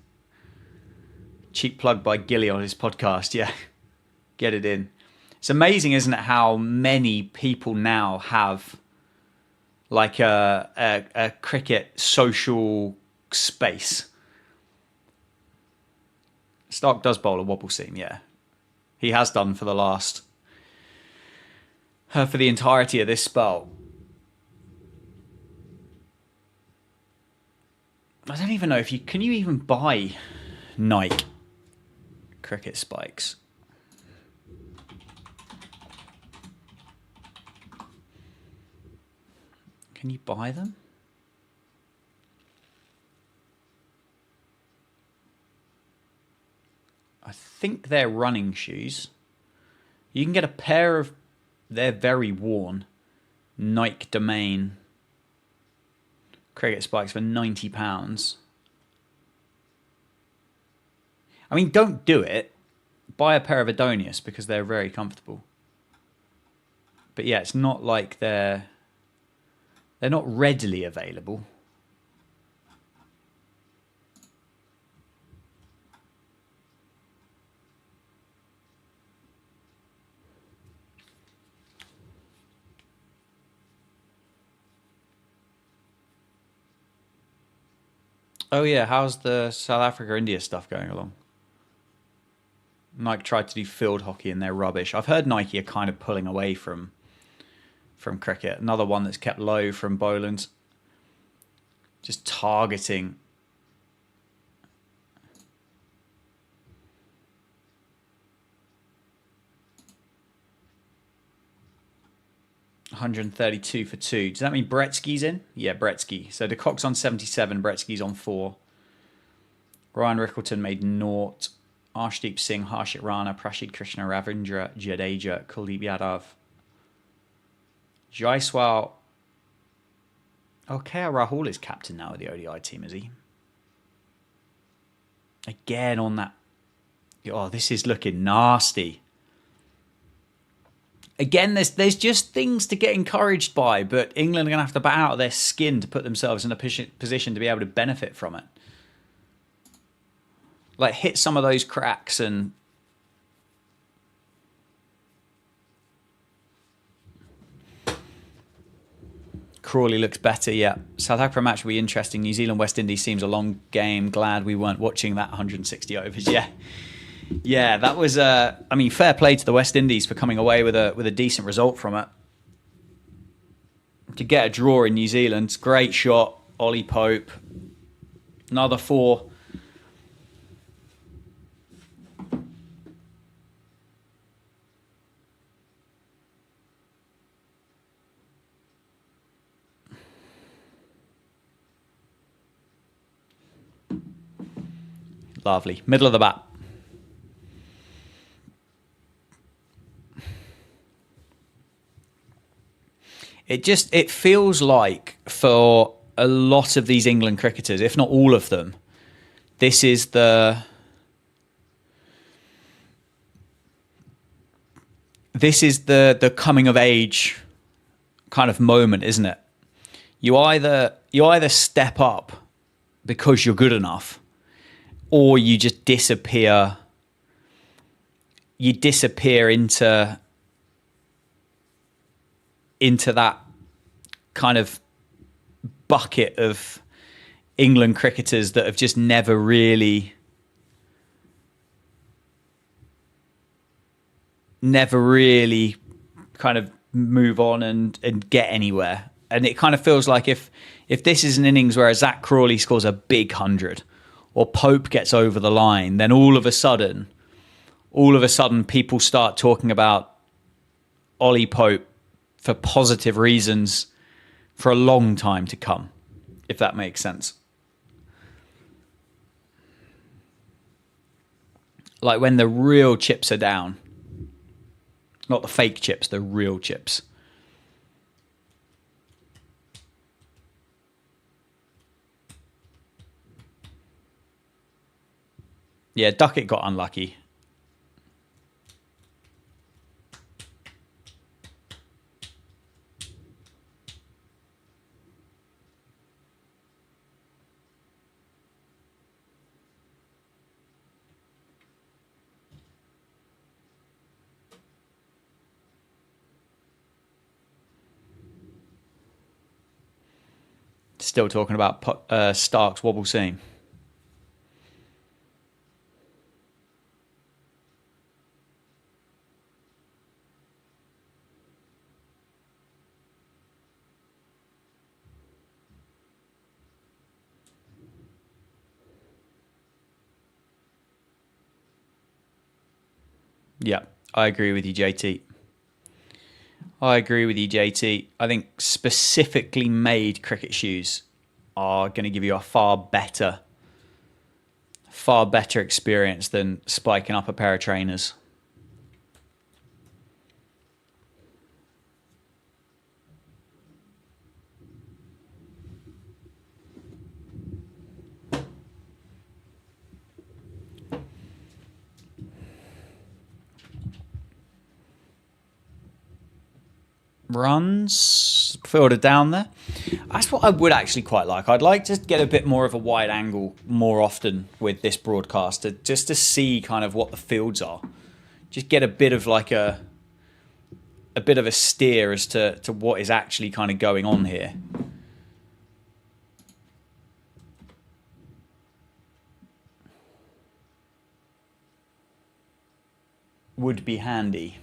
Cheap plug by Gilly on his podcast. Yeah, get it in. It's amazing, isn't it, how many people now have like a cricket social space. Stark does bowl a wobble seam, yeah. He has done for the entirety of this spell. I don't even know if can you even buy Nike cricket spikes? Can you buy them? I think they're running shoes. You can get a pair of, they're very worn, Nike Domain cricket spikes for £90. I mean, don't do it. Buy a pair of Adonius because they're very comfortable. But yeah, it's not like they're not readily available. Oh yeah, how's the South Africa-India stuff going along? Nike tried to do field hockey and they're rubbish. I've heard Nike are kind of pulling away from cricket. Another one that's kept low from Boland. Just targeting. $132 for 2. Does that mean Bretsky's in? Yeah, Bretsky. So de Kock's on 77, Bretsky's on 4. Ryan Rickleton made 0. Arshdeep Singh, Harshit Rana, Prashid Krishna, Ravindra Jadeja, Kuldeep Yadav. Jaiswal. Oh, KR Rahul is captain now of the ODI team, is he? Again on that. Oh, this is looking nasty. Again, there's just things to get encouraged by, but England are going to have to bat out of their skin to put themselves in a position to be able to benefit from it. Like, hit some of those cracks and... Crawley looks better, yeah. South Africa match will be interesting. New Zealand, West Indies seems a long game. Glad we weren't watching that 160 overs, yeah. Yeah, that was, I mean, fair play to the West Indies for coming away with a decent result from it. To get a draw in New Zealand, great shot. Ollie Pope. Another 4. Lovely. Middle of the bat. It feels like for a lot of these England cricketers, if not all of them, this is the coming of age kind of moment, isn't it? You either step up because you're good enough, or you just disappear. You disappear into that kind of bucket of England cricketers that have just never really kind of move on and get anywhere. And it kind of feels like if this is an innings where Zach Crawley scores a big 100 or Pope gets over the line, then all of a sudden people start talking about Ollie Pope for positive reasons for a long time to come, if that makes sense. Like when the real chips are down. Not the fake chips, the real chips. Yeah, Duckett got unlucky. Still talking about Stark's wobble seam. Yeah, I agree with you, JT. I think specifically made cricket shoes are going to give you a far better experience than spiking up a pair of trainers. Runs fielded down there. That's what I would actually quite like. I'd like to get a bit more of a wide angle more often with this broadcast, just to see kind of what the fields are. Just get a bit of like a bit of a steer as to what is actually kind of going on here. Would be handy.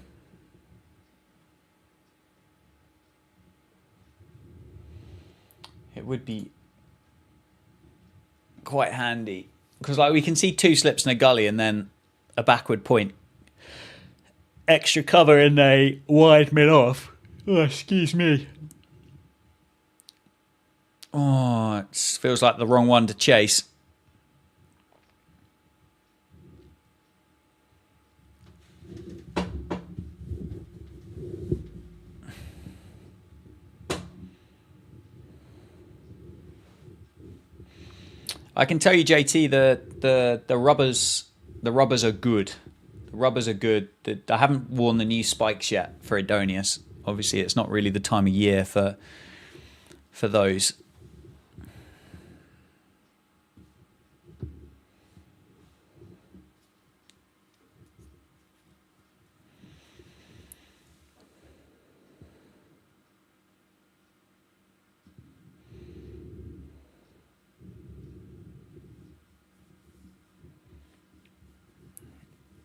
It would be quite handy because like we can see two slips in a gully and then a backward point, extra cover in a wide mid off. Oh, excuse me. Oh, it feels like the wrong one to chase. I can tell you, JT, the rubbers are good. The rubbers are good. I haven't worn the new spikes yet for Adonius. Obviously, it's not really the time of year for those.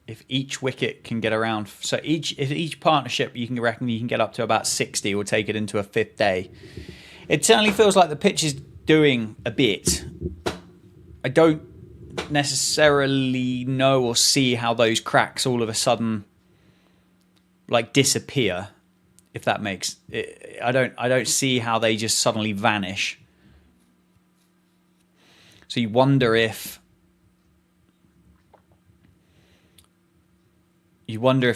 If each wicket can get around, so if each partnership you can reckon you can get up to about 60 or take it into a fifth day. It certainly feels like the pitch is doing a bit. I don't necessarily know or see how those cracks all of a sudden like disappear, if that makes it. I don't see how they just suddenly vanish. So you wonder if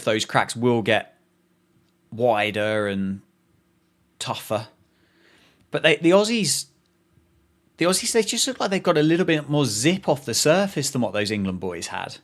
those cracks will get wider and tougher. But the Aussies, they just look like they've got a little bit more zip off the surface than what those England boys had.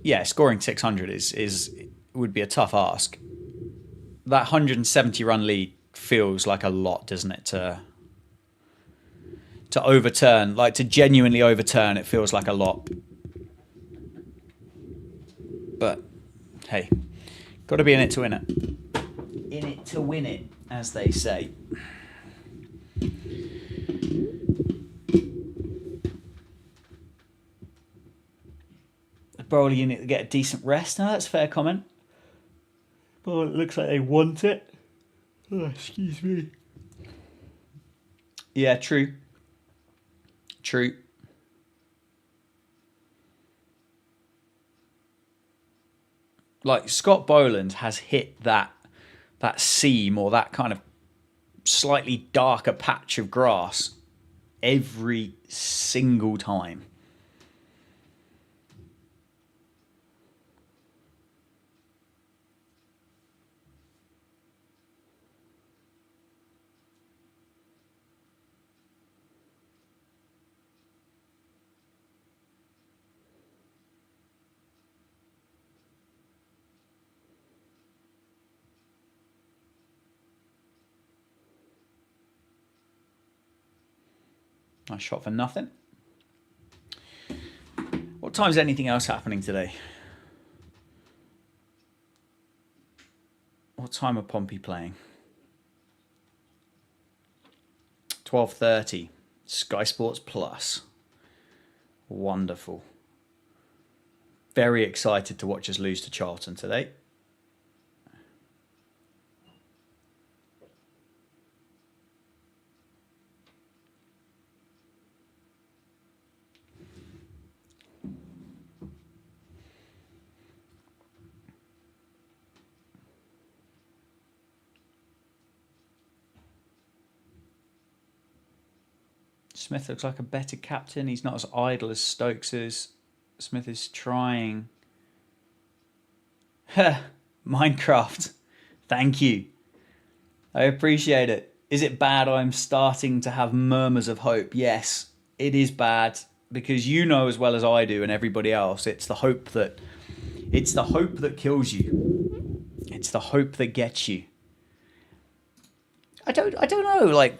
yeah, scoring 600 is would be a tough ask. That 170 run lead feels like a lot, doesn't it? To overturn, like to genuinely overturn, it feels like a lot. But hey, got to be in it to win it. In it to win it, as they say. The bowler unit to get a decent rest. Now that's a fair comment. Well, it looks like they want it. Oh, excuse me. Yeah, true. True. Like Scott Boland has hit that seam or that kind of slightly darker patch of grass every single time. Nice shot for nothing. What time's anything else happening today? What time are Pompey playing? 12:30. Sky Sports Plus. Wonderful. Very excited to watch us lose to Charlton today. Smith looks like a better captain. He's not as idle as Stokes is. Smith is trying. Minecraft. Thank you. I appreciate it. Is it bad I'm starting to have murmurs of hope? Yes, it is bad because you know as well as I do and everybody else, it's the hope that kills you. It's the hope that gets you. I don't know, like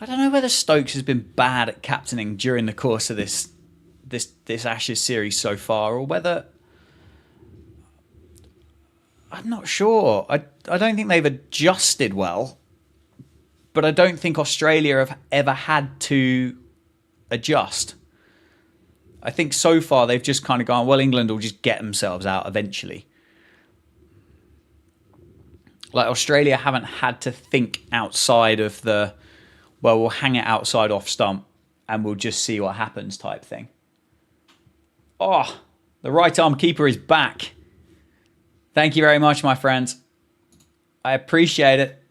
I don't know whether Stokes has been bad at captaining during the course of this Ashes series so far, or whether I'm not sure. I don't think they've adjusted well, but I don't think Australia have ever had to adjust. I think so far they've just kind of gone, well, England will just get themselves out eventually. Like Australia haven't had to think outside of the, well, we'll hang it outside off stump and we'll just see what happens type thing. Oh, the right arm keeper is back. Thank you very much, my friends. I appreciate it.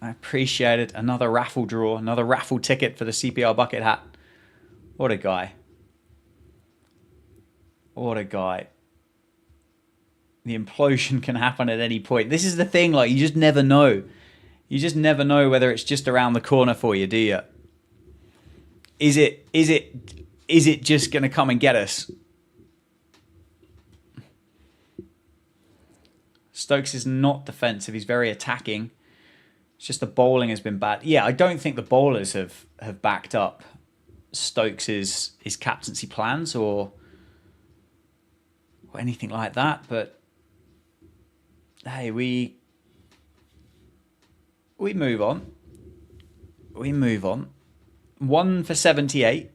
I appreciate it. Another raffle draw, another raffle ticket for the CPR bucket hat. What a guy. What a guy. The implosion can happen at any point. This is the thing, like, you just never know. You just never know whether it's just around the corner for you, do you? Is it just going to come and get us? Stokes is not defensive. He's very attacking. It's just the bowling has been bad. Yeah, I don't think the bowlers have backed up Stokes' his captaincy plans or anything like that. But hey, we move on. We move on. 1 for 78.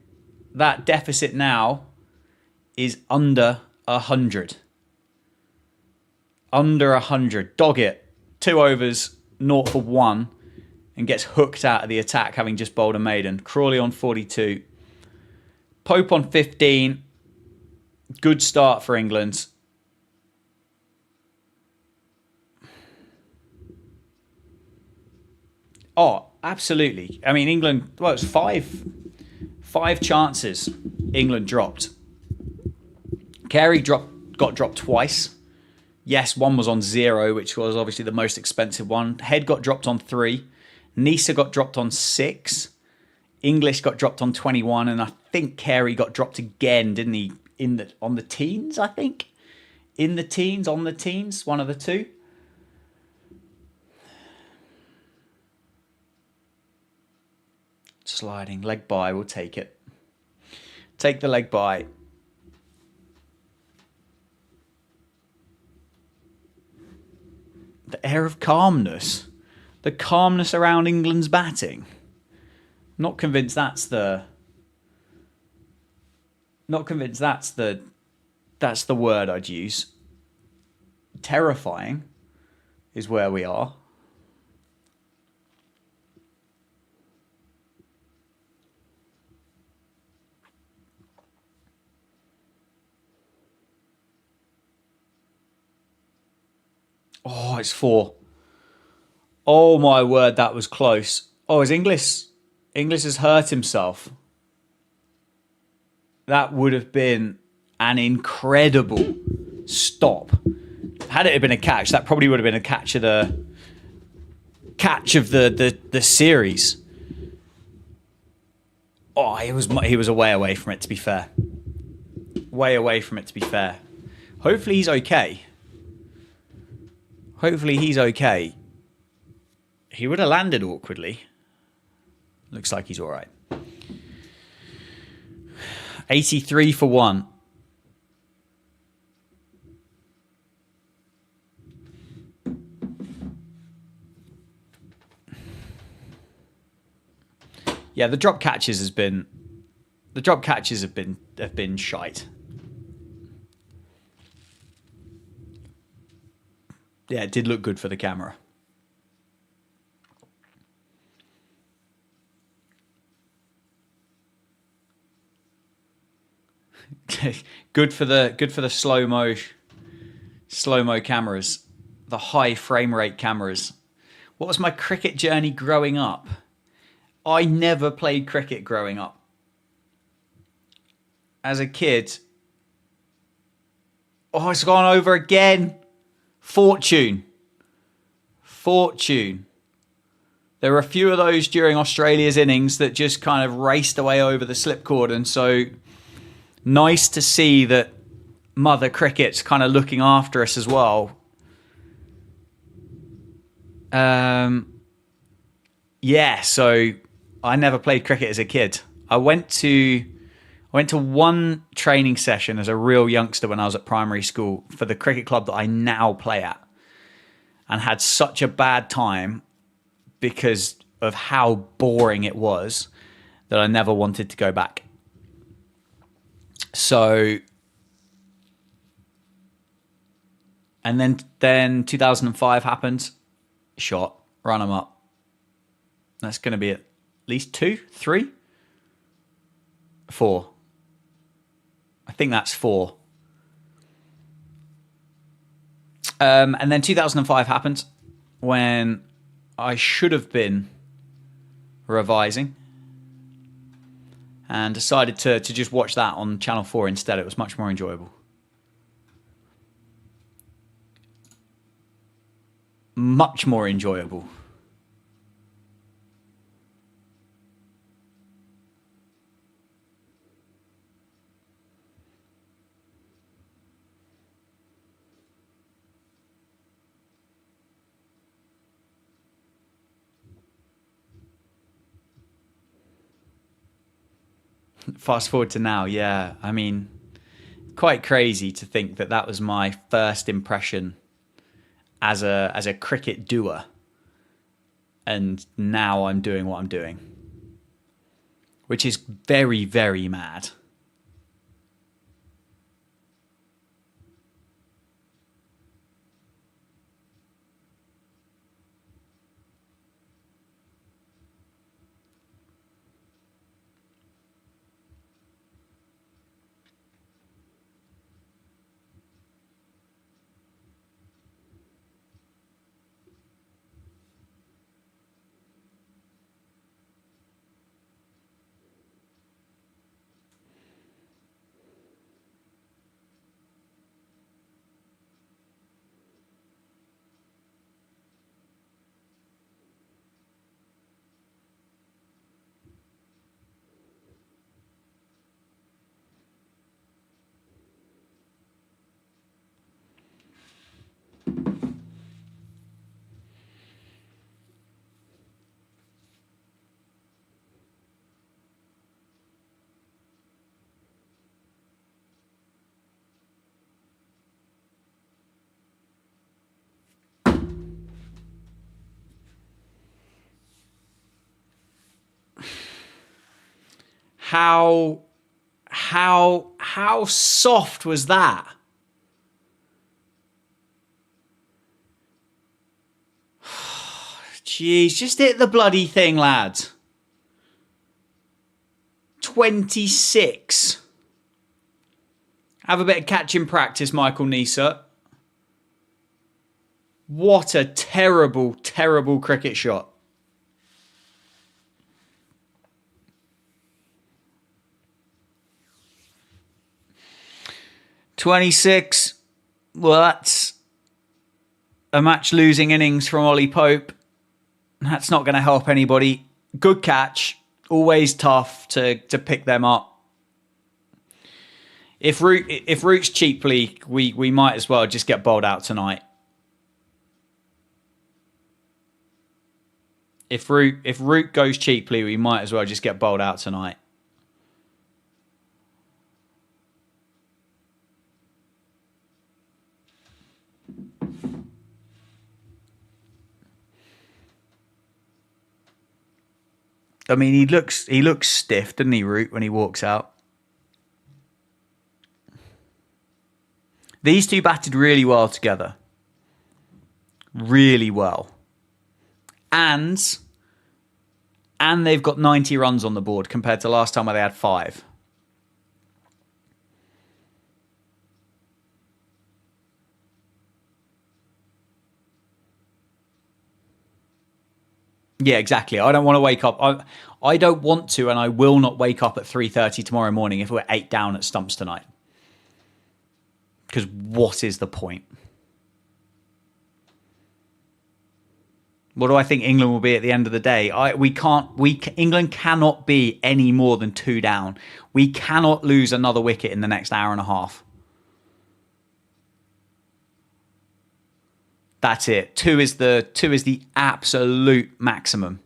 That deficit now is under 100. Under 100. Dog it. 2 overs, 0 for 1, and gets hooked out of the attack, having just bowled a maiden. Crawley on 42. Pope on 15. Good start for England. Oh, absolutely. I mean, England, well, it's five chances England dropped. Carey got dropped twice. Yes, one was on 0, which was obviously the most expensive one. Head got dropped on 3. Nisa got dropped on 6. English got dropped on 21. And I think Carey got dropped again, didn't he? on the teens, I think. In the teens, on the teens, one of the two. Sliding leg by, we'll take it. Take the leg by. The air of calmness. The calmness around England's batting. Not convinced that's the word I'd use. Terrifying is where we are. Oh, it's 4. Oh my word, that was close. Oh, is Inglis has hurt himself. That would have been an incredible stop. Had it been a catch, that probably would have been a catch of the series. Oh, he was a way away from it, to be fair. Way away from it, to be fair. Hopefully he's okay. Hopefully he's okay. He would have landed awkwardly. Looks like he's all right. 83 for 1. Yeah, the drop catches have been shite. Yeah, it did look good for the camera. good for the slow-mo cameras, the high frame rate cameras. What was my cricket journey growing up? I never played cricket growing up. As a kid, oh, it's gone over again. Fortune. There were a few of those during Australia's innings that just kind of raced away over the slip cordon. So nice to see that Mother Cricket's kind of looking after us as well. Yeah, so I never played cricket as a kid. I went to one training session as a real youngster when I was at primary school for the cricket club that I now play at, and had such a bad time because of how boring it was that I never wanted to go back. So, and then 2005 happened. Shot, run them up. That's going to be at least 2, 3, 4. I think that's 4. And then 2005 happened when I should have been revising and decided to just watch that on Channel 4 instead. It was much more enjoyable. Much more enjoyable. Fast forward to now, yeah. I mean, quite crazy to think that that was my first impression as a cricket doer, and now I'm doing what I'm doing, which is very, very mad. How soft was that? Jeez, just hit the bloody thing, lads. 26. Have a bit of catching practice, Michael Neser. What a terrible, terrible cricket shot. "26. Well, that's a match-losing innings from Ollie Pope. That's not going to help anybody. Good catch. Always tough to pick them up. If Root's cheaply, we might as well just get bowled out tonight. If Root goes cheaply, we might as well just get bowled out tonight. I mean, he looks stiff, doesn't he, Root, when he walks out? These two batted really well together. Really well. And they've got 90 runs on the board compared to last time where they had 5. Yeah, exactly. I don't want to wake up. I don't want to, and I will not wake up at 3:30 tomorrow morning if we're 8 down at stumps tonight. Because what is the point? What do I think England will be at the end of the day? England cannot be any more than 2 down. We cannot lose another wicket in the next hour and a half. That's it. 2 is the absolute maximum.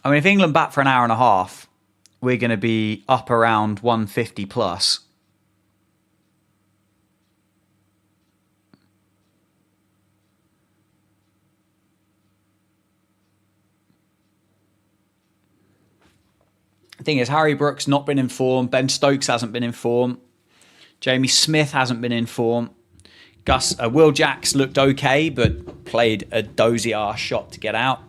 I mean, if England bat for an hour and a half, we're going to be up around 150 plus. The thing is, Harry Brooks not been in form. Ben Stokes hasn't been in form. Jamie Smith hasn't been in form. Will Jacks looked okay, but played a dozy arse shot to get out.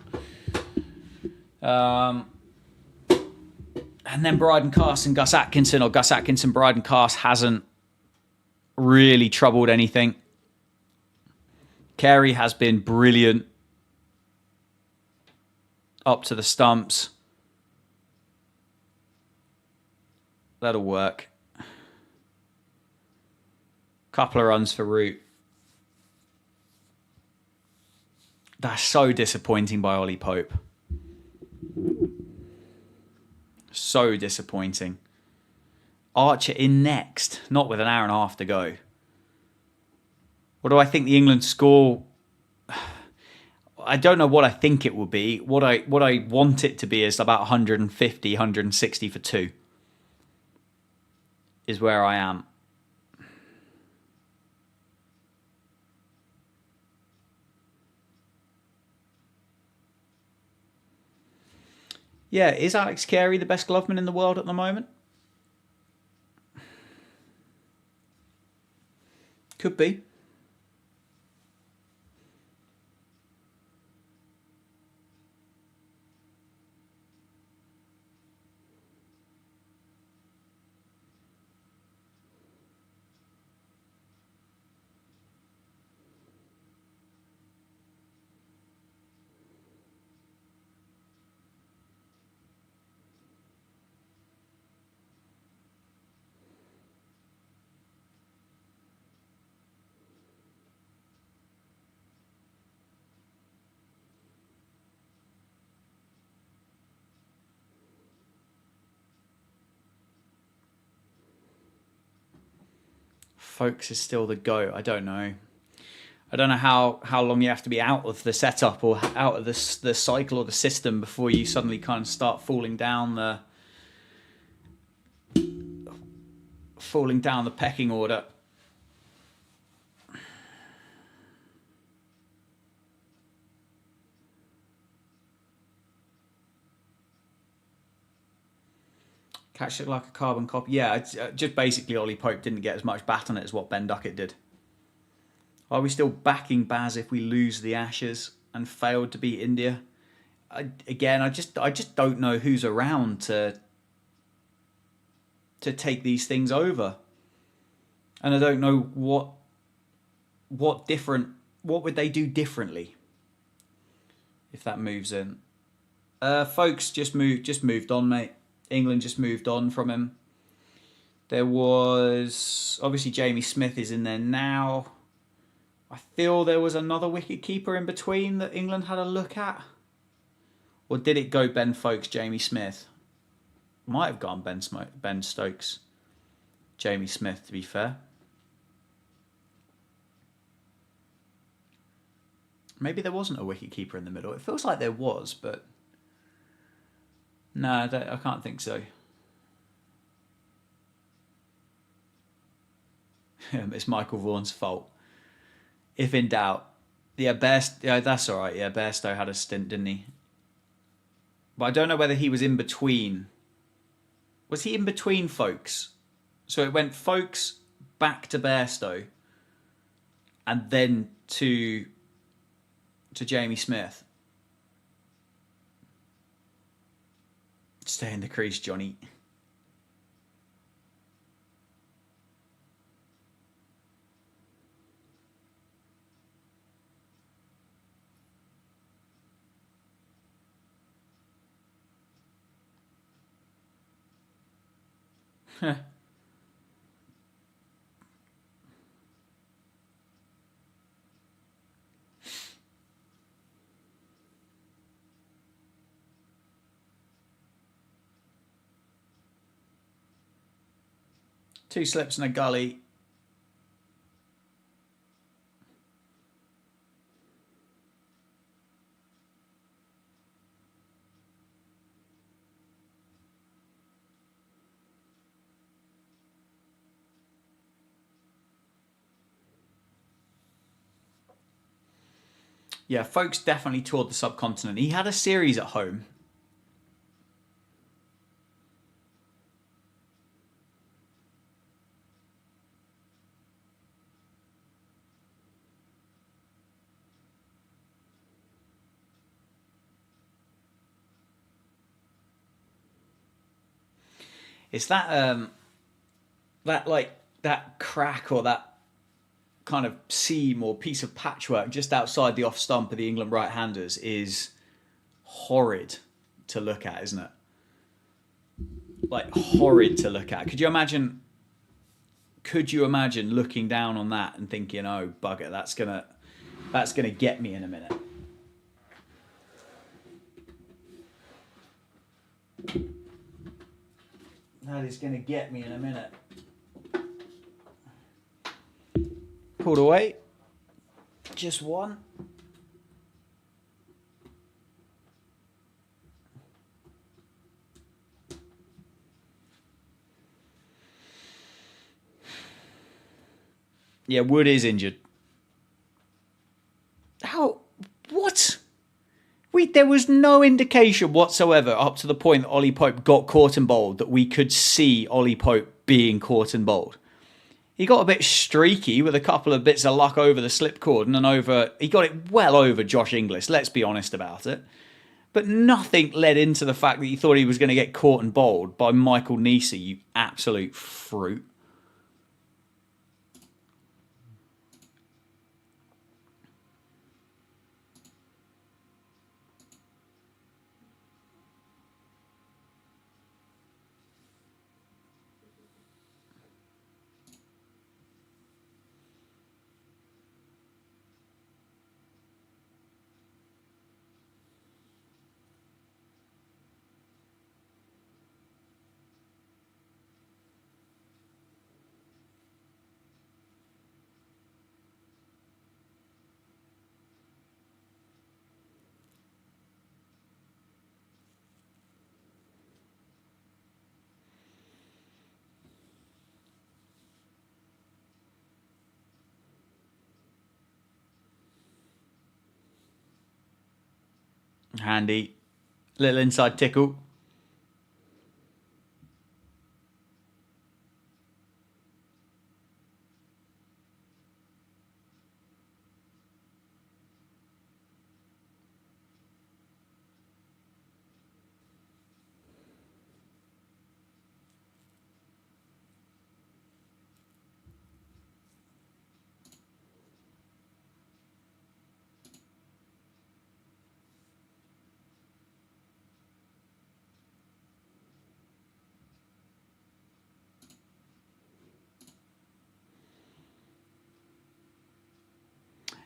And then Bryden Cast and Gus Atkinson, or Gus Atkinson, Bryden Cast hasn't really troubled anything. Carey has been brilliant up to the stumps. That'll work. Couple of runs for Root. That's so disappointing by Ollie Pope. So disappointing. Archer in next, not with an hour and a half to go. What do I think the England score? I don't know what I think it will be. What I want it to be is about 150, 160 for 2. Is where I am. Yeah, is Alex Carey the best gloveman in the world at the moment? Could be. Folks is still the GOAT. I don't know. I don't know how long you have to be out of the setup or out of the cycle or the system before you suddenly kind of start falling down the pecking order. Catch it like a carbon copy. Yeah, it's, just basically Ollie Pope didn't get as much bat on it as what Ben Duckett did. Are we still backing Baz if we lose the Ashes and failed to beat India? I just don't know who's around to take these things over, and I don't know what would they do differently if that moves in. Folks just moved on, mate. England just moved on from him. There was obviously Jamie Smith is in there now. I feel there was another wicket keeper in between that England had a look at. Or did it go Ben Folkes, Jamie Smith? Might have gone Ben Stokes, Jamie Smith, to be fair. Maybe there wasn't a wicket keeper in the middle. It feels like there was, but no, I can't think so. It's Michael Vaughan's fault. If in doubt, yeah, that's all right. Yeah, Bairstow had a stint, didn't he? But I don't know whether he was in between. Was he in between Folkes? So it went Folkes back to Bairstow, and then to Jamie Smith. Stay in the crease, Johnny. Two slips and a gully. Yeah, Folkes definitely toured the subcontinent. He had a series at home. It's that that crack or that kind of seam or piece of patchwork just outside the off stump of the England right-handers is horrid to look at, isn't it? Like horrid to look at. Could you imagine looking down on that and thinking, "Oh bugger, that's gonna get me in a minute." That is going to get me in a minute. Pulled away. Just one. Yeah, Wood is injured. How? What? There was no indication whatsoever up to the point that Ollie Pope got caught and bowled that we could see Ollie Pope being caught and bowled. He got a bit streaky with a couple of bits of luck over the slip cordon and he got it well over Josh Inglis, let's be honest about it. But nothing led into the fact that he thought he was going to get caught and bowled by Michael Neese, you absolute fruit. Handy. Little inside tickle.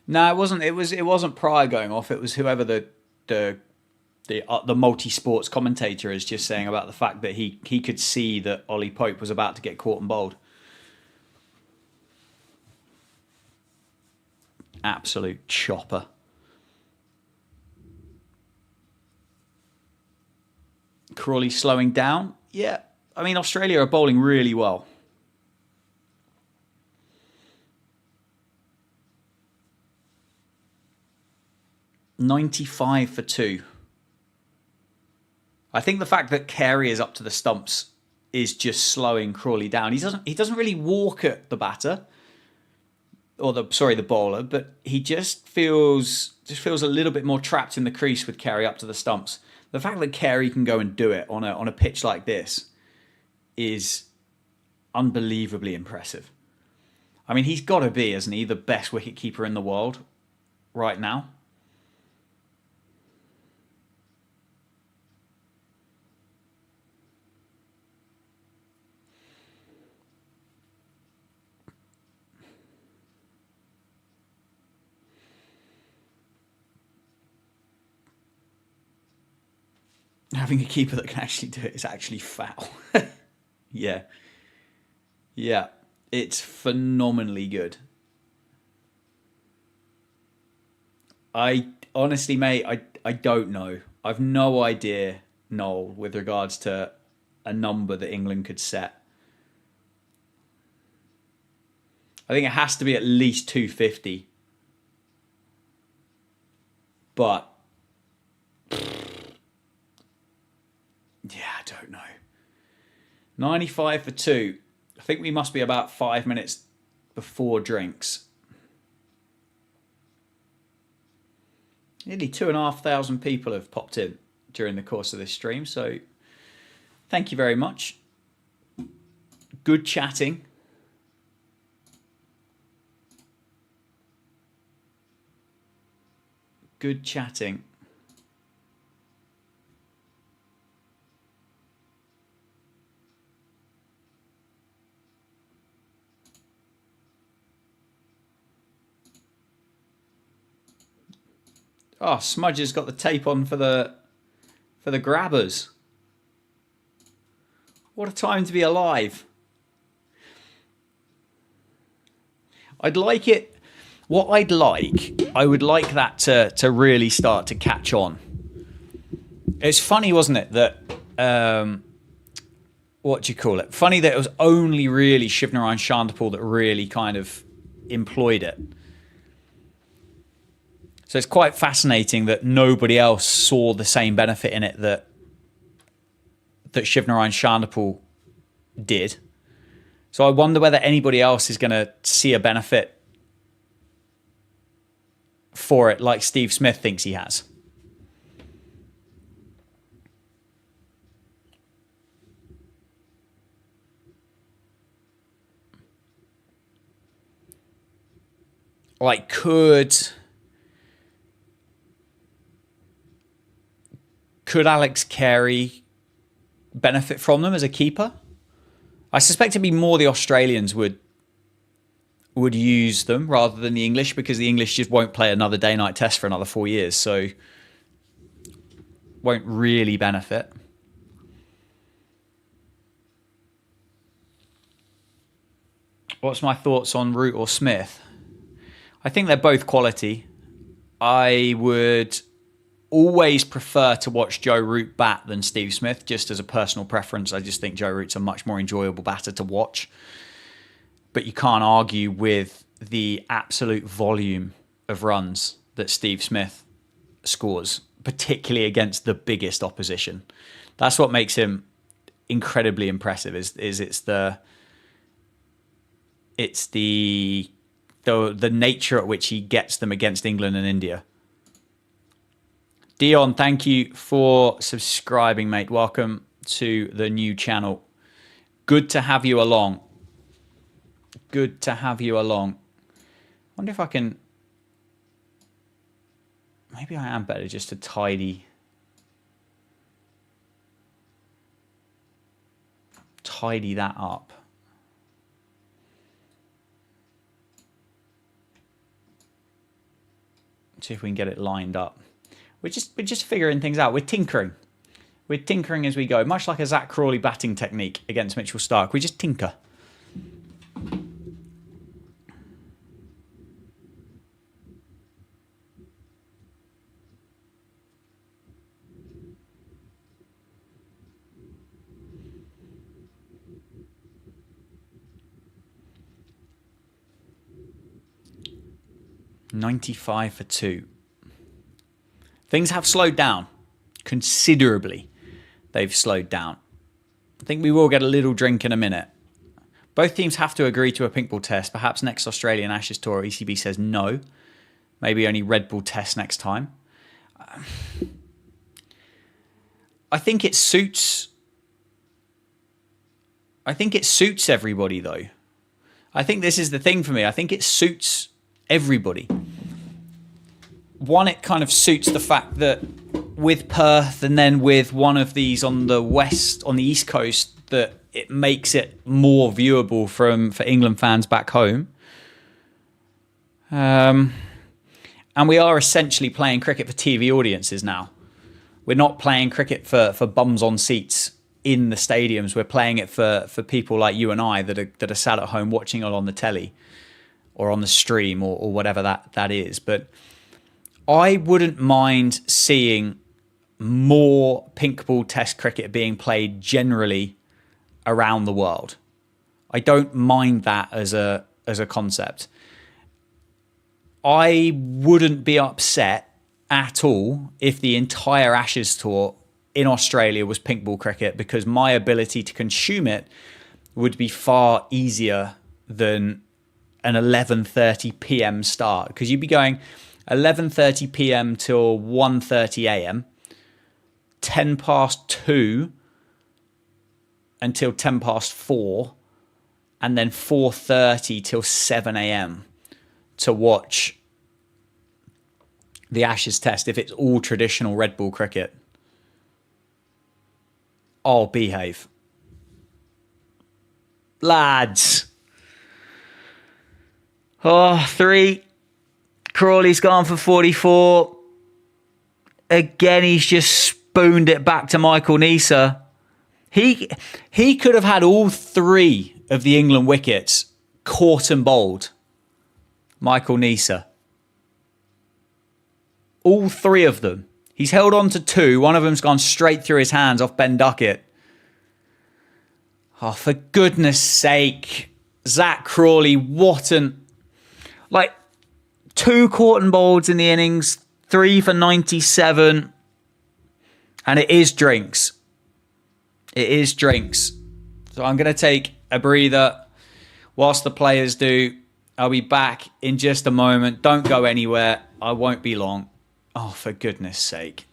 No, it wasn't. It wasn't Pryor going off. It was whoever the multi-sports commentator is just saying about the fact that he could see that Ollie Pope was about to get caught and bowled. Absolute chopper. Crawley slowing down. Yeah, I mean Australia are bowling really well. $95 for 2. I think the fact that Carey is up to the stumps is just slowing Crawley down. He doesn't really walk at the batter or the bowler, but he just feels a little bit more trapped in the crease with Carey up to the stumps. The fact that Carey can go and do it on a pitch like this is unbelievably impressive. I mean, he's got to be, isn't he, the best wicketkeeper in the world right now? Having a keeper that can actually do it is actually foul. Yeah. Yeah. It's phenomenally good. I honestly, mate, I don't know. I've no idea, Noel, with regards to a number that England could set. I think it has to be at least 250. But yeah, I don't know. 95 for 2. I think we must be about 5 minutes before drinks. Nearly 2,500 people have popped in during the course of this stream, so thank you very much. Good chatting. Good chatting. Oh, Smudge has got the tape on for the grabbers. What a time to be alive. I'd like it. What I would like that to really start to catch on. It's funny, wasn't it, that what do you call it? Funny that it was only really Shivnarine Chanderpaul that really kind of employed it. So it's quite fascinating that nobody else saw the same benefit in it that Shivnarine Chanderpaul did. So I wonder whether anybody else is going to see a benefit for it like Steve Smith thinks he has. Like, could Alex Carey benefit from them as a keeper? I suspect it'd be more the Australians would use them rather than the English, because the English just won't play another day-night test for another 4 years, so won't really benefit. What's my thoughts on Root or Smith? I think they're both quality. I would always prefer to watch Joe Root bat than Steve Smith, just as a personal preference. I just think Joe Root's a much more enjoyable batter to watch. But you can't argue with the absolute volume of runs that Steve Smith scores particularly against the biggest opposition. That's what makes him incredibly impressive. Is it's the nature at which he gets them against England and India. Dion, thank you for subscribing, mate. Welcome to the new channel. Good to have you along. Good to have you along. Wonder if I can... Maybe I am better just to tidy that up. See if we can get it lined up. We're just figuring things out. We're tinkering. We're tinkering as we go. Much like a Zach Crawley batting technique against Mitchell Starc. We just tinker. $95 for 2. Things have slowed down considerably. They've slowed down. I think we will get a little drink in a minute. Both teams have to agree to a pink ball test. Perhaps next Australian Ashes tour, ECB says no. Maybe only red ball test next time. I think it suits everybody, though. I think this is the thing for me. I think it suits everybody. One, it kind of suits the fact that with Perth and then with one of these on the East Coast, that it makes it more viewable for England fans back home. And we are essentially playing cricket for TV audiences now. We're not playing cricket for bums on seats in the stadiums. We're playing it for people like you and I that are sat at home watching it on the telly or on the stream or whatever that is. But I wouldn't mind seeing more pink ball test cricket being played generally around the world. I don't mind that as a concept. I wouldn't be upset at all if the entire Ashes tour in Australia was pink ball cricket, because my ability to consume it would be far easier than an 11:30 p.m. start, because you'd be going 11:30 p.m. till 1:30 a.m., 10 past 2 until 10 past 4, and then 4:30 till 7 a.m. to watch the Ashes test if it's all traditional red ball cricket. I'll behave. Lads. 3. Crawley's gone for 44. Again, he's just spooned it back to Michael Neser. He could have had all 3 of the England wickets caught and bowled. Michael Neser. All 3 of them. He's held on to 2. One of them's gone straight through his hands off Ben Duckett. Oh, for goodness sake. Zach Crawley, what an... 2 caught and bowled in the innings, 3 for 97. And it is drinks. It is drinks. So I'm going to take a breather whilst the players do. I'll be back in just a moment. Don't go anywhere. I won't be long. Oh, for goodness sake.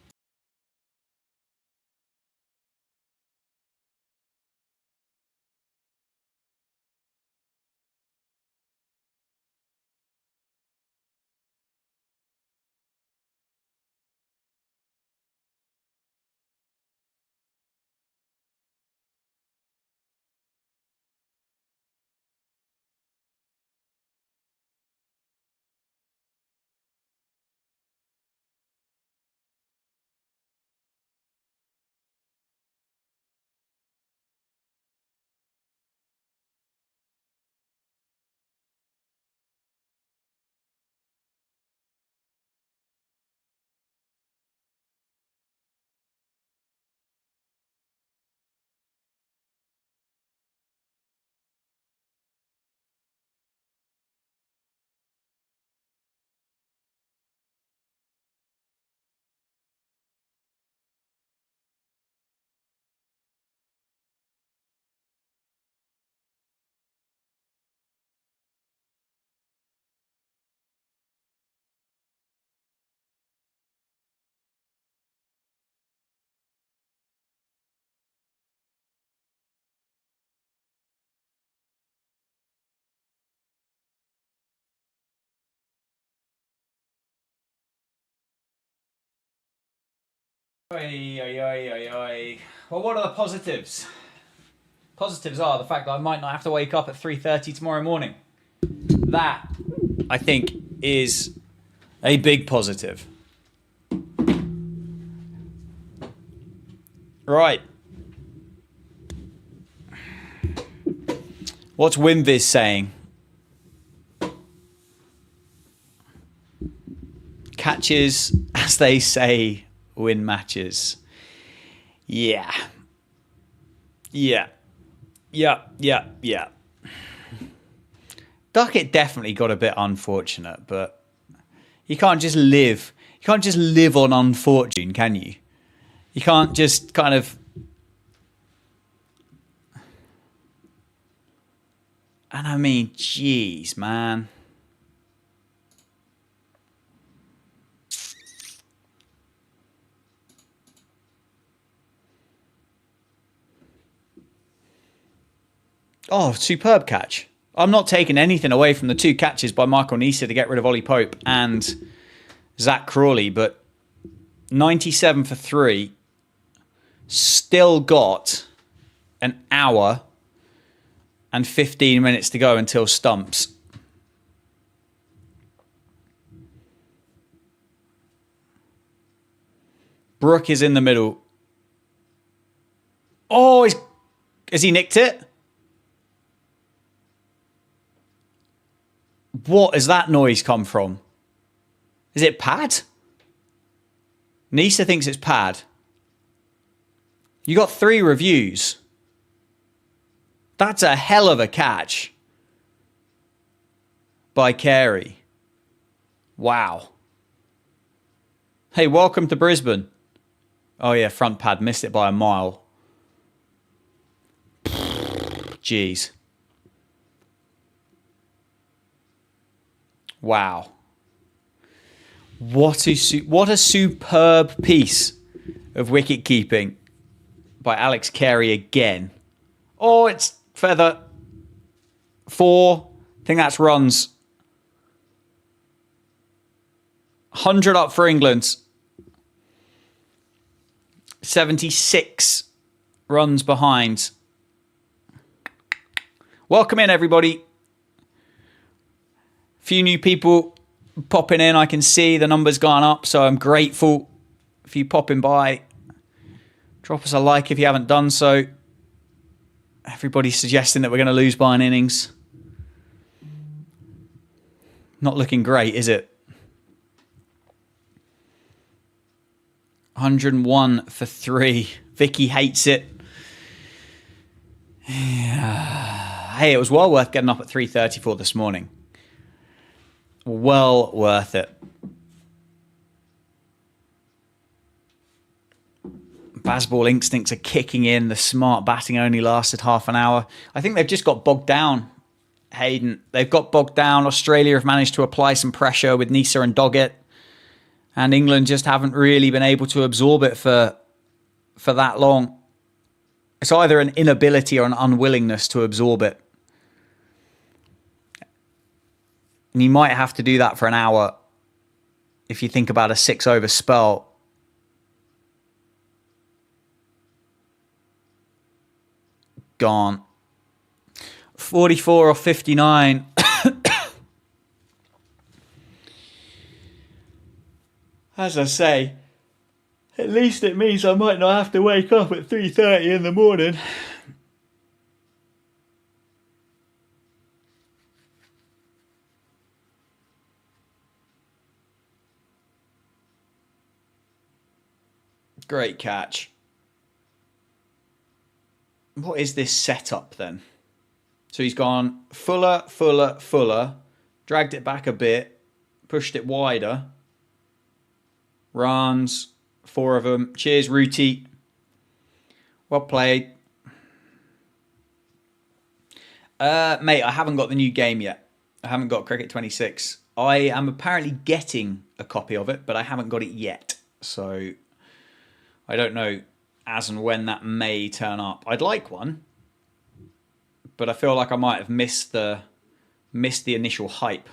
Oi, oi, oi, oi, oi. Well, what are the positives? Positives are the fact that I might not have to wake up at 3:30 tomorrow morning. That, I think, is a big positive. Right. What's Wimviz saying? Catches, as they say, win matches. Yeah. Yeah. Yeah, yeah, yeah. Duckett definitely got a bit unfortunate, but you can't just live. You can't just live on unfortune, can you? You can't just kind of. And I mean, jeez, man. Oh, superb catch. I'm not taking anything away from the two catches by Michael Nisa to get rid of Ollie Pope and Zach Crawley, but 97 for 3, still got an hour and 15 minutes to go until stumps. Brook is in the middle. Oh, has he nicked it? What has that noise come from? Is it pad? Nisa thinks it's pad. You got 3 reviews. That's a hell of a catch by Carey. Wow. Hey, welcome to Brisbane. Oh yeah, front pad, missed it by a mile. Jeez. Wow. What a superb piece of wicket keeping by Alex Carey again. Oh, it's feather. 4. I think that's runs. 100 up for England. 76 runs behind. Welcome in, everybody. Few new people popping in. I can see the numbers gone up, so I'm grateful for you popping by. Drop us a like if you haven't done so. Everybody's suggesting that we're going to lose by an innings. Not looking great, is it? 101 for 3. Vicky hates it. Yeah. Hey, it was well worth getting up at 3:34 this morning. Well worth it. Baseball instincts are kicking in. The smart batting only lasted half an hour. I think they've just got bogged down, Hayden. They've got bogged down. Australia have managed to apply some pressure with Nisa and Doggett. And England just haven't really been able to absorb it for that long. It's either an inability or an unwillingness to absorb it. And you might have to do that for an hour if you think about a 6-over spell. Gone. 44 or 59. As I say, at least it means I might not have to wake up at 3:30 in the morning. Great catch. What is this setup then? So he's gone fuller, dragged it back a bit, pushed it wider. Runs, 4 of them. Cheers, Rooty. Well played. Mate, I haven't got the new game yet. I haven't got Cricket 26. I am apparently getting a copy of it, but I haven't got it yet. So I don't know as and when that may turn up. I'd like one, but I feel like I might have missed the initial hype.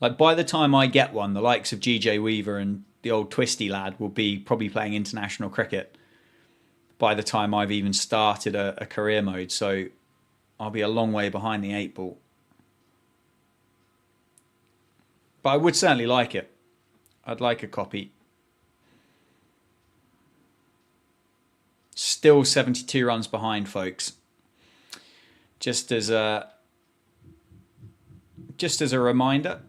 Like by the time I get one, the likes of GJ Weaver and the old twisty lad, will be probably playing international cricket by the time I've even started a career mode. So I'll be a long way behind the 8 ball. But I would certainly like it. I'd like a copy. Still 72 runs behind, folks. Just as a reminder.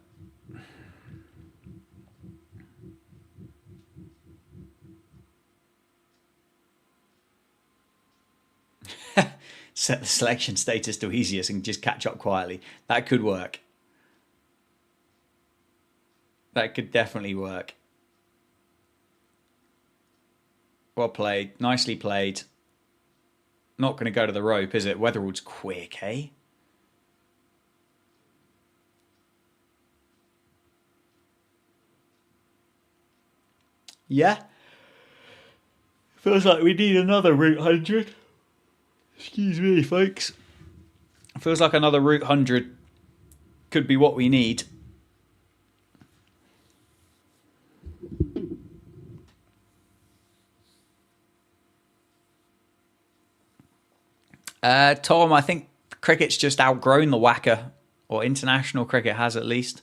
Set the selection status to easiest and just catch up quietly. That could work. That could definitely work. Well played. Nicely played. Not going to go to the rope, is it? Weatherall's quick, eh? Yeah. Feels like we need another route 100. Excuse me, folks. Feels like another route 100 could be what we need. Tom, I think cricket's just outgrown the whacker, or international cricket has at least.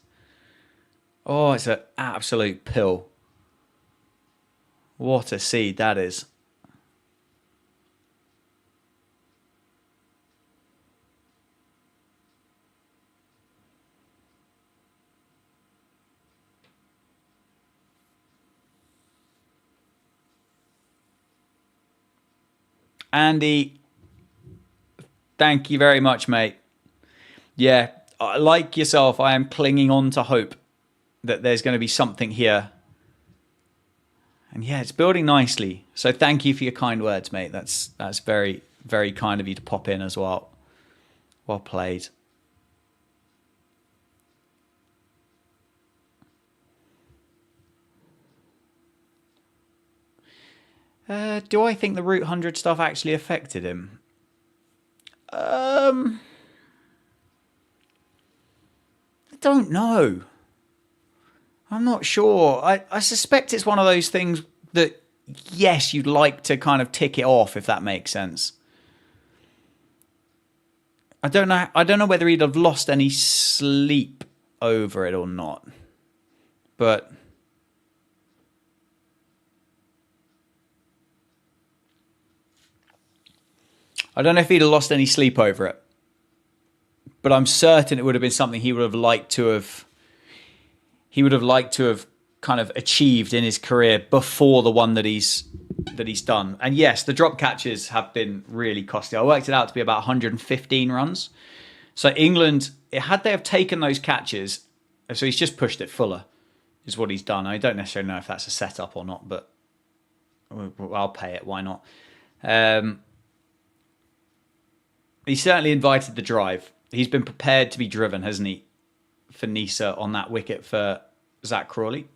Oh, it's an absolute pill. What a seed that is. Andy, thank you very much, mate. Yeah, like yourself, I am clinging on to hope that there's going to be something here. And yeah, it's building nicely. So thank you for your kind words, mate. That's very, very kind of you to pop in as well. Well played. Do I think the Route 100 stuff actually affected him? I don't know. I'm not sure. I suspect it's one of those things that, yes, you'd like to kind of tick it off, if that makes sense. I don't know whether he'd have lost any sleep over it or not. But I don't know if he'd have lost any sleep over it. But I'm certain it would have been something he would have liked to have kind of achieved in his career before the one that he's done. And yes, the drop catches have been really costly. I worked it out to be about 115 runs. So England, had they have taken those catches, so he's just pushed it fuller, is what he's done. I don't necessarily know if that's a setup or not, but I'll pay it. Why not? He certainly invited the drive. He's been prepared to be driven, hasn't he, for Nisa on that wicket for Zach Crawley?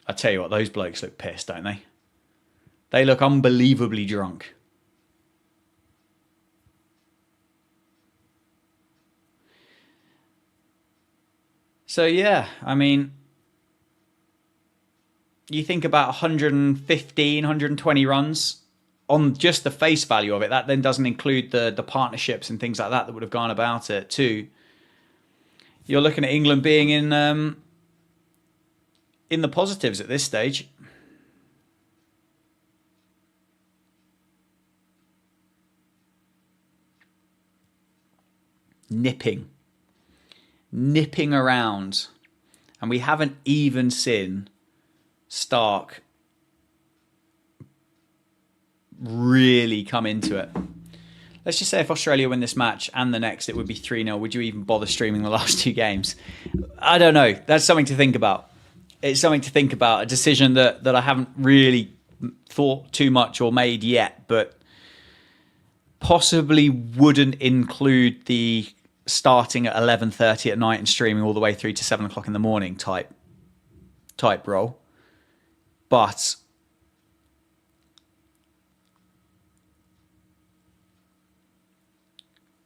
I tell you what, those blokes look pissed, don't they? They look unbelievably drunk. So yeah, I mean, you think about 115, 120 runs on just the face value of it. That then doesn't include the partnerships and things like that would have gone about it too. You're looking at England being in the positives at this stage. Nipping around, and we haven't even seen Stark really come into it. Let's just say if Australia win this match and the next, it would be 3-0. Would you even bother streaming the last two games? I don't know. That's something to think about. It's something to think about. A decision that I haven't really thought too much or made yet, but possibly wouldn't include the starting at 11:30 at night and streaming all the way through to 7 o'clock in the morning type role. But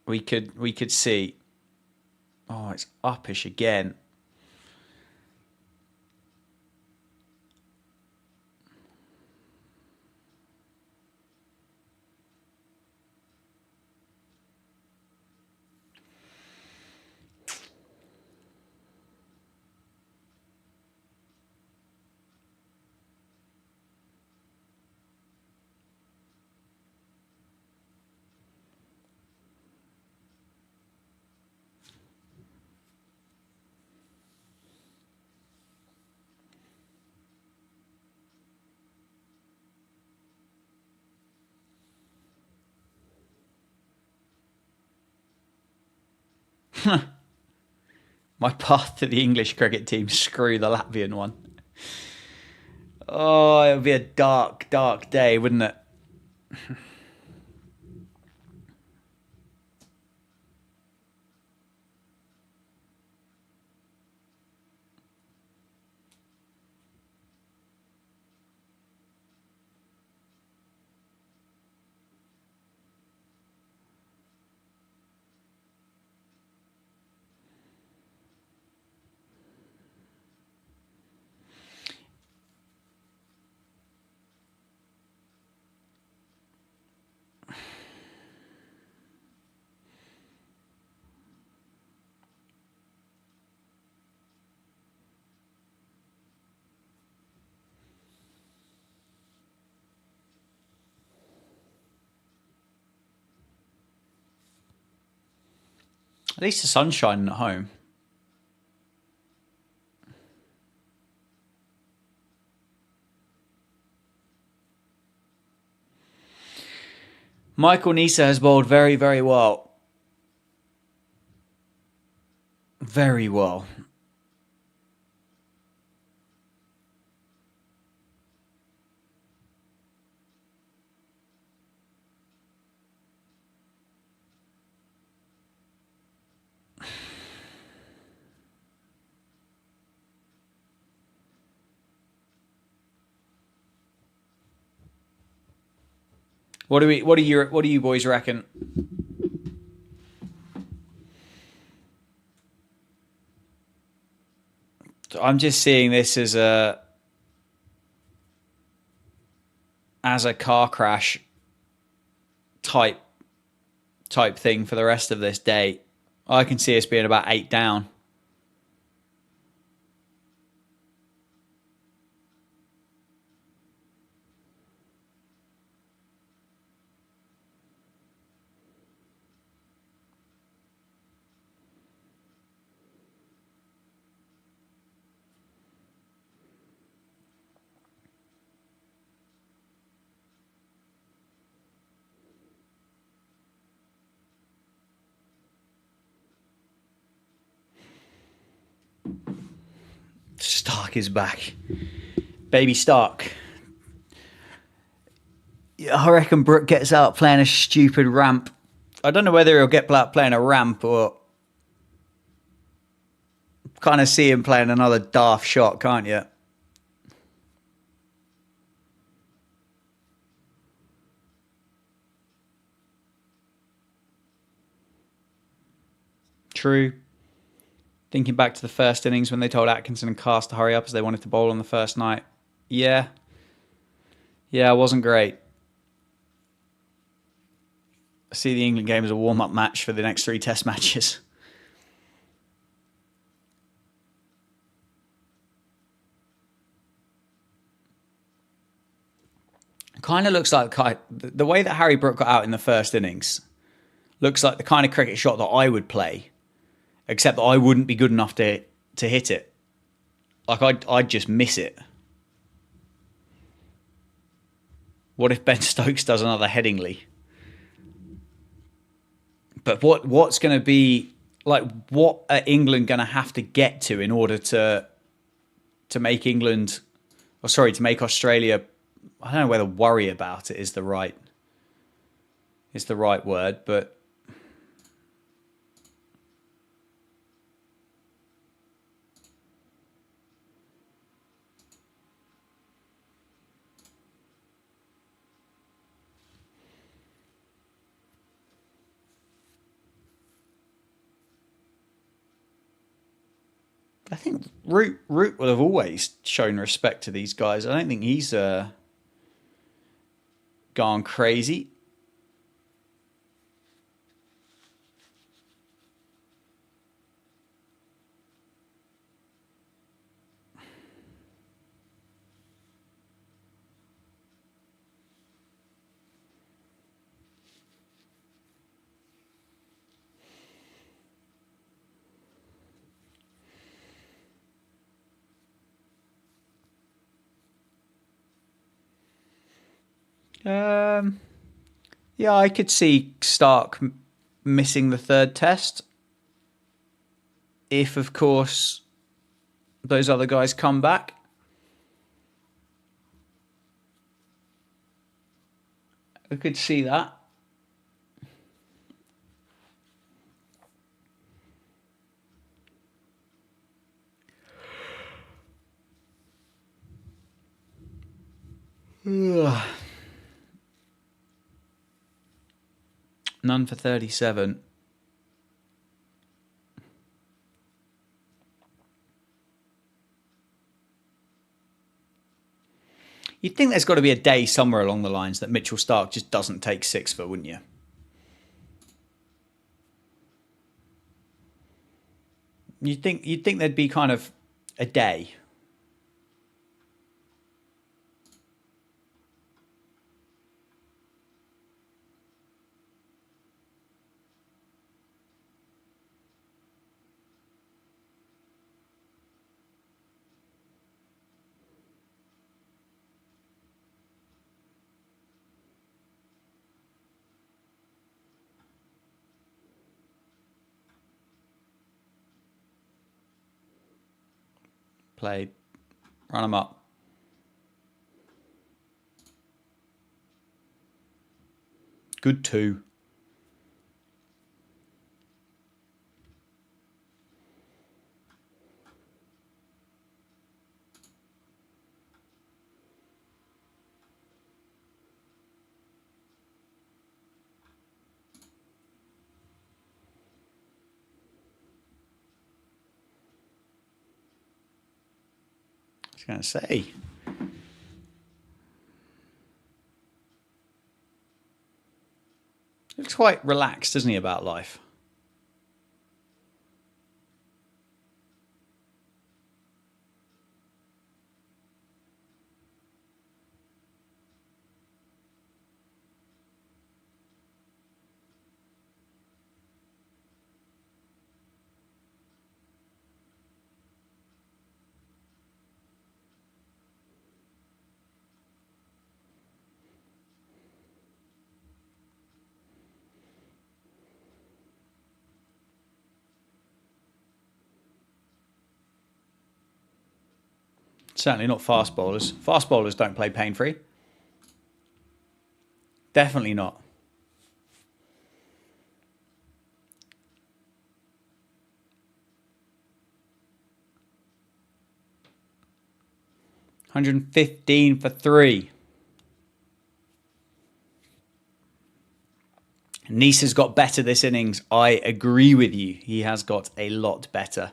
we could see. Oh, it's uppish again. My path to the English cricket team, screw the Latvian one. Oh, it would be a dark, dark day, wouldn't it? At least the sun's shining at home. Michael Nisa has bowled very, very well. Very well. What do you boys reckon? I'm just seeing this as a car crash type thing for the rest of this day. I can see us being about 8 down. Stark is back. Baby Stark. I reckon Brooke gets out playing a stupid ramp. I don't know whether he'll get out playing a ramp or kind of see him playing another daft shot, can't you? True. Thinking back to the first innings when they told Atkinson and Cast to hurry up as they wanted to bowl on the first night. Yeah, it wasn't great. I see the England game as a warm-up match for the next 3 test matches. Kind of looks like the way that Harry Brook got out in the first innings looks like the kind of cricket shot that I would play, except that I wouldn't be good enough to hit it. Like I'd just miss it. What if Ben Stokes does another Headingley? But what's going to be like? What are England going to have to get to in order to make to make Australia? I don't know whether worry about it is the right word, but I think Root will have always shown respect to these guys. I don't think he's gone crazy. Yeah, I could see Stark missing the third test. if, of course, those other guys come back. I could see that. Ugh. None for 37. You'd think there's got to be a day somewhere along the lines that Mitchell Starc just doesn't take 6 for, wouldn't you? You'd think there'd be kind of a day. Played. Run them up. Good 2. I was going to say. Looks quite relaxed, doesn't he, about life? Certainly not fast bowlers. Fast bowlers don't play pain-free. Definitely not. $115 for 3. Nice has got better this innings. I agree with you. He has got a lot better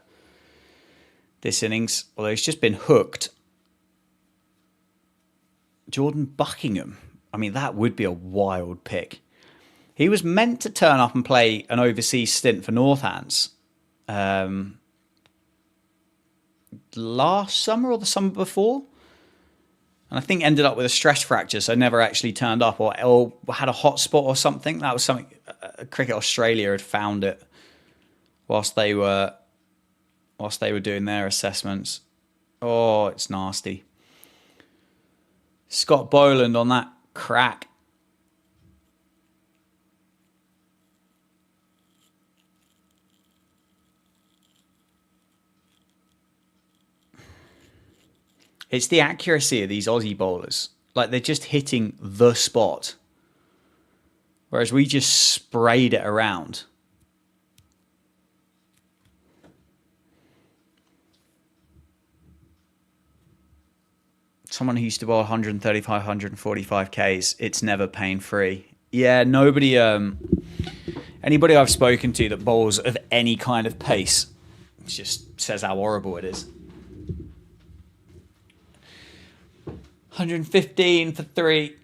this innings, although he's just been hooked. Jordan Buckingham. I mean, that would be a wild pick. He was meant to turn up and play an overseas stint for Northants last summer or the summer before. And I think ended up with a stress fracture, so never actually turned up or had a hot spot or something. That was something Cricket Australia had found it whilst they were doing their assessments. Oh, it's nasty. Scott Boland on that crack. It's the accuracy of these Aussie bowlers. Like, they're just hitting the spot. Whereas we just sprayed it around. Someone who used to bowl 135, 145 Ks, it's never pain-free. Yeah, nobody... anybody I've spoken to that bowls of any kind of pace just says how horrible it is. 115 for 3.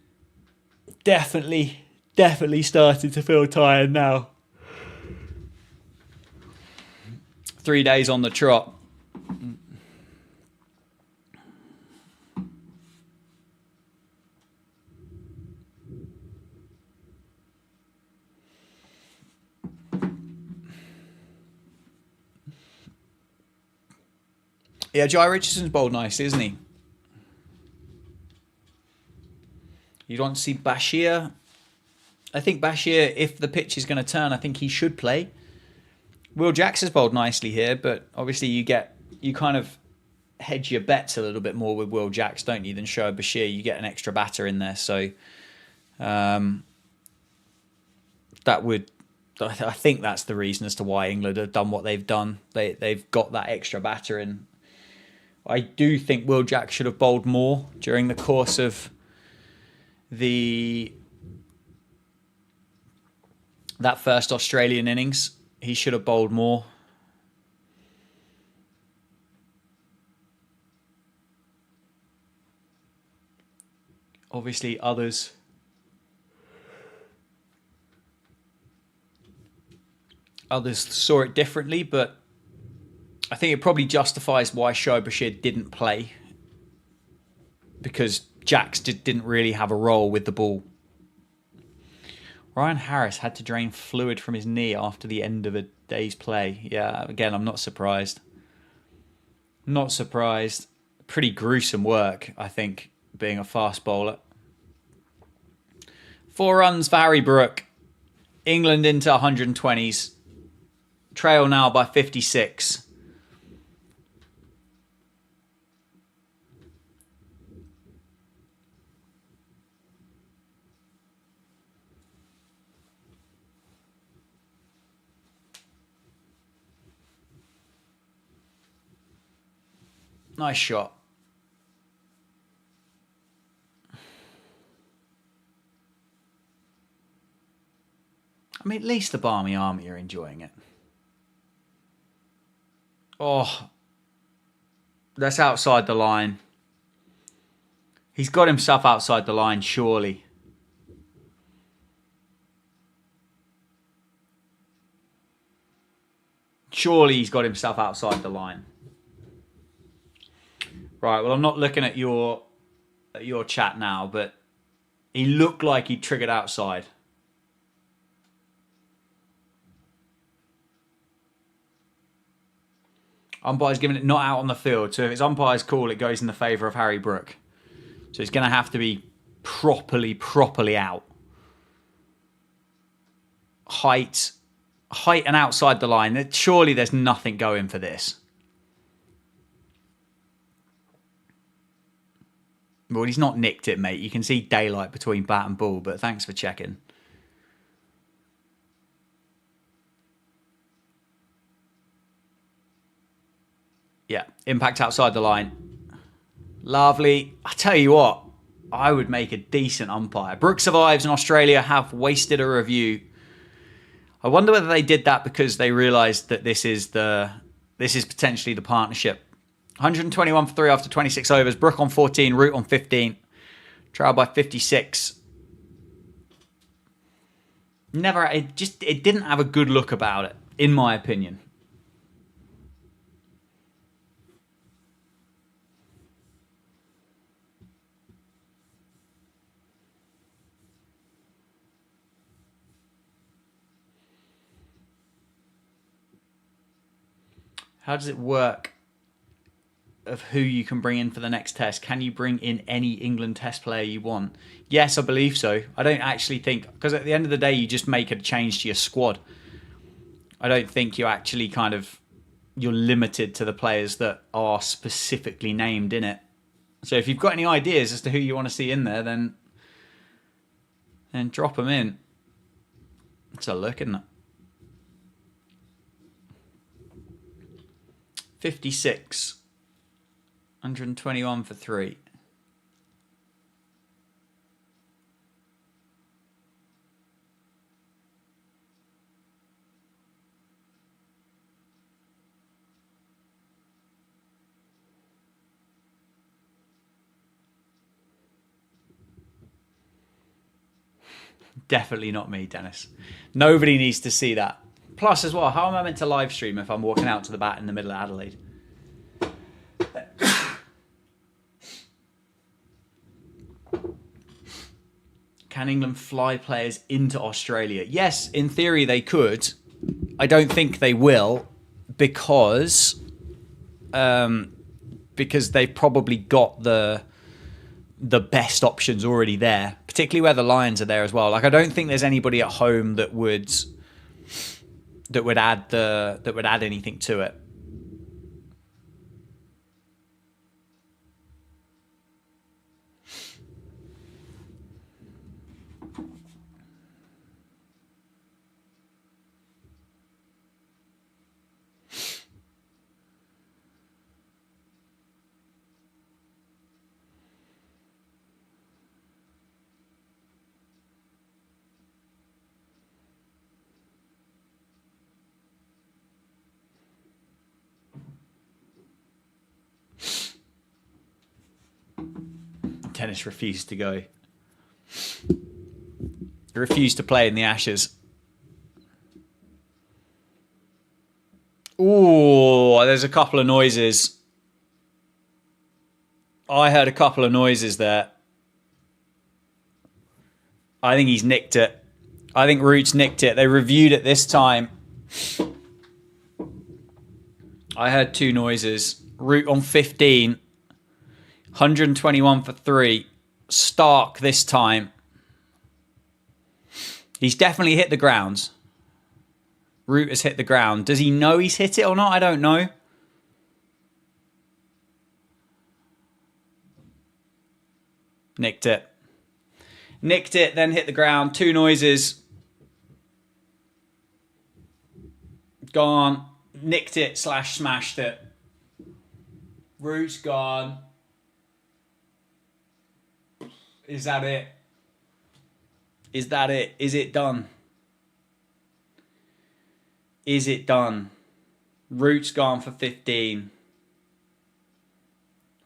Definitely started to feel tired now. 3 days on the trot. Yeah, Jai Richardson's bowled nicely, isn't he? You'd want to see Bashir. I think Bashir, if the pitch is going to turn, I think he should play. Will Jacks has bowled nicely here, but obviously you kind of hedge your bets a little bit more with Will Jacks, don't you, than Shoaib Bashir. You get an extra batter in there, so I think that's the reason as to why England have done what they've done. They've got that extra batter in. I do think Will Jacks should have bowled more during the course of that first Australian innings. He should have bowled more. Obviously, others saw it differently, but I think it probably justifies why Shoaib Bashir didn't play, because Jacks didn't really have a role with the ball. Ryan Harris had to drain fluid from his knee after the end of a day's play. Yeah, again, I'm not surprised. Not surprised. Pretty gruesome work, I think, being a fast bowler. 4 runs for Harry Brook. England into 120s. Trail now by 56. Nice shot. I mean, at least the Barmy Army are enjoying it. Oh, that's outside the line. He's got himself outside the line, surely. Surely he's got himself outside the line. Right, well, I'm not looking at your chat now, but he looked like he triggered outside. Umpire's giving it not out on the field, so if it's umpire's call, it goes in the favour of Harry Brook. So it's going to have to be properly out. Height and outside the line. Surely there's nothing going for this. Well, he's not nicked it, mate. You can see daylight between bat and ball, but thanks for checking. Yeah, impact outside the line. Lovely. I tell you what, I would make a decent umpire. Brook survives and Australia have wasted a review. I wonder whether they did that because they realised that this is potentially the partnership. 121 for 3 after 26 overs. Brook on 14, Root on 15. Trail by 56. It didn't have a good look about it, in my opinion. How does it work of who you can bring in for the next test? Can you bring in any England test player you want? Yes, I believe so. I don't actually think, because at the end of the day, you just make a change to your squad. I don't think you actually you're limited to the players that are specifically named in it. So if you've got any ideas as to who you want to see in there, then drop them in. It's a look, isn't it? 56. 121 for 3. Definitely not me, Dennis. Nobody needs to see that. Plus, as well, how am I meant to live stream if I'm walking out to the bat in the middle of Adelaide? Can England fly players into Australia? Yes, in theory they could. I don't think they will because they've probably got the best options already there, particularly where the Lions are there as well. Like, I don't think there's anybody at home that would that would add anything to it. Dennis refused to go. He refused to play in the Ashes. Ooh, there's a couple of noises. I heard a couple of noises there. I think he's nicked it. I think Root's nicked it. They reviewed it this time. I heard two noises. Root on 15. 121 for 3. Stark this time. He's definitely hit the ground. Root has hit the ground. Does he know he's hit it or not? I don't know. Nicked it. Nicked it, then hit the ground. Two noises. Gone. Nicked it / smashed it. Root's gone. Is that it? Is that it? Is it done? Is it done? Root's gone for 15.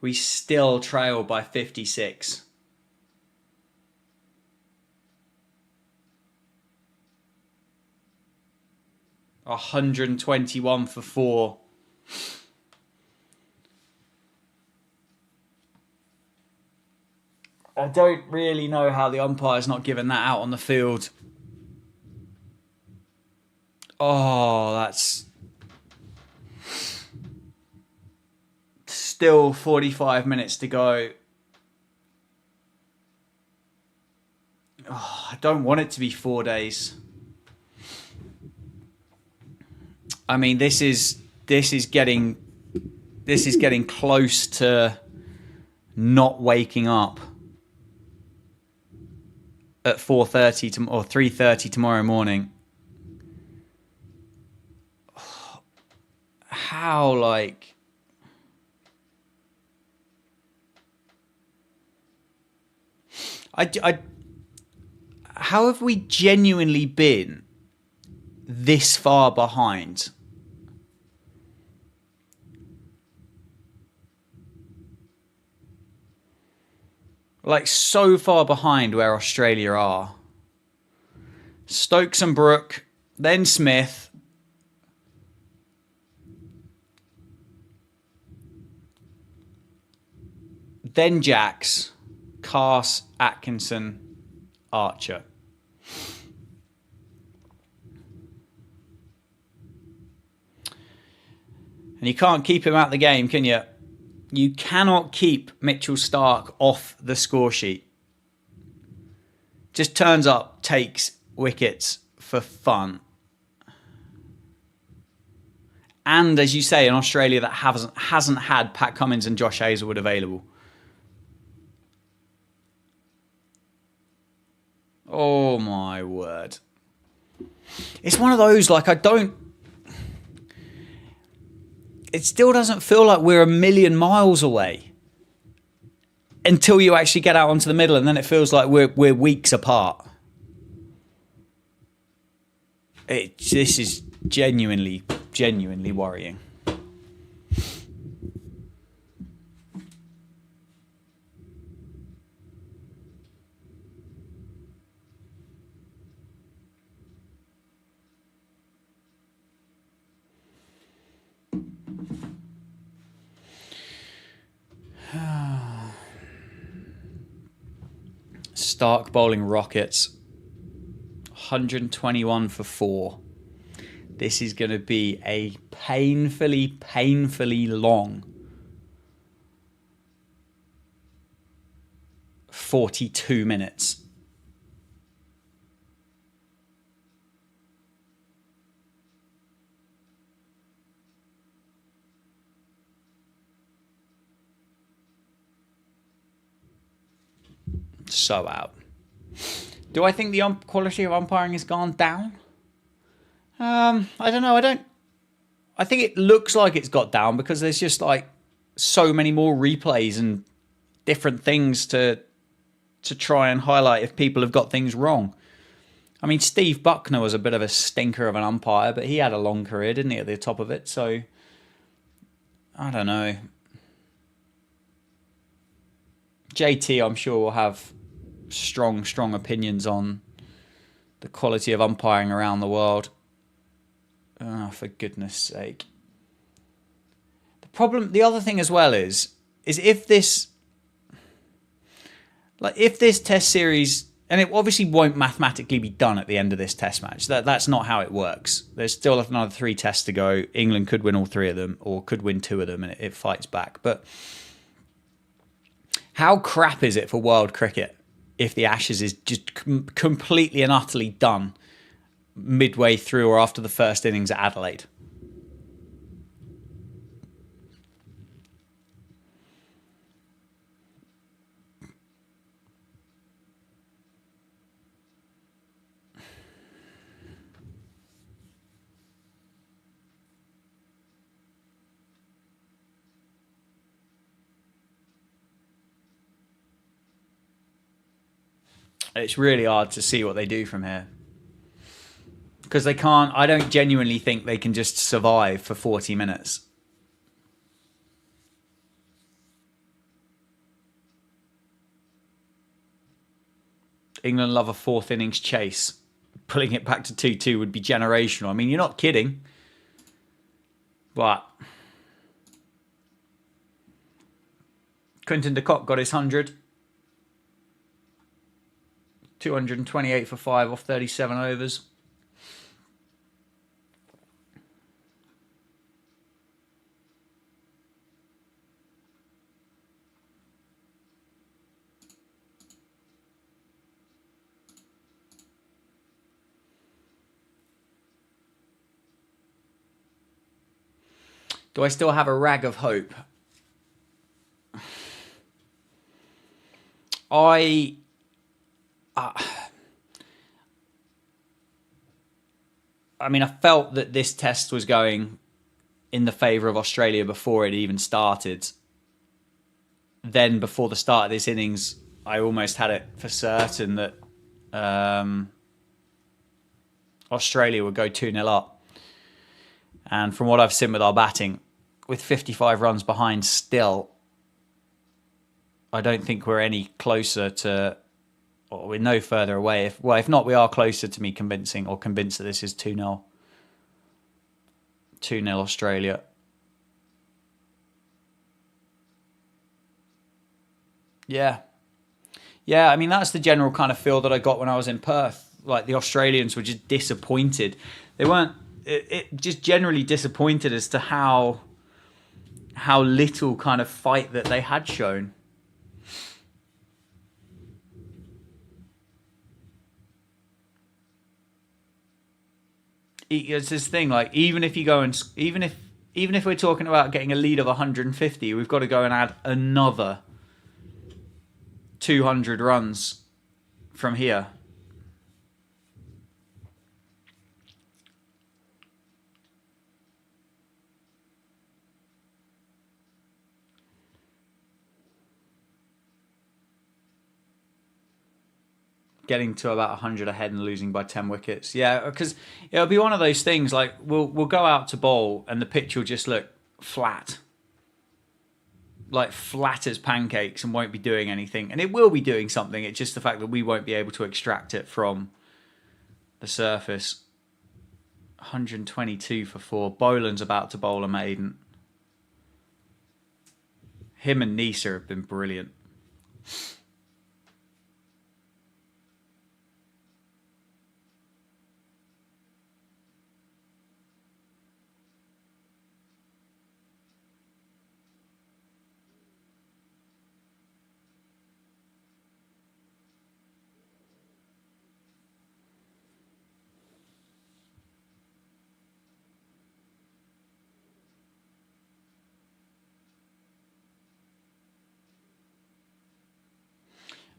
We still trail by 56. $121 for 4. I don't really know how the umpire's not given that out on the field. Oh, that's still 45 minutes to go. Oh, I don't want it to be 4 days. I mean, this is getting close to not waking up at 4:30 or 3:30 tomorrow morning. How, like, how have we genuinely been this far behind? Like, so far behind where Australia are. Stokes and Brook, then Smith. Then Jacks, Cass, Atkinson, Archer. And you can't keep him out of the game, can you? You cannot keep Mitchell Starc off the score sheet. Just turns up, takes wickets for fun. And as you say, in Australia that hasn't had Pat Cummins and Josh Hazlewood available. Oh my word. It's one of those, like, it still doesn't feel like we're a million miles away until you actually get out onto the middle, and then it feels like we're weeks apart. This is genuinely worrying. Stark bowling rockets. 121 for 4. This is going to be a painfully long 42 minutes. So out. Do I think the quality of umpiring has gone down? I don't know. I think it looks like it's got down because there's just like so many more replays and different things to try and highlight if people have got things wrong. I mean, Steve Buckner was a bit of a stinker of an umpire, but he had a long career, didn't he, at the top of it? So, I don't know. JT, I'm sure, will have strong opinions on the quality of umpiring around the world. Oh, for goodness sake. The other thing as well is if this test series, and it obviously won't mathematically be done at the end of this test match. That's not how it works. There's still another 3 tests to go. England could win all 3 of them, or could win 2 of them, and it fights back. But how crap is it for world cricket if the Ashes is just completely and utterly done midway through or after the first innings at Adelaide? It's really hard to see what they do from here. Because they can't, I don't genuinely think they can just survive for 40 minutes. England love a 4th innings chase. Pulling it back to 2-2 would be generational. I mean, you're not kidding. But Quinton de Kock got his 100. 228 for 5 off 37 overs. Do I still have a rag of hope? I mean, I felt that this test was going in the favour of Australia before it even started. Then, before the start of this innings, I almost had it for certain that Australia would go 2-0 up. And from what I've seen with our batting, with 55 runs behind still, I don't think we're any closer to, or we're no further away. If not, we are closer to me convinced that this is 2-0. 2-0 Australia. Yeah. Yeah, I mean, that's the general kind of feel that I got when I was in Perth. Like, the Australians were just disappointed. They weren't, it just generally disappointed as to how little kind of fight that they had shown. It's this thing, like, even if we're talking about getting a lead of 150, we've got to go and add another 200 runs from here. Getting to about 100 ahead and losing by 10 wickets. Yeah, because it'll be one of those things, like, we'll go out to bowl and the pitch will just look flat. Like, flat as pancakes, and won't be doing anything. And it will be doing something. It's just the fact that we won't be able to extract it from the surface. 122 for 4. Boland's about to bowl a maiden. Him and Nisa have been brilliant.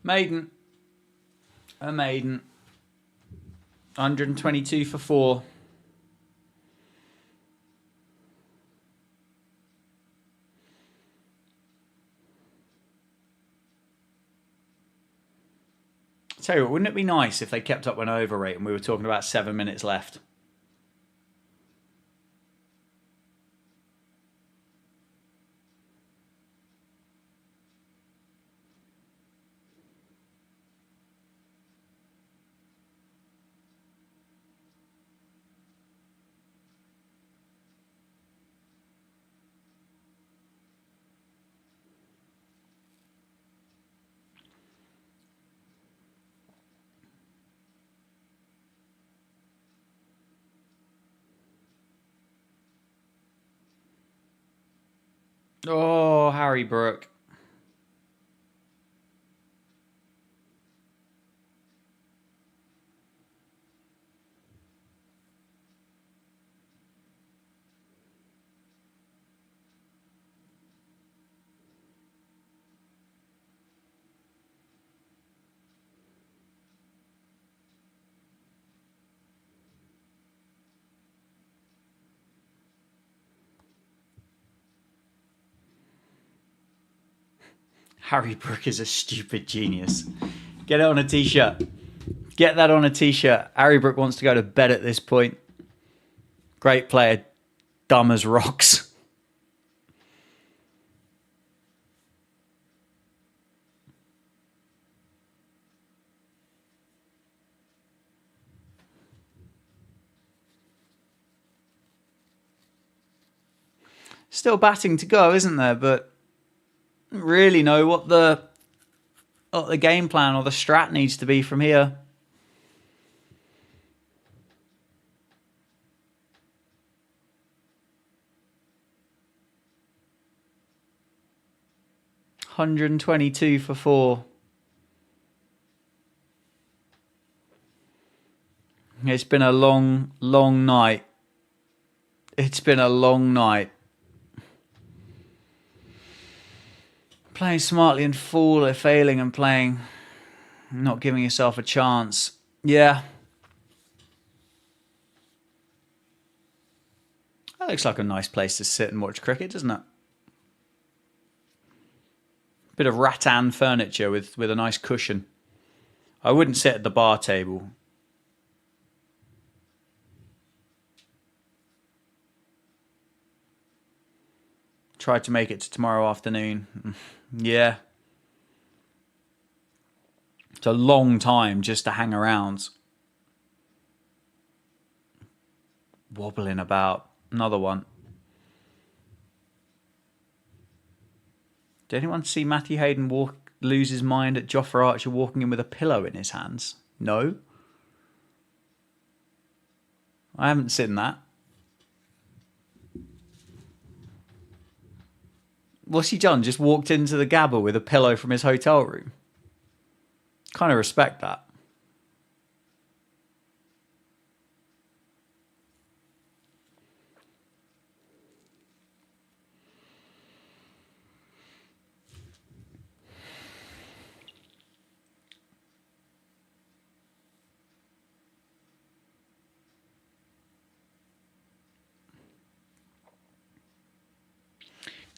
Maiden, A maiden. 122 for 4. Tell you what, wouldn't it be nice if they kept up an over rate and we were talking about 7 minutes left? Oh, Harry Brook. Harry Brook is a stupid genius. Get it on a t-shirt. Get that on a t-shirt. Harry Brook wants to go to bed at this point. Great player. Dumb as rocks. Still batting to go, isn't there? But really know what the game plan or the strat needs to be from here. $122 for 4. It's been a long, long night. It's been a long night. Playing smartly and failing and playing, not giving yourself a chance. Yeah. That looks like a nice place to sit and watch cricket, doesn't it? Bit of rattan furniture with a nice cushion. I wouldn't sit at the bar table. Tried to make it to tomorrow afternoon. Yeah. It's a long time just to hang around. Wobbling about. Another one. Did anyone see Matthew Hayden lose his mind at Jofra Archer walking in with a pillow in his hands? No. I haven't seen that. What's he done? Just walked into the gabba with a pillow from his hotel room. Kind of respect that.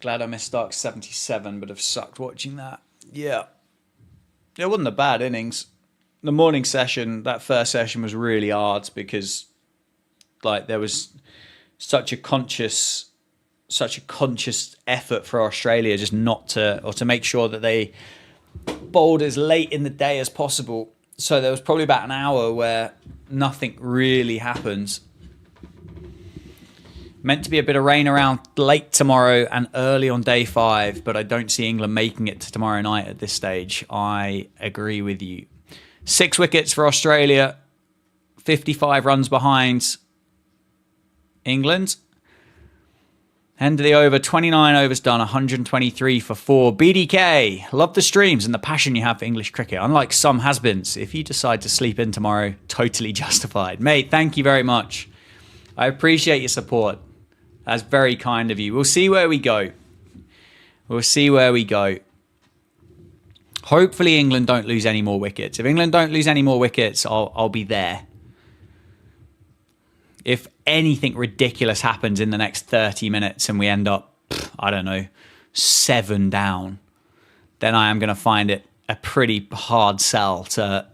Glad I missed Stark's 77, but have sucked watching that. Yeah. It wasn't a bad innings. The morning session, that first session was really hard because there was such a conscious effort for Australia just not to, or to make sure that they bowled as late in the day as possible. So there was probably about an hour where nothing really happened. Meant to be a bit of rain around late tomorrow and early on day 5, but I don't see England making it to tomorrow night at this stage. I agree with you. 6 wickets for Australia, 55 runs behind England. End of the over, 29 overs done, 123 for 4. BDK, love the streams and the passion you have for English cricket. Unlike some has-beens, if you decide to sleep in tomorrow, totally justified. Mate, thank you very much. I appreciate your support. That's very kind of you. We'll see where we go. We'll see where we go. Hopefully England don't lose any more wickets. If England don't lose any more wickets, I'll be there. If anything ridiculous happens in the next 30 minutes and we end up, I don't know, 7 down, then I am going to find it a pretty hard sell to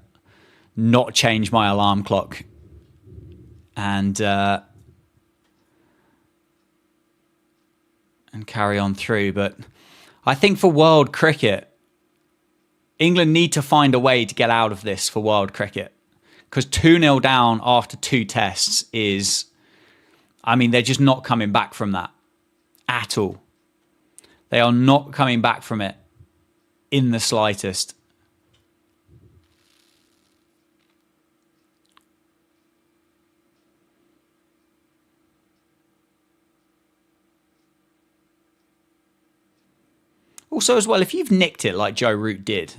not change my alarm clock and carry on through. But I think for world cricket, England need to find a way to get out of this for world cricket. Because 2-0 down after 2 tests is, I mean, they're just not coming back from that at all. They are not coming back from it in the slightest. Also, as well, if you've nicked it like Joe Root did,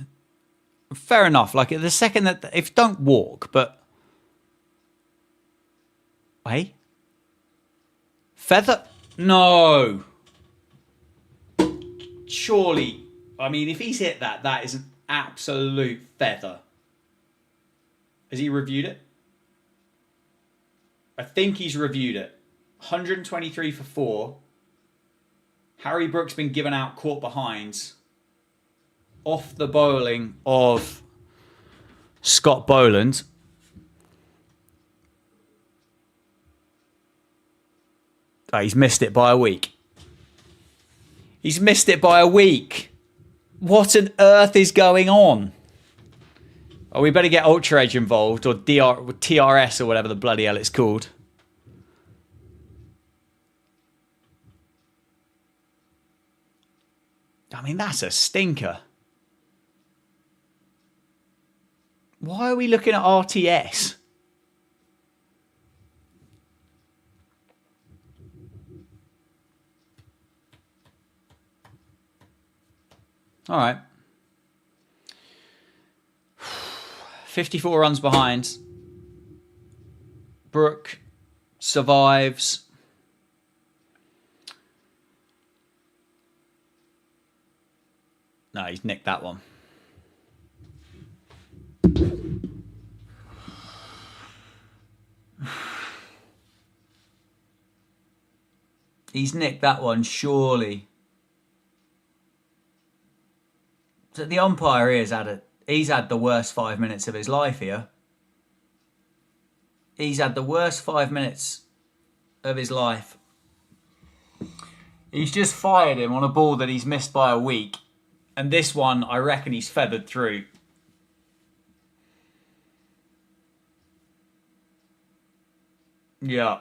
fair enough. Like the second that, if don't walk, but hey, feather, no. Surely, I mean, if he's hit that, that is an absolute feather. Has he reviewed it? I think he's reviewed it. 123 for 4. Harry Brook's been given out caught behinds off the bowling of Scott Boland. Oh, he's missed it by a week. He's missed it by a week. What on earth is going on? Oh, we better get Ultra Edge involved, or TRS, or whatever the bloody hell it's called. I mean, that's a stinker. Why are we looking at RTS? All right. 54 runs behind. Brook survives. No, he's nicked that one. He's nicked that one, surely. So the umpire he's had the worst 5 minutes of his life here. He's had the worst 5 minutes of his life. He's just fired him on a ball that he's missed by a week. And this one, I reckon he's feathered through. Yeah.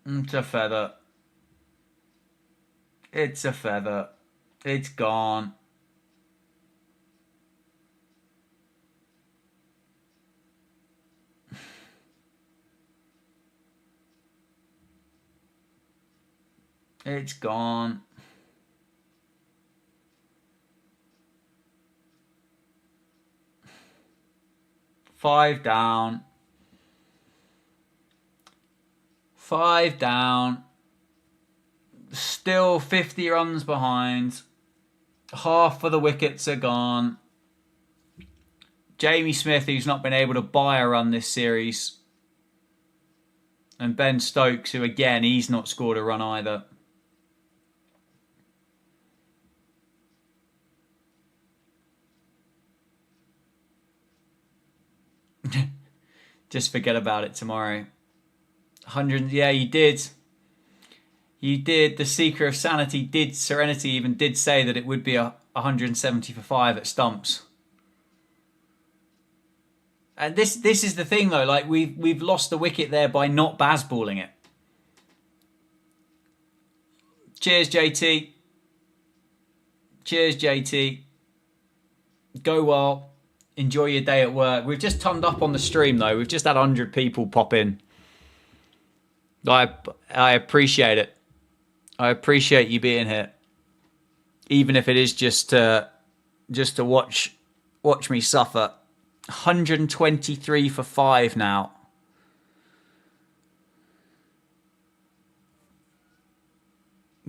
It's a feather. It's a feather. It's gone. It's gone. Five down. 5 down. Still 50 runs behind. Half of the wickets are gone. Jamie Smith, who's not been able to buy a run this series. And Ben Stokes, who again, he's not scored a run either. Just forget about it tomorrow. 100, yeah, you did. You did. The Seeker of Sanity did, Serenity even did say that it would be a 170 for 5 at stumps. And this is the thing though, like we've lost the wicket there by not basballing it. Cheers, JT. Cheers, JT. Go well. Enjoy your day at work. We've just turned up on the stream though. We've just had 100 people pop in. I appreciate it. I appreciate you being here, even if it is just to watch me suffer. 123 for 5 now.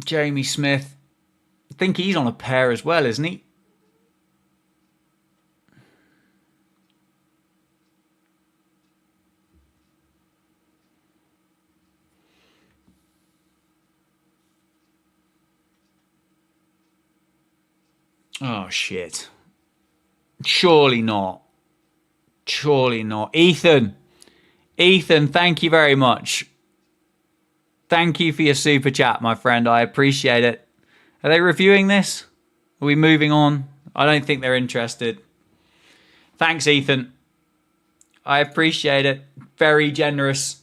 Jamie Smith, I think he's on a pair as well, isn't he? Oh, shit. Surely not. Surely not. Ethan, thank you very much. Thank you for your super chat, my friend. I appreciate it. Are they reviewing this? Are we moving on? I don't think they're interested. Thanks, Ethan. I appreciate it. Very generous.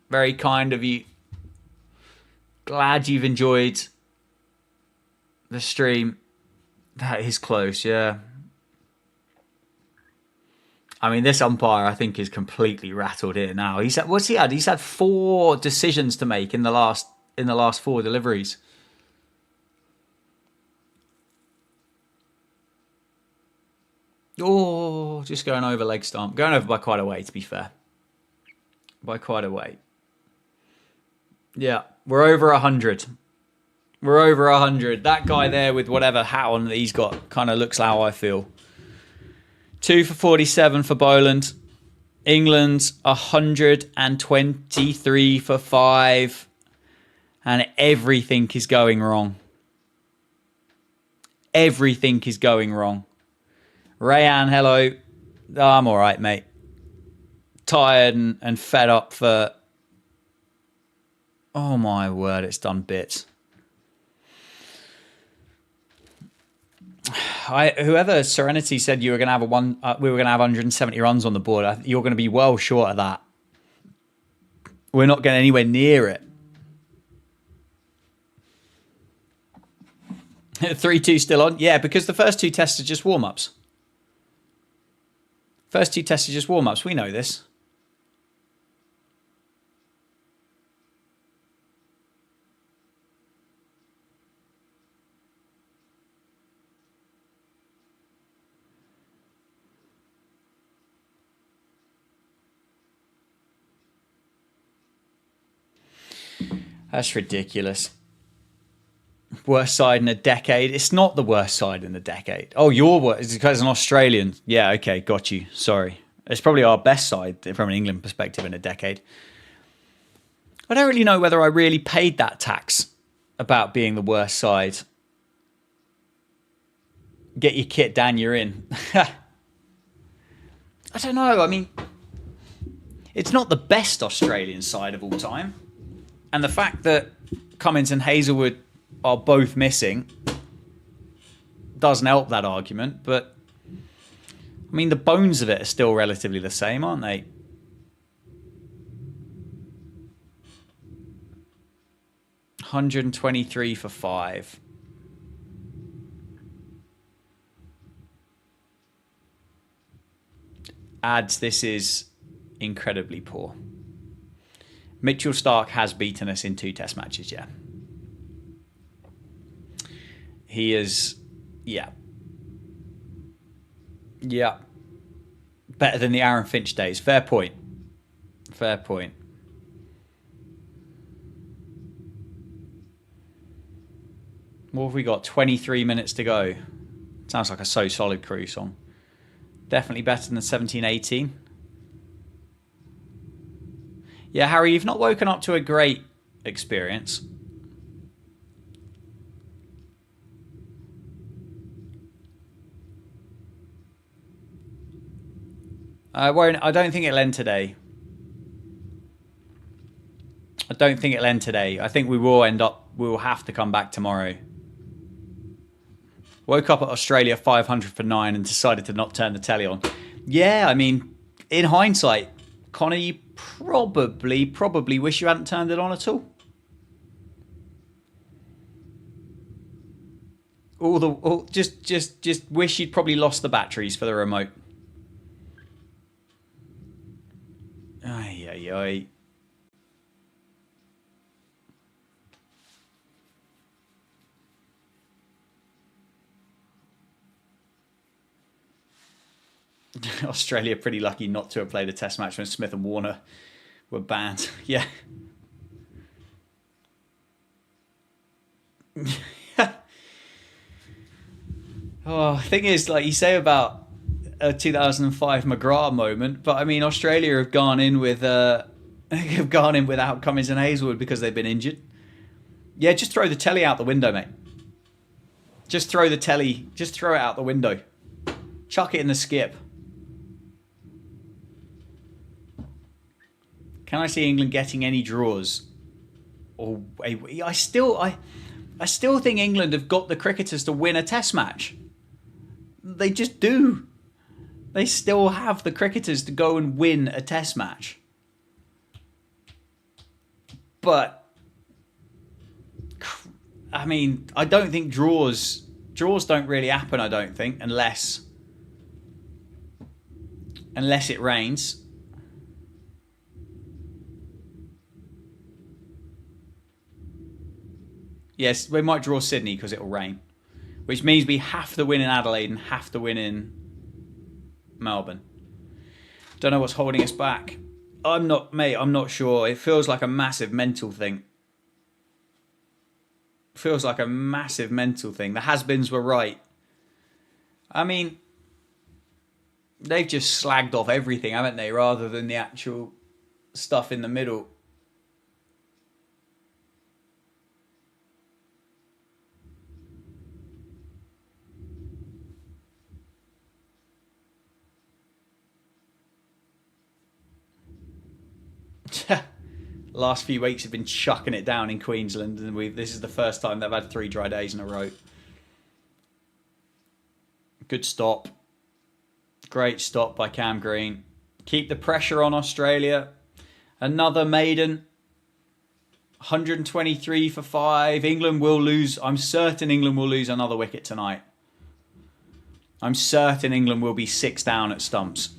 Very kind of you. Glad you've enjoyed the stream. That is close, yeah. I mean, this umpire, I think, is completely rattled here now. He's had, what's he had? He's had 4 decisions to make in the last 4 deliveries. Oh, just going over leg stump. Going over by quite a way, to be fair. By quite a way. Yeah, we're over 100. We're over 100. That guy there with whatever hat on that he's got kind of looks how I feel. 2 for 47 for Boland. England's 123 for 5. And everything is going wrong. Everything is going wrong. Rayan, hello. Oh, I'm all right, mate. Tired and fed up for... Oh, my word, it's done bits. Whoever Serenity said you were going to have we were going to have 170 runs on the board. You're going to be well short of that. We're not getting anywhere near it. 3-2 still on? Yeah, because the first 2 tests are just warm-ups. First 2 tests are just warm-ups. We know this. That's ridiculous. Worst side in a decade. It's not the worst side in a decade. Oh, your worst. It's because an Australian. Yeah, okay, got you. Sorry. It's probably our best side from an England perspective in a decade. I don't really know whether I really paid that tax about being the worst side. Get your kit, Dan, you're in. I don't know. I mean, it's not the best Australian side of all time. And the fact that Cummins and Hazelwood are both missing doesn't help that argument. But, I mean, the bones of it are still relatively the same, aren't they? $123 for 5. Adds, this is incredibly poor. Mitchell Starc has beaten us in 2 test matches, yeah. He is, yeah. Yeah. Better than the Aaron Finch days. Fair point. Fair point. What have we got? 23 minutes to go. Sounds like a So Solid Crew song. Definitely better than 17-18. Yeah, Harry, you've not woken up to a great experience. I don't think it'll end today. I don't think it'll end today. I think we will have to come back tomorrow. Woke up at Australia 500 for 9 and decided to not turn the telly on. Yeah, I mean, in hindsight, Connor, you probably wish you hadn't turned it on at all. Just wish you'd probably lost the batteries for the remote. Ay, ay, ay. Australia pretty lucky not to have played a test match when Smith and Warner were banned. Yeah. Oh, thing is, like you say about a 2005 McGrath moment, but I mean Australia have gone in without Cummins and Hazelwood because they've been injured. Yeah, just throw the telly out the window, mate. Just throw the telly. Just throw it out the window. Chuck it in the skip. Can I see England getting any draws? Or I still think England have got the cricketers to win a test match. They just do. They still have the cricketers to go and win a test match. But I mean, I don't think draws don't really happen, I don't think, unless it rains. Yes, we might draw Sydney because it'll rain, which means we have to win in Adelaide and have to win in Melbourne. Don't know what's holding us back. I'm not sure. It feels like a massive mental thing. The has-beens were right. I mean, they've just slagged off everything, haven't they, rather than the actual stuff in the middle. Last few weeks have been chucking it down in Queensland, and this is the first time they've had 3 dry days in a row. Good stop. Great stop by Cam Green. Keep the pressure on Australia. Another maiden. 123 for 5. England will lose. I'm certain England will lose another wicket tonight. I'm certain England will be 6 down at stumps.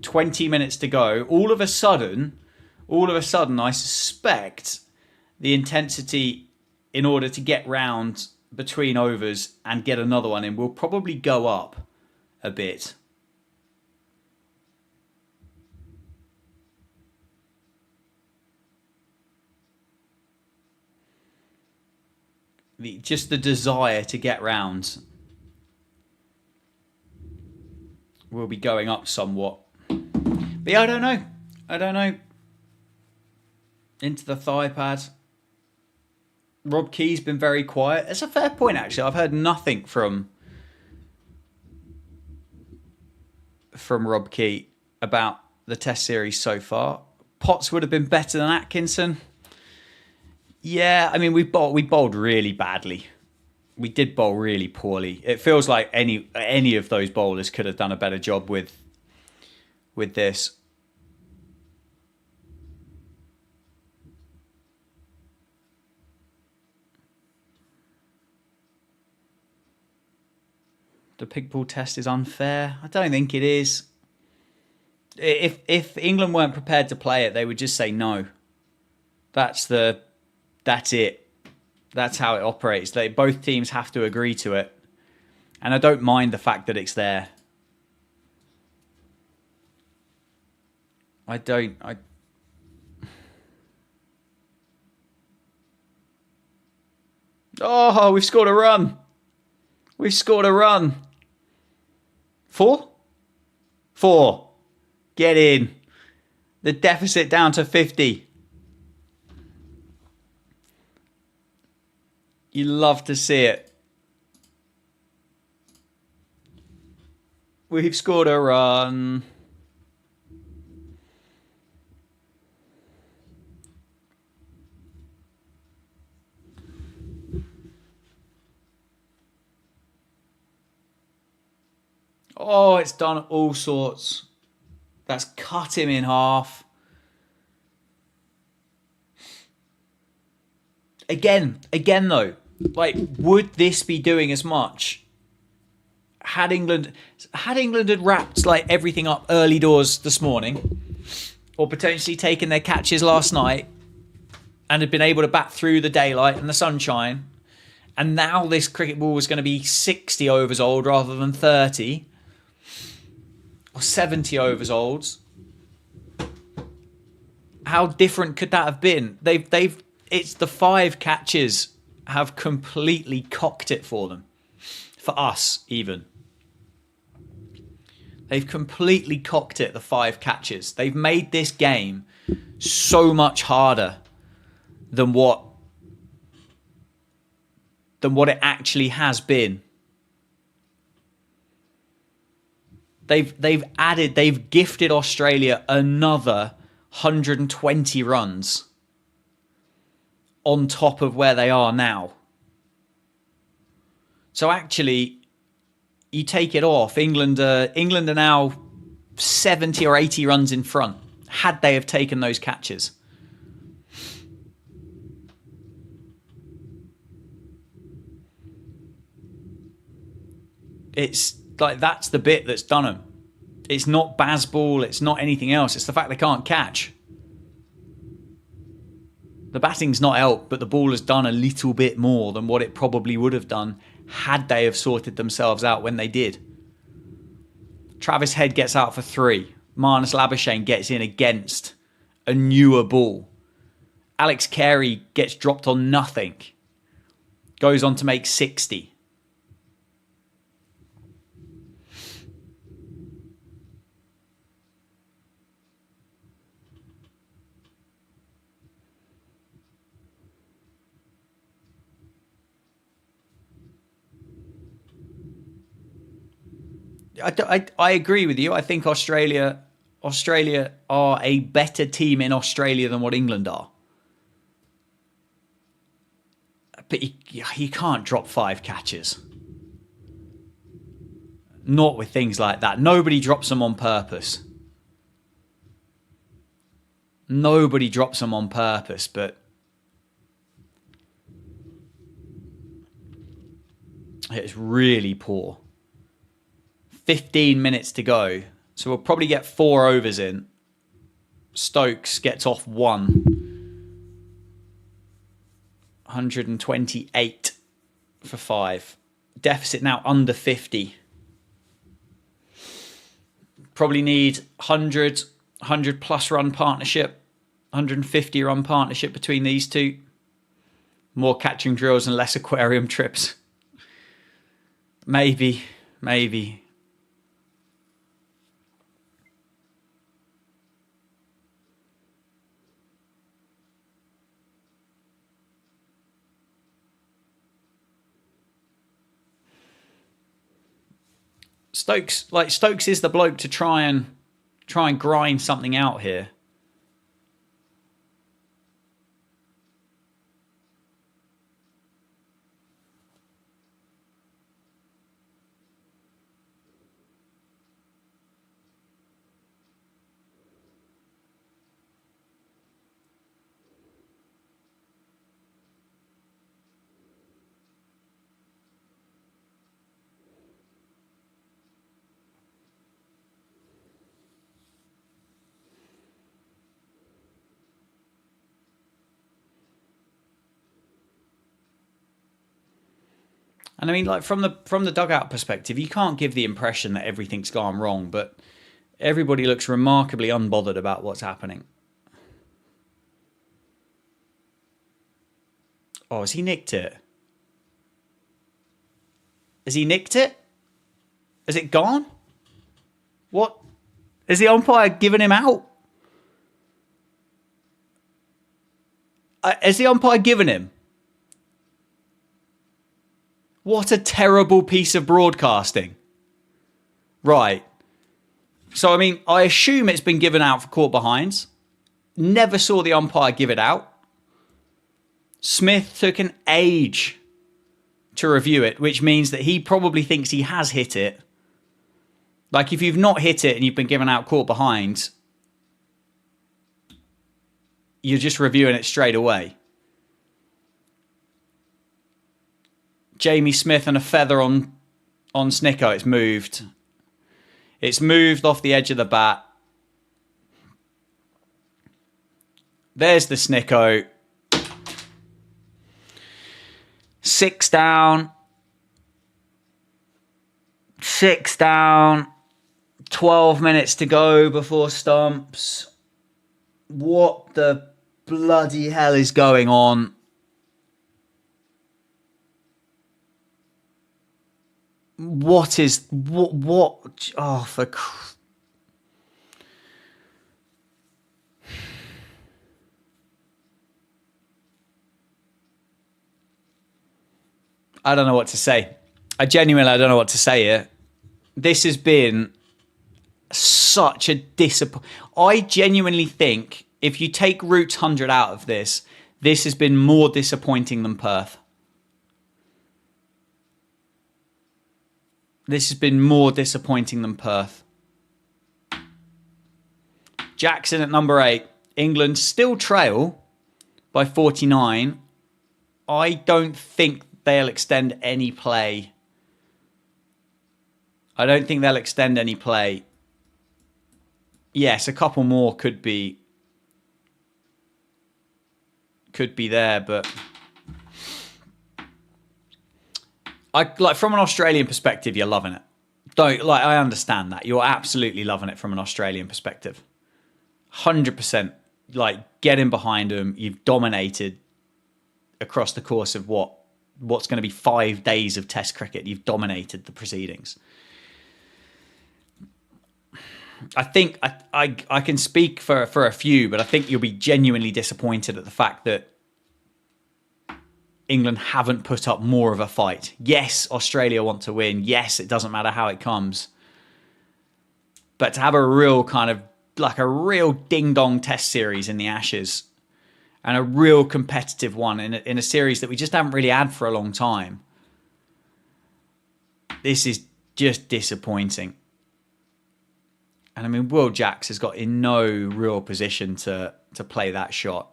20 minutes to go. All of a sudden, I suspect the intensity in order to get round between overs and get another one in will probably go up a bit. Just the desire to get round will be going up somewhat. But yeah, I don't know. Into the thigh pad. Rob Key's been very quiet. It's a fair point, actually. I've heard nothing from Rob Key about the Test series so far. Potts would have been better than Atkinson. Yeah, I mean, we bowled really badly. We did bowl really poorly. It feels like any of those bowlers could have done a better job with this. The pig ball test is unfair. I don't think it is. If England weren't prepared to play it, they would just say no. That's it. That's how it operates. Both teams have to agree to it. And I don't mind the fact that it's there. Oh, we've scored a run. 4? 4. Get in. The deficit down to 50. You love to see it. We've scored a run. Oh, it's done all sorts. That's cut him in half. Again though, like, would this be doing as much had England had wrapped like everything up early doors this morning, or potentially taken their catches last night and had been able to bat through the daylight and the sunshine, and now this cricket ball was going to be 60 overs old rather than 30 or 70 overs old? How different could that have been? It's the 5 catches have completely cocked it for them. For us, even. They've completely cocked it, the 5 catches. They've made this game so much harder than what than what it actually has been. They've gifted Australia another 120 runs on top of where they are now. So actually, you take it off, England are now 70 or 80 runs in front, had they have taken those catches. It's like, that's the bit that's done them. It's not Bazball, it's not anything else. It's the fact they can't catch. The batting's not helped, but the ball has done a little bit more than what it probably would have done had they have sorted themselves out when they did. Travis Head gets out for 3. Marnus Labuschagne gets in against a newer ball. Alex Carey gets dropped on nothing. Goes on to make 60. I agree with you. I think Australia are a better team in Australia than what England are. But you can't drop 5 catches. Not with things like that. Nobody drops them on purpose. Nobody drops them on purpose, but it's really poor. 15 minutes to go. So we'll probably get 4 overs in. Stokes gets off 1. 128 for 5. Deficit now under 50. Probably need 100 plus run partnership. 150 run partnership between these two. More catching drills and less aquarium trips. Maybe. Stokes is the bloke to try and grind something out here. And I mean, like, from the dugout perspective, you can't give the impression that everything's gone wrong, but everybody looks remarkably unbothered about what's happening. Oh, has he nicked it? Has he nicked it? Has it gone? What? Has the umpire given him out? Has the umpire given him? What a terrible piece of broadcasting. Right. So, I mean, I assume it's been given out for caught behinds. Never saw the umpire give it out. Smith took an age to review it, which means that he probably thinks he has hit it. Like, if you've not hit it and you've been given out caught behinds, you're just reviewing it straight away. Jamie Smith and a feather on Snicko. It's moved. It's moved off the edge of the bat. There's the Snicko. 6 down. 6 down. 12 minutes to go before stumps. What the bloody hell is going on? What? Oh, for... I don't know what to say. I don't know what to say here. This has been such a disappointment. I genuinely think if you take Roots 100 out of this, this has been more disappointing than Perth. This has been more disappointing than Perth. Jackson at number 8. England still trail by 49. I don't think they'll extend any play. Yes, a couple more could be there, but from an Australian perspective, you're loving it. I understand that. You're absolutely loving it from an Australian perspective. 100%. Getting behind them, you've dominated across the course of what's going to be 5 days of Test cricket. You've dominated the proceedings. I think I can speak for a few, but I think you'll be genuinely disappointed at the fact that England haven't put up more of a fight. Yes, Australia want to win. Yes, it doesn't matter how it comes. But to have a real real ding-dong Test series in the Ashes and a real competitive one in a series that we just haven't really had for a long time, this is just disappointing. And I mean, Will Jacks has got in no real position to play that shot.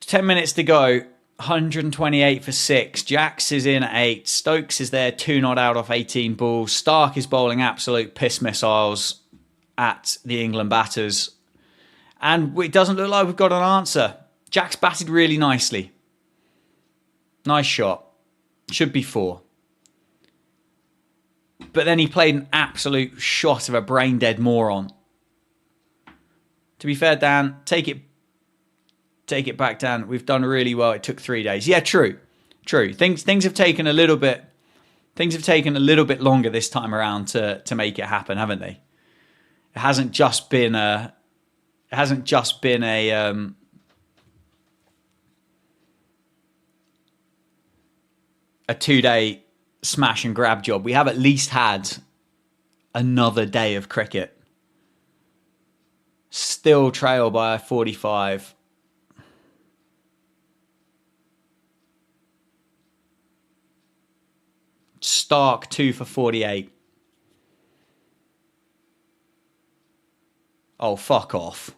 10 minutes to go. 128 for 6. Jacks is in at 8. Stokes is there 2 not out off 18 balls. Stark is bowling absolute piss missiles at the England batters. And it doesn't look like we've got an answer. Jacks batted really nicely. Nice shot. Should be 4. But then he played an absolute shot of a brain-dead moron. To be fair, Dan, take it back, Dan. We've done really well. It took 3 days. Yeah, true. Things have taken a little bit. Things have taken a little bit longer this time around to make it happen, haven't they? It hasn't just been a 2-day smash and grab job. We have at least had another day of cricket. Still trail by 45. Stark 2 for 48. Oh, fuck off.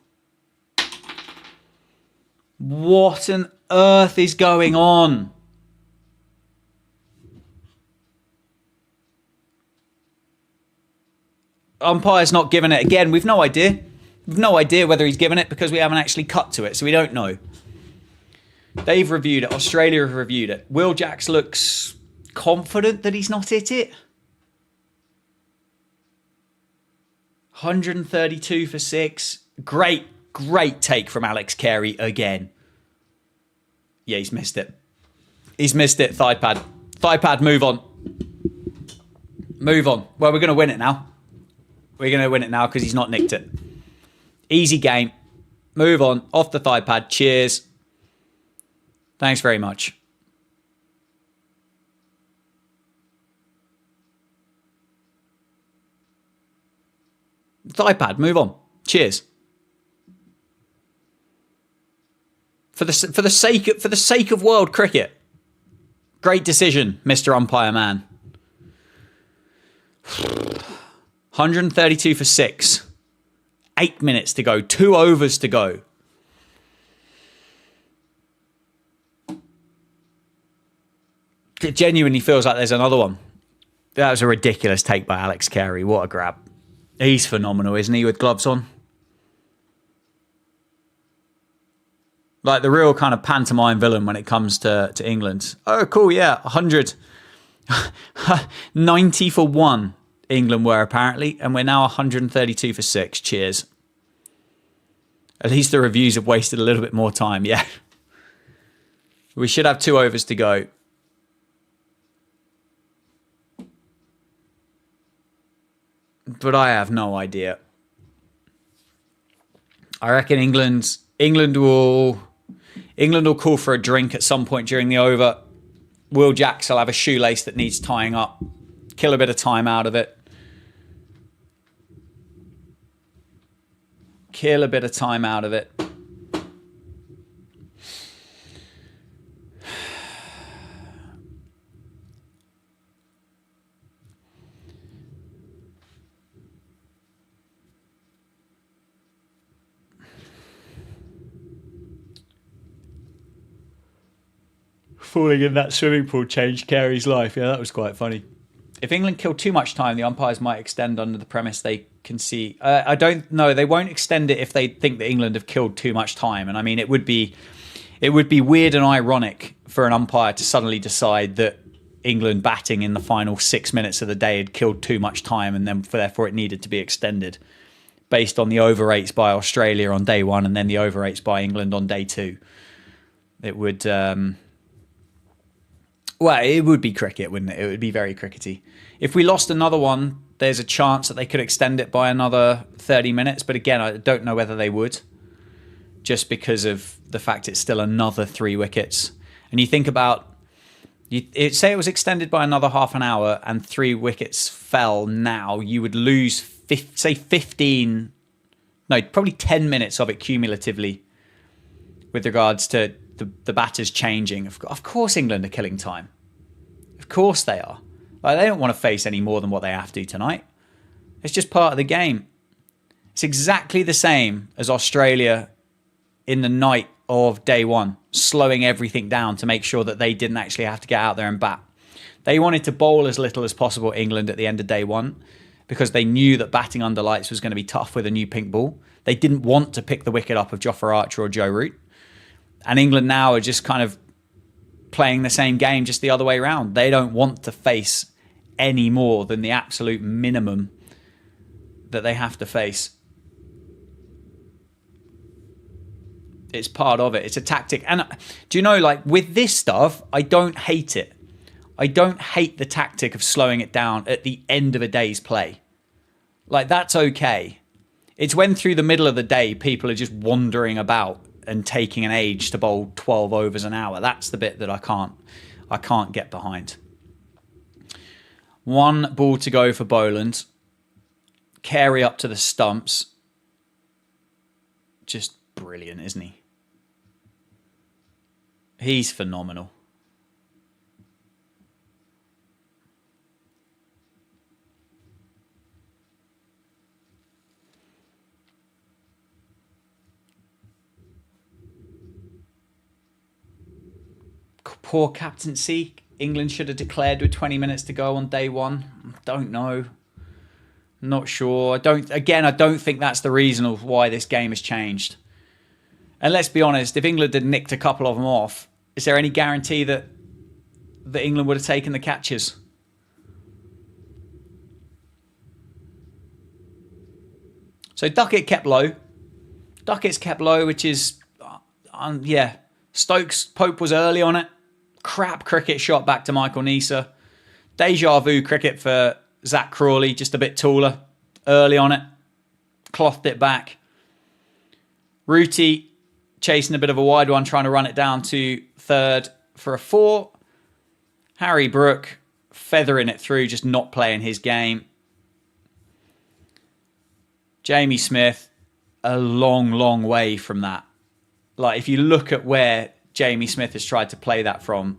What on earth is going on? Umpire's not given it again. We've no idea. We've no idea whether he's given it because we haven't actually cut to it, so we don't know. They've reviewed it. Australia have reviewed it. Will Jacks looks confident that he's not hit it. 132 for 6. Great take from Alex Carey again. Yeah, he's missed it. Thigh pad, move on. Well, we're going to win it now. Because he's not nicked it. Easy game. Move on. Off the thigh pad. Cheers. Thanks very much. Thigh pad. Move on. Cheers. For the sake of world cricket. Great decision, Mr. Umpire Man. 132 for 6. 8 minutes to go. 2 overs to go. It genuinely feels like there's another one. That was a ridiculous take by Alex Carey. What a grab. He's phenomenal, isn't he, with gloves on? Like the real kind of pantomime villain when it comes to England. Oh, cool, yeah. 100. 90 for 1. England were apparently, and we're now 132 for 6. Cheers. At least the reviews have wasted a little bit more time, yeah. We should have 2 overs to go. But I have no idea. I reckon England will call for a drink at some point during the over. Will Jacks will have a shoelace that needs tying up. Kill a bit of time out of it. Kill a bit of time out of it. Falling in that swimming pool changed Carey's life. Yeah, that was quite funny. If England kill too much time, the umpires might extend under the premise they can see. I don't know. They won't extend it if they think that England have killed too much time. And I mean, it would be weird and ironic for an umpire to suddenly decide that England batting in the final 6 minutes of the day had killed too much time, and then therefore it needed to be extended based on the over rates by Australia on day one and then the over rates by England on day two. It would. Well, it would be cricket, wouldn't it? It would be very crickety. If we lost another one, there's a chance that they could extend it by another 30 minutes. But again, I don't know whether they would, just because of the fact it's still another 3 wickets. And you think about, say it was extended by another half an hour and 3 wickets fell now, you would lose, say 15, no, probably 10 minutes of it cumulatively with regards to the batters changing. Of course England are killing time. Of course they are. Like, they don't want to face any more than what they have to tonight. It's just part of the game. It's exactly the same as Australia in the night of day one, slowing everything down to make sure that they didn't actually have to get out there and bat. They wanted to bowl as little as possible, England, at the end of day one, because they knew that batting under lights was going to be tough with a new pink ball. They didn't want to pick the wicket up of Jofra Archer or Joe Root. And England now are just kind of playing the same game, just the other way around. They don't want to face any more than the absolute minimum that they have to face. It's part of it. It's a tactic. And do you know, like, with this stuff, I don't hate it. I don't hate the tactic of slowing it down at the end of a day's play. Like, that's okay. It's when through the middle of the day, people are just wandering about and taking an age to bowl 12 overs an hour. That's the bit that I can't get behind. 1 ball to go for Boland. Carey up to the stumps. Just brilliant, isn't he? He's phenomenal. Poor captaincy. England should have declared with 20 minutes to go on day one. Don't know. Not sure. I don't think that's the reason of why this game has changed. And let's be honest, if England had nicked a couple of them off, is there any guarantee that England would have taken the catches? So Duckett kept low. Duckett's kept low, which is, yeah. Stokes, Pope was early on it. Crap cricket shot back to Michael Neser. Deja vu cricket for Zach Crawley, just a bit taller. Early on it. Clothed it back. Rooty chasing a bit of a wide one, trying to run it down to third for a 4. Harry Brook feathering it through, just not playing his game. Jamie Smith, a long, long way from that. Like, if you look at where Jamie Smith has tried to play that from,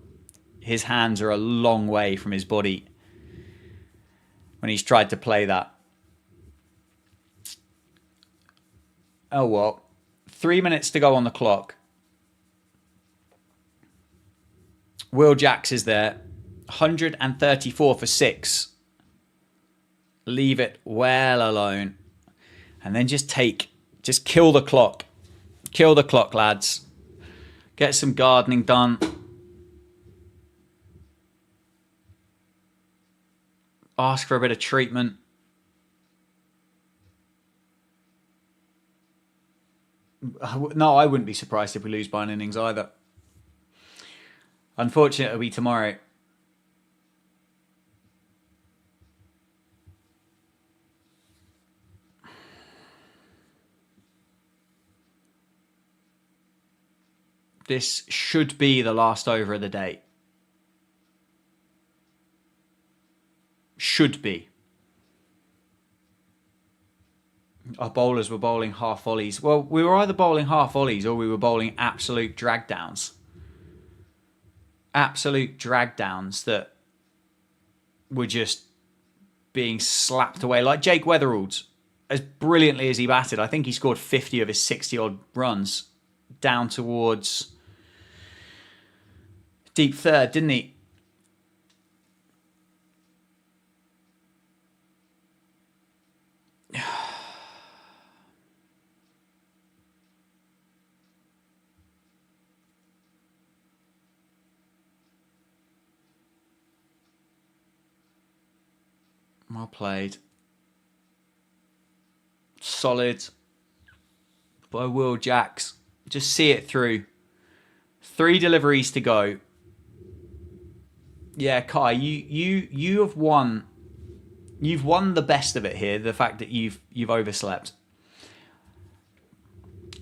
his hands are a long way from his body when he's tried to play that. Oh well. 3 minutes to go on the clock. Will Jacks is there. 134 for 6. Leave it well alone. And then just kill the clock. Kill the clock, lads. Get some gardening done. Ask for a bit of treatment. No, I wouldn't be surprised if we lose by an innings either. Unfortunately, it'll be tomorrow. This should be the last over of the day. should be. Our bowlers were bowling half volleys. Well, we were either bowling half volleys or we were bowling absolute drag downs. Absolute drag downs that were just being slapped away. Like Jake Weatherald's, as brilliantly as he batted, I think he scored 50 of his 60-odd runs down towards deep third, didn't he? Well played. Solid by Will Jacks. Just see it through. 3 deliveries to go. Yeah, Kai, you have won. You've won the best of it here. The fact that you've overslept.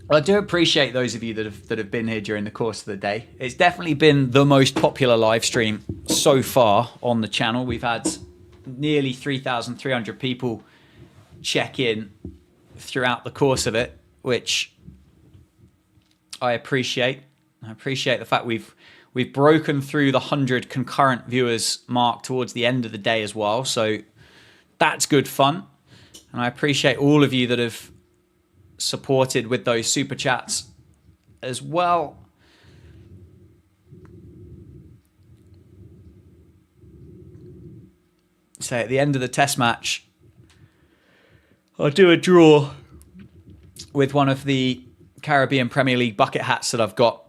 I do appreciate those of you that have been here during the course of the day. It's definitely been the most popular live stream so far on the channel. We've had nearly 3,300 people check in throughout the course of it, which I appreciate. I appreciate the fact we've broken through the 100 concurrent viewers mark towards the end of the day as well. So that's good fun. And I appreciate all of you that have supported with those super chats as well. So at the end of the test match, I'll do a draw with one of the Caribbean Premier League bucket hats that I've got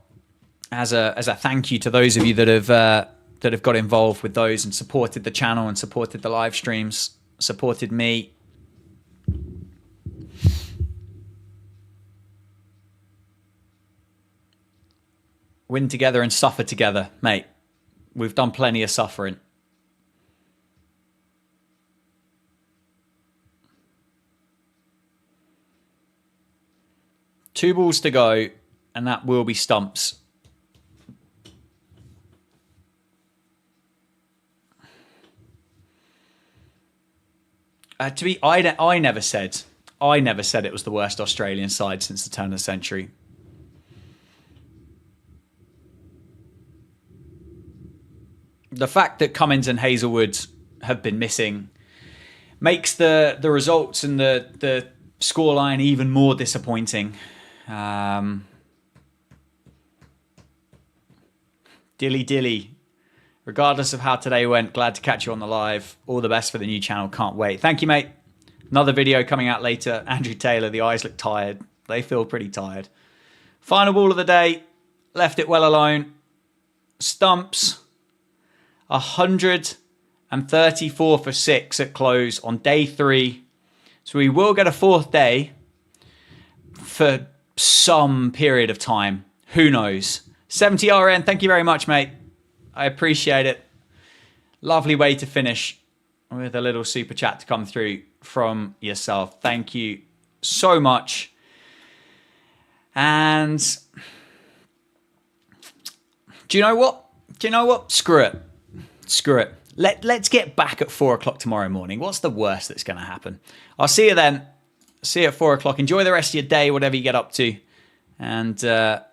as a thank you to those of you that have got involved with those and supported the channel and supported the live streams, supported me. Win together and suffer together, mate. We've done plenty of suffering. Two balls to go, and that will be stumps. I never said it was the worst Australian side since the turn of the century. The fact that Cummins and Hazelwood have been missing makes the results and the scoreline even more disappointing. Dilly. Regardless of how today went, glad to catch you on the live. All the best for the new channel. Can't wait. Thank you, mate. Another video coming out later. Andrew Taylor, the eyes look tired. They feel pretty tired. Final ball of the day. Left it well alone. Stumps. 134 for 6 at close on day 3. So we will get a 4th day for some period of time. Who knows? 70RN, thank you very much, mate. I appreciate it. Lovely way to finish with a little super chat to come through from yourself. Thank you so much. And do you know what? Screw it. Let's get back at 4 o'clock tomorrow morning. What's the worst that's going to happen? I'll see you then. See you at 4 o'clock. Enjoy the rest of your day, whatever you get up to. And yeah.